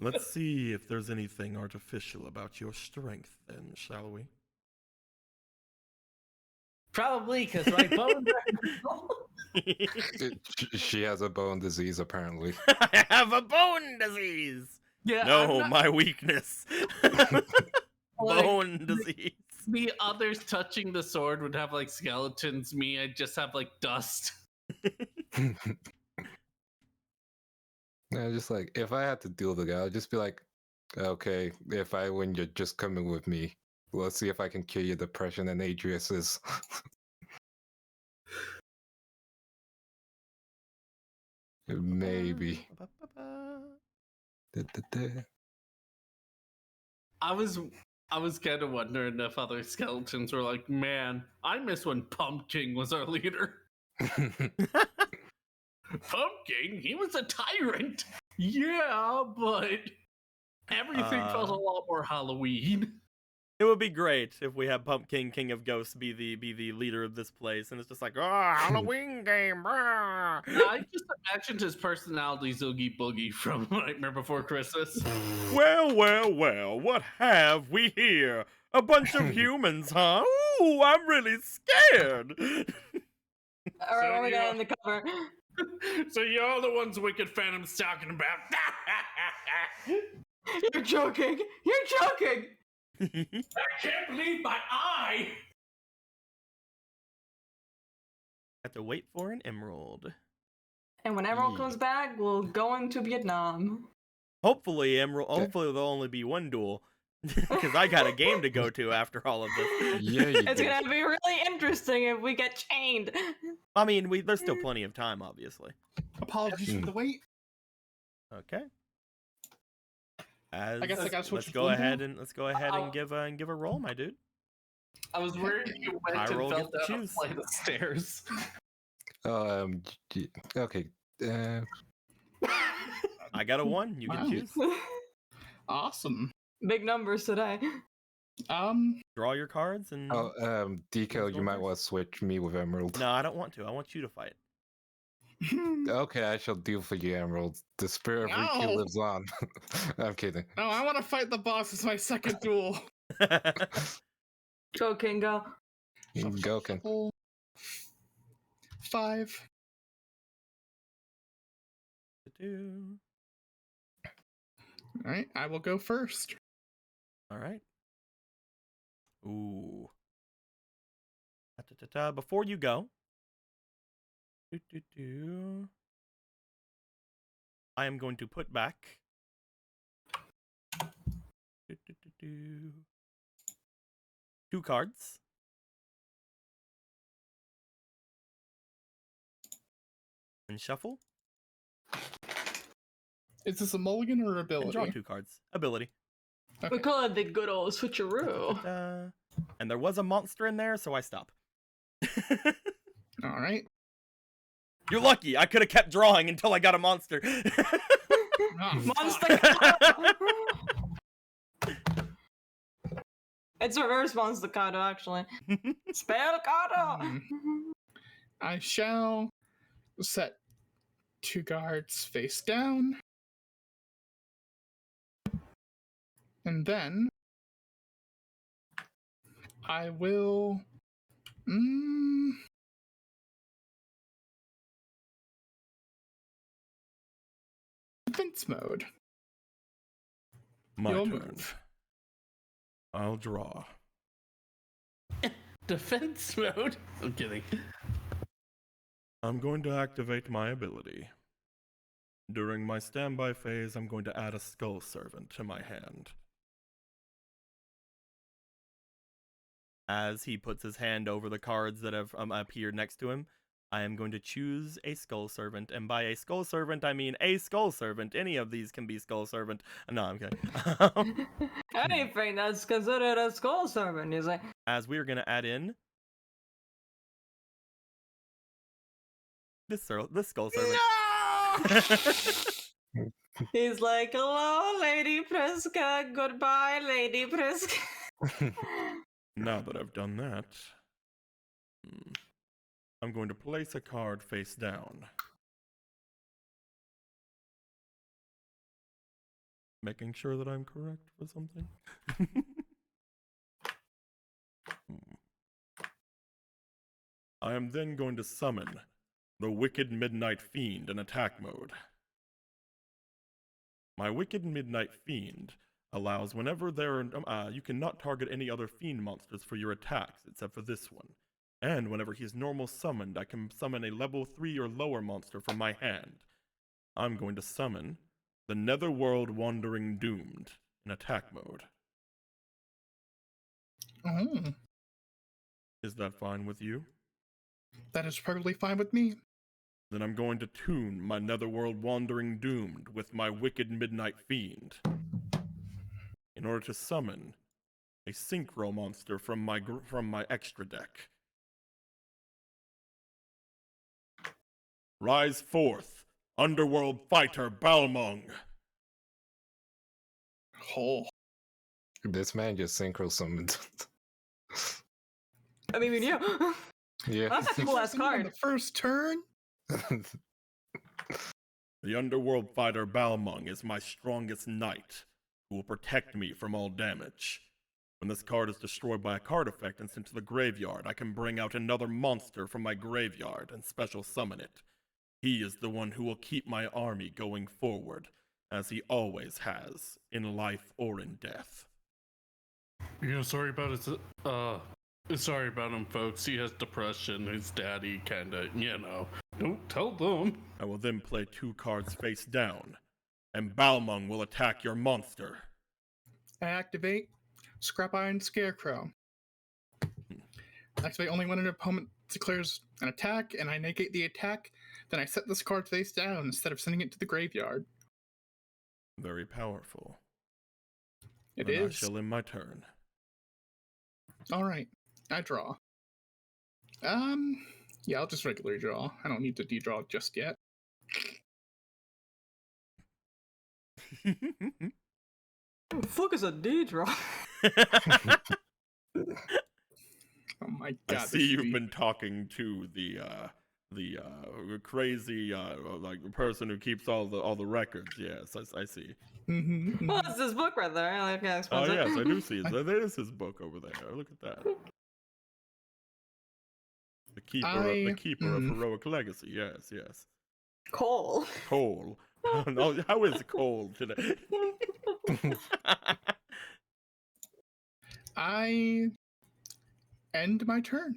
Let's see if there's anything artificial about your strength, then, shall we? Probably because my bones She has a bone disease, apparently. I have a bone disease. Yeah, No, my weakness. Bone disease. The others touching the sword would have like skeletons. Me, I'd just have like dust. Yeah, just like if I had to deal with the guy, I'd just be like, okay, if I win, you're just coming with me. Let's see if I can cure your depression and Adrius's. Maybe. I was kind of wondering if other skeletons were like, man, I miss when Pumpkin was our leader. Pumpkin, he was a tyrant. Yeah, but everything felt a lot more Halloween. It would be great if we had Pumpkin, King of Ghosts, be the leader of this place, and it's just like, Halloween game. I just imagined his personality's Oogie Boogie from Nightmare Before Christmas. Well, well, well, what have we here? A bunch of humans, huh? Ooh, I'm really scared. Alright, we got in the cover. So you're the ones Wicked Phantom's talking about. You're joking. You're joking. I can't believe my eye. Have to wait for an emerald. And when Emerald comes back, we'll go into Vietnam. Hopefully, Hopefully, there'll only be one duel, because I got a game to go to after all of this. Yeah, you It's did. gonna be really interesting if we get chained. I mean, there's still plenty of time, obviously. Apologies for the wait. Okay. I guess I gotta switch let's to go Bloom ahead now? and give a roll, my dude. I was worried you went I and roll fell get to down a choose. flight of stairs. Okay. I got a 1. You can Wow. choose. Awesome. Big numbers today. Draw your cards and. Oh, Decal, you might want to switch me with Emerald. No, I don't want to. I want you to fight. Okay, I shall deal for you, Emerald. The spirit of Riku No. lives on. I'm kidding. No, I want to fight the boss as my second duel. Go, King, go. Go, Ken. Shuffle. 5. All right, I will go first. All right. Ooh. Before you go, I am going to put back 2 cards. And shuffle. Is this a mulligan or And draw ability? 2 cards. Ability. Okay. We call it the good old switcheroo. And there was a monster in there, so I stop. All right. You're lucky. I could have kept drawing until I got a monster. Oh, Monster fuck. It's reverse Monster Kato, actually. Spell Kato! I shall set 2 guards face down. And then I will defense mode. My Your turn. move. I'll draw. Defense mode? I'm kidding. I'm going to activate my ability. During my standby phase, I'm going to add a Skull Servant to my hand. As he puts his hand over the cards that have appeared next to him, I am going to choose a Skull Servant, and by a Skull Servant, I mean a Skull Servant. Any of these can be Skull Servant. No, I'm kidding. Anything that's considered a Skull Servant, is like. As we are going to add in this Skull Servant. No! He's like, hello, Lady Priska. Goodbye, Lady Priska. Now that I've done that, I'm going to place a card face down. Making sure that I'm correct for something. I am then going to summon the Wicked Midnight Fiend in attack mode. My Wicked Midnight Fiend allows whenever you cannot target any other fiend monsters for your attacks except for this one. And whenever he's normal summoned, I can summon a level 3 or lower monster from my hand. I'm going to summon the Netherworld Wandering Doomed in attack mode. Oh, Is that fine with you? that is perfectly fine with me. Then I'm going to tune my Netherworld Wandering Doomed with my Wicked Midnight Fiend in order to summon a synchro monster from my extra deck. Rise forth, Underworld Fighter Balmung. Oh, This man just synchro summoned. I mean, yeah. Yeah. That's a cool ass Something on card. the first turn. The Underworld Fighter Balmung is my strongest knight, who will protect me from all damage. When this card is destroyed by a card effect and sent to the graveyard, I can bring out another monster from my graveyard and special summon it. He is the one who will keep my army going forward, as he always has, in life or in death. Sorry about him, folks. He has depression. His daddy kinda, don't tell them. I will then play 2 cards face down, and Balmung will attack your monster. I activate Scrap Iron Scarecrow. Activate only when an opponent declares an attack, and I negate the attack. Then I set this card face down instead of sending it to the graveyard. Very powerful. It And I is. shall end my turn. All right, I draw. Yeah, I'll just regularly draw. I don't need to de-draw just yet. What the fuck is a D-draw? Oh my god! I see you've been talking to the crazy like the person who keeps all the records. Yes, I see. Well, it's this book right there. Like, yeah, Oh yes, I do see it. There is his book over there. Look at that. The keeper of heroic legacy. Yes. Cole. Cole. No, how is Cole today? I end my turn.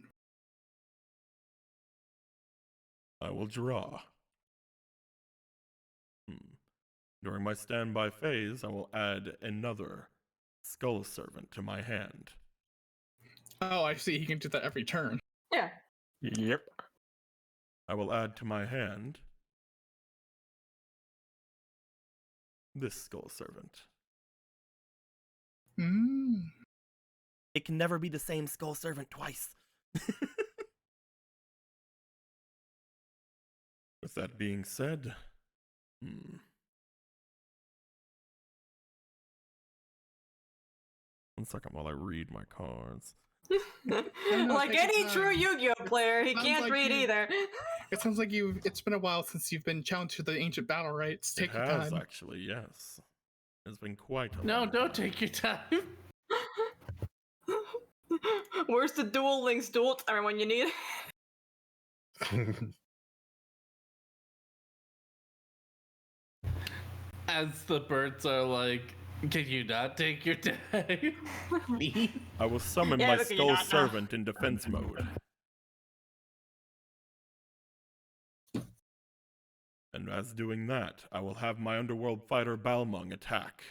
I will draw. During my standby phase, I will add another Skull Servant to my hand. Oh, I see. He can do that every turn. Yeah. Yep. I will add to my hand this Skull Servant. It can never be the same Skull Servant twice. With that being said, one second while I read my cards. Like any true Yu-Gi-Oh player, he can't read either. It sounds like it's been a while since you've been challenged to the ancient battle rights. Take your time. Actually, yes. It's been quite a No, long don't time. take your time. Where's the Duel Links duel time when you need it? As the birds are like, can you not take your time? Me? I will summon Yeah, my but can you Skull not now? Servant in defense mode. And as doing that, I will have my Underworld Fighter Balmung attack.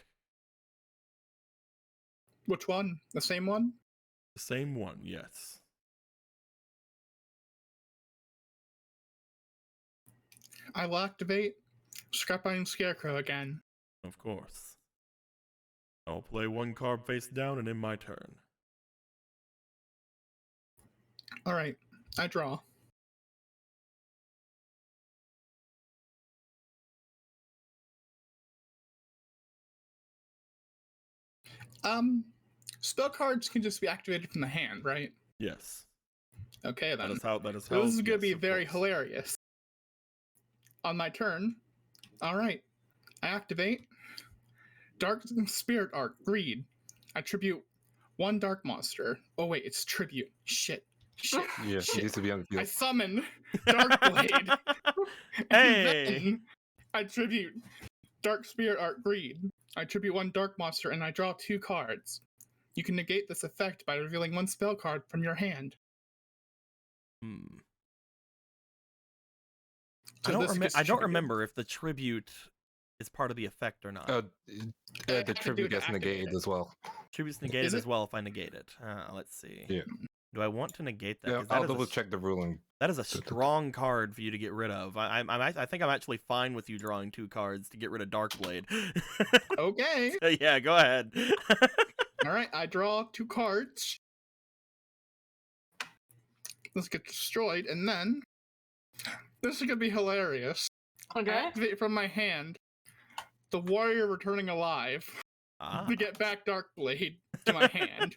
Which one? The same one? The same one, yes. I will activate Scrapbinding Scarecrow again. Of course. I'll play one card face down and in my turn. Alright, I draw. Spell cards can just be activated from the hand, right? Yes. Okay, then. That is So how. this is going to yes, be of very course. hilarious. On my turn, alright, I activate Dark Spirit Art, Greed. I tribute one dark monster. Oh wait, it's tribute. Shit. Yeah, it Shit. needs to be on the I field. summon Darkblade. Hey! And then I tribute Dark Spirit Art, Greed. I tribute one dark monster and I draw 2 cards. You can negate this effect by revealing one spell card from your hand. Hmm. So this gets I don't triggered. remember if the tribute is part of the effect or not. The to tribute do gets to negated activate as well. Tribute's negated Is as it? well if I negate it. Let's see. Yeah. Do I want to negate that? Yeah, 'Cause that I'll is a double check the ruling. That is a strong card for you to get rid of. I think I'm actually fine with you drawing 2 cards to get rid of Darkblade. Okay. So, yeah, go ahead. Alright, I draw 2 cards. This gets destroyed, and then this is gonna be hilarious. Okay. Activate from my hand the warrior returning alive to get back Darkblade to my hand.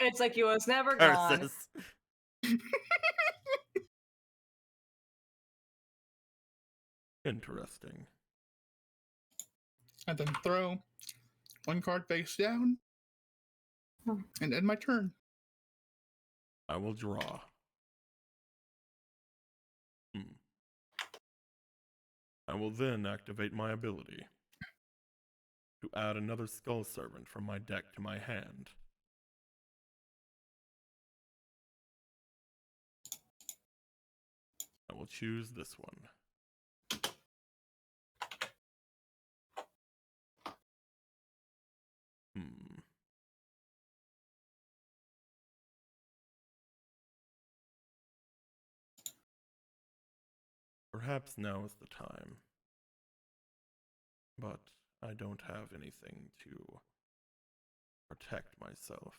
It's like he was never gone. Curses. Interesting. And then throw 1 card face down. And end my turn. I will draw. I will then activate my ability to add another Skull Servant from my deck to my hand. I will choose this one. Perhaps now is the time. But I don't have anything to protect myself.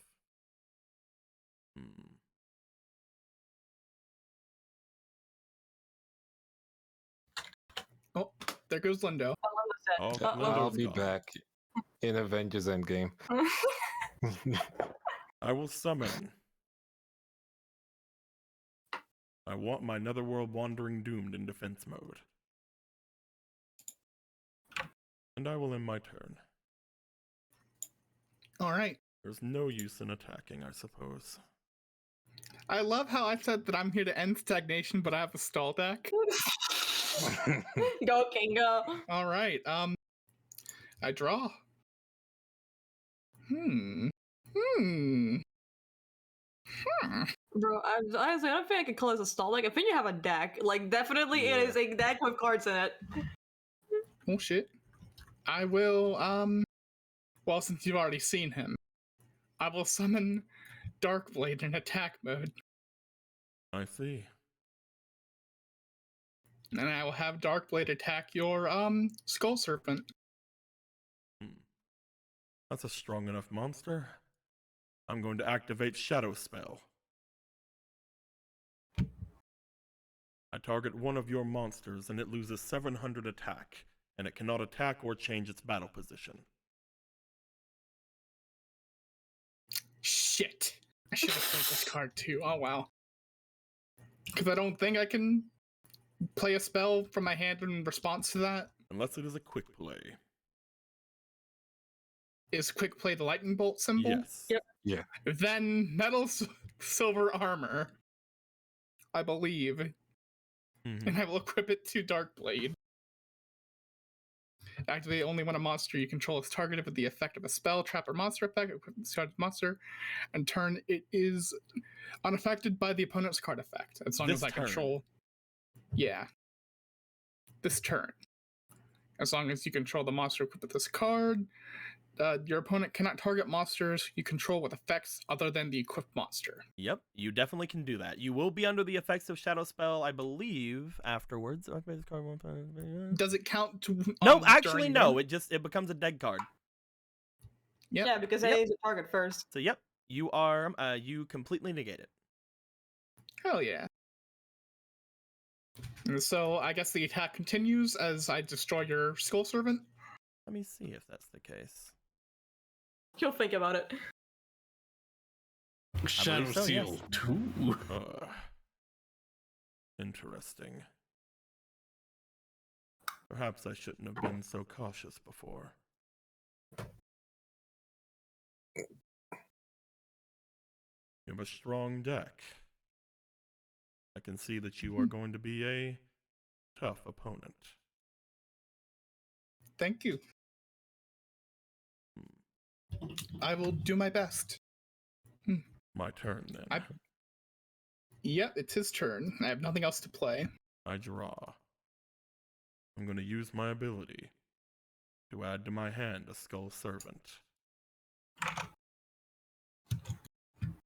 Oh, there goes Lindo. Oh, I'll Lindo's be gone. back in Avengers Endgame. I will summon. I want my Netherworld Wandering Doomed in defense mode. And I will end my turn. Alright. There's no use in attacking, I suppose. I love how I said that I'm here to end stagnation, but I have a stall deck. Go, Kingo. Alright, I draw. Bro, honestly, I don't think I can call this a stall. Like, I think you have a deck. Like, definitely it is a deck with cards in it. Oh shit. I will, well, since you've already seen him, I will summon Darkblade in attack mode. I see. And I will have Darkblade attack your, Skull Serpent. That's a strong enough monster. I'm going to activate Shadow Spell. I target one of your monsters and it loses 700 attack, and it cannot attack or change its battle position. Shit. I should have played this card too. Oh wow. Because I don't think I can play a spell from my hand in response to that. Unless it is a quick play. Is quick play the lightning bolt symbol? Yes. Yep. Yeah. Then metal silver armor, I believe. And I will equip it to Darkblade. Activate only when a monster you control is targeted with the effect of a spell, trap, or monster effect. Equip this card to the monster, and turn it is unaffected by the opponent's card effect, as long as I control. Yeah. This turn. As long as you control the monster equipped with this card, your opponent cannot target monsters you control with effects other than the equipped monster. Yep, you definitely can do that. You will be under the effects of Shadow Spell, I believe, afterwards. Does it count to? No, actually, during no. one? It becomes a dead card. Yep. Yeah, because Yep. A is a target first. So yep, you are you completely negate it. Hell yeah. And so I guess the attack continues as I destroy your Skull Servant. Let me see if that's the case. He'll think about it. Shadow so, Seal yes. 2. Interesting. Perhaps I shouldn't have been so cautious before. You have a strong deck. I can see that you are going to be a tough opponent. Thank you. I will do my best. My turn then. Yep, it's his turn. I have nothing else to play. I draw. I'm going to use my ability to add to my hand a Skull Servant.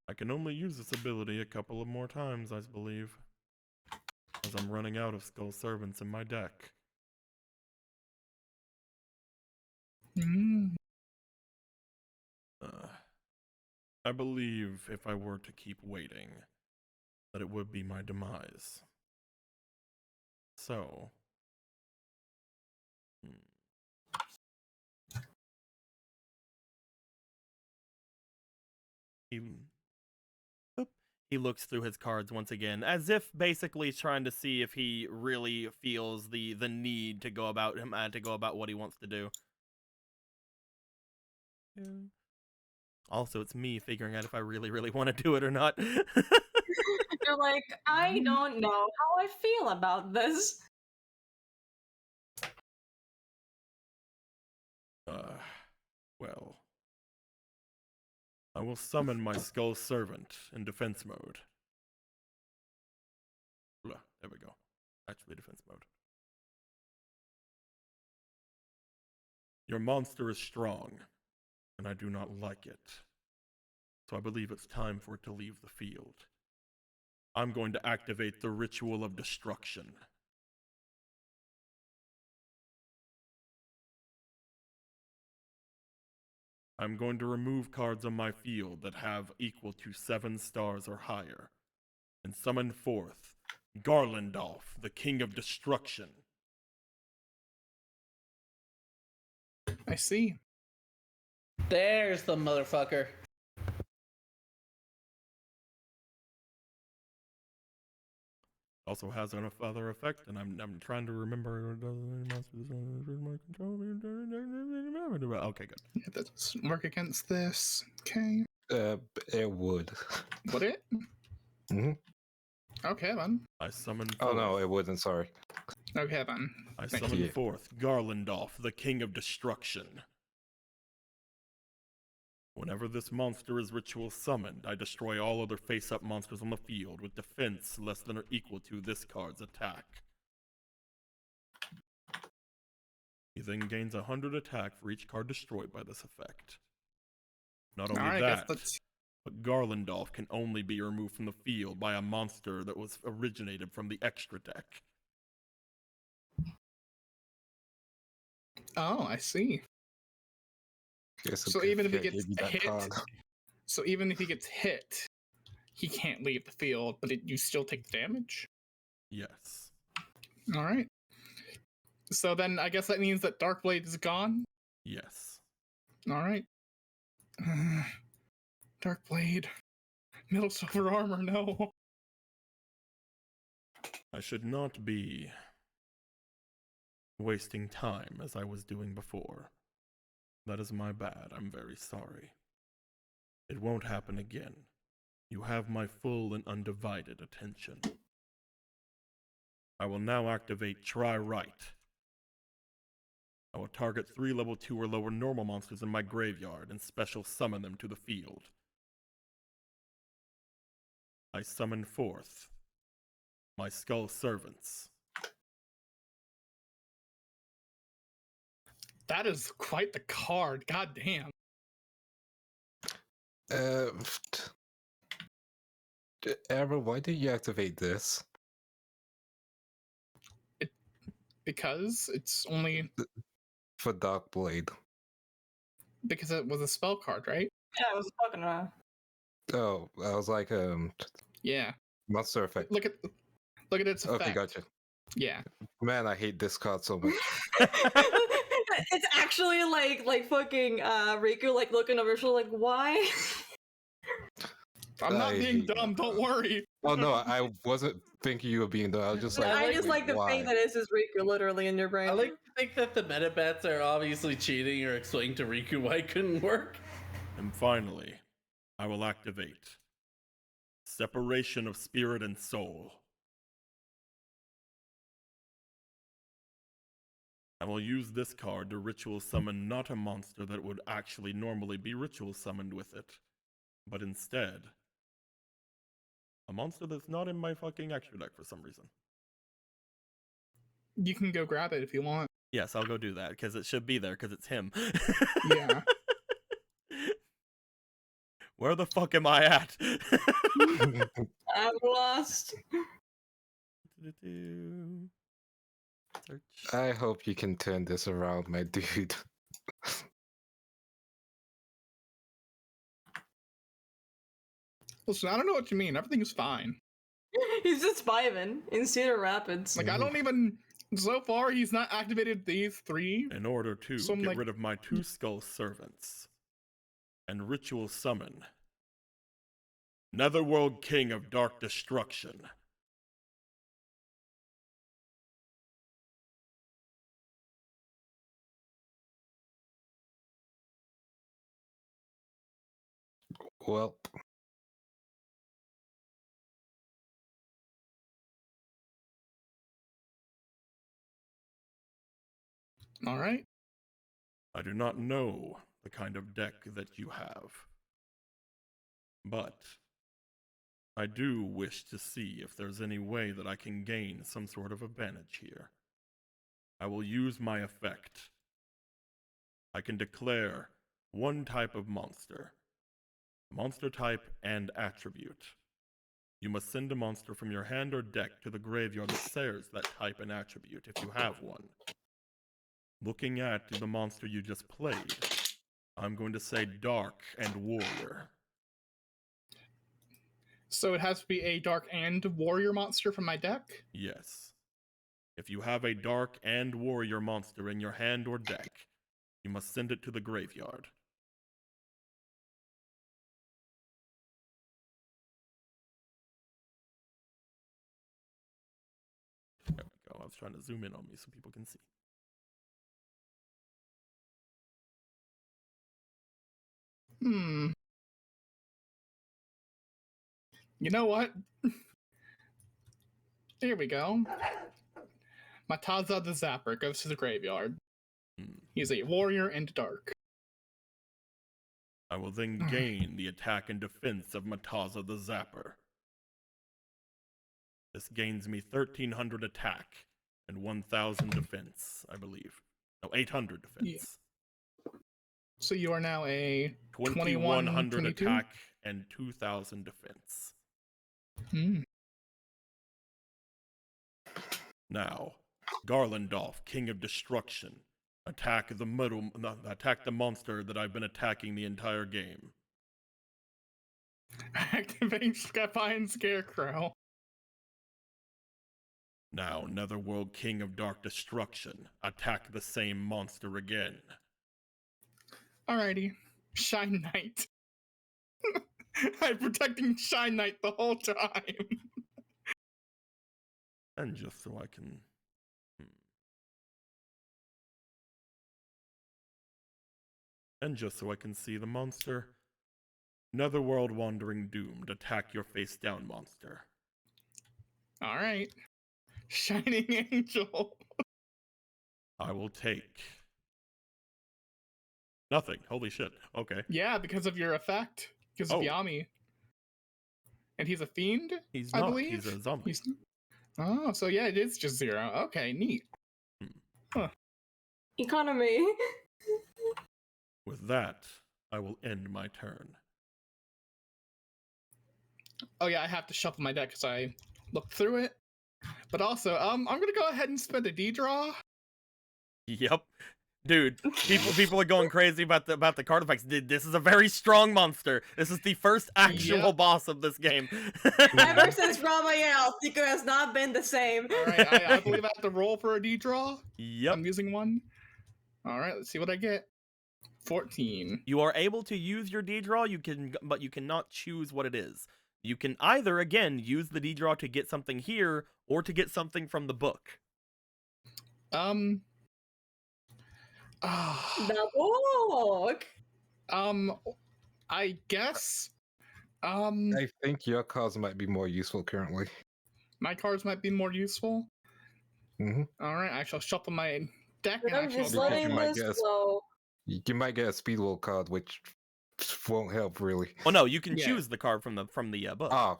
I can only use this ability a couple of more times, I believe, as I'm running out of Skull Servants in my deck. I believe if I were to keep waiting, that it would be my demise. So, He looks through his cards once again, as if basically trying to see if he really feels the need to go about what he wants to do. Yeah. Also, it's me figuring out if I really want to do it or not. You're like, I don't know how I feel about this. Well, I will summon my Skull Servant in defense mode. Blah, there we go. Actually, defense mode. Your monster is strong, and I do not like it. So I believe it's time for it to leave the field. I'm going to activate the Ritual of Destruction. I'm going to remove cards on my field that have equal to 7 stars or higher, and summon forth Garlandolf, the King of Destruction. I see. There's the motherfucker. Also has an other effect, and I'm trying to remember. Okay, good. Yeah, that doesn't work against this. Okay. It would. Would it? Mm-hmm. Okay then. I summon Oh forth. no, it wouldn't. Sorry. Okay then. I Thank summon you. forth Garlandolf, the King of Destruction. Whenever this monster is ritual summoned, I destroy all other face-up monsters on the field with defense less than or equal to this card's attack. He then gains 100 attack for each card destroyed by this effect. Not only Alright, that, that's... but Garlandolf can only be removed from the field by a monster that was originated from the extra deck. Oh, I see. Guess So okay, even if he I gets gave you that hit, card. so even if he gets hit, he can't leave the field, but you still take the damage. Yes. All right. So then I guess that means that Darkblade is gone. Yes. All right. Darkblade, middle silver armor. No. I should not be wasting time as I was doing before. That is my bad. I'm very sorry. It won't happen again. You have my full and undivided attention. I will now activate Try Right. I will target 3 level 2 or lower normal monsters in my graveyard and special summon them to the field. I summon forth my Skull Servants. That is quite the card. God damn. Arrow, why did you activate this? Because it's only For Dark Blade. because it was a spell card, right? Yeah, I was talking about. Oh, I was like, Yeah. monster effect. Look at its effect. Okay, gotcha. Yeah. Man, I hate this card so much. It's actually like fucking Riku like looking over her shoulder like, why? I'm not I being hate dumb, that don't card. worry. Oh no, I wasn't thinking you were being dumb. I was just like, I just wait, like the why? thing that this is Riku literally in your brain. I like to think that the metabats are obviously cheating or explaining to Riku why it couldn't work. And finally, I will activate Separation of Spirit and Soul. I will use this card to ritual summon not a monster that would actually normally be ritual summoned with it, but instead, a monster that's not in my fucking extra deck for some reason. You can go grab it if you want. Yes, I'll go do that because it should be there because it's him. Yeah. Where the fuck am I at? I'm lost. Search. I hope you can turn this around, my dude. Listen, I don't know what you mean. Everything's fine. He's just vibing in Cedar Rapids. Like, I don't even. So far, he's not activated these three. In order to So I'm get like- rid of my 2 skull servants and ritual summon Netherworld King of Dark Destruction. Well, All right. I do not know the kind of deck that you have, but I do wish to see if there's any way that I can gain some sort of advantage here. I will use my effect. I can declare one type of monster type and attribute. You must send a monster from your hand or deck to the graveyard that shares that type and attribute if you have one. Looking at the monster you just played, I'm going to say Dark and Warrior. So it has to be a dark and warrior monster from my deck? Yes. If you have a Dark and Warrior monster in your hand or deck, you must send it to the graveyard. There we go. I was trying to zoom in on me so people can see. You know what? Here we go. Mataza the Zapper goes to the graveyard. He's a warrior and dark. I will then gain the attack and defense of Mataza the Zapper. This gains me 1,300 attack and 1,000 defense, I believe. No, 800 defense. Yeah. So you are now a 2,100 22? attack and 2,000 defense. Now, Garlandolf, King of Destruction, attack the monster that I've been attacking the entire game. Activate Skepion Scarecrow. Now, Netherworld King of Dark Destruction, attack the same monster again. Alrighty. Shine Knight. I'm protecting Shine Knight the whole time. And just so I can... And just so I can see the monster, Netherworld Wandering Doomed, attack your face down monster. Alright. Shining Angel. I will take... Nothing. Holy shit. Okay. Yeah, because of your effect. Because of Yami. And he's a fiend? He's I not. believe? He's a zombie. Oh, so yeah, it is just Zera. Okay, neat. Huh. Economy. With that, I will end my turn. Oh yeah, I have to shuffle my deck because I looked through it. But also, I'm gonna go ahead and spend a D draw. Yep. Dude, people are going crazy about the card effects. This is a very strong monster. This is the first actual boss of this game. Ever since Ramael, Seeker has not been the same. All right, I believe I have to roll for a D draw. Yep. I'm using one. All right, let's see what I get. 14. You are able to use your D-draw, but you cannot choose what it is. You can either, again, use the D-draw to get something here, or to get something from the book. The book. I guess. I think your cards might be more useful currently. My cards might be more useful. Mm-hmm. All right, I shall shuffle my deck. But And I'm just Because letting you might this guess. flow. You might get a speedwell card, which won't help really. Oh no, you can Yeah. choose the card from the book.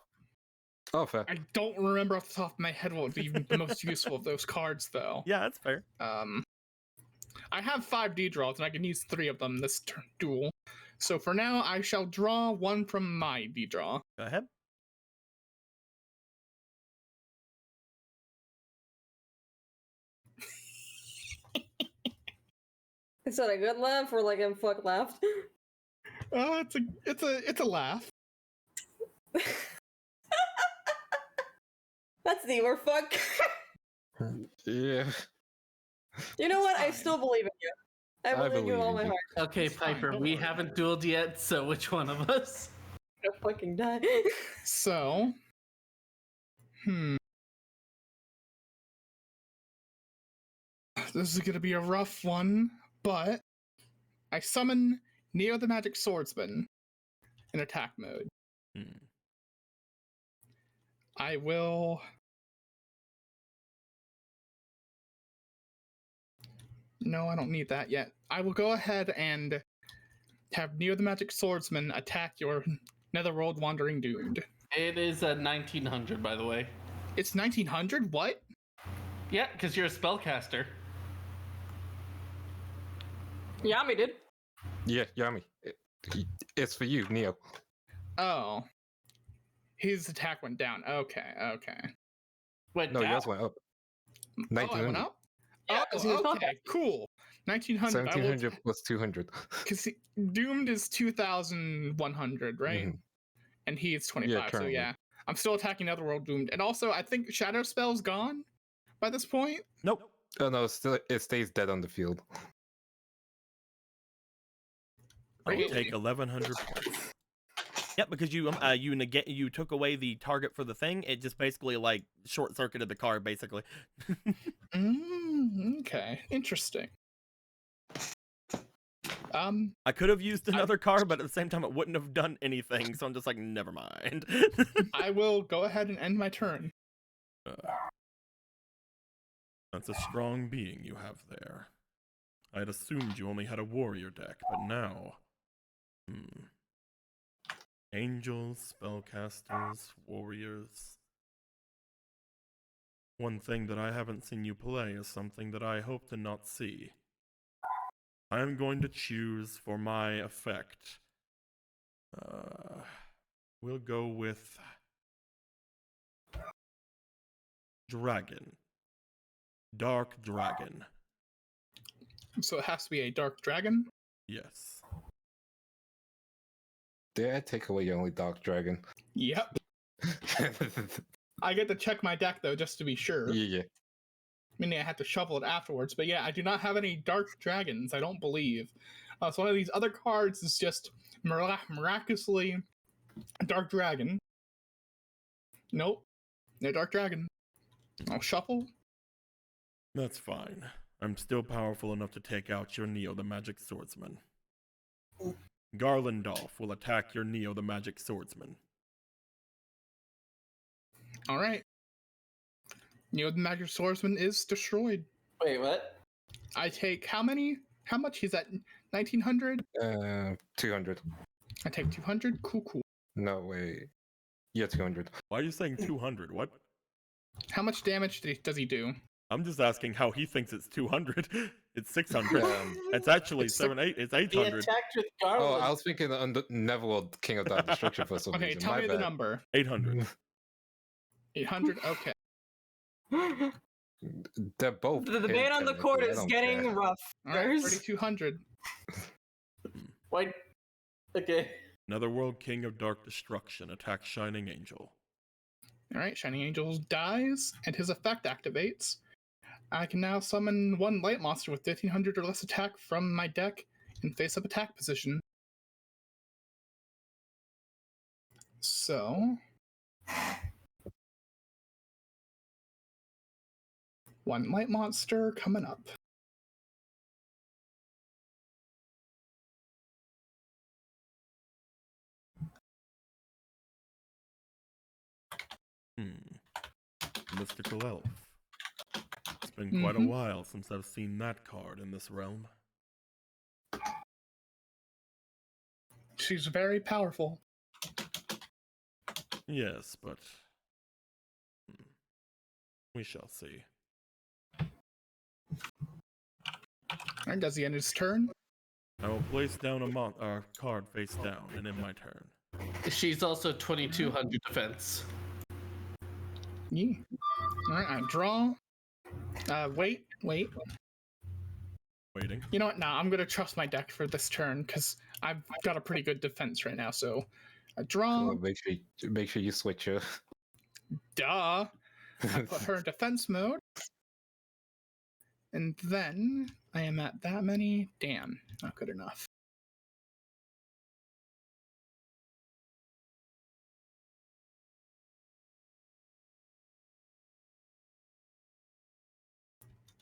Oh, fair. I don't remember off the top of my head what would be the most useful of those cards, though. Yeah, that's fair. I have 5 D draws, and I can use 3 of them this duel. So for now, I shall draw one from my D draw. Go ahead. Is that a good laugh or like a fuck laugh? It's a laugh. That's the or fuck. Yeah. You know what? I still believe in you. I believe in you with all my in you. heart. Okay, It's fine, Piper, don't we worry. haven't dueled yet, so which one of us? I'm gonna fucking die. So, this is gonna be a rough one, but I summon Neo the Magic Swordsman in attack mode. Hmm. I will. No, I don't need that yet. I will go ahead and have Neo the Magic Swordsman attack your Netherworld Wandering Doomed. It is a 1900, by the way. It's 1900? What? Yeah, because you're a spellcaster. Yami did. Yeah, Yami. It's for you, Neo. Oh. His attack went down. Okay. Wait, No, down. yours went up. Oh, I went 1900. up? Yeah, 'cause he was Oh, okay, cool. 1900. 1700 plus 200. Because Doomed is 2100, right? Mhm. And he is 25, so currently. yeah. I'm still attacking Netherworld Doomed. And also, I think Shadow Spell's gone by this point. Nope. Oh no, it stays dead on the field. I will Really? take 1100 points. Yep, because you took away the target for the thing. It just basically like short circuited the card, basically. Okay, interesting. I could have used another card, but at the same time, it wouldn't have done anything. So I'm just like, never mind. I will go ahead and end my turn. That's a strong being you have there. I had assumed you only had a warrior deck, but now... Angels, spellcasters, warriors... One thing that I haven't seen you play is something that I hope to not see. I am going to choose for my effect. We'll go with... Dragon. Dark Dragon. So it has to be a Dark Dragon. Yes. Did I take away your only Dark Dragon? Yep. I get to check my deck, though, just to be sure. Yeah. Meaning I have to shuffle it afterwards. But yeah, I do not have any Dark Dragons, I don't believe. So one of these other cards is just miraculously a Dark Dragon. Nope. No Dark Dragon. I'll shuffle. That's fine. I'm still powerful enough to take out your Neo the Magic Swordsman. Garlandolf will attack your Neo the Magic Swordsman. Alright. Neo the Magic Swordsman is destroyed. Wait, what? I take how many? How much? He's at 1900? 200. I take 200? Cool. No, wait. Yeah, 200. Why are you saying 200? What? How much damage does he do? I'm just asking how he thinks it's 200. It's 600. Um, It's actually It's 7, 8. It's He 800. attacked with oh, Garland. I was thinking Netherworld, King of Dark Destruction for some Okay, reason. tell My me the bad. number. 800. 800. Okay. They're both. The debate on the court technically, I is don't getting care. rough. All right, Guys. 3200. Why? Okay. Netherworld King of Dark Destruction attacks Shining Angel. All right, Shining Angel dies, and his effect activates. I can now summon one light monster with 1500 or less attack from my deck in face-up attack position. So, one light monster coming up. Mystical Elf. It's been quite a while since I've seen that card in this realm. She's very powerful. Yes, but we shall see. Alright, does he end his turn? I will place down a card face down and end my turn. She's also 2200 defense. Yeah. Alright, I draw. Wait. Waiting. You know what? Nah, I'm gonna trust my deck for this turn because I've got a pretty good defense right now. So, I draw. So make sure you switch her. Duh. I put her in defense mode. And then I am at that many. Damn, not good enough.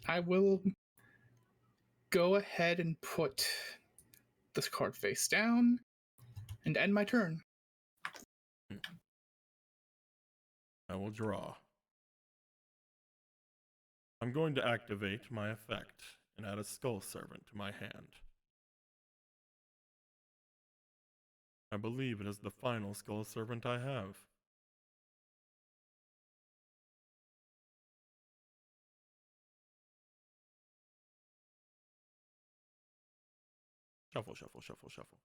I will go ahead and put this card face down and end my turn. I will draw. I'm going to activate my effect and add a Skull Servant to my hand. I believe it is the final Skull Servant I have. Shuffle, shuffle, shuffle, shuffle.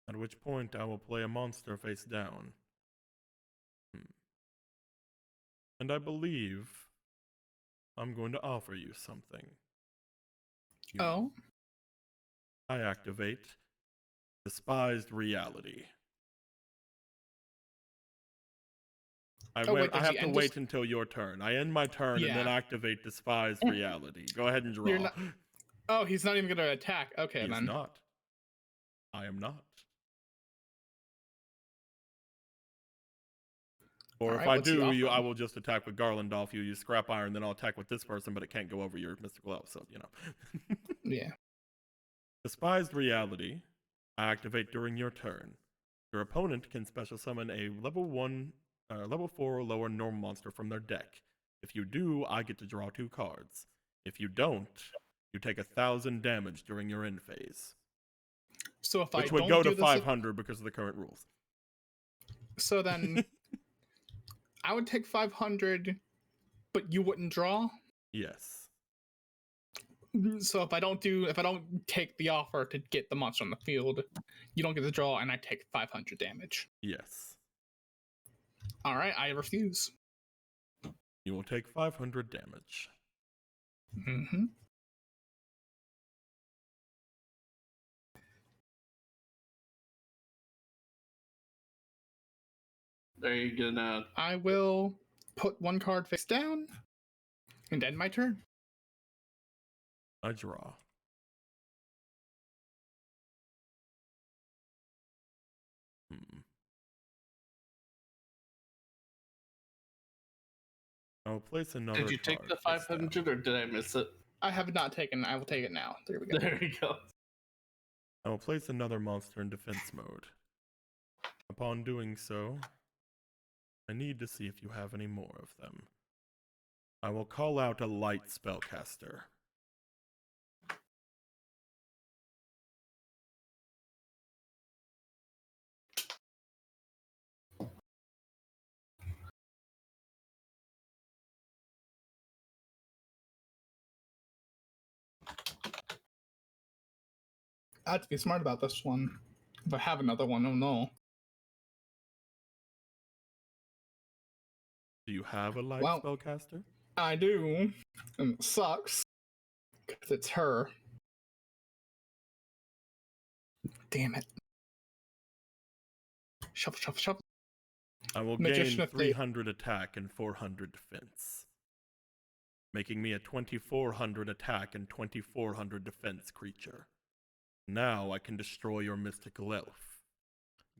At which point I will play a monster face down. And I believe I'm going to offer you something. Oh? I activate Despised Reality. I wait, does have he to end wait until your turn. I end my turn and then Yeah. activate Despised Reality. Go ahead and draw. You're not- Oh, he's not even gonna attack. Okay, He's then. not. I am not. Or if Alright, I what's he do, offering? I will just attack with Garland off you. You scrap iron, then I'll attack with this person, but it can't go over your mystical elf. So Yeah. Despised Reality. I activate during your turn. Your opponent can special summon a level 4 or lower normal monster from their deck. If you do, I get to draw 2 cards. If you don't, you take 1,000 damage during your end phase. So if Which I would don't go do to this, 500 because of the current rules. So then, I would take 500, but you wouldn't draw. Yes. So if I don't take the offer to get the monster on the field, you don't get the draw, and I take 500 damage. Yes. All right, I refuse. You will take 500 damage. Mm-hmm. Are you gonna? I will put one card face down and end my turn. I draw. I will place another Did you take card the face 500 down. or did I miss it? I have not taken. I will take it now. There we go. There you go. I will place another monster in defense mode. Upon doing so, I need to see if you have any more of them. I will call out a light spellcaster. I have to be smart about this one. If I have another one, oh no. Do you have a light Well- spellcaster? I do, and it sucks. Because it's her. Damn it. Shuffle, shuffle, shuffle. I will Magician gain of Fate. 300 attack and 400 defense, making me a 2400 attack and 2400 defense creature. Now I can destroy your mystical elf.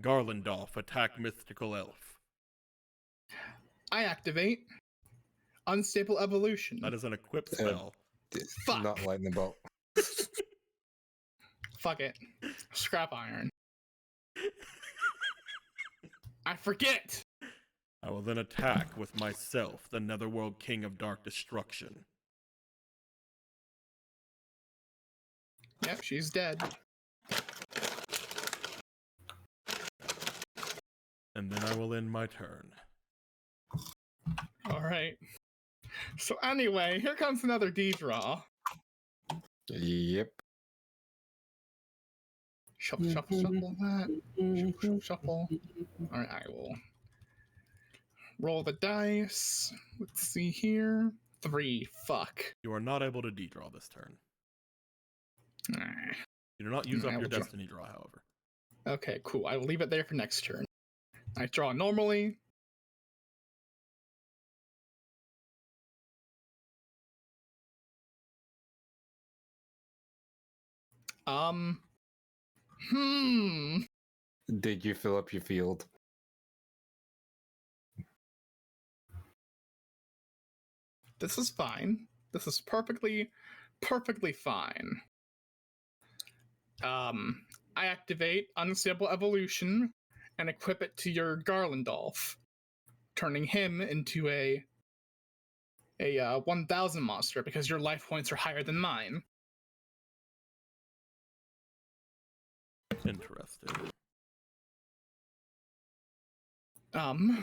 Garlandolf, attack mystical elf. I activate Unstable Evolution. That is an equip spell. Fuck. Not lightning bolt. Fuck it. Scrap iron. I forget! I will then attack with myself, the Netherworld King of Dark Destruction. Yep, she's dead. And then I will end my turn. Alright. So anyway, here comes another D-draw. Yep. Shuffle, shuffle, shuffle that. Shuffle, shuffle, shuffle. Alright, I will roll the dice. Let's see here. 3. Fuck. You are not able to de-draw this turn. Nah. You do not use I up will your draw. destiny draw, however. Okay, cool. I will leave it there for next turn. I draw normally. Did you fill up your field? This is fine. This is perfectly fine. I activate Unstable Evolution and equip it to your Garlandolf, turning him into a 1000 monster because your life points are higher than mine. Interesting.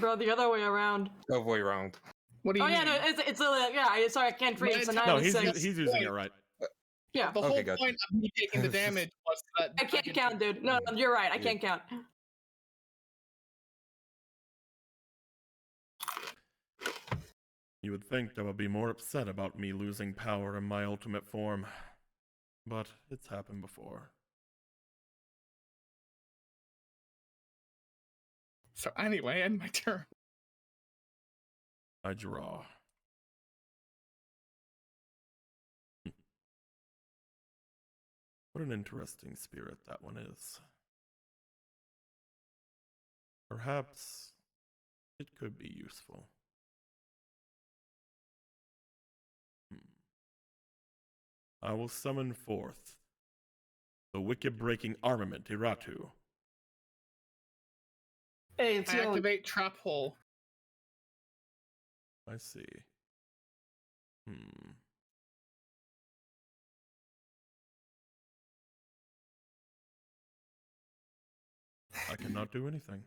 Bro, the other way around. Other way around. What do you Oh yeah, mean? no, it's a yeah. Sorry, I can't read. It's a 9 No, and he's 6. using it right. Yeah, The Okay, whole gotcha. point of me taking the damage was that I can't could- count, dude. No, you're right. I can't count. You would think they would be more upset about me losing power in my ultimate form, but it's happened before. So anyway, end my turn. I draw. What an interesting spirit that one is. Perhaps it could be useful. I will summon forth the wicked-breaking armament Iratu. Hey, it's I your activate Trap Hole. I see. I cannot do anything.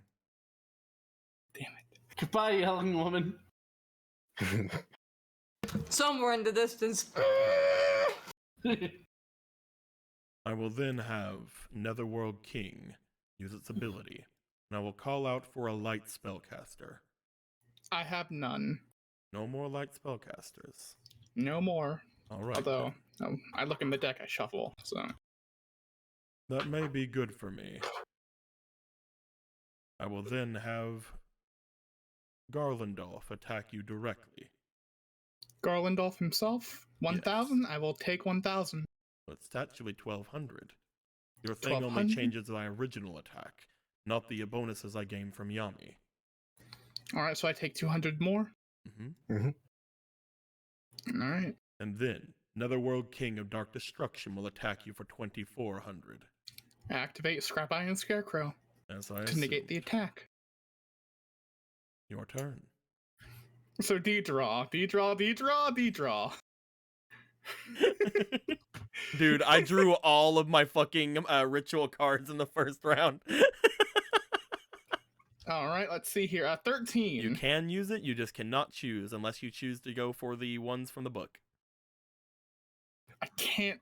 Damn it. Goodbye, young woman. somewhere in the distance. I will then have Netherworld King use its ability, and I will call out for a light spellcaster. I have none. No more light spellcasters. No more. Alright. Although, I look in the deck, I shuffle, so. That may be good for me. I will then have Garlandolf attack you directly. Garlandolf himself? 1,000? I will take 1,000. But it's actually 1,200. Your thing only 1,200? changes my original attack, not the bonuses I gain from Yami. Alright, so I take 200 more? Alright. And then, Netherworld King of Dark Destruction will attack you for 2,400. Activate Scrap Iron Scarecrow As I to negate assumed. the attack. Your turn. So D-draw, D-draw, D-draw, D-draw. Dude, I drew all of my fucking ritual cards in the first round. Alright, let's see here. 13. You can use it, you just cannot choose unless you choose to go for the ones from the book. I can't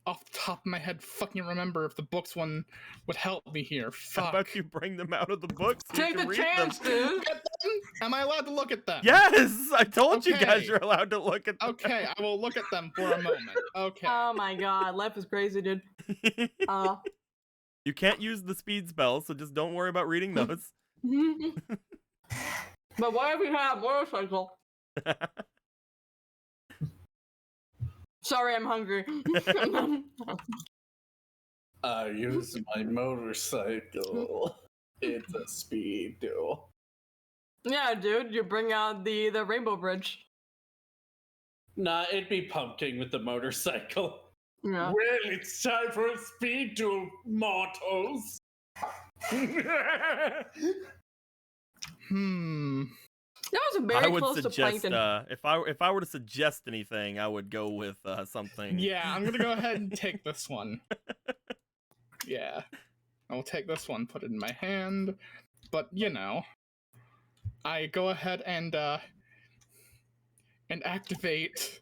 off the top of my head fucking remember if the books one would help me here. Fuck. How about you bring them out of the book so you Take can the read chance, them? dude. Get them? Am I allowed to look at them? Yes! I told you guys Okay. you're allowed to look at them. Okay, I will look at them for a moment. Okay. Oh my god, life is crazy, dude. You can't use the speed spell, so just don't worry about reading those. But what if we had a motorcycle? Sorry, I'm hungry. I use my motorcycle. It's a speed duel. Yeah, dude, you bring out the Rainbow Bridge. Nah, it'd be Pumpkin with the motorcycle. Yeah. Well, it's time for a speed duel, mortals. That was very I would close to suggest Plankton. if I were to suggest anything, I would go with something. Yeah, I'm gonna go ahead and take this one. Yeah. I'll take this one, put it in my hand. But, you know, I go ahead and activate.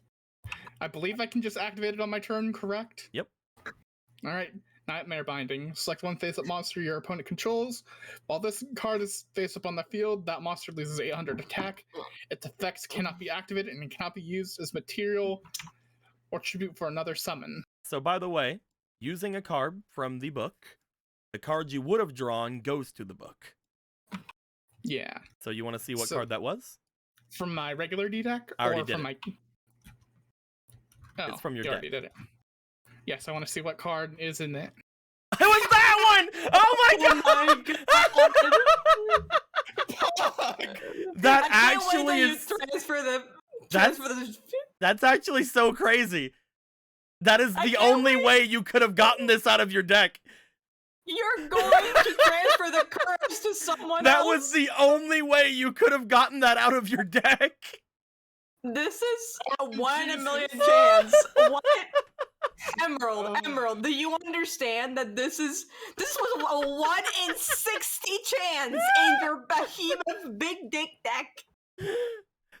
I believe I can just activate it on my turn, correct? Yep. Alright, Nightmare Binding. Select one face-up monster your opponent controls. While this card is face-up on the field, that monster loses 800 attack. Its effects cannot be activated and it cannot be used as material or tribute for another summon. So, by the way, using a card from the book, the card you would have drawn goes to the book. Yeah. So you want to see what So- card that was? From my regular D deck? I already or did from it. my... Oh, It's from your you already deck. did it. Yes, I want to see what card is in it. It was that one! Oh my god! That I can't actually wait that is. you transfer the That's- transfer the. That's actually so crazy. That is I the can't only wait. way you could have gotten this out of your deck. You're going to transfer the curse to someone That else. was the only way you could have gotten that out of your deck. This is a 1 in a million chance. What? Emerald, do you understand that this was a 1 in 60 chance in your behemoth big dick deck?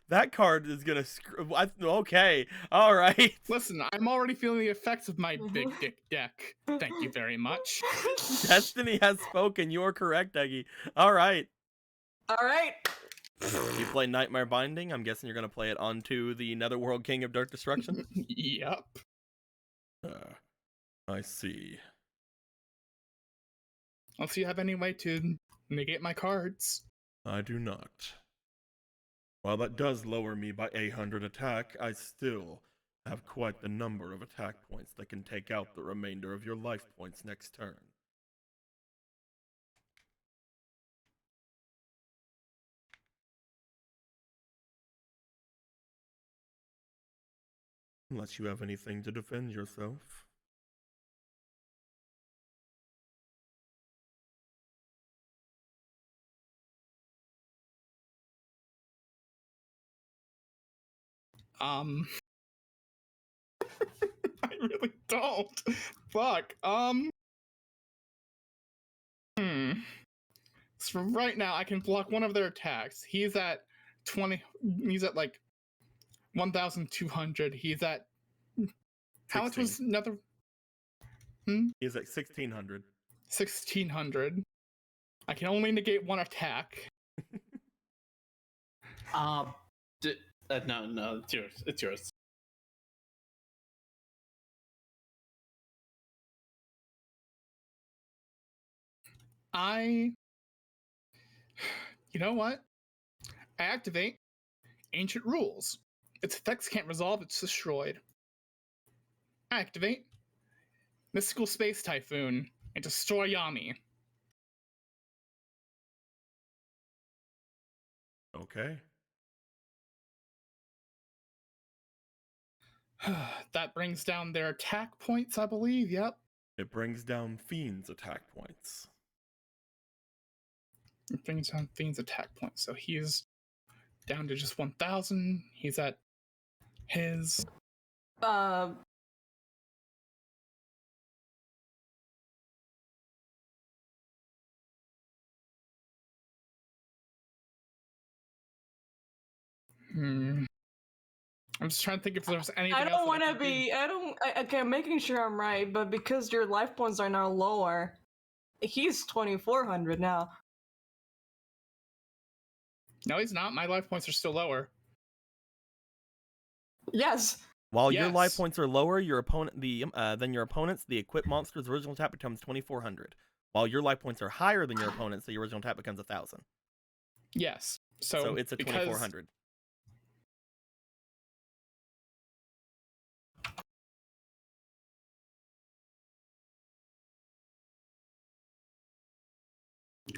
That card is gonna screw. Okay, all right. Listen, I'm already feeling the effects of my big dick deck. Thank you very much. Destiny has spoken. You are correct, Eggy. All right. All right. You play Nightmare Binding. I'm guessing you're gonna play it onto the Netherworld King of Dark Destruction. Yep. I see. Unless you have any way to negate my cards. I do not. While that does lower me by 800 attack, I still have quite the number of attack points that can take out the remainder of your life points next turn. Unless you have anything to defend yourself. I really don't. Fuck. So right now I can block one of their attacks. He's at 20. He's at like 1,200. He's at. How much was 16. another? He's at 1600. 1,600. I can only negate one attack. No, it's yours. It's yours. You know what? I activate Ancient Rules. Its effects can't resolve, it's destroyed. I activate Mystical Space Typhoon and destroy Yami. Okay. That brings down their attack points, I believe. Yep. It brings down Fiend's attack points. It brings down Fiend's attack points. So he's down to just 1,000. He's at his. I'm just trying to think if there's anything I else. don't want to be. Okay, I'm making sure I'm right, but because your life points are now lower, he's 2,400 now. No, he's not. My life points are still lower. Yes. While your life Yes. points are lower, your opponent than your opponent's, the equipped monster's original tap becomes 2,400. While your life points are higher than your opponent's, the original tap becomes 1,000. Yes. So it's a 2,400.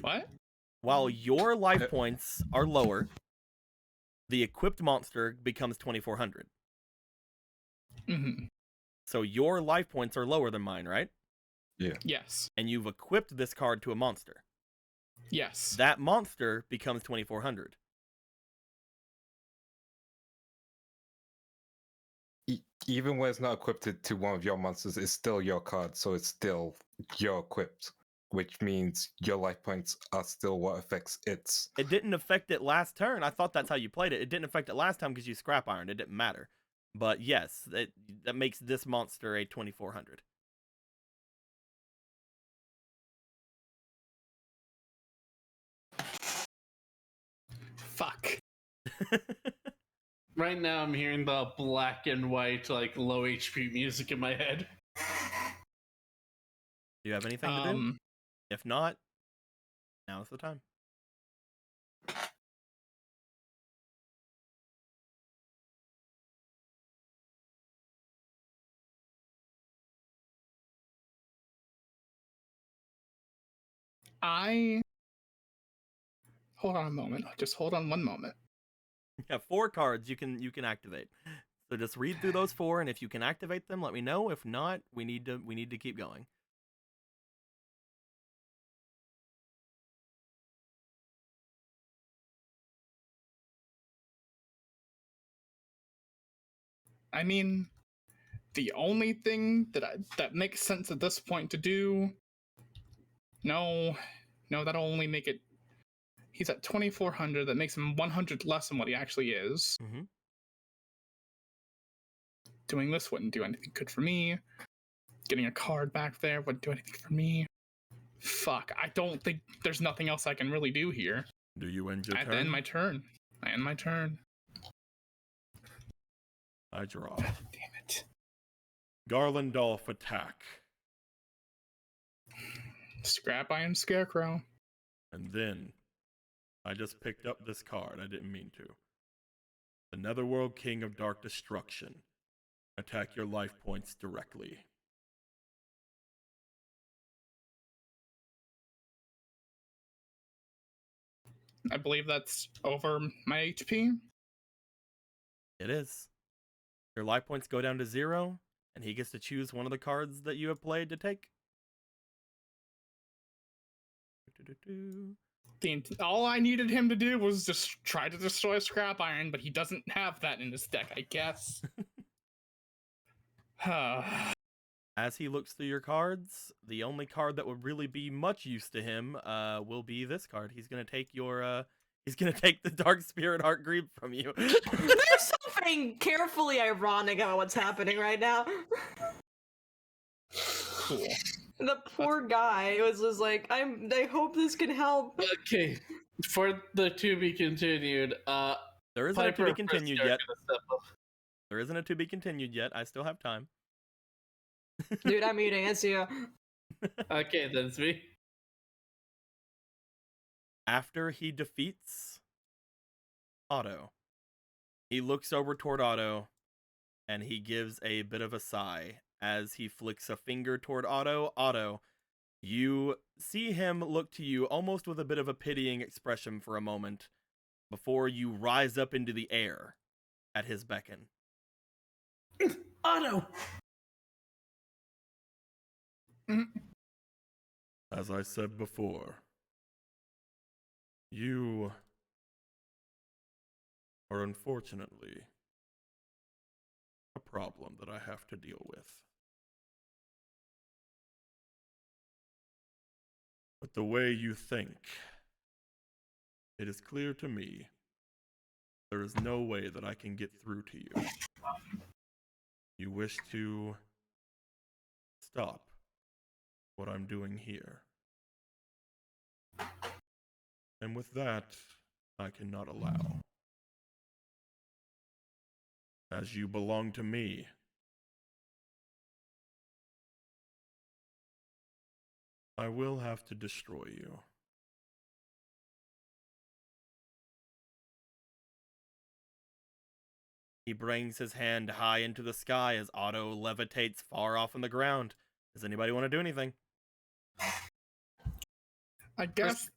What? While your life points are lower, the equipped monster becomes 2,400. Mm-hmm. So your life points are lower than mine, right? Yeah. Yes. And you've equipped this card to a monster. Yes. That monster becomes 2,400. Even when it's not equipped to one of your monsters, it's still your card, so it's still your equipped, which means your life points are still what affects its. It didn't affect it last turn. I thought that's how you played it. It didn't affect it last time because you scrap ironed. It didn't matter. But yes, that makes this monster a 2,400. Fuck. Right now, I'm hearing the black and white, like low HP music in my head. Do you have anything to do? If not, now's the time. Hold on a moment. Just hold on one moment. You have 4 cards you can activate. So just read through those 4, and if you can activate them, let me know. If not, we need to keep going. I mean, the only thing that makes sense at this point to do. No, that'll only make it. He's at 2,400. That makes him 100 less than what he actually is. Mm-hmm. Doing this wouldn't do anything good for me. Getting a card back there wouldn't do anything for me. Fuck, I don't think there's nothing else I can really do here. Do you end your I have turn? to end my turn. I end my turn. I draw. Damn it. Garlandolf attack. Scrap Iron Scarecrow. And then, I just picked up this card. I didn't mean to. The Netherworld King of Dark Destruction. Attack your life points directly. I believe that's over my HP. It is. Your life points go down to 0, and he gets to choose one of the cards that you have played to take. All I needed him to do was just try to destroy Scrap Iron, but he doesn't have that in his deck, I guess. As he looks through your cards, the only card that would really be much use to him will be this card. He's gonna take your he's gonna take the Dark Spirit Heart Greed from you. There's something carefully ironic about what's happening right now. Cool. The poor guy was just like, I hope this can help. Okay, for the to be continued. There isn't a to Piper be continued Frisk are yet. gonna step up. There isn't a to be continued yet. I still have time. Dude, I'm muting. It's you. Okay, then it's me. After he defeats Otto, he looks over toward Otto, and he gives a bit of a sigh as he flicks a finger toward Otto. Otto, you see him look to you almost with a bit of a pitying expression for a moment before you rise up into the air at his beckon. Otto! As I said before, you are unfortunately a problem that I have to deal with. But the way you think, it is clear to me There is no way that I can get through to you. You wish to stop what I'm doing here. And with that, I cannot allow. As you belong to me, I will have to destroy you. He brings his hand high into the sky as Otto levitates far off on the ground. Does anybody want to do anything? I guess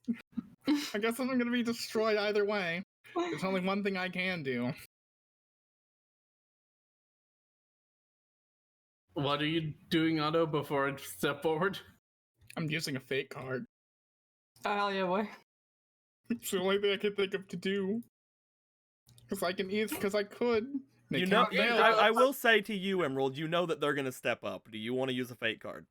I'm gonna be destroyed either way. There's only one thing I can do. What are you doing, Otto, before I step forward? I'm using a fate card. Oh, hell yeah, boy. It's the only thing I can think of to do. Because I could. They You know, can't fail. I will say to you, Emerald, you know that they're going to step up. Do you want to use a fate card?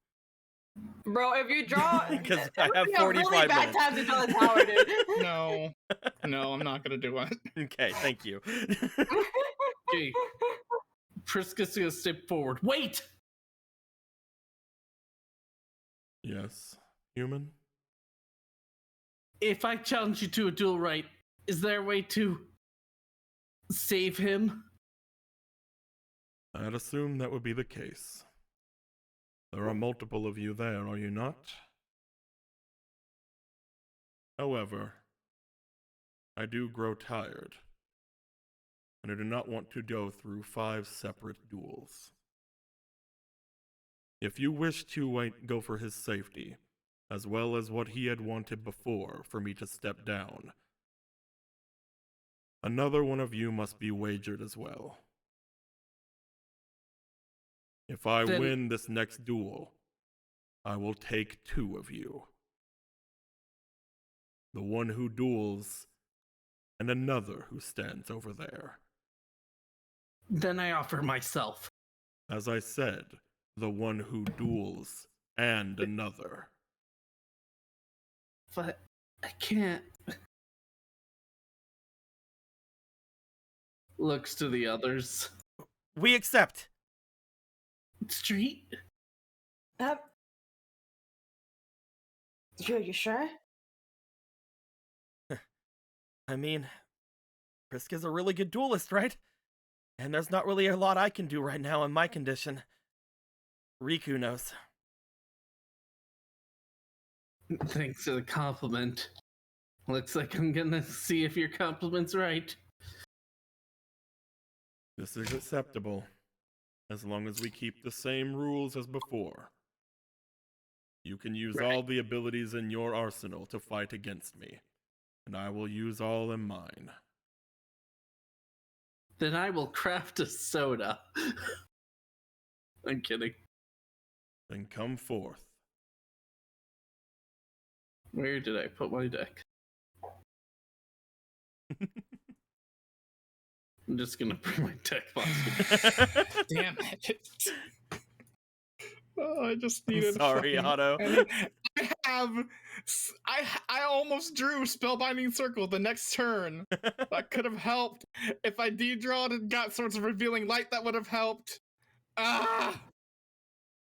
Bro, if you draw... Because I have a really 45 bad minutes. time to draw the tower, dude. No, I'm not gonna do it. Okay, thank you. Okay. Priska's gonna step forward. Wait! Yes, human? If I challenge you to a duel, right, is there a way to save him? I'd assume that would be the case. There are multiple of you there, are you not? However, I do grow tired, and I do not want to go through 5 separate duels. If you wish to go for his safety, as well as what he had wanted before for me to step down, another one of you must be wagered as well. If I win this next duel, I will take 2 of you. The one who duels, and another who stands over there. Then I offer myself. As I said, the one who duels, and another. But I can't. Looks to the others. We accept. Street? You sure? I mean, Priska's a really good duelist, right? And there's not really a lot I can do right now in my condition. Riku knows. Thanks for the compliment. Looks like I'm gonna see if your compliment's right. This is acceptable, as long as we keep the same rules as before. You can use all the abilities in your arsenal to fight against me, and I will use all in mine. Then I will craft a soda. I'm kidding. Then come forth. Where did I put my deck? I'm just gonna bring my deck box. Damn it. Oh, I just needed. Sorry, Otto. I almost drew Spellbinding Circle the next turn. That could have helped. If I de-drawed and got Swords of Revealing Light, that would have helped. Ah!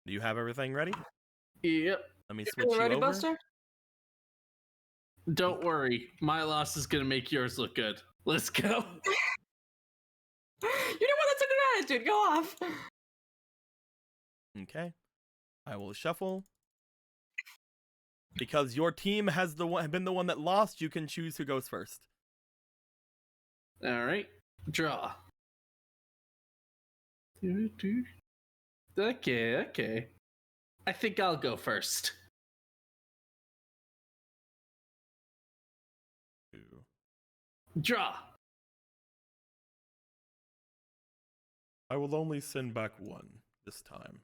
Do you have everything ready? Yep. Let me switch You you ready, over. Buster? Don't worry. My loss is gonna make yours look good. Let's go. You know what? That's a good attitude. Go off. Okay. I will shuffle. Because your team has been the one that lost, you can choose who goes first. Alright. Draw. Okay. I think I'll go first. 2. Draw. I will only send back 1 this time.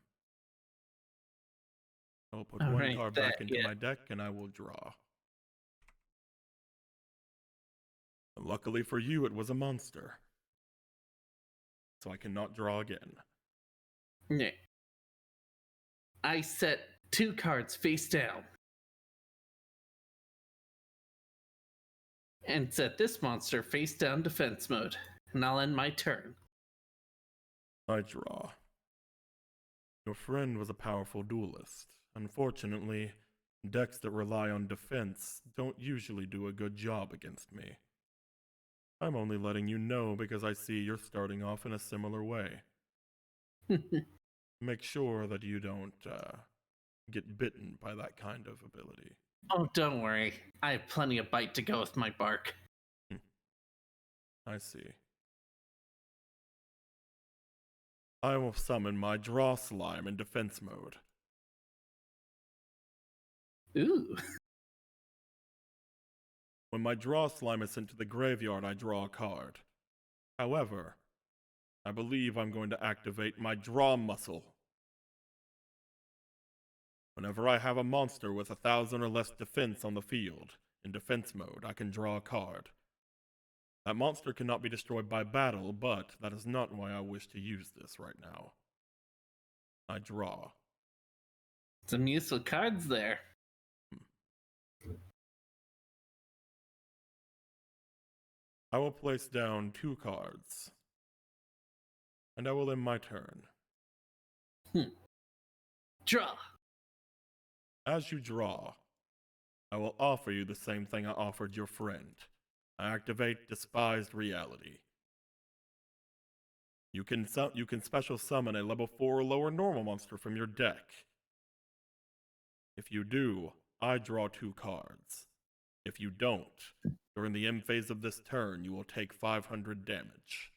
I will put All 1 right, card back into my deck, and I will draw. And luckily for you, it was a monster. So I cannot draw again. Yeah. I set 2 cards face down. And set this monster face down defense mode. And I'll end my turn. I draw. Your friend was a powerful duelist. Unfortunately, decks that rely on defense don't usually do a good job against me. I'm only letting you know because I see you're starting off in a similar way. Make sure that you don't get bitten by that kind of ability. Oh, don't worry. I have plenty of bite to go with my bark. I see. I will summon my draw slime in defense mode. Ooh. When my draw slime is sent to the graveyard, I draw a card. However, I believe I'm going to activate my draw muscle. Whenever I have a monster with 1,000 or less defense on the field, in defense mode, I can draw a card. That monster cannot be destroyed by battle, but that is not why I wish to use this right now. I draw. Some useful cards there. I will place down 2 cards. And I will end my turn. Draw. As you draw, I will offer you the same thing I offered your friend. I activate Despised Reality. You can special summon a level 4 or lower normal monster from your deck. If you do, I draw 2 cards. If you don't, during the end phase of this turn, you will take 500 damage.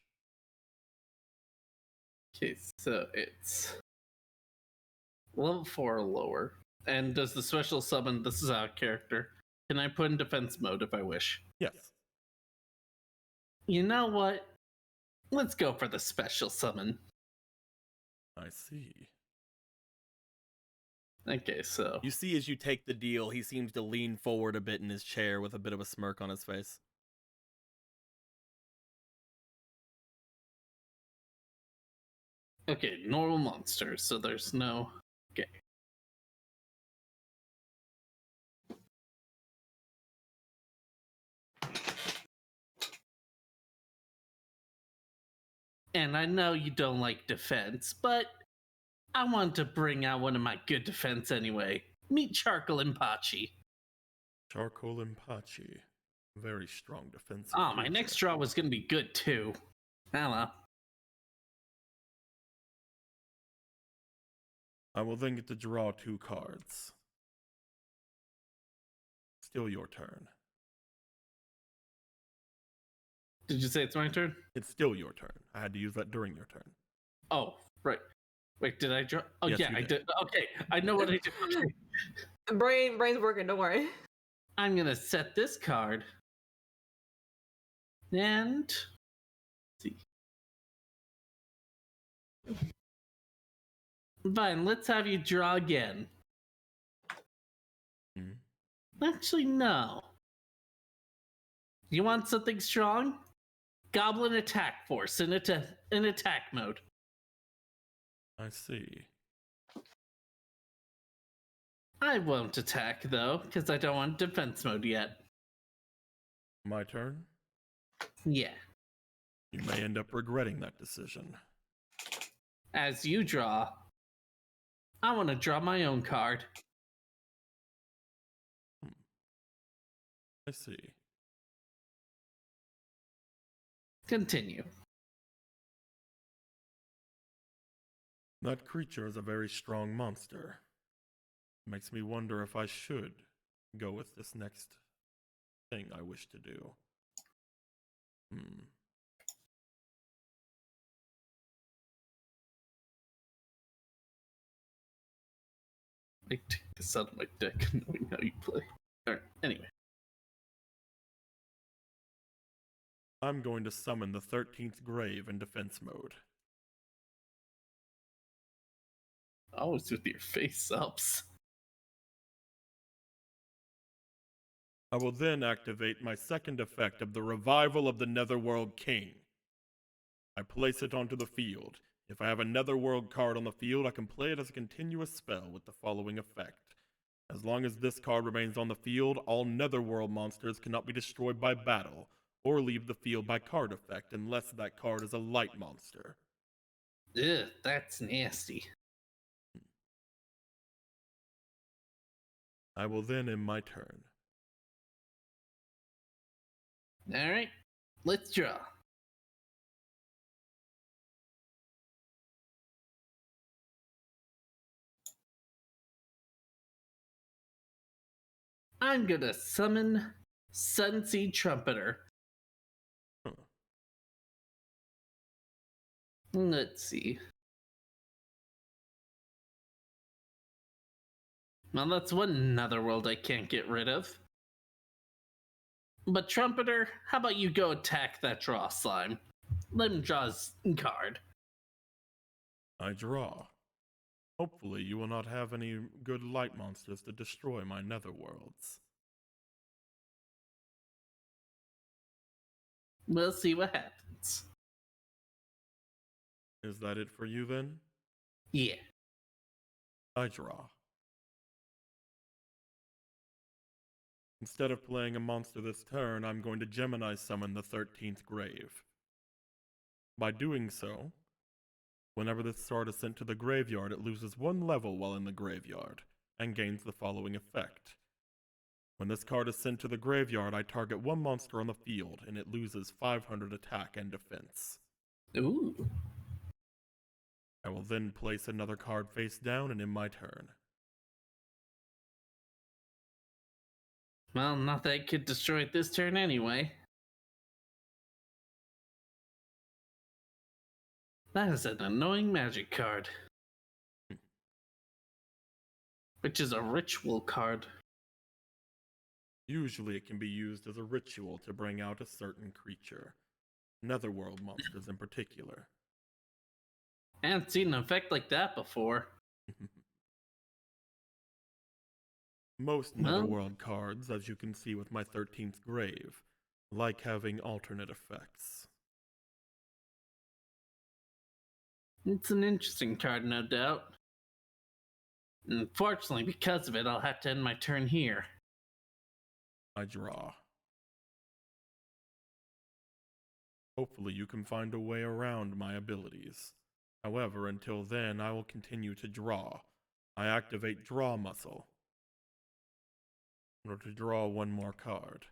Okay, so it's level 4 or lower. And does the special summon, this is our character, can I put in defense mode if I wish? Yes. You know what? Let's go for the special summon. I see. Okay, so You see, as you take the deal, he seems to lean forward a bit in his chair with a bit of a smirk on his face. okay, normal monsters, so there's no okay. And I know you don't like defense, but I want to bring out one of my good defense anyway. Meet Charcoal Impachi. Charcoal Impachi. Very strong defensive. Oh, my next draw was going to be good too. Hello. I will then get to draw 2 cards. Still your turn. Did you say it's my turn? It's still your turn. I had to use that during your turn. Oh, right. Wait, did I draw? Oh, Yes, yeah, you I did. did. Okay, I know what I did. Okay. Brain's working, don't worry. I'm going to set this card. And let's see. Fine, let's have you draw again. Actually, no. You want something strong? Goblin Attack Force in attack mode. I see. I won't attack though, because I don't want defense mode yet. My turn? Yeah. You may end up regretting that decision. As you draw, I want to draw my own card. I see. Continue. That creature is a very strong monster. Makes me wonder if I should go with this next thing I wish to do. I take this out of my deck knowing how you play. Alright, anyway. I'm going to summon the 13th Grave in defense mode. Always with your face ups. I will then activate my second effect of the Revival of the Netherworld King. I place it onto the field. If I have a Netherworld card on the field, I can play it as a continuous spell with the following effect. As long as this card remains on the field, all Netherworld monsters cannot be destroyed by battle or leave the field by card effect unless that card is a light monster. Ugh, that's nasty. I will then end my turn. Alright, let's draw. I'm gonna summon Sunseed Trumpeter. Huh. Let's see. Well, that's one Netherworld I can't get rid of. But Trumpeter, how about you go attack that draw slime? Let him draw his card. I draw. Hopefully you will not have any good light monsters to destroy my Netherworlds. We'll see what happens. Is that it for you then? Yeah. I draw. Instead of playing a monster this turn, I'm going to Gemini summon the 13th Grave. By doing so, whenever this card is sent to the graveyard, it loses 1 level while in the graveyard, and gains the following effect. When this card is sent to the graveyard, I target 1 monster on the field, and it loses 500 attack and defense. Ooh. I will then place another card face down and end my turn. Well, not that it could destroy it this turn anyway. That is an annoying magic card. Which is a ritual card. Usually it can be used as a ritual to bring out a certain creature. Netherworld monsters in particular. I haven't seen an effect like that before. Most Well- Netherworld cards, as you can see with my 13th Grave, like having alternate effects. It's an interesting card, no doubt. Unfortunately, because of it, I'll have to end my turn here. I draw. Hopefully you can find a way around my abilities. However, until then, I will continue to draw. I activate Draw Muscle in order to draw 1 more card.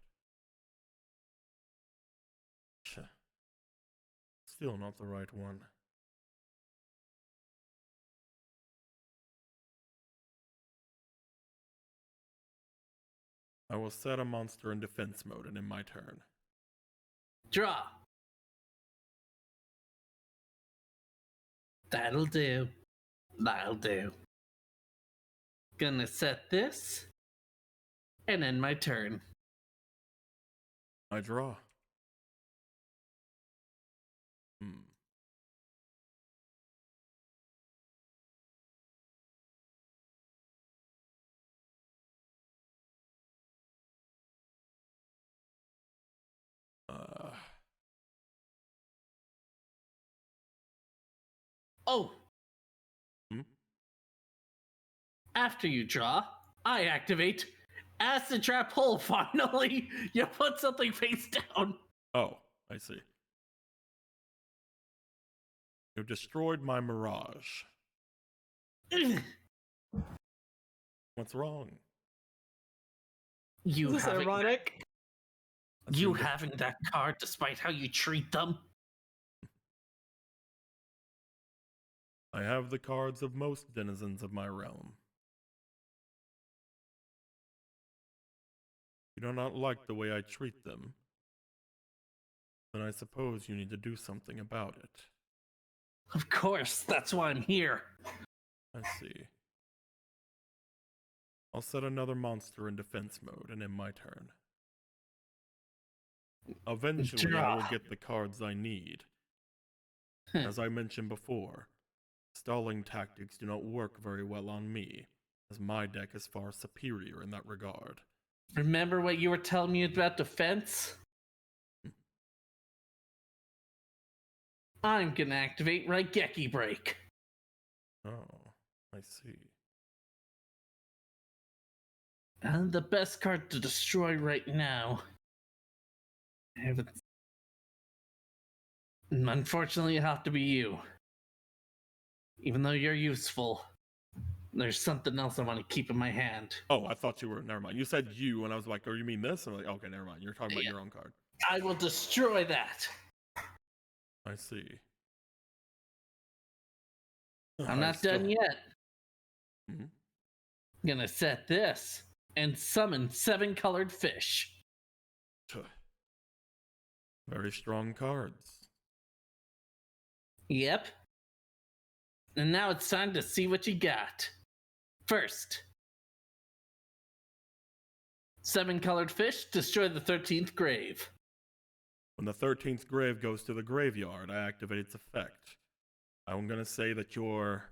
Still not the right one. I will set a monster in defense mode and end my turn. Draw. That'll do. That'll do. Gonna set this and end my turn. I draw. Oh! Hmm? After you draw, I activate Acid Trap Hole. Finally, you put something face down. Oh, I see. You've destroyed my Mirage. What's wrong? You This is having ironic. you having that card despite how you treat them? I have the cards of most denizens of my realm. You do not like the way I treat them, then I suppose you need to do something about it. Of course, that's why I'm here. I see. I'll set another monster in defense mode and end my turn. Eventually, I will get the cards I need. As I mentioned before, stalling tactics do not work very well on me, as my deck is far superior in that regard. Remember what you were telling me about defense? I'm gonna activate Raigeki Break. Oh, I see. The best card to destroy right now. Unfortunately, it have to be you. Even though you're useful, there's something else I want to keep in my hand. Oh, I thought you were. Never mind. You said you, and I was like, "Oh, you mean this?" I'm like, "Okay, never mind. You're talking about your own card." I will destroy that. I see. I'm not done yet. Mm-hmm. I'm gonna set this and summon 7 colored fish. Very strong cards. Yep. And now it's time to see what you got. First, 7 colored fish destroy the 13th grave. When the 13th grave goes to the graveyard, I activate its effect. I'm going to say that your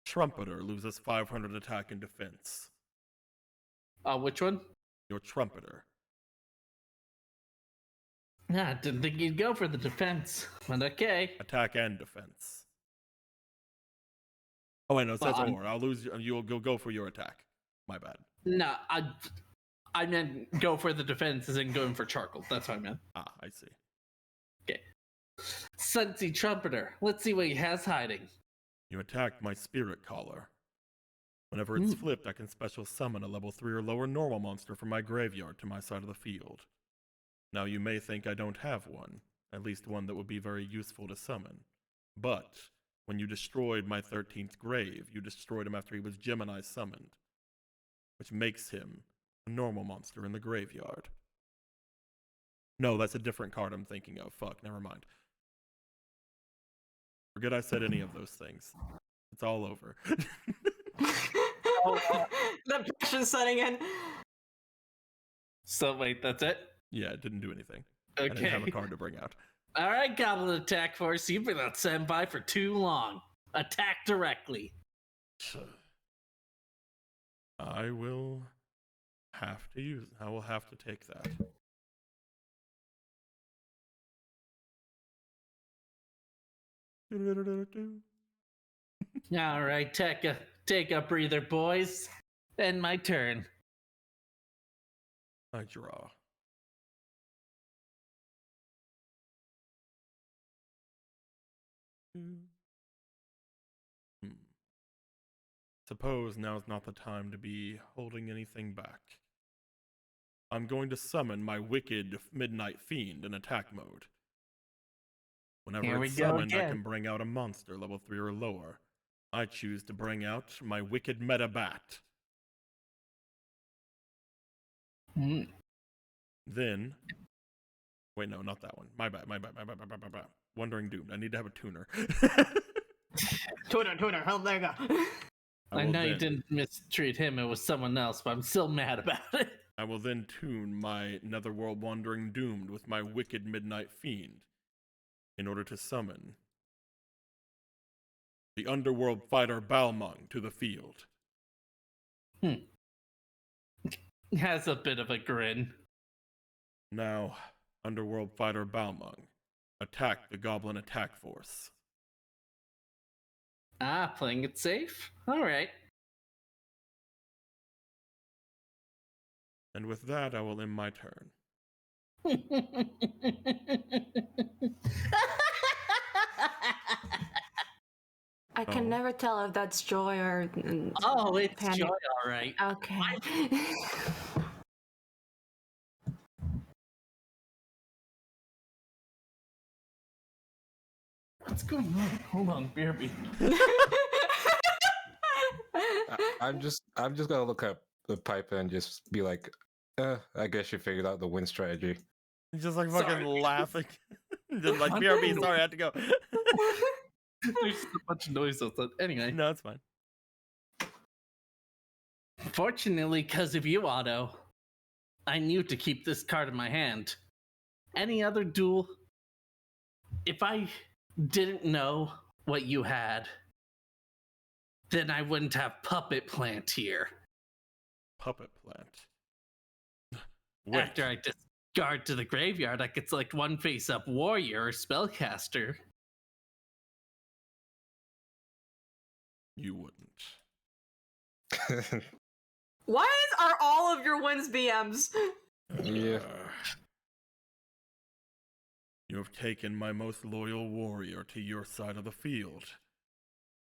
trumpeter loses 500 attack and defense. Which one? Your trumpeter. Nah, didn't think you'd go for the defense, but okay. Attack and defense. Oh wait, no, it says Well, or. I'll lose. You'll go for your attack. My bad. Nah, I meant go for the defense as in going for charcoal. That's what I meant. Ah, I see. Okay. Sunsea Trumpeter. Let's see what he has hiding. You attacked my spirit collar. Whenever it's flipped, I can special summon a level 3 or lower normal monster from my graveyard to my side of the field. Now you may think I don't have one, at least one that would be very useful to summon. But when you destroyed my 13th grave, you destroyed him after he was Gemini summoned, which makes him a normal monster in the graveyard. No, that's a different card I'm thinking of. Fuck, never mind. Forget I said any of those things. It's all over. The pressure's setting in. So wait, that's it? Yeah, it didn't do anything. I Okay. didn't have a card to bring out. Alright, Goblin Attack Force, you've been on standby for too long. Attack directly. I will have to take that. Alright, take a breather, boys. And my turn. I draw. Suppose now's not the time to be holding anything back. I'm going to summon my wicked Midnight Fiend in attack mode. Here Whenever we it's go summoned, I again. can bring out a monster level 3 or lower. I choose to bring out my wicked Meta Bat. Then, wait, no, not that one. My bad. Wandering Doomed. I need to have a tuner. Tuner. Oh, there you go. I know you didn't mistreat him, it was someone else, but I'm still mad about it. I will then tune my Netherworld Wandering Doomed with my wicked Midnight Fiend in order to summon the Underworld Fighter Balmung to the field. Has a bit of a grin. Now, Underworld Fighter Balmung, attack the Goblin Attack Force. Ah, playing it safe? Alright. And with that, I will end my turn. I can never tell if that's joy or. Oh, it's panic. joy, alright. Okay. What's going on? Hold on, BRB. I'm just gonna look up the Piper and just be like, I guess you figured out the win strategy. Just like fucking Sorry. laughing. Just like, BRB, sorry, I have to go. There's a bunch of noise outside. Anyway. No, it's fine. Fortunately, because of you, Otto, I knew to keep this card in my hand. Any other duel, if I didn't know what you had, then I wouldn't have Puppet Plant here. Puppet Plant. Wait, After I discard to the graveyard, I could select one face-up warrior or spellcaster. you wouldn't. Why are all of your wins BMs? Yeah. You have taken my most loyal warrior to your side of the field.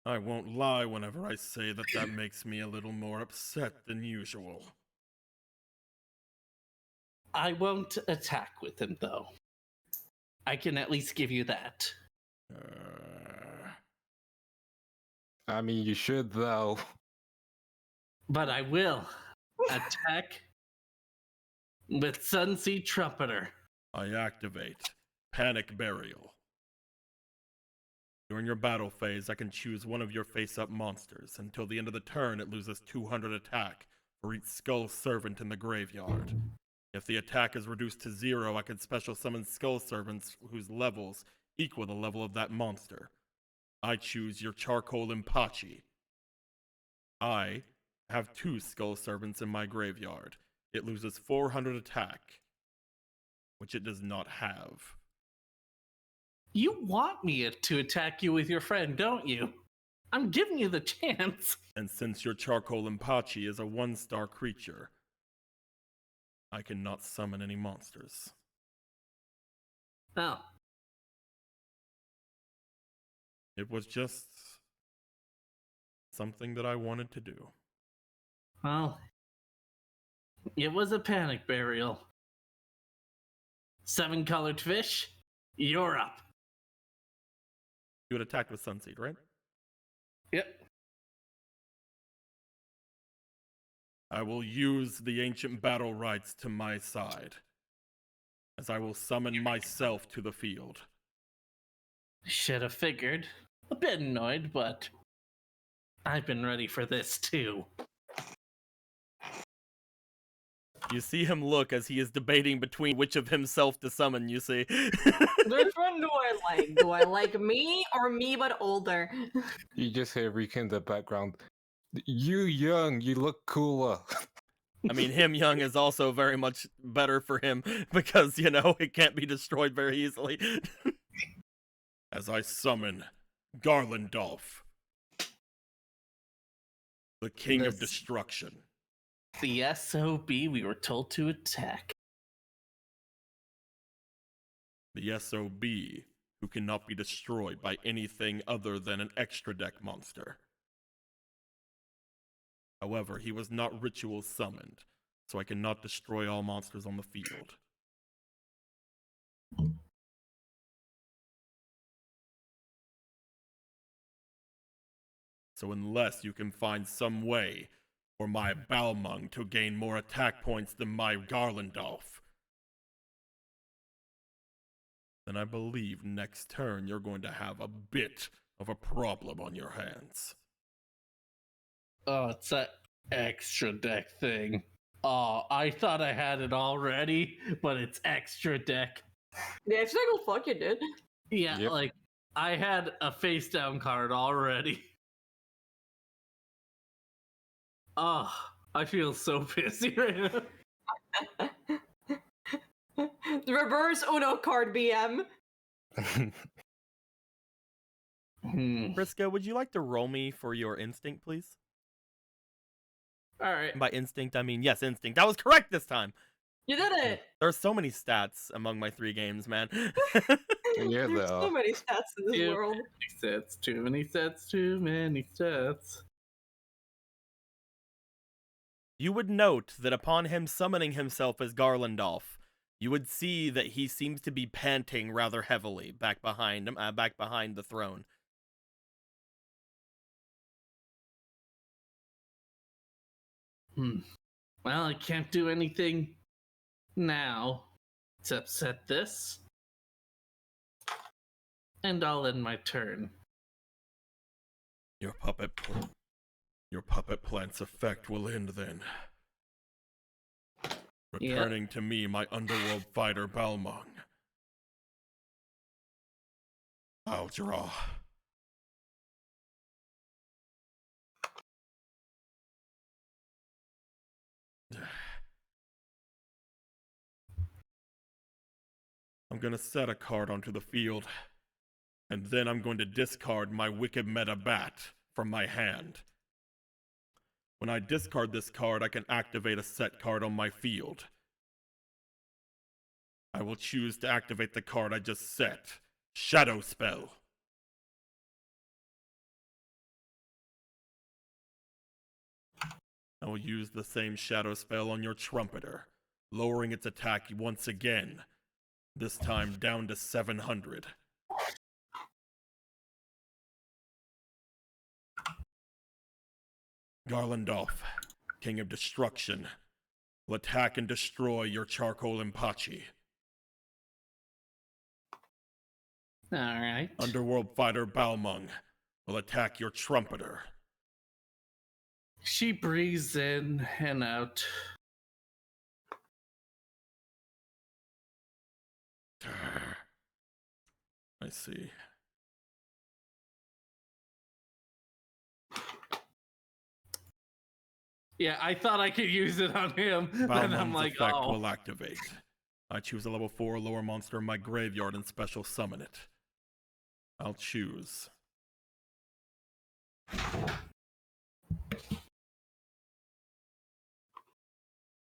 I won't lie whenever I say that makes me a little more upset than usual. I won't attack with him, though. I can at least give you that. I mean, you should, though. But I will attack with Sunseed Trumpeter. I activate Panic Burial. During your battle phase, I can choose one of your face-up monsters. Until the end of the turn, it loses 200 attack for each Skull Servant in the graveyard. If the attack is reduced to 0, I can special summon Skull Servants whose levels equal the level of that monster. I choose your Charcoal Impachi. I have 2 Skull Servants in my graveyard. It loses 400 attack, which it does not have. You want me to attack you with your friend, don't you? I'm giving you the chance. And since your Charcoal Impachi is a 1-star creature, I cannot summon any monsters. Oh. It was just something that I wanted to do. Well, it was a panic burial. 7-colored fish, you're up. You had attacked with Sunseed, right? Yep. I will use the ancient battle rights to my side, as I will summon myself to the field. Should have figured. A bit annoyed, but I've been ready for this too. You see him look as he is debating between which of himself to summon, you see. Which one do I like? Do I like me or me but older? You just hear Rika in the background. You young, you look cooler. I mean, him young is also very much better for him because, you know, it can't be destroyed very easily. As I summon Garlandolf, the King of Destruction. The SOB we were told to attack. The SOB, who cannot be destroyed by anything other than an extra deck monster. However, he was not ritual summoned, so I cannot destroy all monsters on the field. So unless you can find some way for my Balmung to gain more attack points than my Garlandolf, then I believe next turn you're going to have a bit of a problem on your hands. Oh, it's that extra deck thing. Oh, I thought I had it already, but it's extra deck. Yeah, it's like, oh fuck you, dude. Yeah, Yep. like, I had a face down card already. Oh, I feel so pissy right now. The reverse Uno card BM. Prisca, would you like to roll me for your instinct, please? Alright. And by instinct, I mean, yes, instinct. I was correct this time. You did it. There are so many stats among my 3 games, man. Yeah, There's so many stats in this Too world. many sets, too many sets, too many sets. You would note that upon him summoning himself as Garlandolf, you would see that he seems to be panting rather heavily back behind him, back behind the throne. Well, I can't do anything now except set this. And I'll end my turn. Your puppet plant's effect will end then. Returning to me my underworld fighter Balmung. I'll draw. I'm gonna set a card onto the field, and then I'm going to discard my Wicked Meta Bat from my hand. When I discard this card, I can activate a set card on my field. I will choose to activate the card I just set. Shadow Spell. I will use the same Shadow Spell on your Trumpeter, lowering its attack once again, this time down to 700. Garlandolf, King of Destruction, will attack and destroy your Charcoal Impachi. Alright. Underworld Fighter Balmung will attack your Trumpeter. She breathes in and out. I see. Yeah, I thought I could use it on him. Then I'm Balmung's like, effect oh. will activate. I choose a level 4 lower monster in my graveyard and special summon it. I'll choose.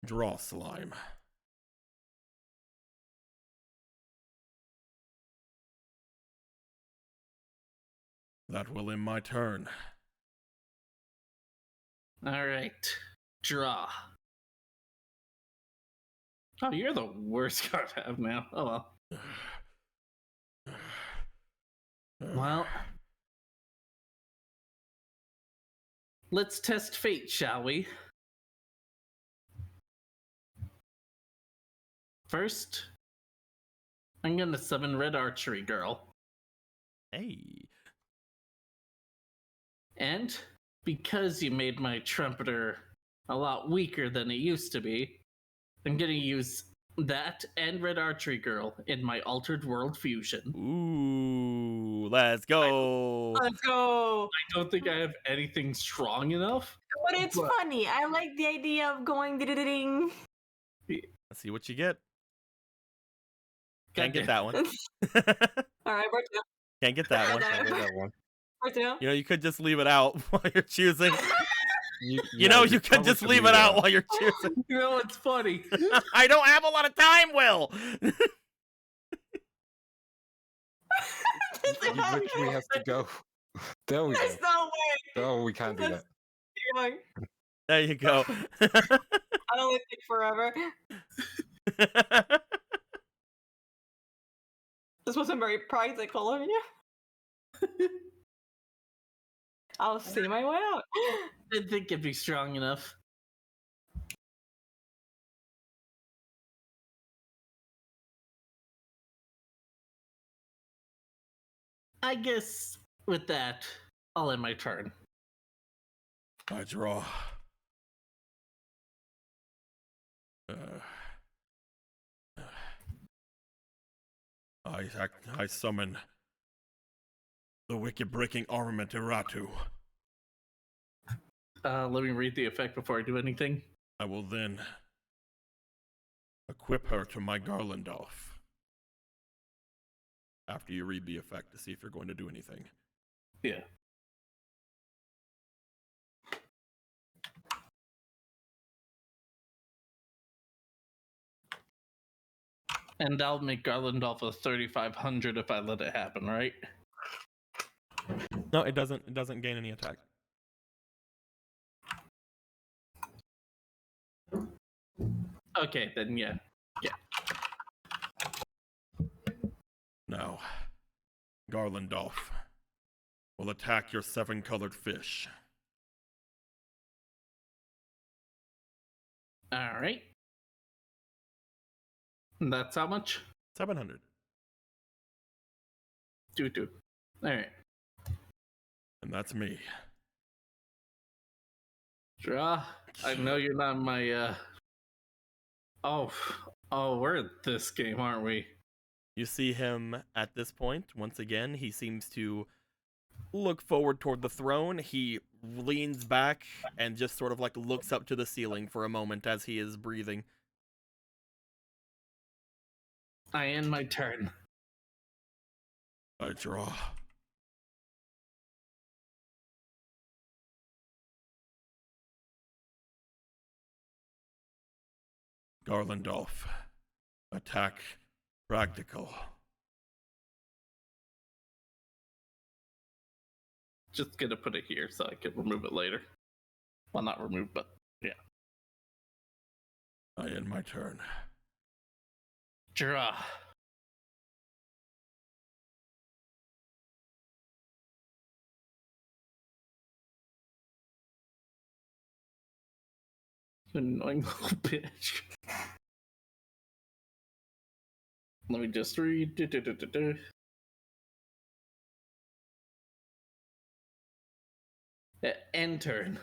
Draw Slime. That will end my turn. Alright. Draw. Oh, you're the worst card to have now. Oh well. Well. Let's test fate, shall we? First, I'm gonna summon Red Archery Girl. Hey. And because you made my Trumpeter a lot weaker than it used to be, I'm gonna use that and Red Archery Girl in my Altered World Fusion. Ooh, let's go. Let's go. I don't think I have anything strong enough. But it's funny. I like the idea of going ding. Let's see what you get. Can't God get that one. All right, we're two. Can't get that one. I get that one. We're two. You know, you could just leave it out while you're choosing. You You could just leave it out while you're choosing. You know what's funny? I don't have a lot of time, Will. You literally have to go. There we go. There's no way. Oh, we can't do that. Keep going. There you go. I only take forever. This wasn't very practical of you. I'll see my way out. Didn't think it'd be strong enough. I guess with that, I'll end my turn. I draw. I summon the Wicked Breaking Armament Iratu. Let me read the effect before I do anything. I will then equip her to my Garlandolf. After you read the effect to see if you're going to do anything. Yeah. And I'll make Garlandolf a 3,500 if I let it happen, right? No, it doesn't. It doesn't gain any attack. Okay, then yeah. Now, Garlandolf will attack your 7-colored fish. Alright. That's how much? 700. Doo-doo. Alright. And that's me. Draw. I know you're not my, Oh, we're at this game, aren't we? You see him at this point. Once again, he seems to look forward toward the throne. He leans back and just sort of like looks up to the ceiling for a moment as he is breathing. I end my turn. I draw. Garlandolf. Attack practical. Just gonna put it here so I can remove it later. Well, not remove, but yeah. I end my turn. Draw. You annoying little bitch. Let me just read. End turn.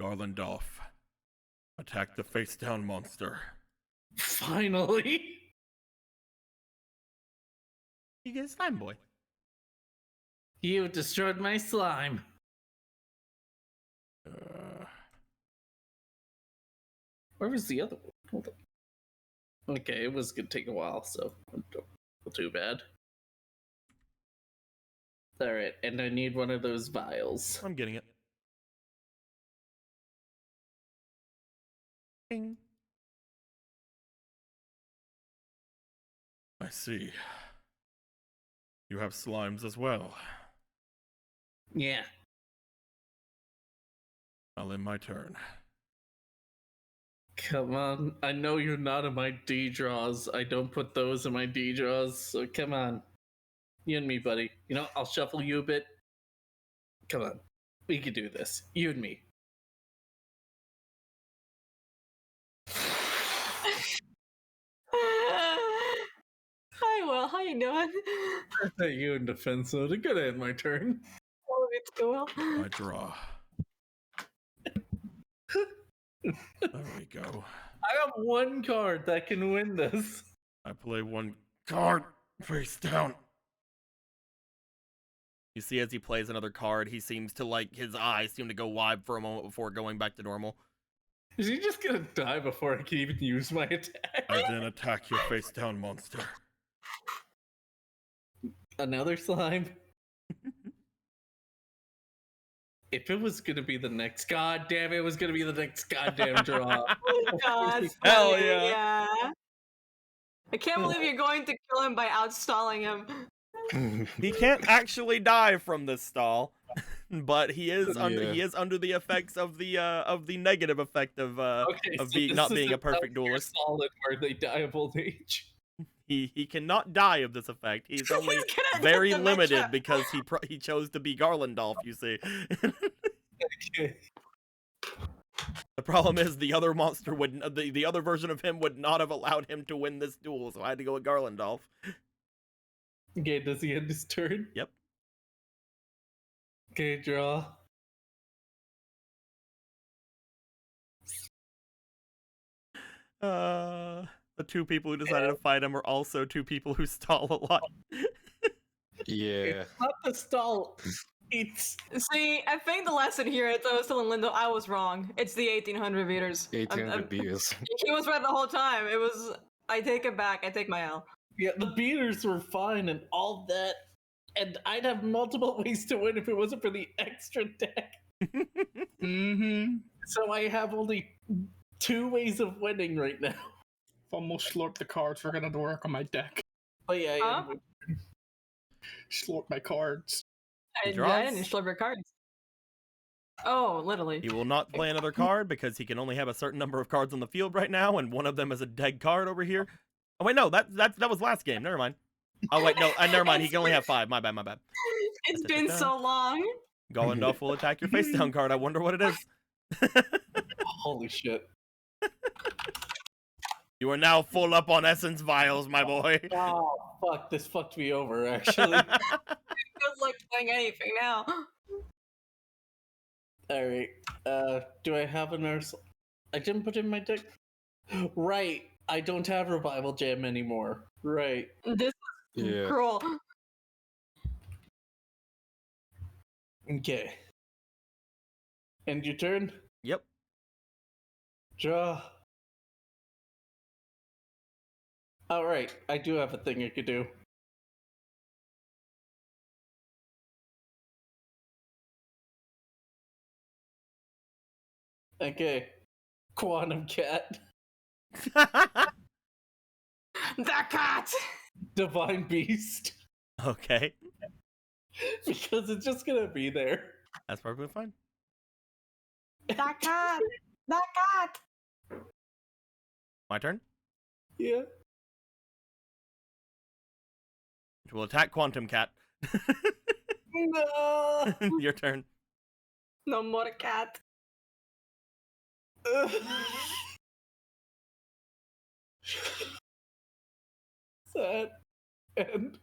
Garlandolf. Attack the face down monster. Finally. You get a slime boy. You destroyed my slime. Where was the other one? Hold on. Okay, it was gonna take a while, so not too bad. Alright, and I need one of those vials. I'm getting it. Ding. I see. You have slimes as well. Yeah. I'll end my turn. Come on. I know you're not in my D draws. I don't put those in my D draws, so come on. You and me, buddy. You know, I'll shuffle you a bit. Come on. We can do this. You and me. Hi, Will. How you doing? I put you in defense mode. I'm gonna end my turn. Oh, it's cool. I draw. There we go. I have one card that can win this. I play one card face down. You see, as he plays another card, he seems to his eyes seem to go wide for a moment before going back to normal. Is he just gonna die before I can even use my attack? I then attack your face down monster. Another slime? If it was gonna be the next, god damn it was gonna be the next goddamn draw. Oh, God. Hell yeah. Yeah. I can't believe you're going to kill him by outstalling him. He can't actually die from this stall, but he is under the effects of the negative effect of not being a perfect duelist. Solid where they die of old age. He cannot die of this is He's only gonna very get the limited matchup. because he chose to be Garlandolf, you see. Okay. The problem is the other monster the other version of him would not have allowed him to win this duel, so I had to go with Garlandolf. Okay, does he end his turn? Yep. Okay, draw. The two people who decided to fight him are also two people who stall a lot. Yeah. It's not the stall. It's See, I think the lesson here, as I was telling Lindo, I was wrong. It's the 1800 meters. 1800 beers. He was right the whole time. It was. I take it back. I take my L. yeah, the beaters were fine and all that. And I'd have multiple ways to win if it wasn't for the extra deck. Mm-hmm. So I have only 2 ways of winning right now. Almost slurped the cards. We're gonna work on my deck. Oh yeah, Huh? Slurp my cards. He I draws. didn't slurp your cards. Oh, literally. He will not play another card because he can only have a certain number of cards on the field right now, and one of them is a dead card over here. Oh wait, no, that was last game. Never mind. Oh wait, no, never mind. He can only have 5. My bad. It's been so long. Garlandolf will attack your face down card. I wonder what it is. Holy shit. You are now full up on essence vials, my boy. Oh fuck, this fucked me over actually. Feels like playing anything now. Alright. Do I have a nurse? I didn't put in my deck. Right. I don't have Revival Jam anymore. Right. This is Yeah. cruel. Okay. End your turn? Yep. Draw. Alright, I do have a thing I could do. Okay. Quantum Cat. The cat! Divine Beast. Okay, Because it's just gonna be there. that's perfectly fine. That cat! That cat! My turn. Yeah. Which will attack Quantum Cat. No. Your turn. No more cat. Sad. And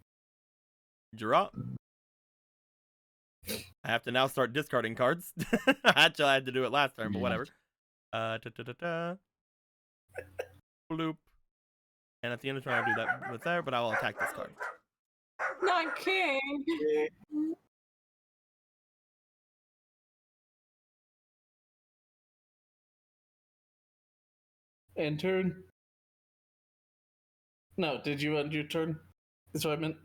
Draw. I have to now start discarding cards. Actually, I had to do it last turn, but whatever. Bloop. And at the end of the turn, I'll do that with there, but I will attack this card. Not king. end turn. No, did you end your turn? That's what I meant.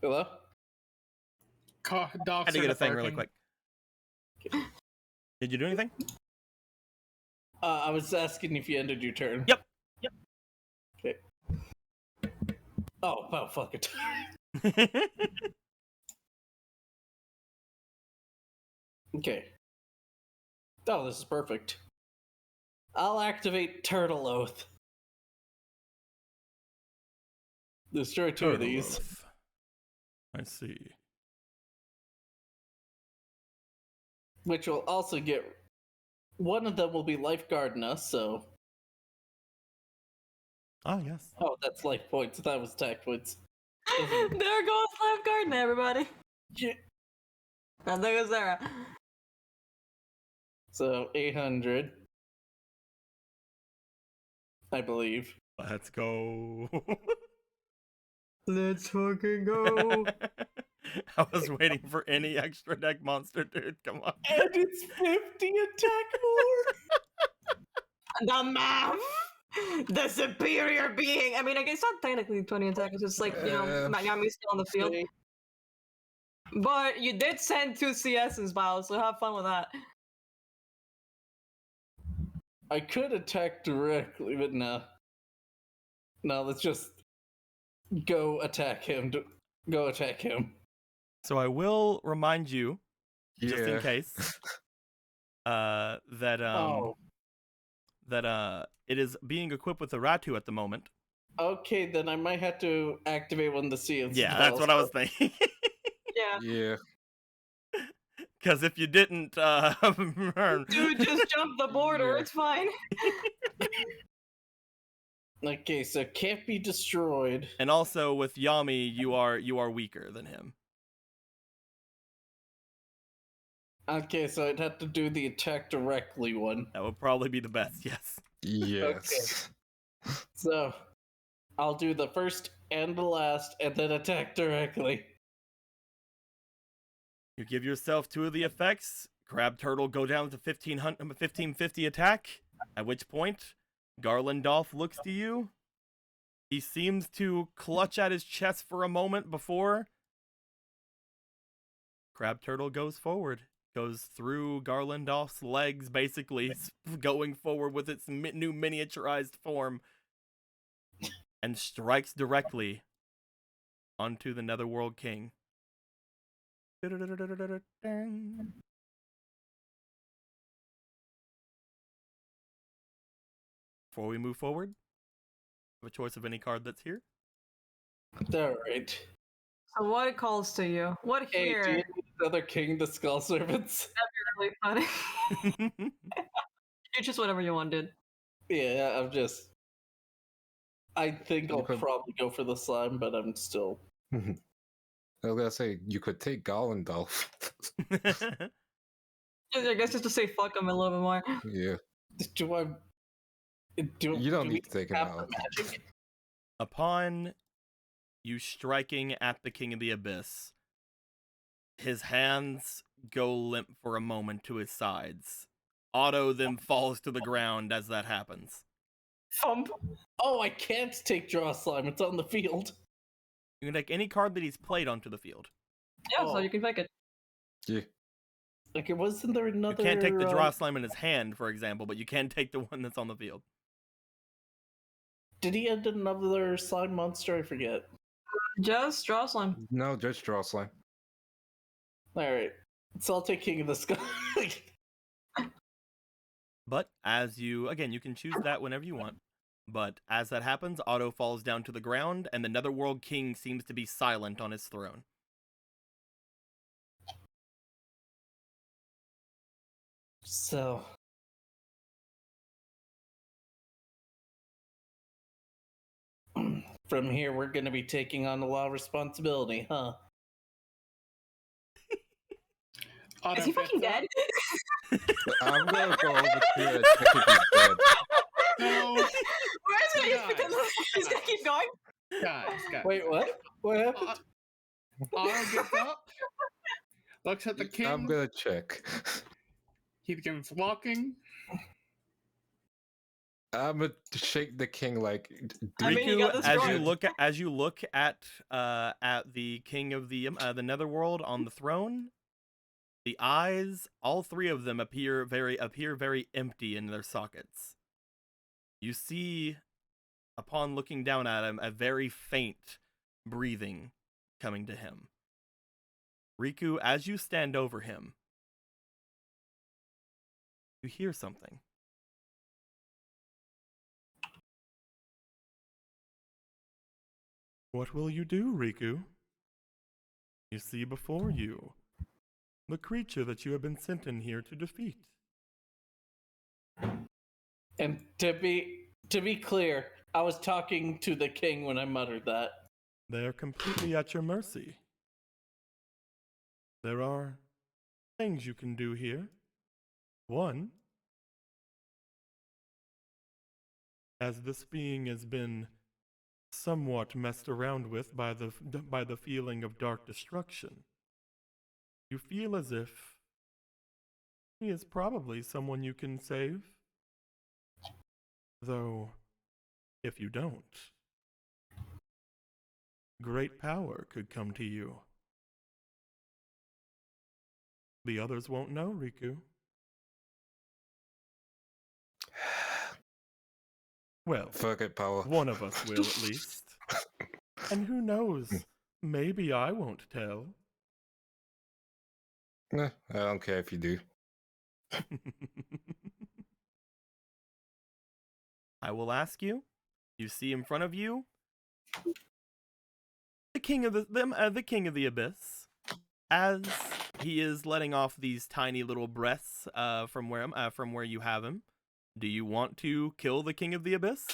Hello? Dogs Had to get a started thing really barking. quick. Did you do anything? I was asking if you ended your turn. Yep. Okay. Oh, well, fuck it. Okay. Oh, this is perfect. I'll activate Turtle Oath. Destroy two of these. Oath. I see. Which will also get... One of them will be lifeguarding us, so... Ah, yes. Oh, that's life points. That was attack points. There goes Lifeguard, everybody. Yeah. And there goes Zera. So, 800. I believe. Let's go. Let's fucking go. I was waiting for any extra deck monster, dude. Come on. And it's 50 attack more! The math! The superior being! I mean, I guess it's not technically 20 attack, it's just like, you know, Miami's still on the field. But you did send 2 CSs, Miles, so have fun with that. I could attack directly, but no. No, let's just go attack him. Go attack him. So I will remind you, just in case, that it is being equipped with a Ratu at the moment. Okay, then I might have to activate one of the CS. Yeah, that's what I was thinking. Yeah. Yeah. Because if you didn't, Dude, just jump the border, Yeah. it's fine. Okay, so it can't be destroyed. and also with Yami, you are weaker than him. Okay, so I'd have to do the attack directly one. That would probably be the best. Yes. Yes. So, I'll do the first and the last, and then attack directly. You give yourself 2 of the effects. Crab Turtle go down to 1550 attack. At which point, Garlandolph looks to you. He seems to clutch at his chest for a moment before Crab Turtle goes forward. Goes through Garlandolph's legs, basically going forward with its new miniaturized form. And strikes directly onto the Netherworld King. Before we move forward, have a choice of any card that's here. Alright. So what it calls to you? What Hey, here? do you need another King the Skull Servants? Really funny. You just whatever you want, dude. Yeah, I'm just... I think I'll could- probably go for the slime, but I'm still... I was gonna say you could take Garlandolph. I guess just to say fuck him a little bit more. Yeah. Do I... You don't do need we to take him have out. the magic? Upon you striking at the King of the Abyss, his hands go limp for a moment to his sides. Otto then falls to the ground as that happens. Thump. Oh, I can't take Draw Slime. It's on the field. You can take any card that he's played onto the field. Yeah, so Oh. you can pick it. Yeah. Like, wasn't there another? You can't take the draw slime in his hand, for example, but you can take the one that's on the field. Did he end another slime monster? I forget. Just draw slime. No, just draw slime. All right, so I'll take King of the Sky. But as you, again, you can choose that whenever you want. But as that happens, Otto falls down to the ground, and the Netherworld King seems to be silent on his throne. So, from here, we're going to be taking on a lot of responsibility, huh? Is he fucking dead? I'm gonna go over to check if he's dead. No, Where's he? He's gonna keep going. guys. Wait, what? What happened? Otto gets up, looks at the king. I'm gonna check. He begins walking. I'm gonna shake the king like. I mean, you got this as right. you look at the king of the Netherworld on the throne, the eyes, all three of them appear very empty in their sockets. You see, upon looking down at him, a very faint breathing coming to him. Riku, as you stand over him, you hear something. What will you do, Riku? You see before you the creature that you have been sent in here to defeat. And to be clear, I was talking to the king when I muttered that. They are completely at your mercy. There are things you can do here. One, as this being has been somewhat messed around with by the feeling of dark destruction, you feel as if he is probably someone you can save. Though, if you don't, great power could come to you. The others won't know, Riku. Well, Fuck it, power. one of us will at least. And who knows, maybe I won't tell. Nah, I don't care if you do. I will ask you. You see in front of you the king of the king of the abyss, as he is letting off these tiny little breaths from where you have him. Do you want to kill the king of the abyss?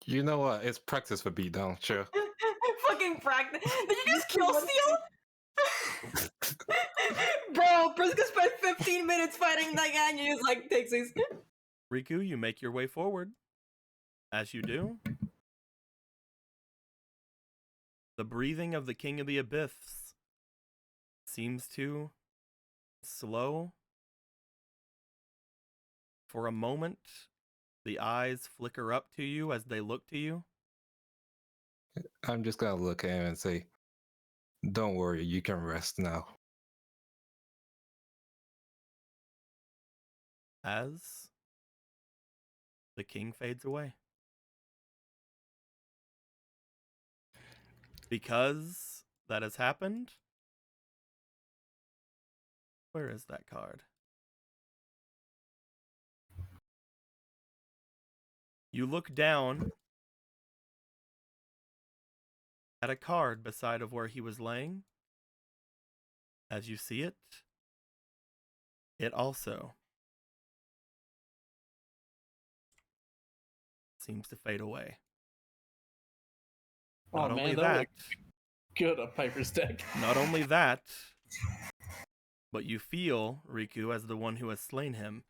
You know what? It's practice for beatdown, sure. Fucking practice. Did you just kill Steel? Bro, Briska spent 15 minutes fighting that guy and you just like takes these. Riku, you make your way forward. As you do, the breathing of the king of the abyss seems to slow. For a moment, the eyes flicker up to you as they look to you. I'm just gonna look at him and say, "Don't worry, you can rest now." As the king fades away. Because that has happened, where is that card? You look down at a card beside of where he was laying. As you see it, it also seems to fade away. Not only that, good on Piper's deck. Not only that, but you feel, Riku, as the one who has slain him,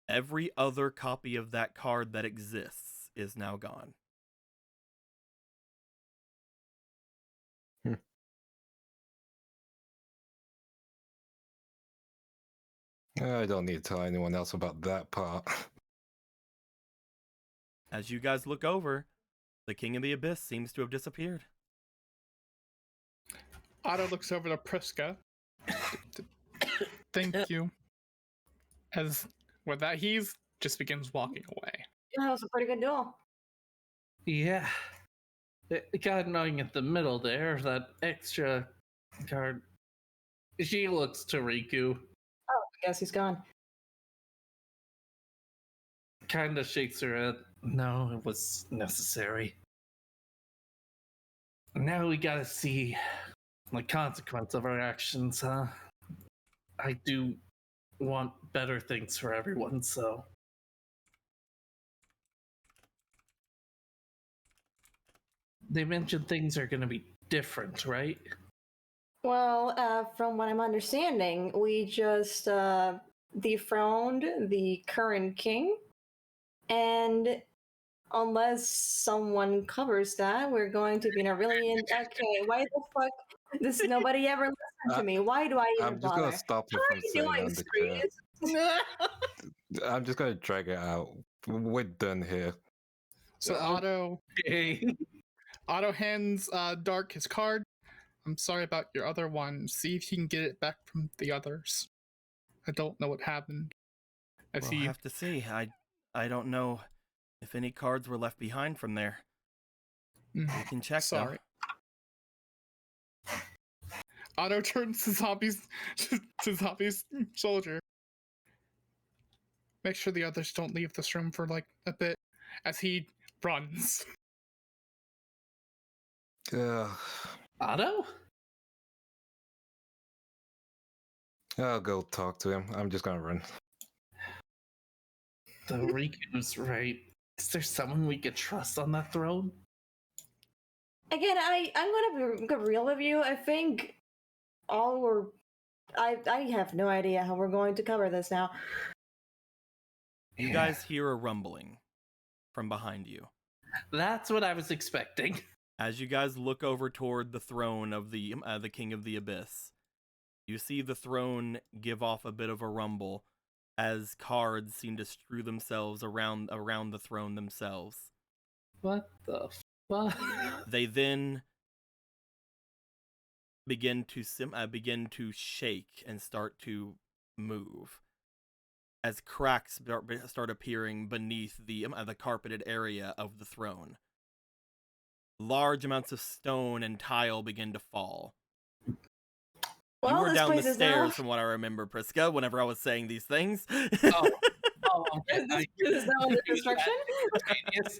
every other copy of that card that exists is now gone. I don't need to tell anyone else about that part. As you guys look over, the King of the Abyss seems to have disappeared. Otto looks over to Priska. Thank you. As with that, he's just begins walking away. That was a pretty good duel. Yeah. It got annoying at the middle there. That extra card. She looks to Riku, I guess he's gone. kind of shakes her head. No, it was necessary. Now we gotta see the consequence of our actions, huh? I do want better things for everyone, so. They mentioned things are gonna be different, right? Well, from what I'm understanding, we just dethroned the current king, and unless someone covers that, we're going to be in a really okay. Why the fuck does nobody ever listen to me? Why do I even I'm just gonna bother? stop you How from are you saying doing, under chat. Screez? I'm just gonna drag it out. We're done here. So Okay. Otto hands Dark his card. I'm sorry about your other one. See if you can get it back from the others. I don't know what happened. We'll have to see. I don't know if any cards were left behind from there. We can check. Sorry. Otto turns to Zombie's soldier. Make sure the others don't leave this room for like a bit as he runs. Otto? I'll go talk to him. I'm just gonna run. The Riku's right. Is there someone we could trust on that throne? Again, I'm gonna be real with you. I think I have no idea how we're going to cover this now. You guys hear a rumbling from behind you. That's what I was expecting. As you guys look over toward the throne of the King of the Abyss, you see the throne give off a bit of a rumble as cards seem to strew themselves around the throne themselves. What the fuck? They then begin to shake and start to move as cracks start appearing beneath the carpeted area of the throne. Large amounts of stone and tile begin to fall. Well, you were this down the place is stairs now- from what I remember, Priska, whenever I was saying these things. Okay. Is that under construction? Yes.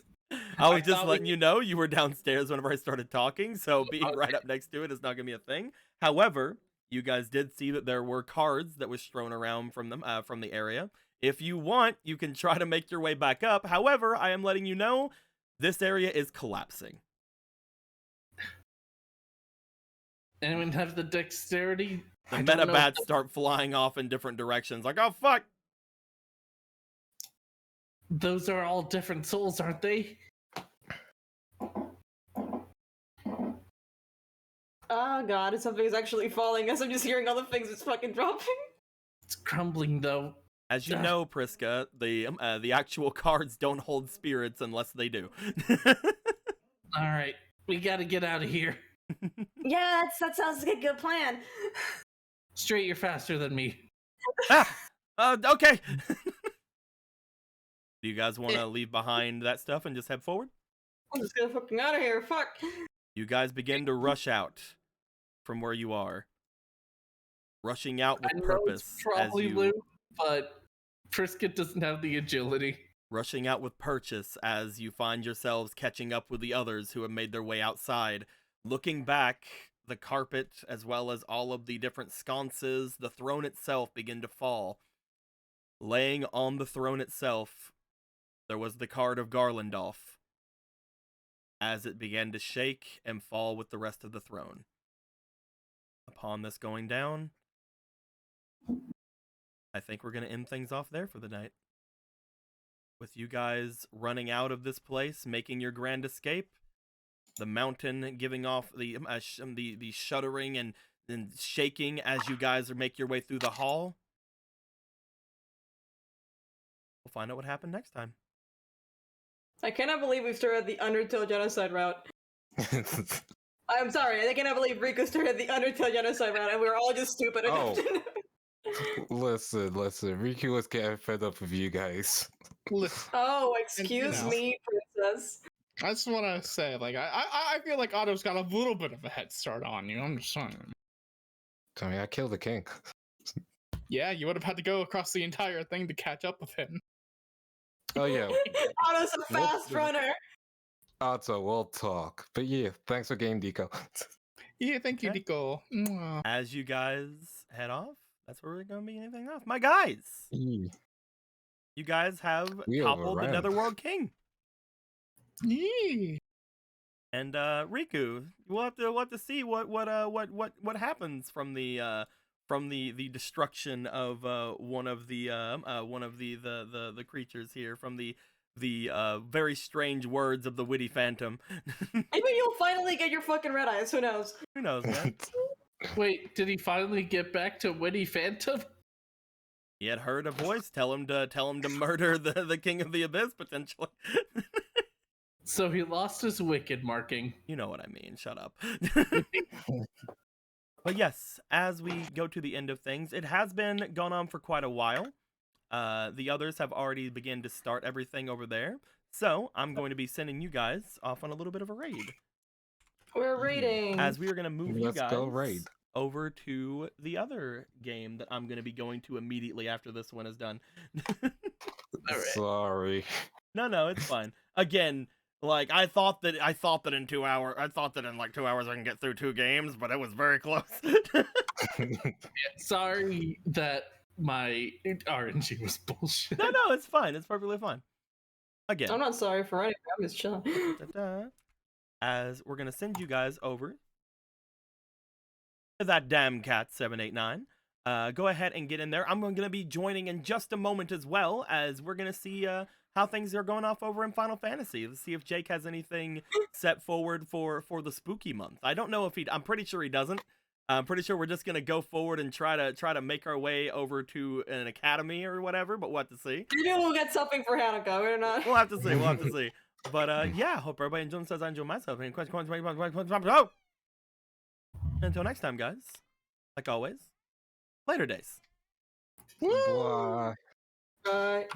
I was I just thought letting you know you were downstairs whenever I started talking, so being right up next to it is not going to be a thing. However, you guys did see that there were cards that was strewn around from them from the area. If you want, you can try to make your way back up. However, I am letting you know this area is collapsing. Anyone have the dexterity? The I don't know metabats start flying off in different directions. Like, oh, fuck! Those are all different souls, aren't they? Oh god, something's actually falling as I'm just hearing all the things that's fucking dropping. It's crumbling, though. As you know, Priska, the actual cards don't hold spirits unless they do. All right, we gotta get out of here. Yeah, that sounds like a good plan. Straight, you're faster than me. Okay. Do you guys want to leave behind that stuff and just head forward? I'm just gonna fucking out of here, fuck. You guys begin to rush out from where you are. Rushing out with I know purpose. it's probably as you, Lou, but Frisket doesn't have the agility. Rushing out with purchase as you find yourselves catching up with the others who have made their way outside. Looking back, the carpet, as well as all of the different sconces, the throne itself begin to fall. Laying on the throne itself, there was the card of Garlandolf, as it began to shake and fall with the rest of the throne. Upon this going down, I think we're going to end things off there for the night. With you guys running out of this place, making your grand escape, the mountain giving off the shuddering and shaking as you guys make your way through the hall. We'll find out what happened next time. I cannot believe we've started the Undertale genocide route. I'm sorry, I cannot believe Rico started the Undertale genocide route and we were all just stupid. Oh. Listen. Riku was getting fed up with you guys. Listen, Oh, And, you excuse know. me, princess. I just want to say, like, I feel like Otto's got a little bit of a head start on you. I'm just saying. I mean, I killed the king. Yeah, you would have had to go across the entire thing to catch up with him. Oh yeah, Otto's a fast runner. Otto, we'll talk. But yeah, thanks for game deco. Yeah, thank you, Okay. Nico. Mwah. As you guys head off, that's where we're gonna be anything off. My guys, you guys have We toppled the overran. Netherworld King. Yeah. And Riku, we'll have to see what happens from the destruction of one of the creatures here, from the very strange words of the witty phantom. Maybe you'll finally get your fucking red eyes. Who knows? Who knows, man? Wait, did he finally get back to Witty Phantom? He had heard a voice tell him to murder the King of the Abyss potentially. So he lost his wicked marking. You know what I mean. Shut up. But yes, as we go to the end of things, it has been gone on for quite a while. The others have already begun to start everything over there. So I'm going to be sending you guys off on a little bit of a raid. We're raiding. As we are going to move you Let's guys go raid. over to the other game that I'm going to be going to immediately after this one is done. Sorry. No, it's fine. Again, like I thought that in 2 hours, in like 2 hours I can get through 2 games, but it was very close. Sorry that my RNG was bullshit. No, it's fine. It's perfectly fine. Again, I'm not sorry for anything. I'm just chilling. as we're gonna send you guys over to that damn cat 789. Go ahead and get in there. I'm gonna be joining in just a moment as well, as we're gonna see how things are going off over in Final Fantasy. Let's see if Jake has anything set forward for the spooky month. I don't know if I'm pretty sure he doesn't. I'm pretty sure we're just gonna go forward and try to make our way over to an academy or whatever, but we'll have to see. Maybe we'll get something for Hanukkah. We're not. We'll have to see. But yeah, hope everybody enjoys as I enjoy myself. Any questions? Until next time, guys. Like always, later days. Bye. Bye.